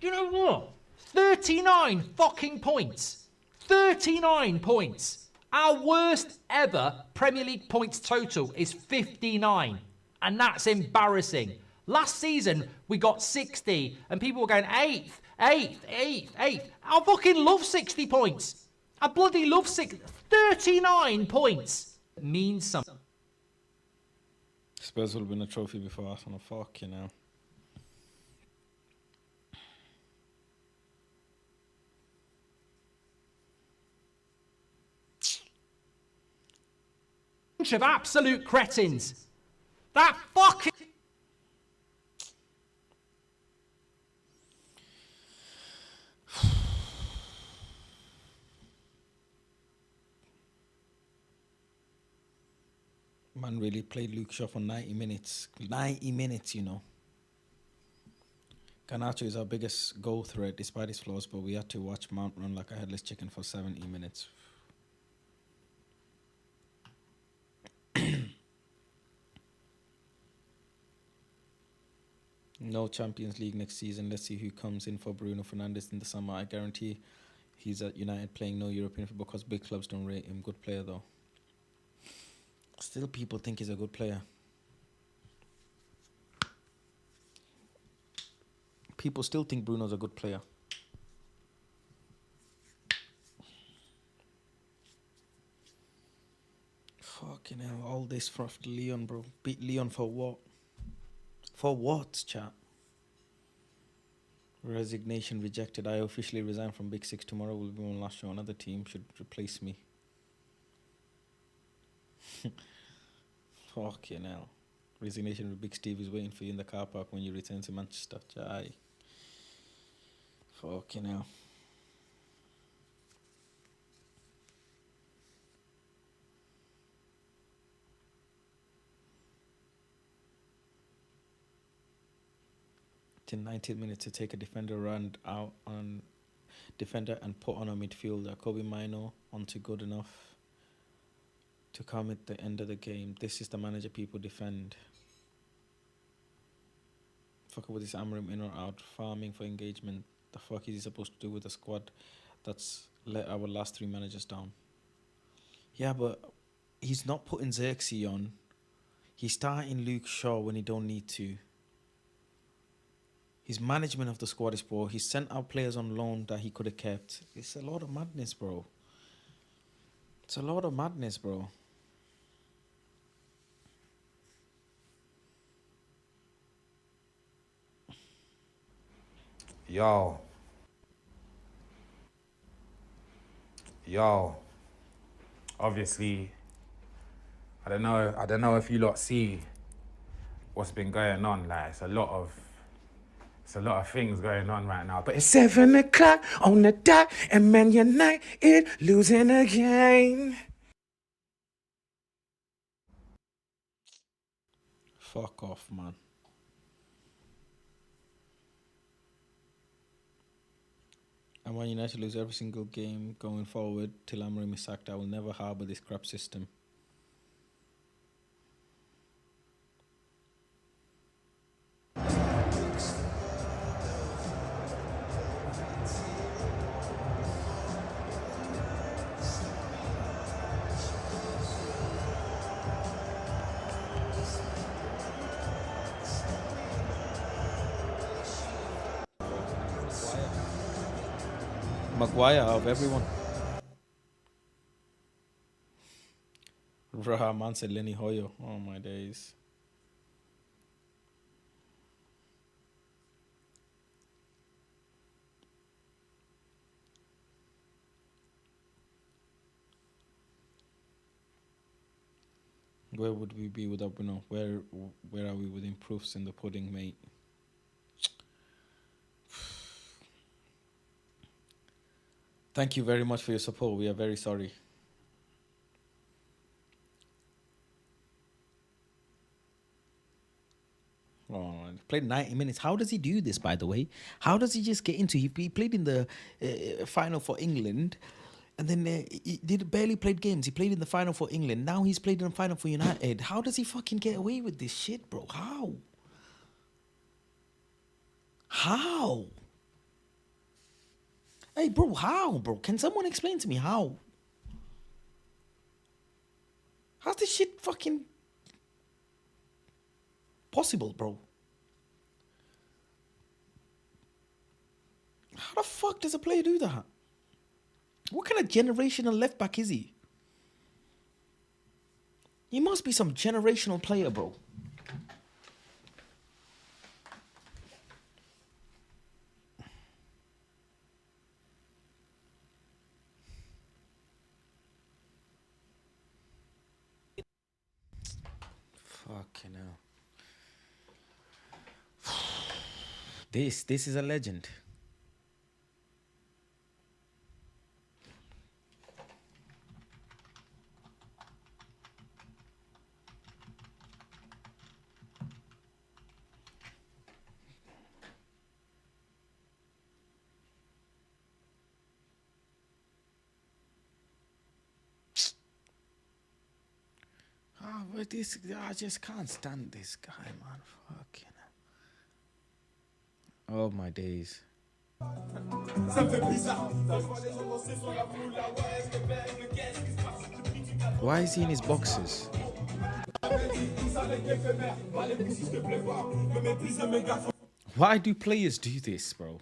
You know what? 39 fucking points. 39 points. Our worst ever Premier League points total is 59. And that's embarrassing. Last season, we got 60. And people were going 8th. I fucking love 60 points. I bloody love 39 points. means something. Spurs will win a trophy before Arsenal. Fuck, you know. Bunch of absolute cretins. That fucking... Man really played Luke Shaw for 90 minutes. 90 minutes, you know. Garnacho is our biggest goal threat despite his flaws, but we had to watch Mount run like a headless chicken for 70 minutes. No Champions League next season. Let's see who comes in for Bruno Fernandes in the summer. I guarantee he's at United playing no European football because big clubs don't rate him. Good player though. Still people think he's a good player. People still think Bruno's a good player. Fucking hell, all this for Leon, bro. Beat Leon for what? For what, chat? Resignation rejected. I officially resign from Big Six. Tomorrow will be my last show. Another team should replace me. Fucking hell. Resignation with Big Steve is waiting for you in the car park when you return to Manchester. Aye. Fucking hell. In 19 minutes to take a defender around out on defender and put on a midfielder. Kobe Mino onto good enough to come at the end of the game. This is the manager people defend. Fuck with this Amram in or out. Farming for engagement. The fuck is he supposed to do with a squad that's let our last 3 managers down? Yeah, but he's not putting Xerxes on. He's starting Luke Shaw when he don't need to. His management of the squad is poor. He sent out players on loan that he could have kept. It's a lot of madness, bro. It's a lot of madness, bro. Yo. Obviously, I don't know if you lot see what's been going on. Like, it's a lot of things going on right now. But it's 7 o'clock on the dot, and Man United losing again. Fuck off, man. And when United lose every single game going forward till Amorim is sacked, I will never harbour this crap system. Maguire out of everyone. Rahman said Lenny Hoyo. Oh my days. Where would we be without Bruno? Where are we with proofs in the pudding, mate? Thank you very much for your support. We are very sorry. Oh, played 90 minutes. How does he do this, by the way? How does he just get into... He played in the final for England, and then he barely played games. He played in the final for England. Now he's played in the final for United. How does he fucking get away with this shit, bro? How? Hey, bro, how, bro? Can someone explain to me how? How's this shit fucking possible, bro? How the fuck does a player do that? What kind of generational left back is he? He must be some generational player, bro. Fucking hell. This is a legend. But this, I just can't stand this guy, man. Fucking hell. Oh my days. Why is he in his boxes? Why do players do this, bro?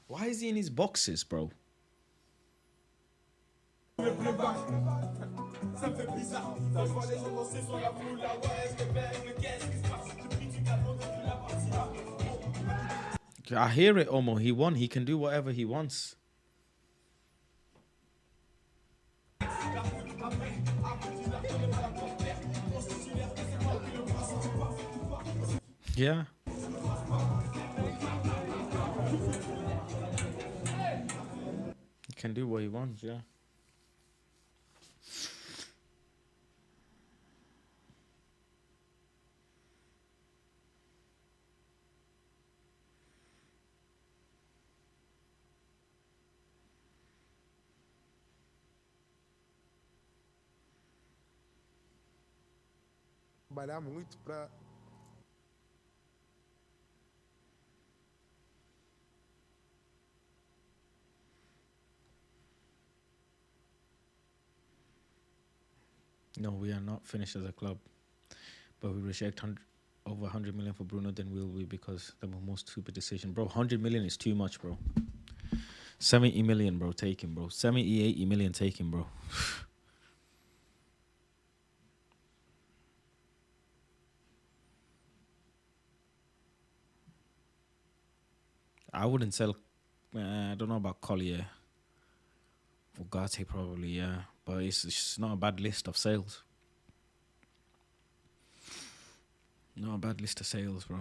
Why is he in his boxes, bro? I hear it, Omo. He won. He can do whatever he wants. Yeah. He can do what he wants, yeah. Trabalhar muito para No, we are not finished as a club, but we reject over 100 million for Bruno. Then will we, because the most stupid decision, bro. 100 million is too much, bro. 70 million, bro. Take him, bro. 70, 80 million, take him, bro. I wouldn't sell. I don't know about Collier. Ugarte probably, yeah. But it's not a bad list of sales. Not a bad list of sales, bro.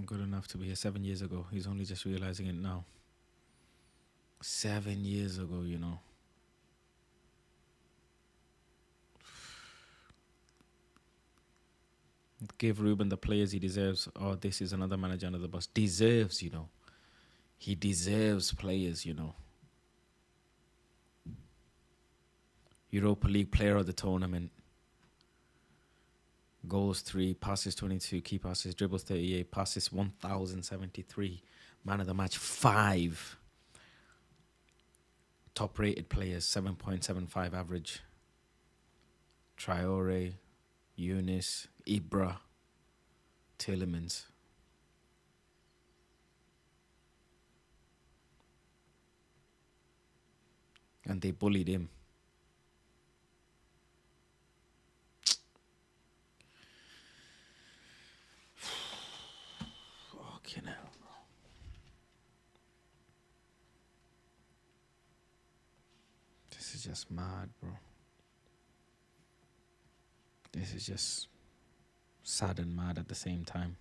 Good enough to be here 7 years ago. He's only just realizing it now. 7 years ago, you know. Give Ruben the players he deserves. Oh, this is another manager under the bus. Deserves, you know. He deserves players, you know. Europa League player of the tournament. Goals 3, passes 22, key passes, dribbles 38, passes 1,073. Man of the match 5. Top rated players 7.75 average. Traore, Eunice, Ibra, Tielemans. And they bullied him. Fucking hell, bro. This is just mad, bro. This is just sad and mad at the same time.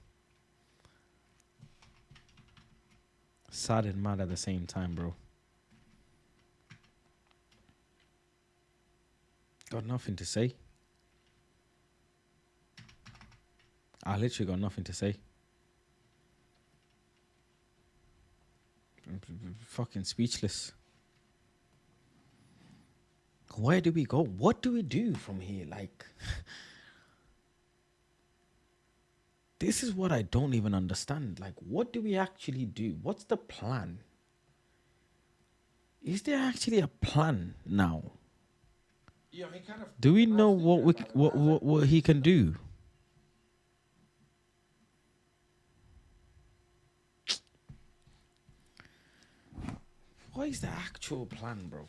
Sad and mad at the same time, bro. Got nothing to say. I literally got nothing to say. Fucking speechless. Where do we go? What do we do from here? Like, this is what I don't even understand. Like, what do we actually do? What's the plan? Is there actually a plan now? Yeah, he kind of. Do we know what he can do? What is the actual plan, bro?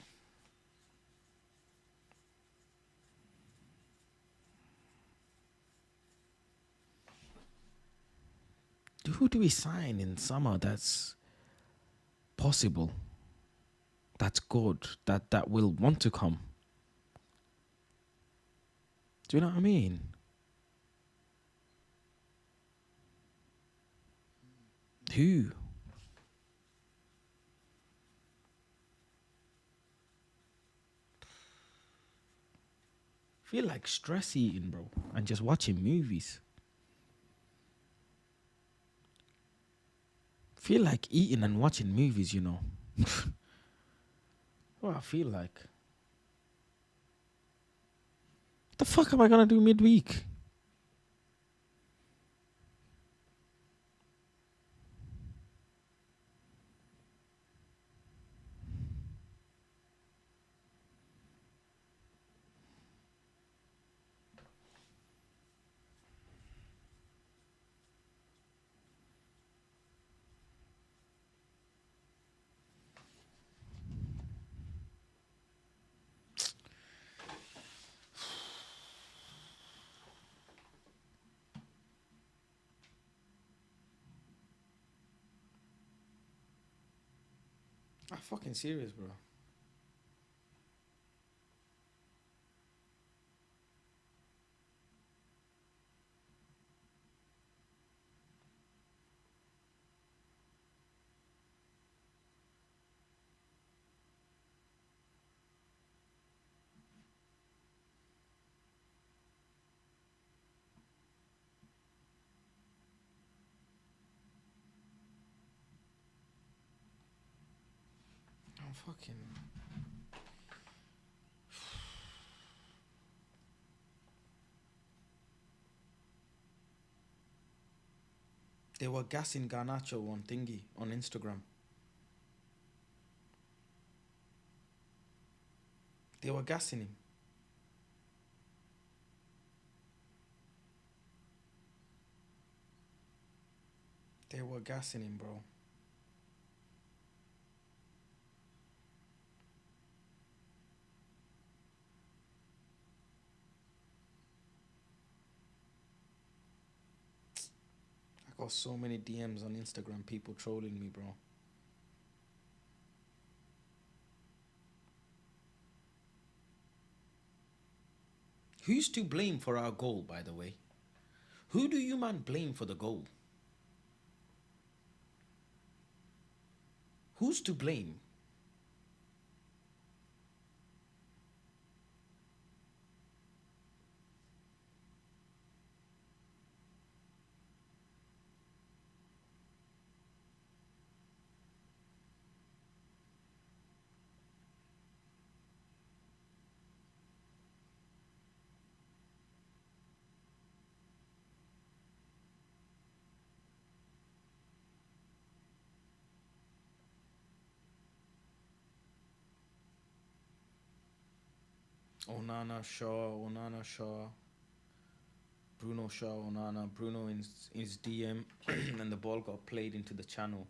Who do we sign in summer that's possible, that's good, that will want to come? Do you know what I mean? Who? Feel like stress eating, bro, and just watching movies. Feel like eating and watching movies, you know. What I feel like. What the fuck am I gonna do midweek? I'm fucking serious, bro. I'm fucking. They were gassing Garnacho on thingy on Instagram. They were gassing him. They were gassing him, bro. I got so many DMs on Instagram, people trolling me, bro. Who's to blame for our goal, by the way? Who do you man blame for the goal? Who's to blame? Onana, Shaw, Bruno Shaw, Onana, Bruno in his DM, and the ball got played into the channel.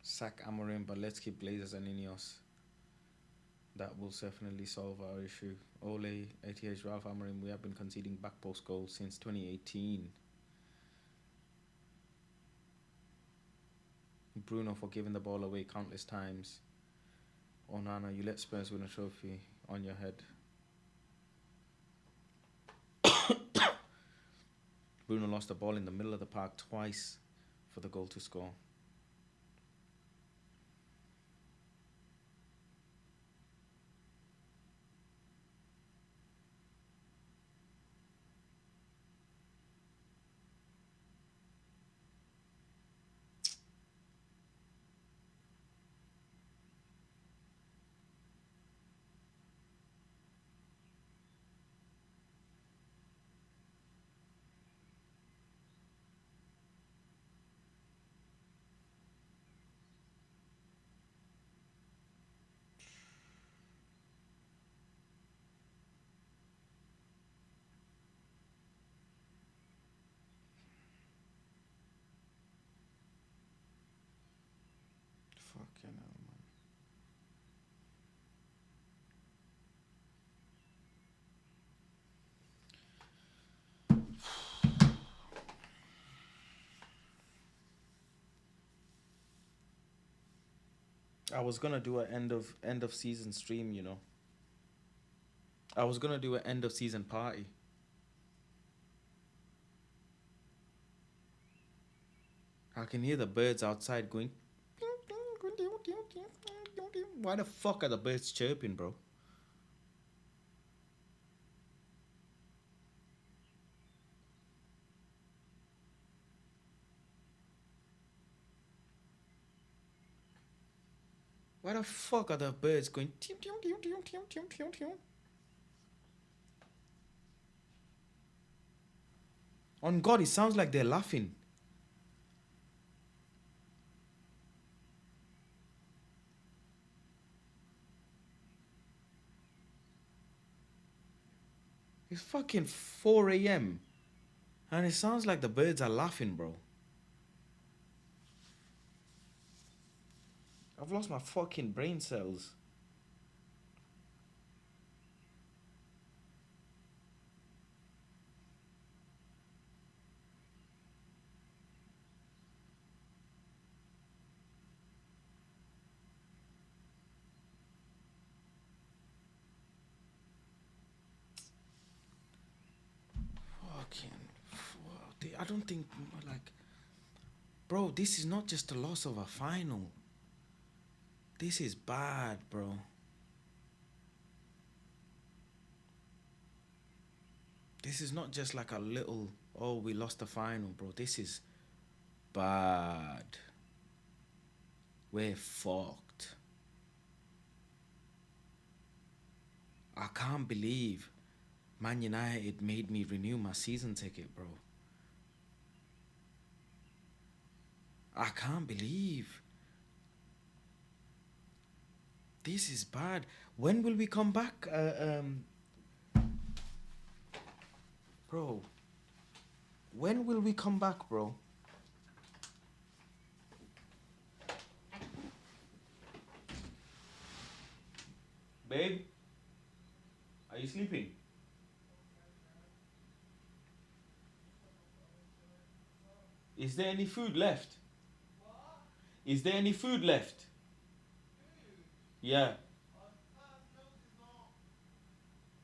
Sack Amorim, but let's keep Blazers and Ineos. That will definitely solve our issue. Ole, ATH, Ralph Amorim, we have been conceding back post goals since 2018. Bruno for giving the ball away countless times. Onana, you let Spurs win a trophy on your head. Bruno lost the ball in the middle of the park twice for the goal to score. I was gonna do an end of season stream, you know. I was gonna do an end of season party. I can hear the birds outside going. Why the fuck are the birds chirping, bro? Why the fuck are the birds going? On God, it sounds like they're laughing. It's fucking 4 a.m. and it sounds like the birds are laughing, bro. I've lost my fucking brain cells. I don't think, like, bro, this is not just a loss of a final. This is bad, bro. This is not just like a little, oh, we lost the final, bro. This is bad. We're fucked. I can't believe Man United made me renew my season ticket, bro. I can't believe. This is bad. When will we come back? Bro. When will we come back, bro? Babe? Are you sleeping? Is there any food left? Is there any food left? Yeah.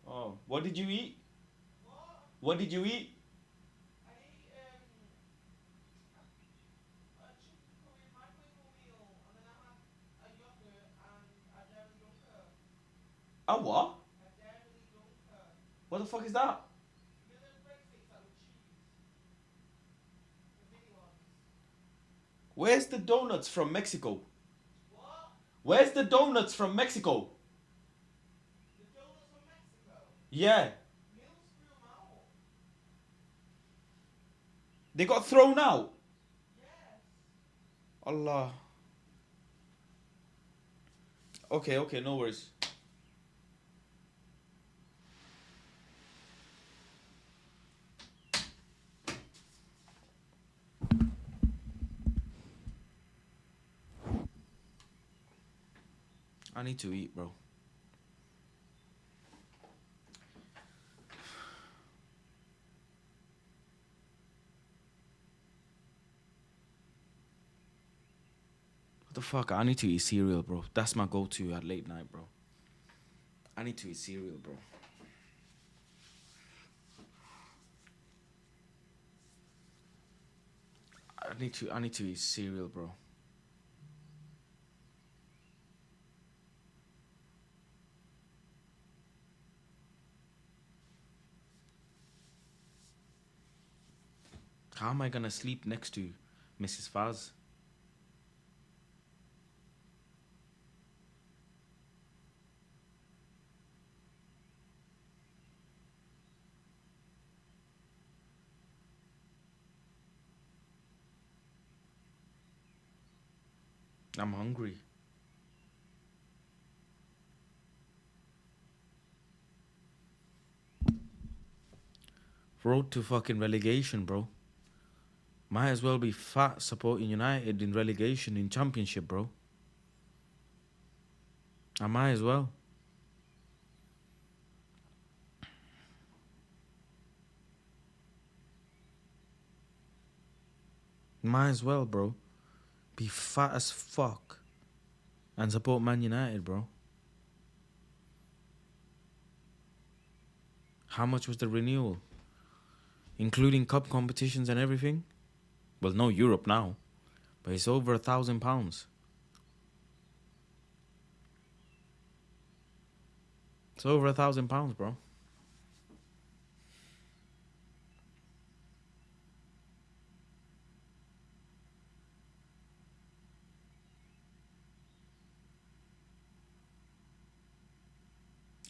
Oh, what did you eat? What did you eat? A what? What the fuck is that? Where's the donuts from Mexico? Where's the donuts from Mexico? Yeah. They got thrown out? Allah. Okay, no worries. I need to eat, bro. What the fuck? I need to eat cereal, bro. That's my go-to at late night, bro. I need to eat cereal, bro. I need to eat cereal, bro. How am I gonna sleep next to Mrs. Faz? I'm hungry. Road to fucking relegation, bro. Might as well be fat supporting United in relegation in Championship, bro. I might as well. Might as well, bro. Be fat as fuck. and support Man United, bro. How much was the renewal? Including cup competitions and everything? Well, no Europe now, but it's over £1,000. It's over £1,000, bro.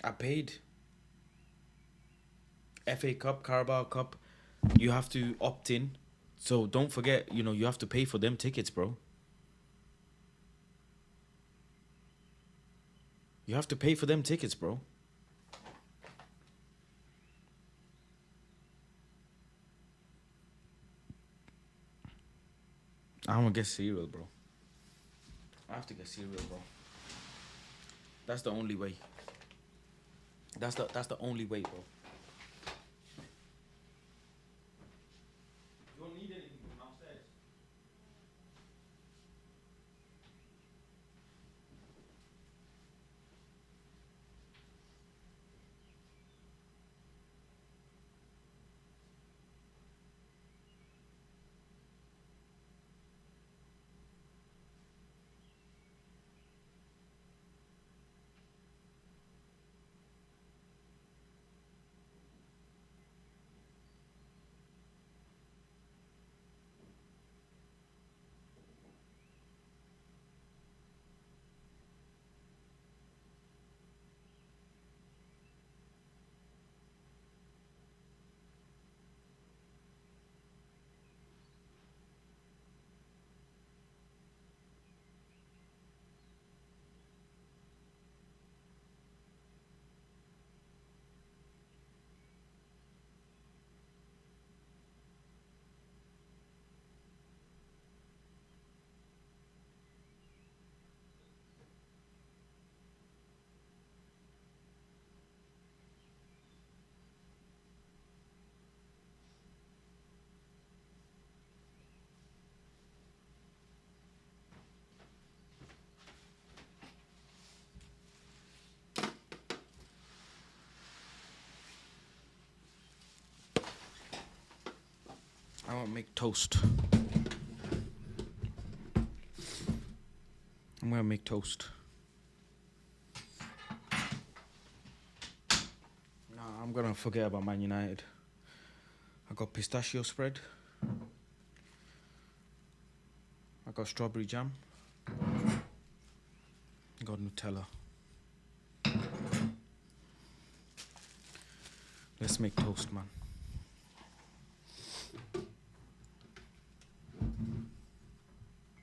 I paid. FA Cup, Carabao Cup, you have to opt in. So don't forget, you have to pay for them tickets, bro. You have to pay for them tickets, bro. I'm gonna get cereal, bro. I have to get cereal, bro. That's the only way. That's the only way, bro. You don't need anything from downstairs. I want to make toast. I'm gonna make toast. Nah, I'm gonna forget about Man United. I got pistachio spread. I got strawberry jam. I got Nutella. Let's make toast, man.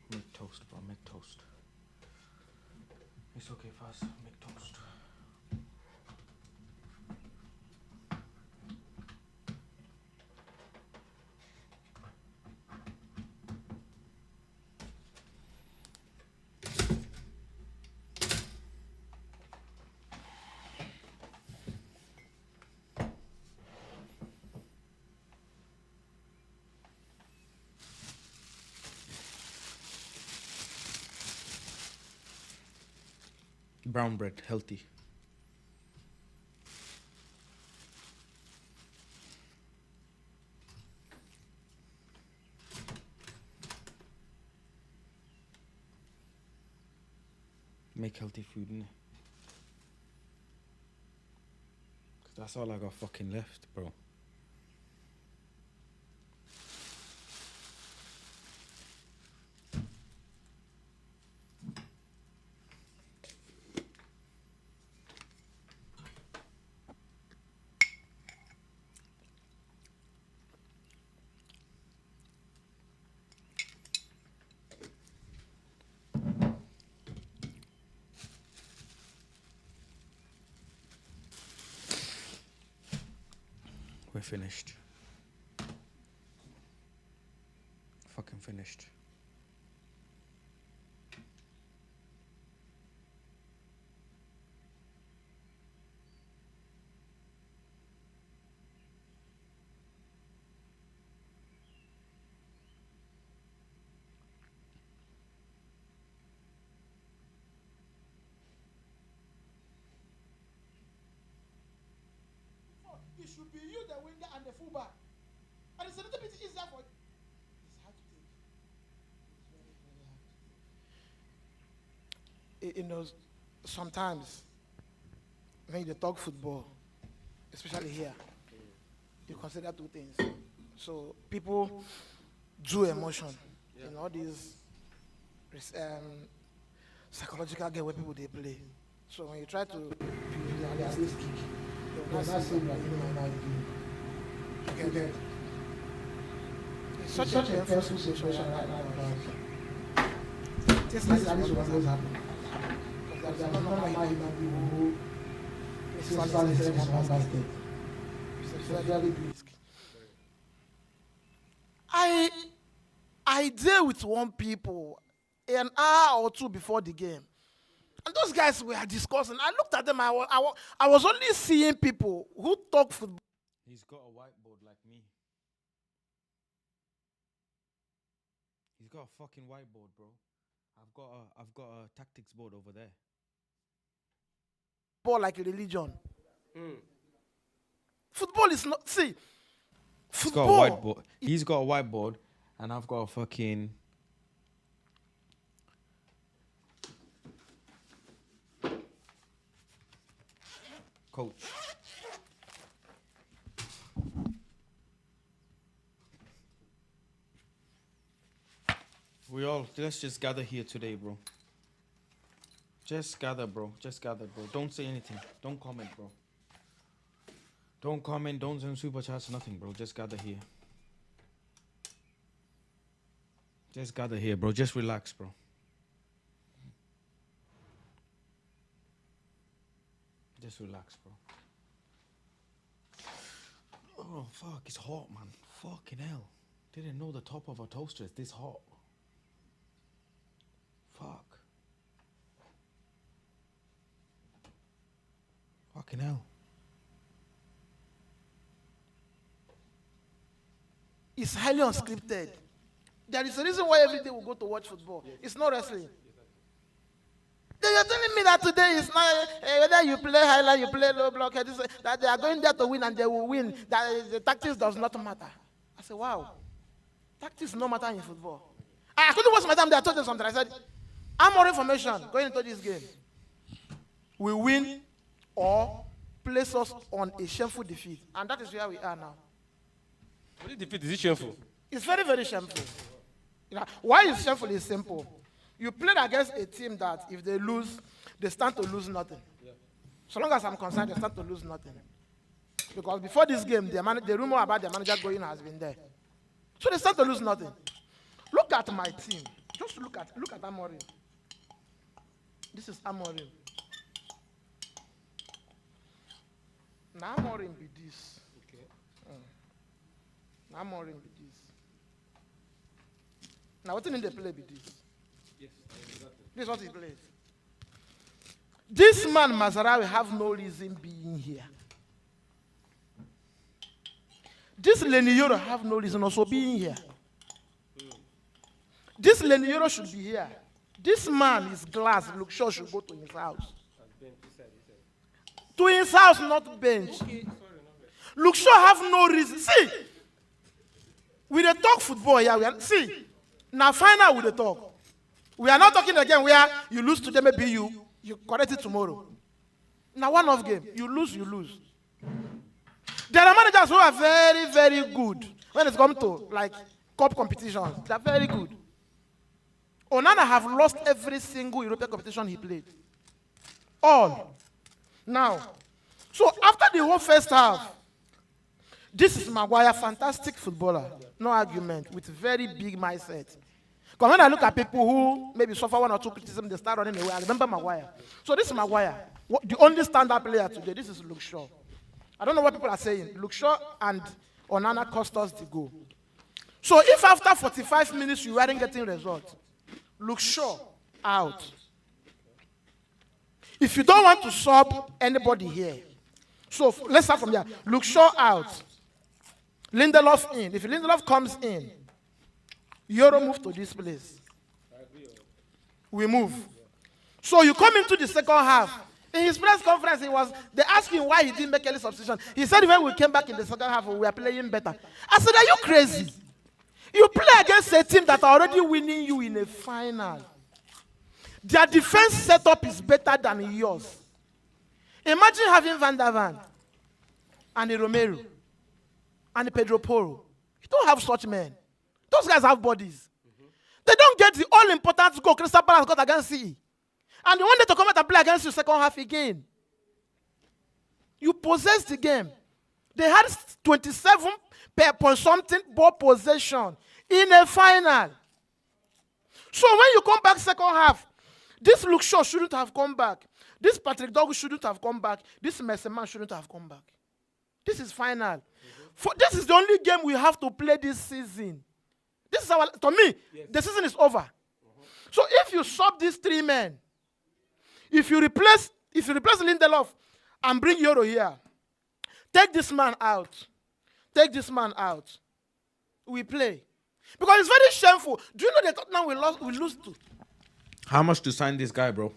Make toast, bro. Make toast. It's okay, fast. Make toast. Brown bread, healthy. Make healthy food, innit? 'Cause that's all I got fucking left, bro. We're finished. Fucking finished. it should be you, the winger, and the fullback. And it's a little bit easier for you. It's hard to take. It's very, very hard to take. You know, sometimes when you talk football, especially here, you consider two things. So people do emotion in all these psychological game where people they play. So when you try to at least kick, that's something that you might do. Okay. It's such a painful situation right now. Just like this was always happen. Because there's not a human being who is one basket. It's a very big risk. I deal with one people an hour or two before the game. And those guys were discussing. I looked at them. I was only seeing people who talk football. He's got a whiteboard like me. He's got a fucking whiteboard, bro. I've got a tactics board over there. Football like a religion. Football is not. See, football. He's got a whiteboard. He's got a whiteboard, and I've got a fucking. Coach. Let's just gather here today, bro. Just gather, bro. Just gather, bro. Don't say anything. Don't comment, bro. Don't comment. Don't send super chats. Nothing, bro. Just gather here. Just gather here, bro. Just relax, bro. Just relax, bro. Oh, fuck. It's hot, man. Fucking hell. Didn't know the top of a toaster is this hot. Fuck. Fucking hell. It's highly unscripted. There is a reason why every day we go to watch football. It's not wrestling. You're telling me that today is not whether you play highlight, you play low block, that they are going there to win and they will win. That the tactics does not matter. I said, wow, tactics no matter in football. I couldn't waste my time there. I told them something. I said, I'm more information going into this game. We win or place us on a shameful defeat, and that is where we are now. What is defeat? Is it shameful? It's very, very shameful. You know, why is shameful is simple. You played against a team that if they lose, they stand to lose nothing. Yeah. So long as I'm concerned, they stand to lose nothing. Because before this game, the rumor about the manager going has been there. So they stand to lose nothing. Look at my team. Just look at Amorim. This is Amorim. Now Amorim be this. Okay. Now Amorim be this. Now what in the play be this? Yes, exactly. This is what he plays. This man, Mazarawi, have no reason being here. This Lenny Yoro have no reason also being here. This Lenny Yoro should be here. This man is glass. Look, sure should go to his house. To his house, not bench. Look, sure have no reason. See, we dey talk football here. See, now final with the talk. We are not talking again where you lose today, maybe you correct it tomorrow. Now one off game, you lose, you lose. There are managers who are very, very good when it comes to like cup competitions. They are very good. Onana have lost every single European competition he played. All. Now, so after the whole first half, this is Maguire, fantastic footballer, no argument, with very big mindset. Because when I look at people who maybe suffer one or two criticism, they start running away. I remember Maguire. So this is Maguire. The only standout player today, this is Luke Shaw. I don't know what people are saying. Luke Shaw and Onana cost us the goal. So if after 45 minutes you weren't getting results, Luke Shaw out. If you don't want to sub anybody here, so let's start from there. Luke Shaw out. Lindelof in. If Lindelof comes in, Euro move to this place. We move. So you come into the second half. In his press conference, they asked him why he didn't make any substitution. He said when we came back in the second half, we were playing better. I said, are you crazy? You play against a team that are already winning you in a final. Their defense setup is better than yours. Imagine having Van der Vaart and a Romero and a Pedro Porro. You don't have such men. Those guys have bodies. They don't get the all-important goal Crystal Palace got against CE. And they wanted to come out and play against you second half again. You possessed the game. They had 27 point something ball possession in a final. So when you come back second half, this Luke Shaw shouldn't have come back. This Patrick Douglas shouldn't have come back. This Messi man shouldn't have come back. This is final. This is the only game we have to play this season. This is to me, the season is over. So if you sub these three men, if you replace Lindelof and bring Euro here, take this man out. Take this man out. We play. Because it's very shameful. Do you know that Tottenham we lose to? How much to sign this guy, bro?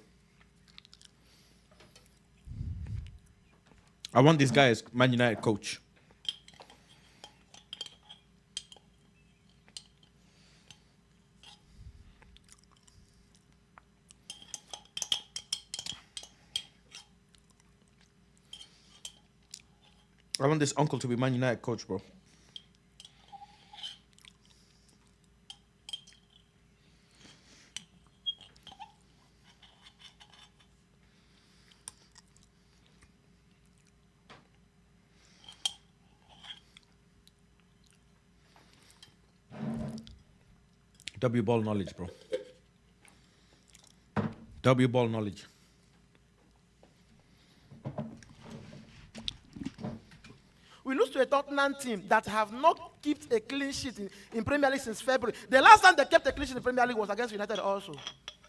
I want this guy as Man United coach. I want this uncle to be Man United coach, bro. W ball knowledge, bro. W ball knowledge. We lose to a Tottenham team that have not kept a clean sheet in Premier League since February. The last time they kept a clean sheet in Premier League was against United also.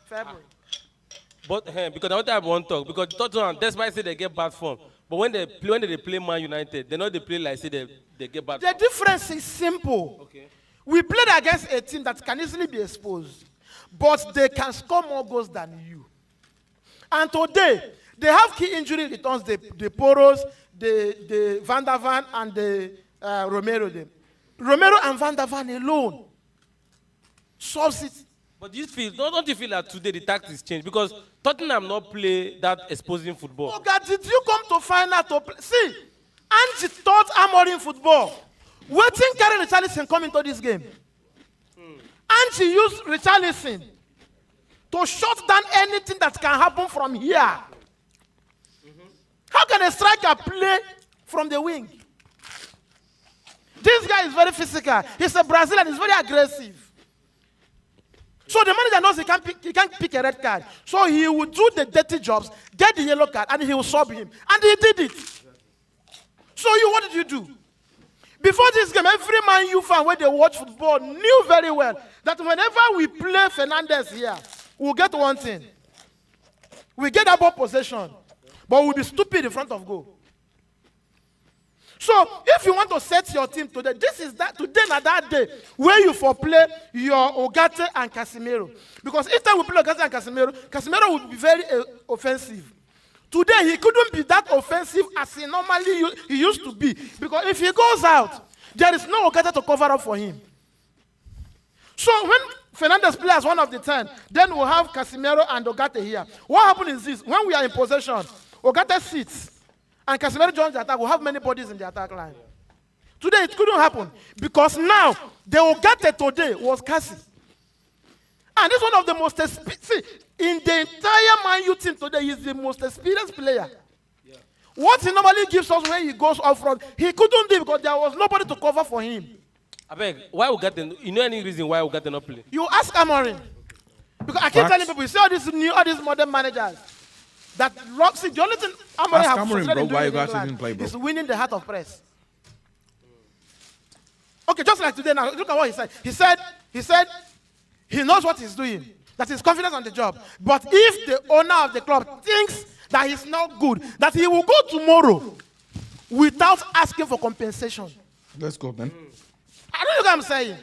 February. But because I want to have one talk, because Tottenham, despite say they get bad form, but when they play Man United, they know they play like say they get bad form. The difference is simple. Okay. We played against a team that can easily be exposed, but they can score more goals than you. And today, they have key injury returns, the Poros, the Van der Vaart, and the Romero. Romero and Van der Vaart alone solves it. But don't you feel that today the tactics changed? Because Tottenham not play that exposing football. Oh God, did you come to find out to play? See, Angie taught Amorim football. Waiting carry Richarlison come into this game. Angie used Richarlison to shut down anything that can happen from here. How can a striker play from the wing? This guy is very physical. He's a Brazilian. He's very aggressive. So the manager knows he can't pick a red card. So he will do the dirty jobs, get the yellow card, and he will sub him. And he did it. So what did you do? Before this game, every Man U fan when they watch football knew very well that whenever we play Fernandes here, we'll get one thing. We get that ball possession, but we'll be stupid in front of goal. So if you want to set your team today, today na that day where you for play your Ogate and Casemiro. Because if we play Ogate and Casemiro would be very offensive. Today, he couldn't be that offensive as he normally used to be. Because if he goes out, there is no Ogata to cover up for him. So when Fernandes plays as one of the 10, then we'll have Casemiro and Ogata here. What happens is this. When we are in possession, Ogata sits, and Casemiro joins the attack. We'll have many bodies in the attack line. Today, it couldn't happen. Because now, the Ogata today was Cassie. And this is one of the most in the entire Man U team today, he's the most experienced player. Yeah. What he normally gives us when he goes up front, he couldn't do because there was nobody to cover for him. I beg, why Ogate? You know any reason why Ogate not play? You ask Amorim. Because I keep telling people, you see all these modern managers that see the only thing Amorim has succeeded in doing in England is winning the heart of press. Okay, just like today now, look at what he said. He said he knows what he's doing. That he's confident on the job. But if the owner of the club thinks that he's not good, that he will go tomorrow without asking for compensation. Let's go, man. I don't know what I'm saying.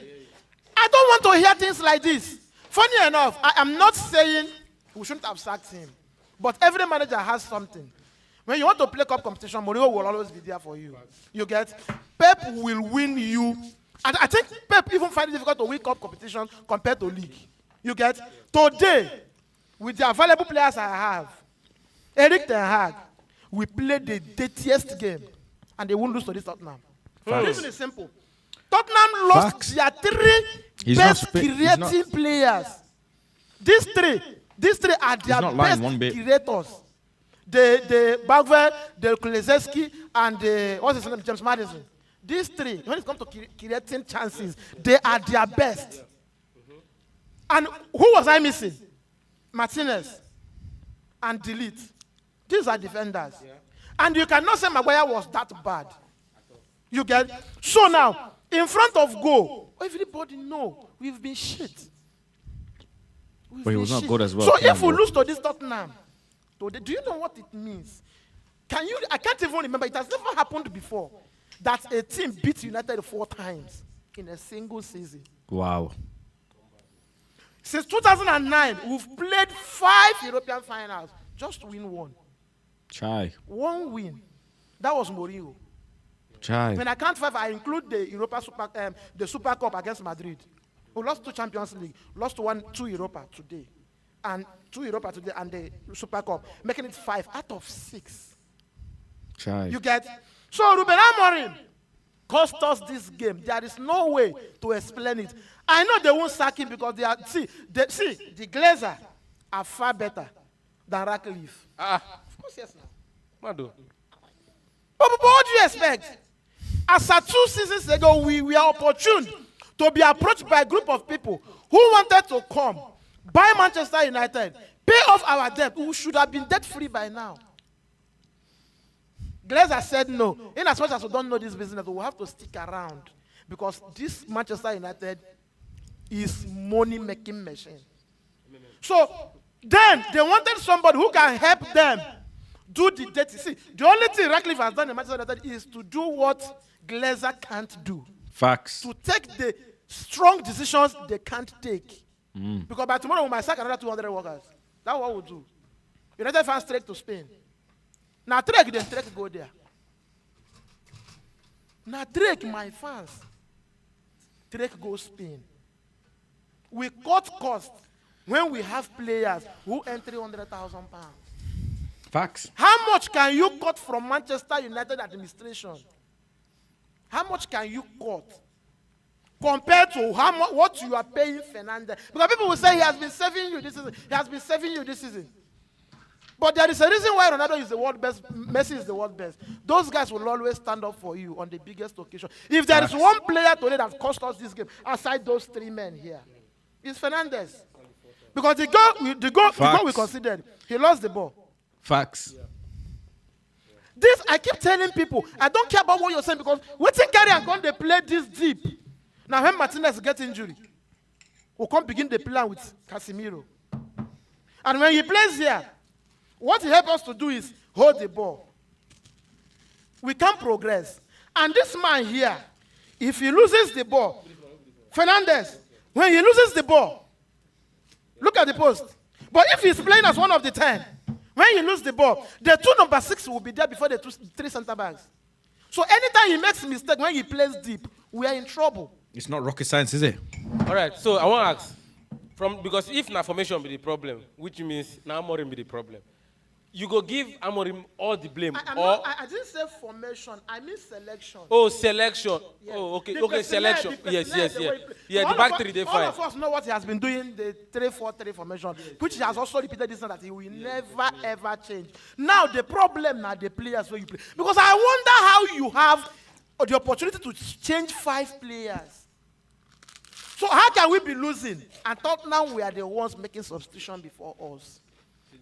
I don't want to hear things like this. Funny enough, I am not saying we shouldn't have sacked him. But every manager has something. When you want to play cup competition, Mourinho will always be there for you. You get? Pep will win you. And I think Pep even find it difficult to win cup competition compared to league. You get? Today, with the available players I have, Eric Ten Hag, we played the dirtiest game, and they won't lose to this Tottenham. The reason is simple. Tottenham lost their three best creating players. These three are their best creators. The Bagwell, the Kulezeski, and the, what's his name, James Madison. These three, when it comes to creating chances, they are their best. And who was I missing? Martinez and Delete. These are defenders. And you cannot say Maguire was that bad. You get? So now, in front of goal, everybody know we've been shit. But he was not good as well. So if we lose to this Tottenham, do you know what it means? I can't even remember. It has never happened before that a team beat United 4 times in a single season. Wow. Since 2009, we've played 5 European finals. Just win 1. Chai. 1 win. That was Mourinho. Chai. When I count 5, I include the Super Cup against Madrid. We lost 2 Champions League, lost 2 Europa today, and 2 Europa today, and the Super Cup, making it 5 out of 6. Chai. You get? So Ruben Amorim cost us this game. There is no way to explain it. I know they won't sack him because the Glazers are far better than Ratcliffe. Of course, yes, now. Mado. But what do you expect? As of 2 seasons ago, we were opportune to be approached by a group of people who wanted to come, buy Manchester United, pay off our debt. We should have been debt-free by now. Glazer said no. In as much as we don't know this business, we have to stick around because this Manchester United is money-making machine. So then they wanted somebody who can help them do the dirty. See, the only thing Ratcliffe has done in Manchester United is to do what Glazer can't do. Facts. To take the strong decisions they can't take. Because by tomorrow we might sack another 200 workers. That's what we'll do. United fans trek to Spain. Now trek, then trek go there. Now trek, my fans. Trek go Spain. We cut cost when we have players who earn £300,000. Facts. How much can you cut from Manchester United administration? How much can you cut compared to what you are paying Fernandes? Because people will say he has been saving you this season. He has been saving you this season. But there is a reason why Ronaldo is the world best, Messi is the world best. Those guys will always stand up for you on the biggest occasion. If there is one player today that cost us this game, aside those 3 men here, it's Fernandes. Because the goal we considered, he lost the ball. Facts. This, I keep telling people, I don't care about what you're saying because we think carry and come they play this deep. Now when Martinez gets injury, we'll come begin the plan with Casemiro. And when he plays here, what he helps us to do is hold the ball. We can't progress. And this man here, if he loses the ball, Fernandes, when he loses the ball, look at the post. But if he's playing as one of the 10, when he loses the ball, the 2 number 6 will be there before the 3 center backs. So anytime he makes a mistake when he plays deep, we are in trouble. It's not rocket science, is it? All right, so I want to ask, because if na formation be the problem, which means na Amorim be the problem, you go give Amorim all the blame. I didn't say formation, I mean selection. Oh, selection. Yes. Oh, okay, The okay, selection. Yes. Yeah, the back three, they fine. All of us know what he has been doing, the 3-4-3 formation, which he has also repeated this that he will never, ever change. Now, the problem now, the players where you play. Because I wonder how you have the opportunity to change 5 players. So how can we be losing? And thought now we are the ones making substitution before us.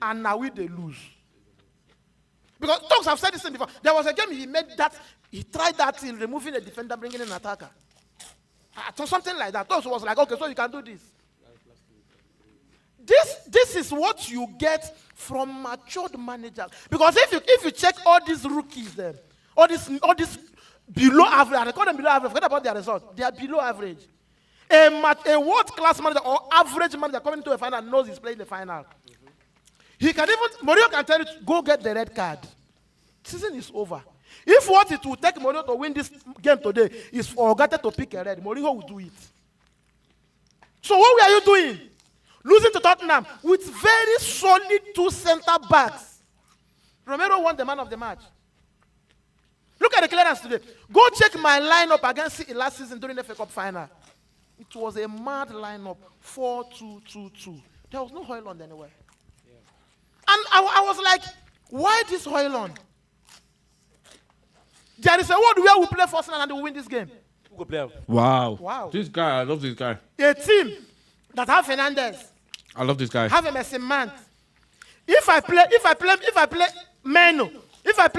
And now they lose. Because Talks have said this thing before. There was a game he tried that in removing a defender, bringing in an attacker. So something like that. Talks was like, okay, so you can do this. This is what you get from matured managers. Because if you check all these rookies, all this below average, I call them below average, forget about their result. They are below average. A world-class manager or average manager coming into a final knows he's playing the final. He can even, Mourinho can tell you, go get the red card. Season is over. If what it will take Mourinho to win this game today is for Ogata to pick a red, Mourinho will do it. So what were you doing? Losing to Tottenham with very solid 2 center backs. Romero won the man of the match. Look at the clearance today. Go check my lineup against City last season during the FA Cup final. It was a mad lineup, 4-2-2-2. There was no Højlund anywhere. And I was like, why this Højlund? There is a world where we play first and we win this game. Who go play him? Wow. Wow. This guy, I love this guy. A team that have Fernandes, I love this guy. have a Messi man. If I play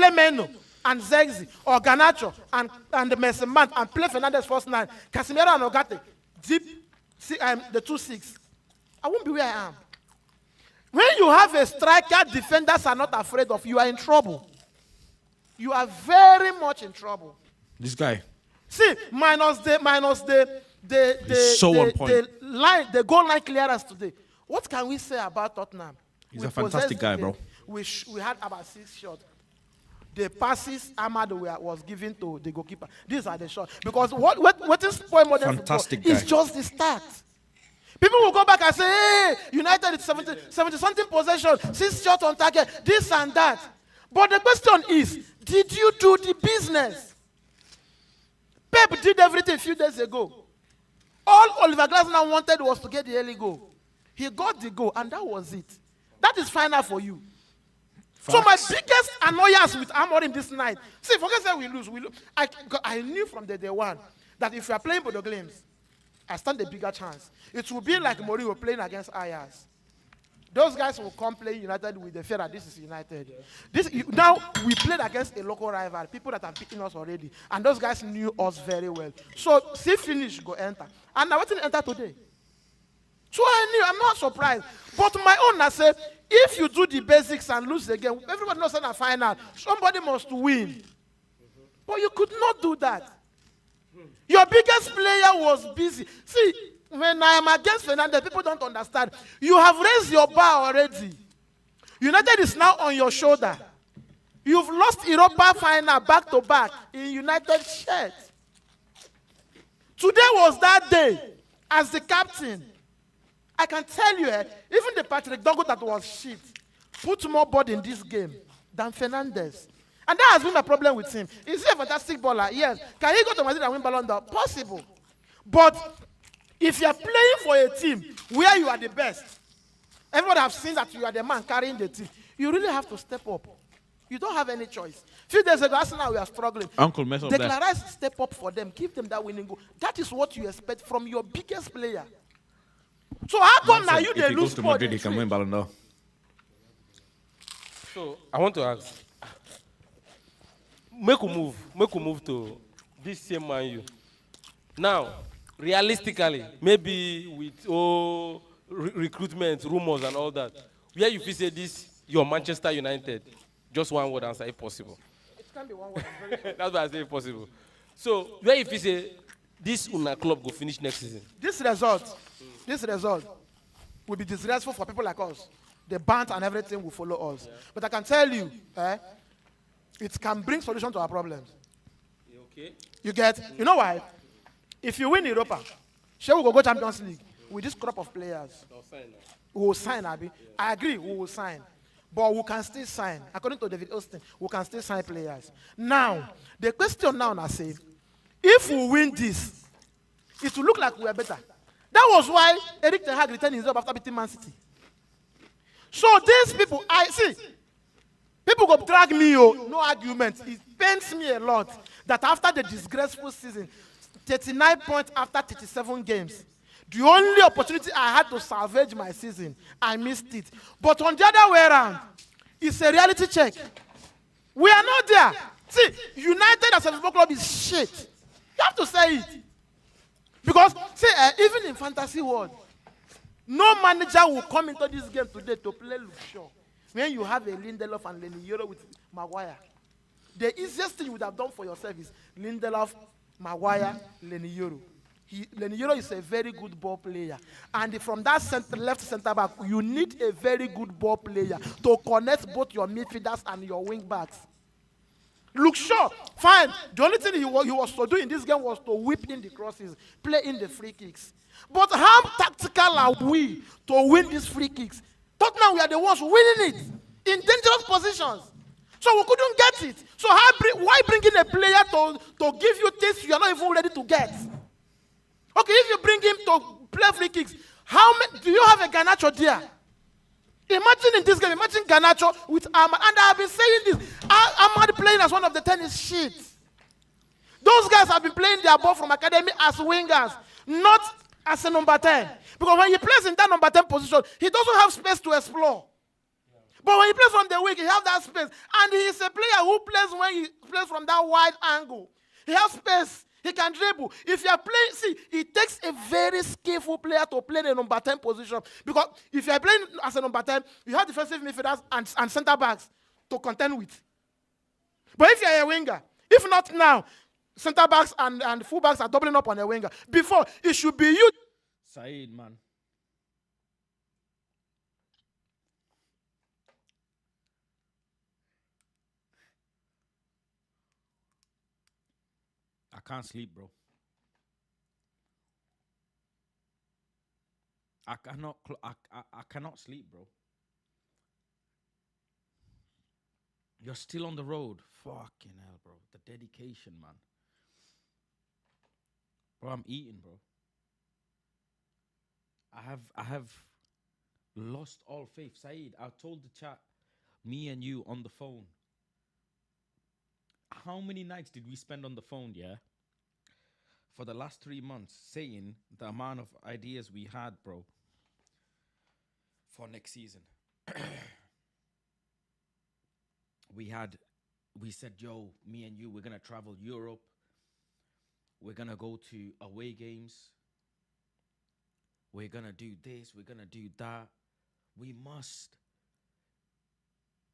Meno and Zegzi or Garnacho and the Messi man and play Fernandes first 9, Casemiro and Ogate, deep the 2-6, I won't be where I am. When you have a striker, defenders are not afraid of you, are in trouble. You are very much in trouble. This guy. See, minus the goal line clearance today. What can we say about Tottenham? He's a fantastic guy, bro. We had about 6 shots. The passes Ahmad was given to the goalkeeper. These are the shots. Because what is point modern Fantastic football guy. is just the start. People will go back and say, hey, United is 70-something possession, 6 shots on target, this and that. But the question is, did you do the business? Pep did everything a few days ago. All Oliver Glasner wanted was to get the early goal. He got the goal, and that was it. That is final for you. Facts. So my biggest annoyance with Amorim this night, see, forget that we lose. I knew from the day one that if we are playing Bodo Glimt, I stand a bigger chance. It will be like Mourinho playing against Ajax. Those guys will come play United with the fear that this is United. Now, we played against a local rival, people that have beaten us already. And those guys knew us very well. So, see finish, go enter. And I didn't enter today. So I knew, I'm not surprised. But my own, I said, if you do the basics and lose again, everybody knows in a final, somebody must win. But you could not do that. Your biggest player was busy. See, when I am against Fernandes, people don't understand. You have raised your bar already. United is now on your shoulder. You've lost Europa final back to back in United shirt. Today was that day. As the captain, I can tell you, even the Patrick Dogo that was shit put more body in this game than Fernandes. And that has been my problem with him. Is he a fantastic baller? Yes. Can he go to Madrid and win Ballon d'Or? Possible. But if you are playing for a team where you are the best, everybody have seen that you are the man carrying the team, you really have to step up. You don't have any choice. A few days ago, Arsenal, we are struggling. Uncle, mess up Declan that. Rice, step up for them. Give them that winning goal. That is what you expect from your biggest player. So how come now you If they he lose goes to sport? Madrid, he can win Ballon d'Or. So I want to ask, make a move to this same Man U. Now, realistically, maybe with all recruitment, rumors and all that, where you feel say this, your Manchester United, just one word answer if possible. It can be one word. That's why I say if possible. So where you feel say this Una club go finish next season? This result will be disgraceful for people like us. The banter and everything will follow us. Yeah. But I can tell you, it can bring solution to our problems. Okay. You get? You know why? If you win Europa, shall we go Champions League with this crop of players? We will sign, Abi. Yeah. I agree, we will sign. But we can still sign. According to David Austin, we can still sign players. Now, the question now, I say, if we win this, it will look like we are better. That was why Eric Ten Hag returned his job after beating Man City. So these people, I see, people go drag me, no argument. It pains me a lot that after the disgraceful season, 39 points after 37 games, the only opportunity I had to salvage my season, I missed it. But on the other way around, it's a reality check. We are not there. See, United as a football club is shit. You have to say it. Because, see, even in fantasy world, no manager will come into this game today to play Luke Shaw when you have a Lindelof and Lenny Yoro with Maguire. The easiest thing you would have done for yourself is Lindelof, Maguire, Lenny Yoro. Leniyoro is a very good ball player. And from that left center back, you need a very good ball player to connect both your midfielders and your wing backs. Look, sure, fine. The only thing he was to do in this game was to whip in the crosses, play in the free kicks. But how tactical are we to win these free kicks? Tottenham, we are the ones winning it in dangerous positions. So we couldn't get it. So why bring in a player to give you things you are not even ready to get? Okay, if you bring him to play free kicks, do you have a Garnacho there? Imagine in this game, imagine Garnacho with Ahmad. And I have been saying this. Ahmad playing as one of the 10 is shit. Those guys have been playing their ball from academy as wingers, not as a number 10. Because when he plays in that number 10 position, he doesn't have space to explore. But when he plays on the wing, he has that space. And he is a player who plays when he plays from that wide angle. He has space. He can dribble. If you are playing, see, it takes a very skillful player to play the number 10 position. Because if you are playing as a number 10, you have defensive midfielders and center backs to contend with. But if you are a winger, if not now, center backs and full backs are doubling up on a winger. Before, it should be you. Saeed, man. I can't sleep, bro. I cannot sleep, bro. You're still on the road. Fucking hell, bro. The dedication, man. Bro, I'm eating, bro. I have lost all faith. Saeed, I told the chat, me and you on the phone. How many nights did we spend on the phone, yeah? For the last 3 months, saying the amount of ideas we had, bro, for next season. We said, yo, me and you, we're going to travel Europe. We're going to go to away games. We're going to do this. We're going to do that. We must.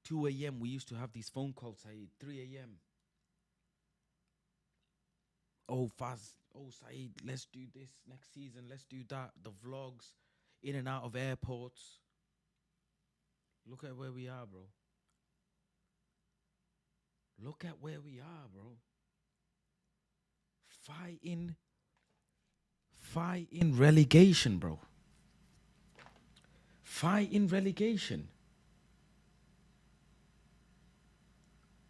2 a.m. we used to have these phone calls, Saeed. 3 a.m. Oh, Faz. Oh, Saeed, let's do this next season. Let's do that. The vlogs, in and out of airports. Look at where we are, bro. Look at where we are, bro. Fighting relegation, bro. Fighting relegation.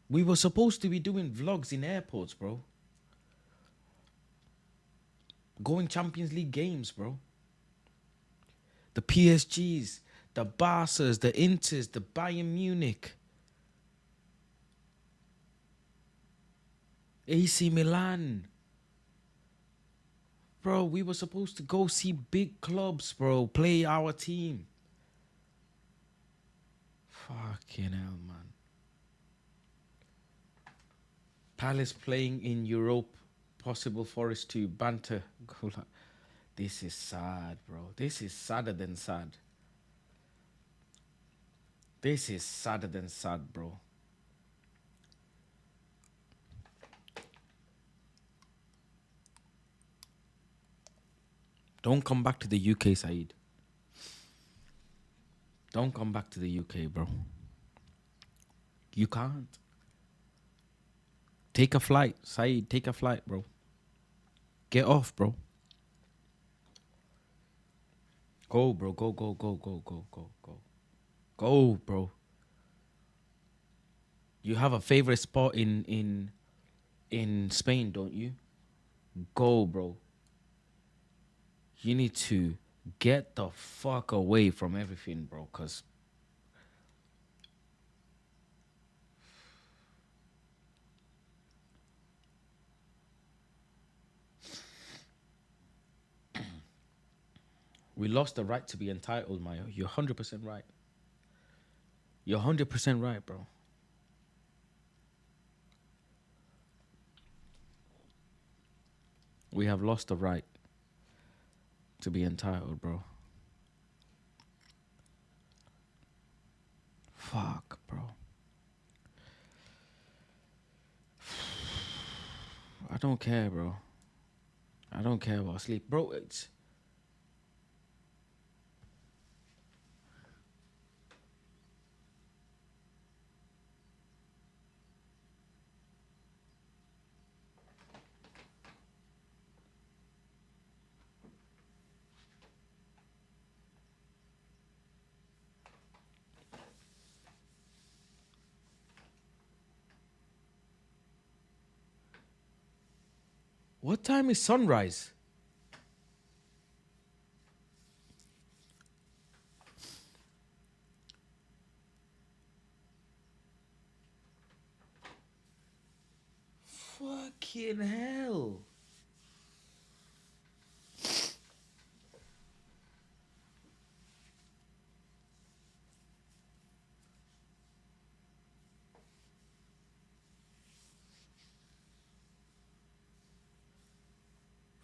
We were supposed to be doing vlogs in airports, bro. Going Champions League games, bro. The PSGs, the Barças, the Inters, the Bayern Munich. AC Milan. Bro, we were supposed to go see big clubs, bro. Play our team. Fucking hell, man. Palace playing in Europe. Possible for us to banter. This is sad, bro. This is sadder than sad. This is sadder than sad, bro. Don't come back to the UK, Saeed. Don't come back to the UK, bro. You can't. Take a flight, Saeed. Take a flight, bro. Get off, bro. Go, bro. Go. Go, bro. You have a favorite spot in Spain, don't you? Go, bro. You need to get the fuck away from everything, bro, because we lost the right to be entitled, Mayo. You're 100% right. You're 100% right, bro. We have lost the right to be entitled, bro. Fuck, bro. I don't care, bro. I don't care about sleep, bro. It's what time is sunrise? Fucking hell.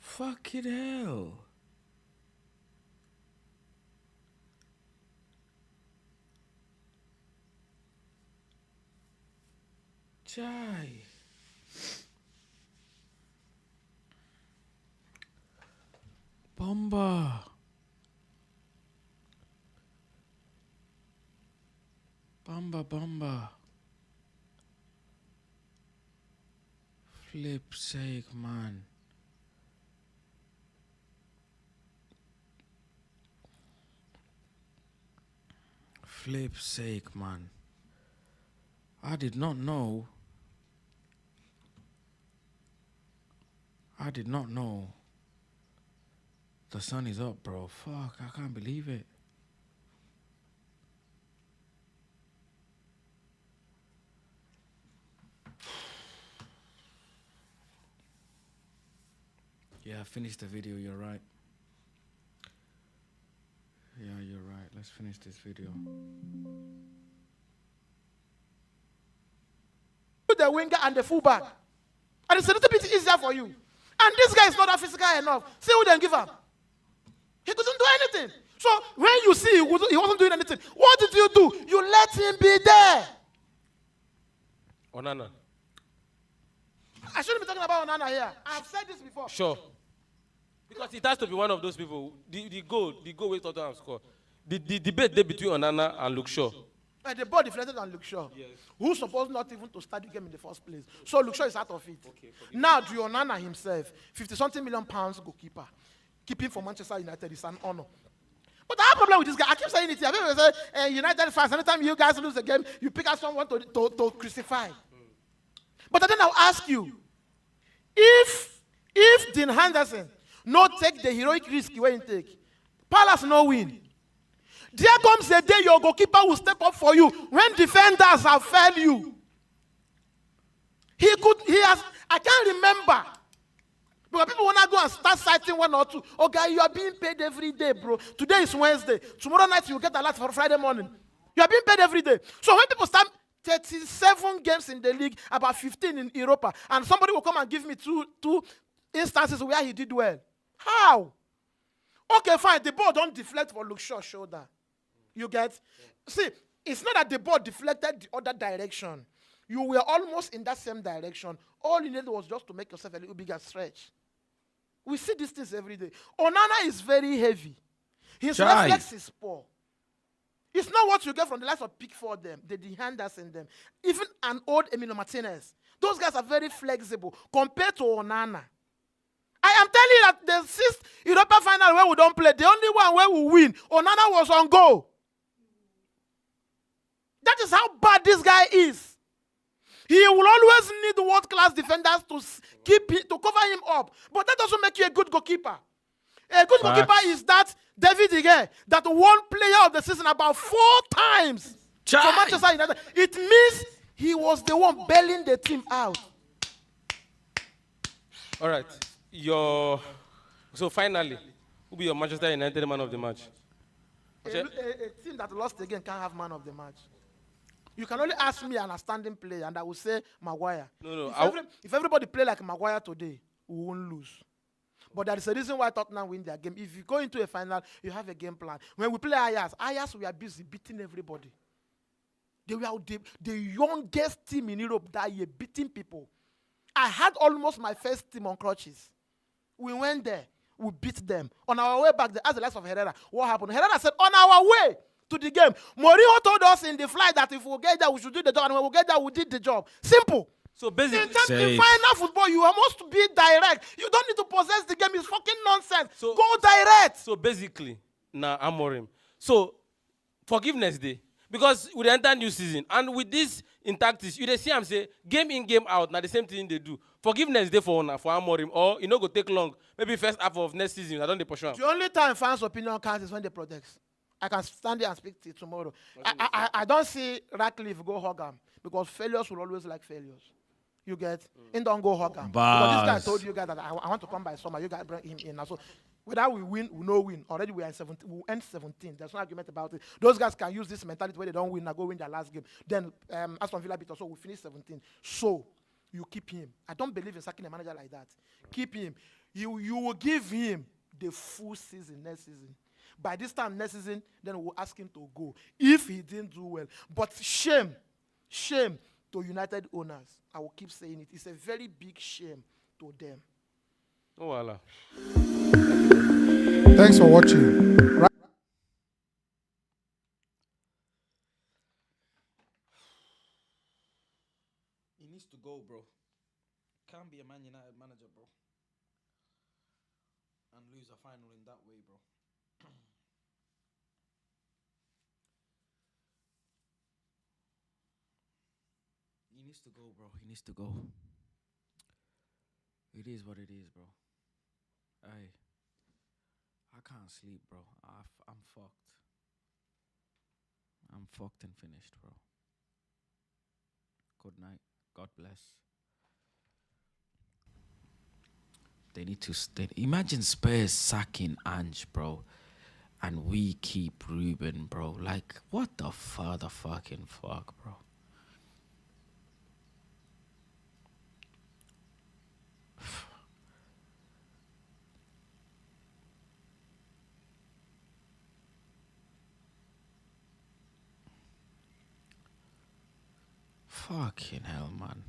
Fucking hell. Chai. Bomba. Bomba. Flip's sake, man. Flip's sake, man. I did not know. The sun is up, bro. Fuck, I can't believe it. Yeah, I finished the video, you're right. Yeah, you're right. Let's finish this video. The winger and the fullback. And it's a little bit easier for you. And this guy is not that physical enough. See who then give up. He couldn't do anything. So when you see he wasn't doing anything, what did you do? You let him be there. Onana. I shouldn't be talking about Onana here. I've said this before. Sure. Because it has to be one of those people. The goal with Tottenham score. The debate there between Onana and Luke Shaw. The ball deflected on Luke Shaw. Yes. Who's supposed not even to start the game in the first place. So Luke Shaw is out of it. Okay, now, do Onana himself, 50-something million pounds goalkeeper, keeping for Manchester United is an honor. But I have a problem with this guy. I keep saying it here. I've ever said, United fans, anytime you guys lose a game, you pick out someone to crucify. But then I'll ask you, if Dean Henderson not take the heroic risk he won't take, Palace no win. There comes a day your goalkeeper will step up for you when defenders have failed you. I can't remember. Because people want to go and start citing one or two. Oh, guy, you are being paid every day, bro. Today is Wednesday. Tomorrow night you get a lot for Friday morning. You are being paid every day. So when people start 37 games in the league, about 15 in Europa, and somebody will come and give me two instances where he did well. How? Okay, fine. The ball don't deflect for Luke Shaw's shoulder. You get? See, it's not that the ball deflected the other direction. You were almost in that same direction. All you needed was just to make yourself a little bigger stretch. We see these things every day. Onana is very heavy. His reflex is poor. It's not what you get from the likes of Pickford, the Henderson, them. Even an old Emilio Martinez. Those guys are very flexible compared to Onana. I am telling you that the 6th Europa final where we don't play, the only one where we win, Onana was on goal. That is how bad this guy is. He will always need world-class defenders to cover him up. But that doesn't make you a good goalkeeper. A good goalkeeper is that David Igea that won player of the season about 4 times for Manchester United. It means he was the one bailing the team out. All right. So finally, who will be your Manchester United man of the match? A team that lost again can't have man of the match. You can only ask me an outstanding player, and I will say Maguire. No. If everybody play like Maguire today, we won't lose. But there is a reason why Tottenham win their game. If you go into a final, you have a game plan. When we play Ajax, we are busy beating everybody. They were the youngest team in Europe that year, beating people. I had almost my first team on crutches. We went there. We beat them. On our way back, they asked the likes of Herrera, what happened? Herrera said, on our way to the game, Mourinho told us in the flight that if we get there, we should do the job. And when we get there, we did the job. Simple. So basically, in final football, you must be direct. You don't need to possess the game. It's fucking nonsense. Go direct. So basically, now Amorim. So forgiveness day. Because we enter new season. And with this in tactics, you see I'm say game in, game out. Now the same thing they do. Forgiveness day for Amorim. Or go take long. Maybe first half of next season. I don't pursue. The only time fans' opinion counts is when they protest. I can stand there and speak to you tomorrow. I don't see Ratcliffe go hug him. Because failures will always like failures. You get in, don't go hug him. Because this guy told you guys that I want to come by summer. You guys bring him in. So whether we win, we no win. Already we are in 17. We'll end 17. There's no argument about it. Those guys can use this mentality where they don't win and go win their last game. Then Aston Villa beat us, so we finish 17. So you keep him. I don't believe in sacking a manager like that. Keep him. You will give him the full season next season. By this time next season, then we'll ask him to go if he didn't do well. But shame to United owners. I will keep saying it. It's a very big shame to them. Oh, voila. Thanks for watching. He needs to go, bro. Can't be a Man United manager, bro. And lose a final in that way, bro. He needs to go, bro. He needs to go. It is what it is, bro. Hey, I can't sleep, bro. I'm fucked. I'm fucked and finished, bro. Good night. God bless. They need to stay. Imagine Spurs sacking Ange, bro. And we keep Ruben, bro. Like, what the fucking fuck, bro? Fucking hell, man.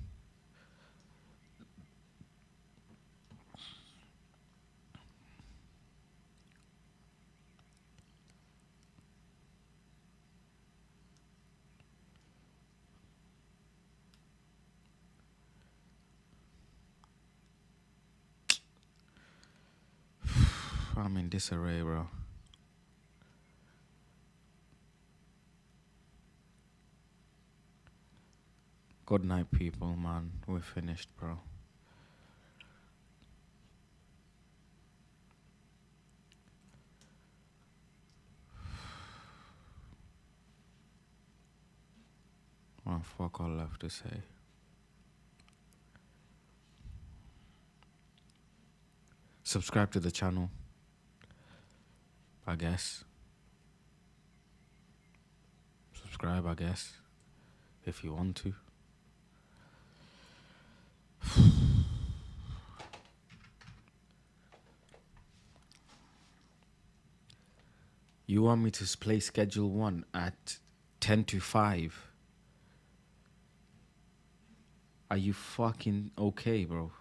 I'm in disarray, bro. Good night, people, man. We're finished, bro. Oh, fuck all left to say. Subscribe to the channel, I guess. Subscribe, I guess, if you want to. You want me to play Schedule 1 at 10 to 5? Are you fucking okay, bro?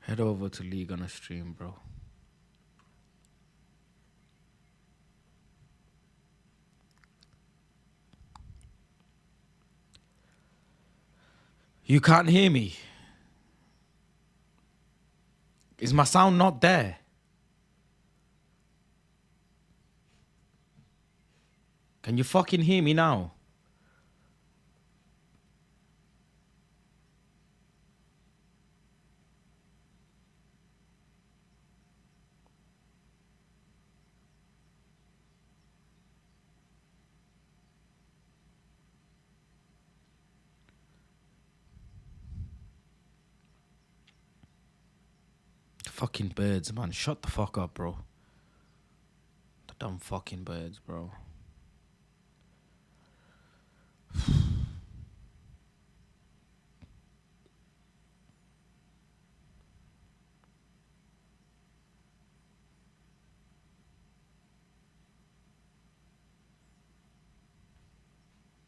Head over to League on a stream, bro. You can't hear me. Is my sound not there? Can you fucking hear me now? Fucking birds, man. Shut the fuck up, bro. The dumb fucking birds, bro.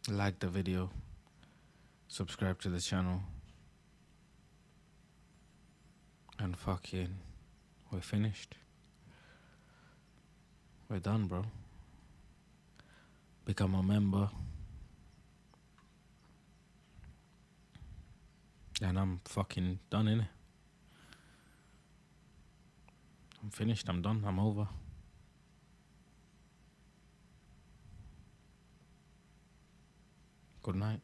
Like the video. Subscribe to the channel. And fucking, we're finished. We're done, bro. Become a member. And I'm fucking done, innit? I'm finished, I'm done, I'm over. Good night.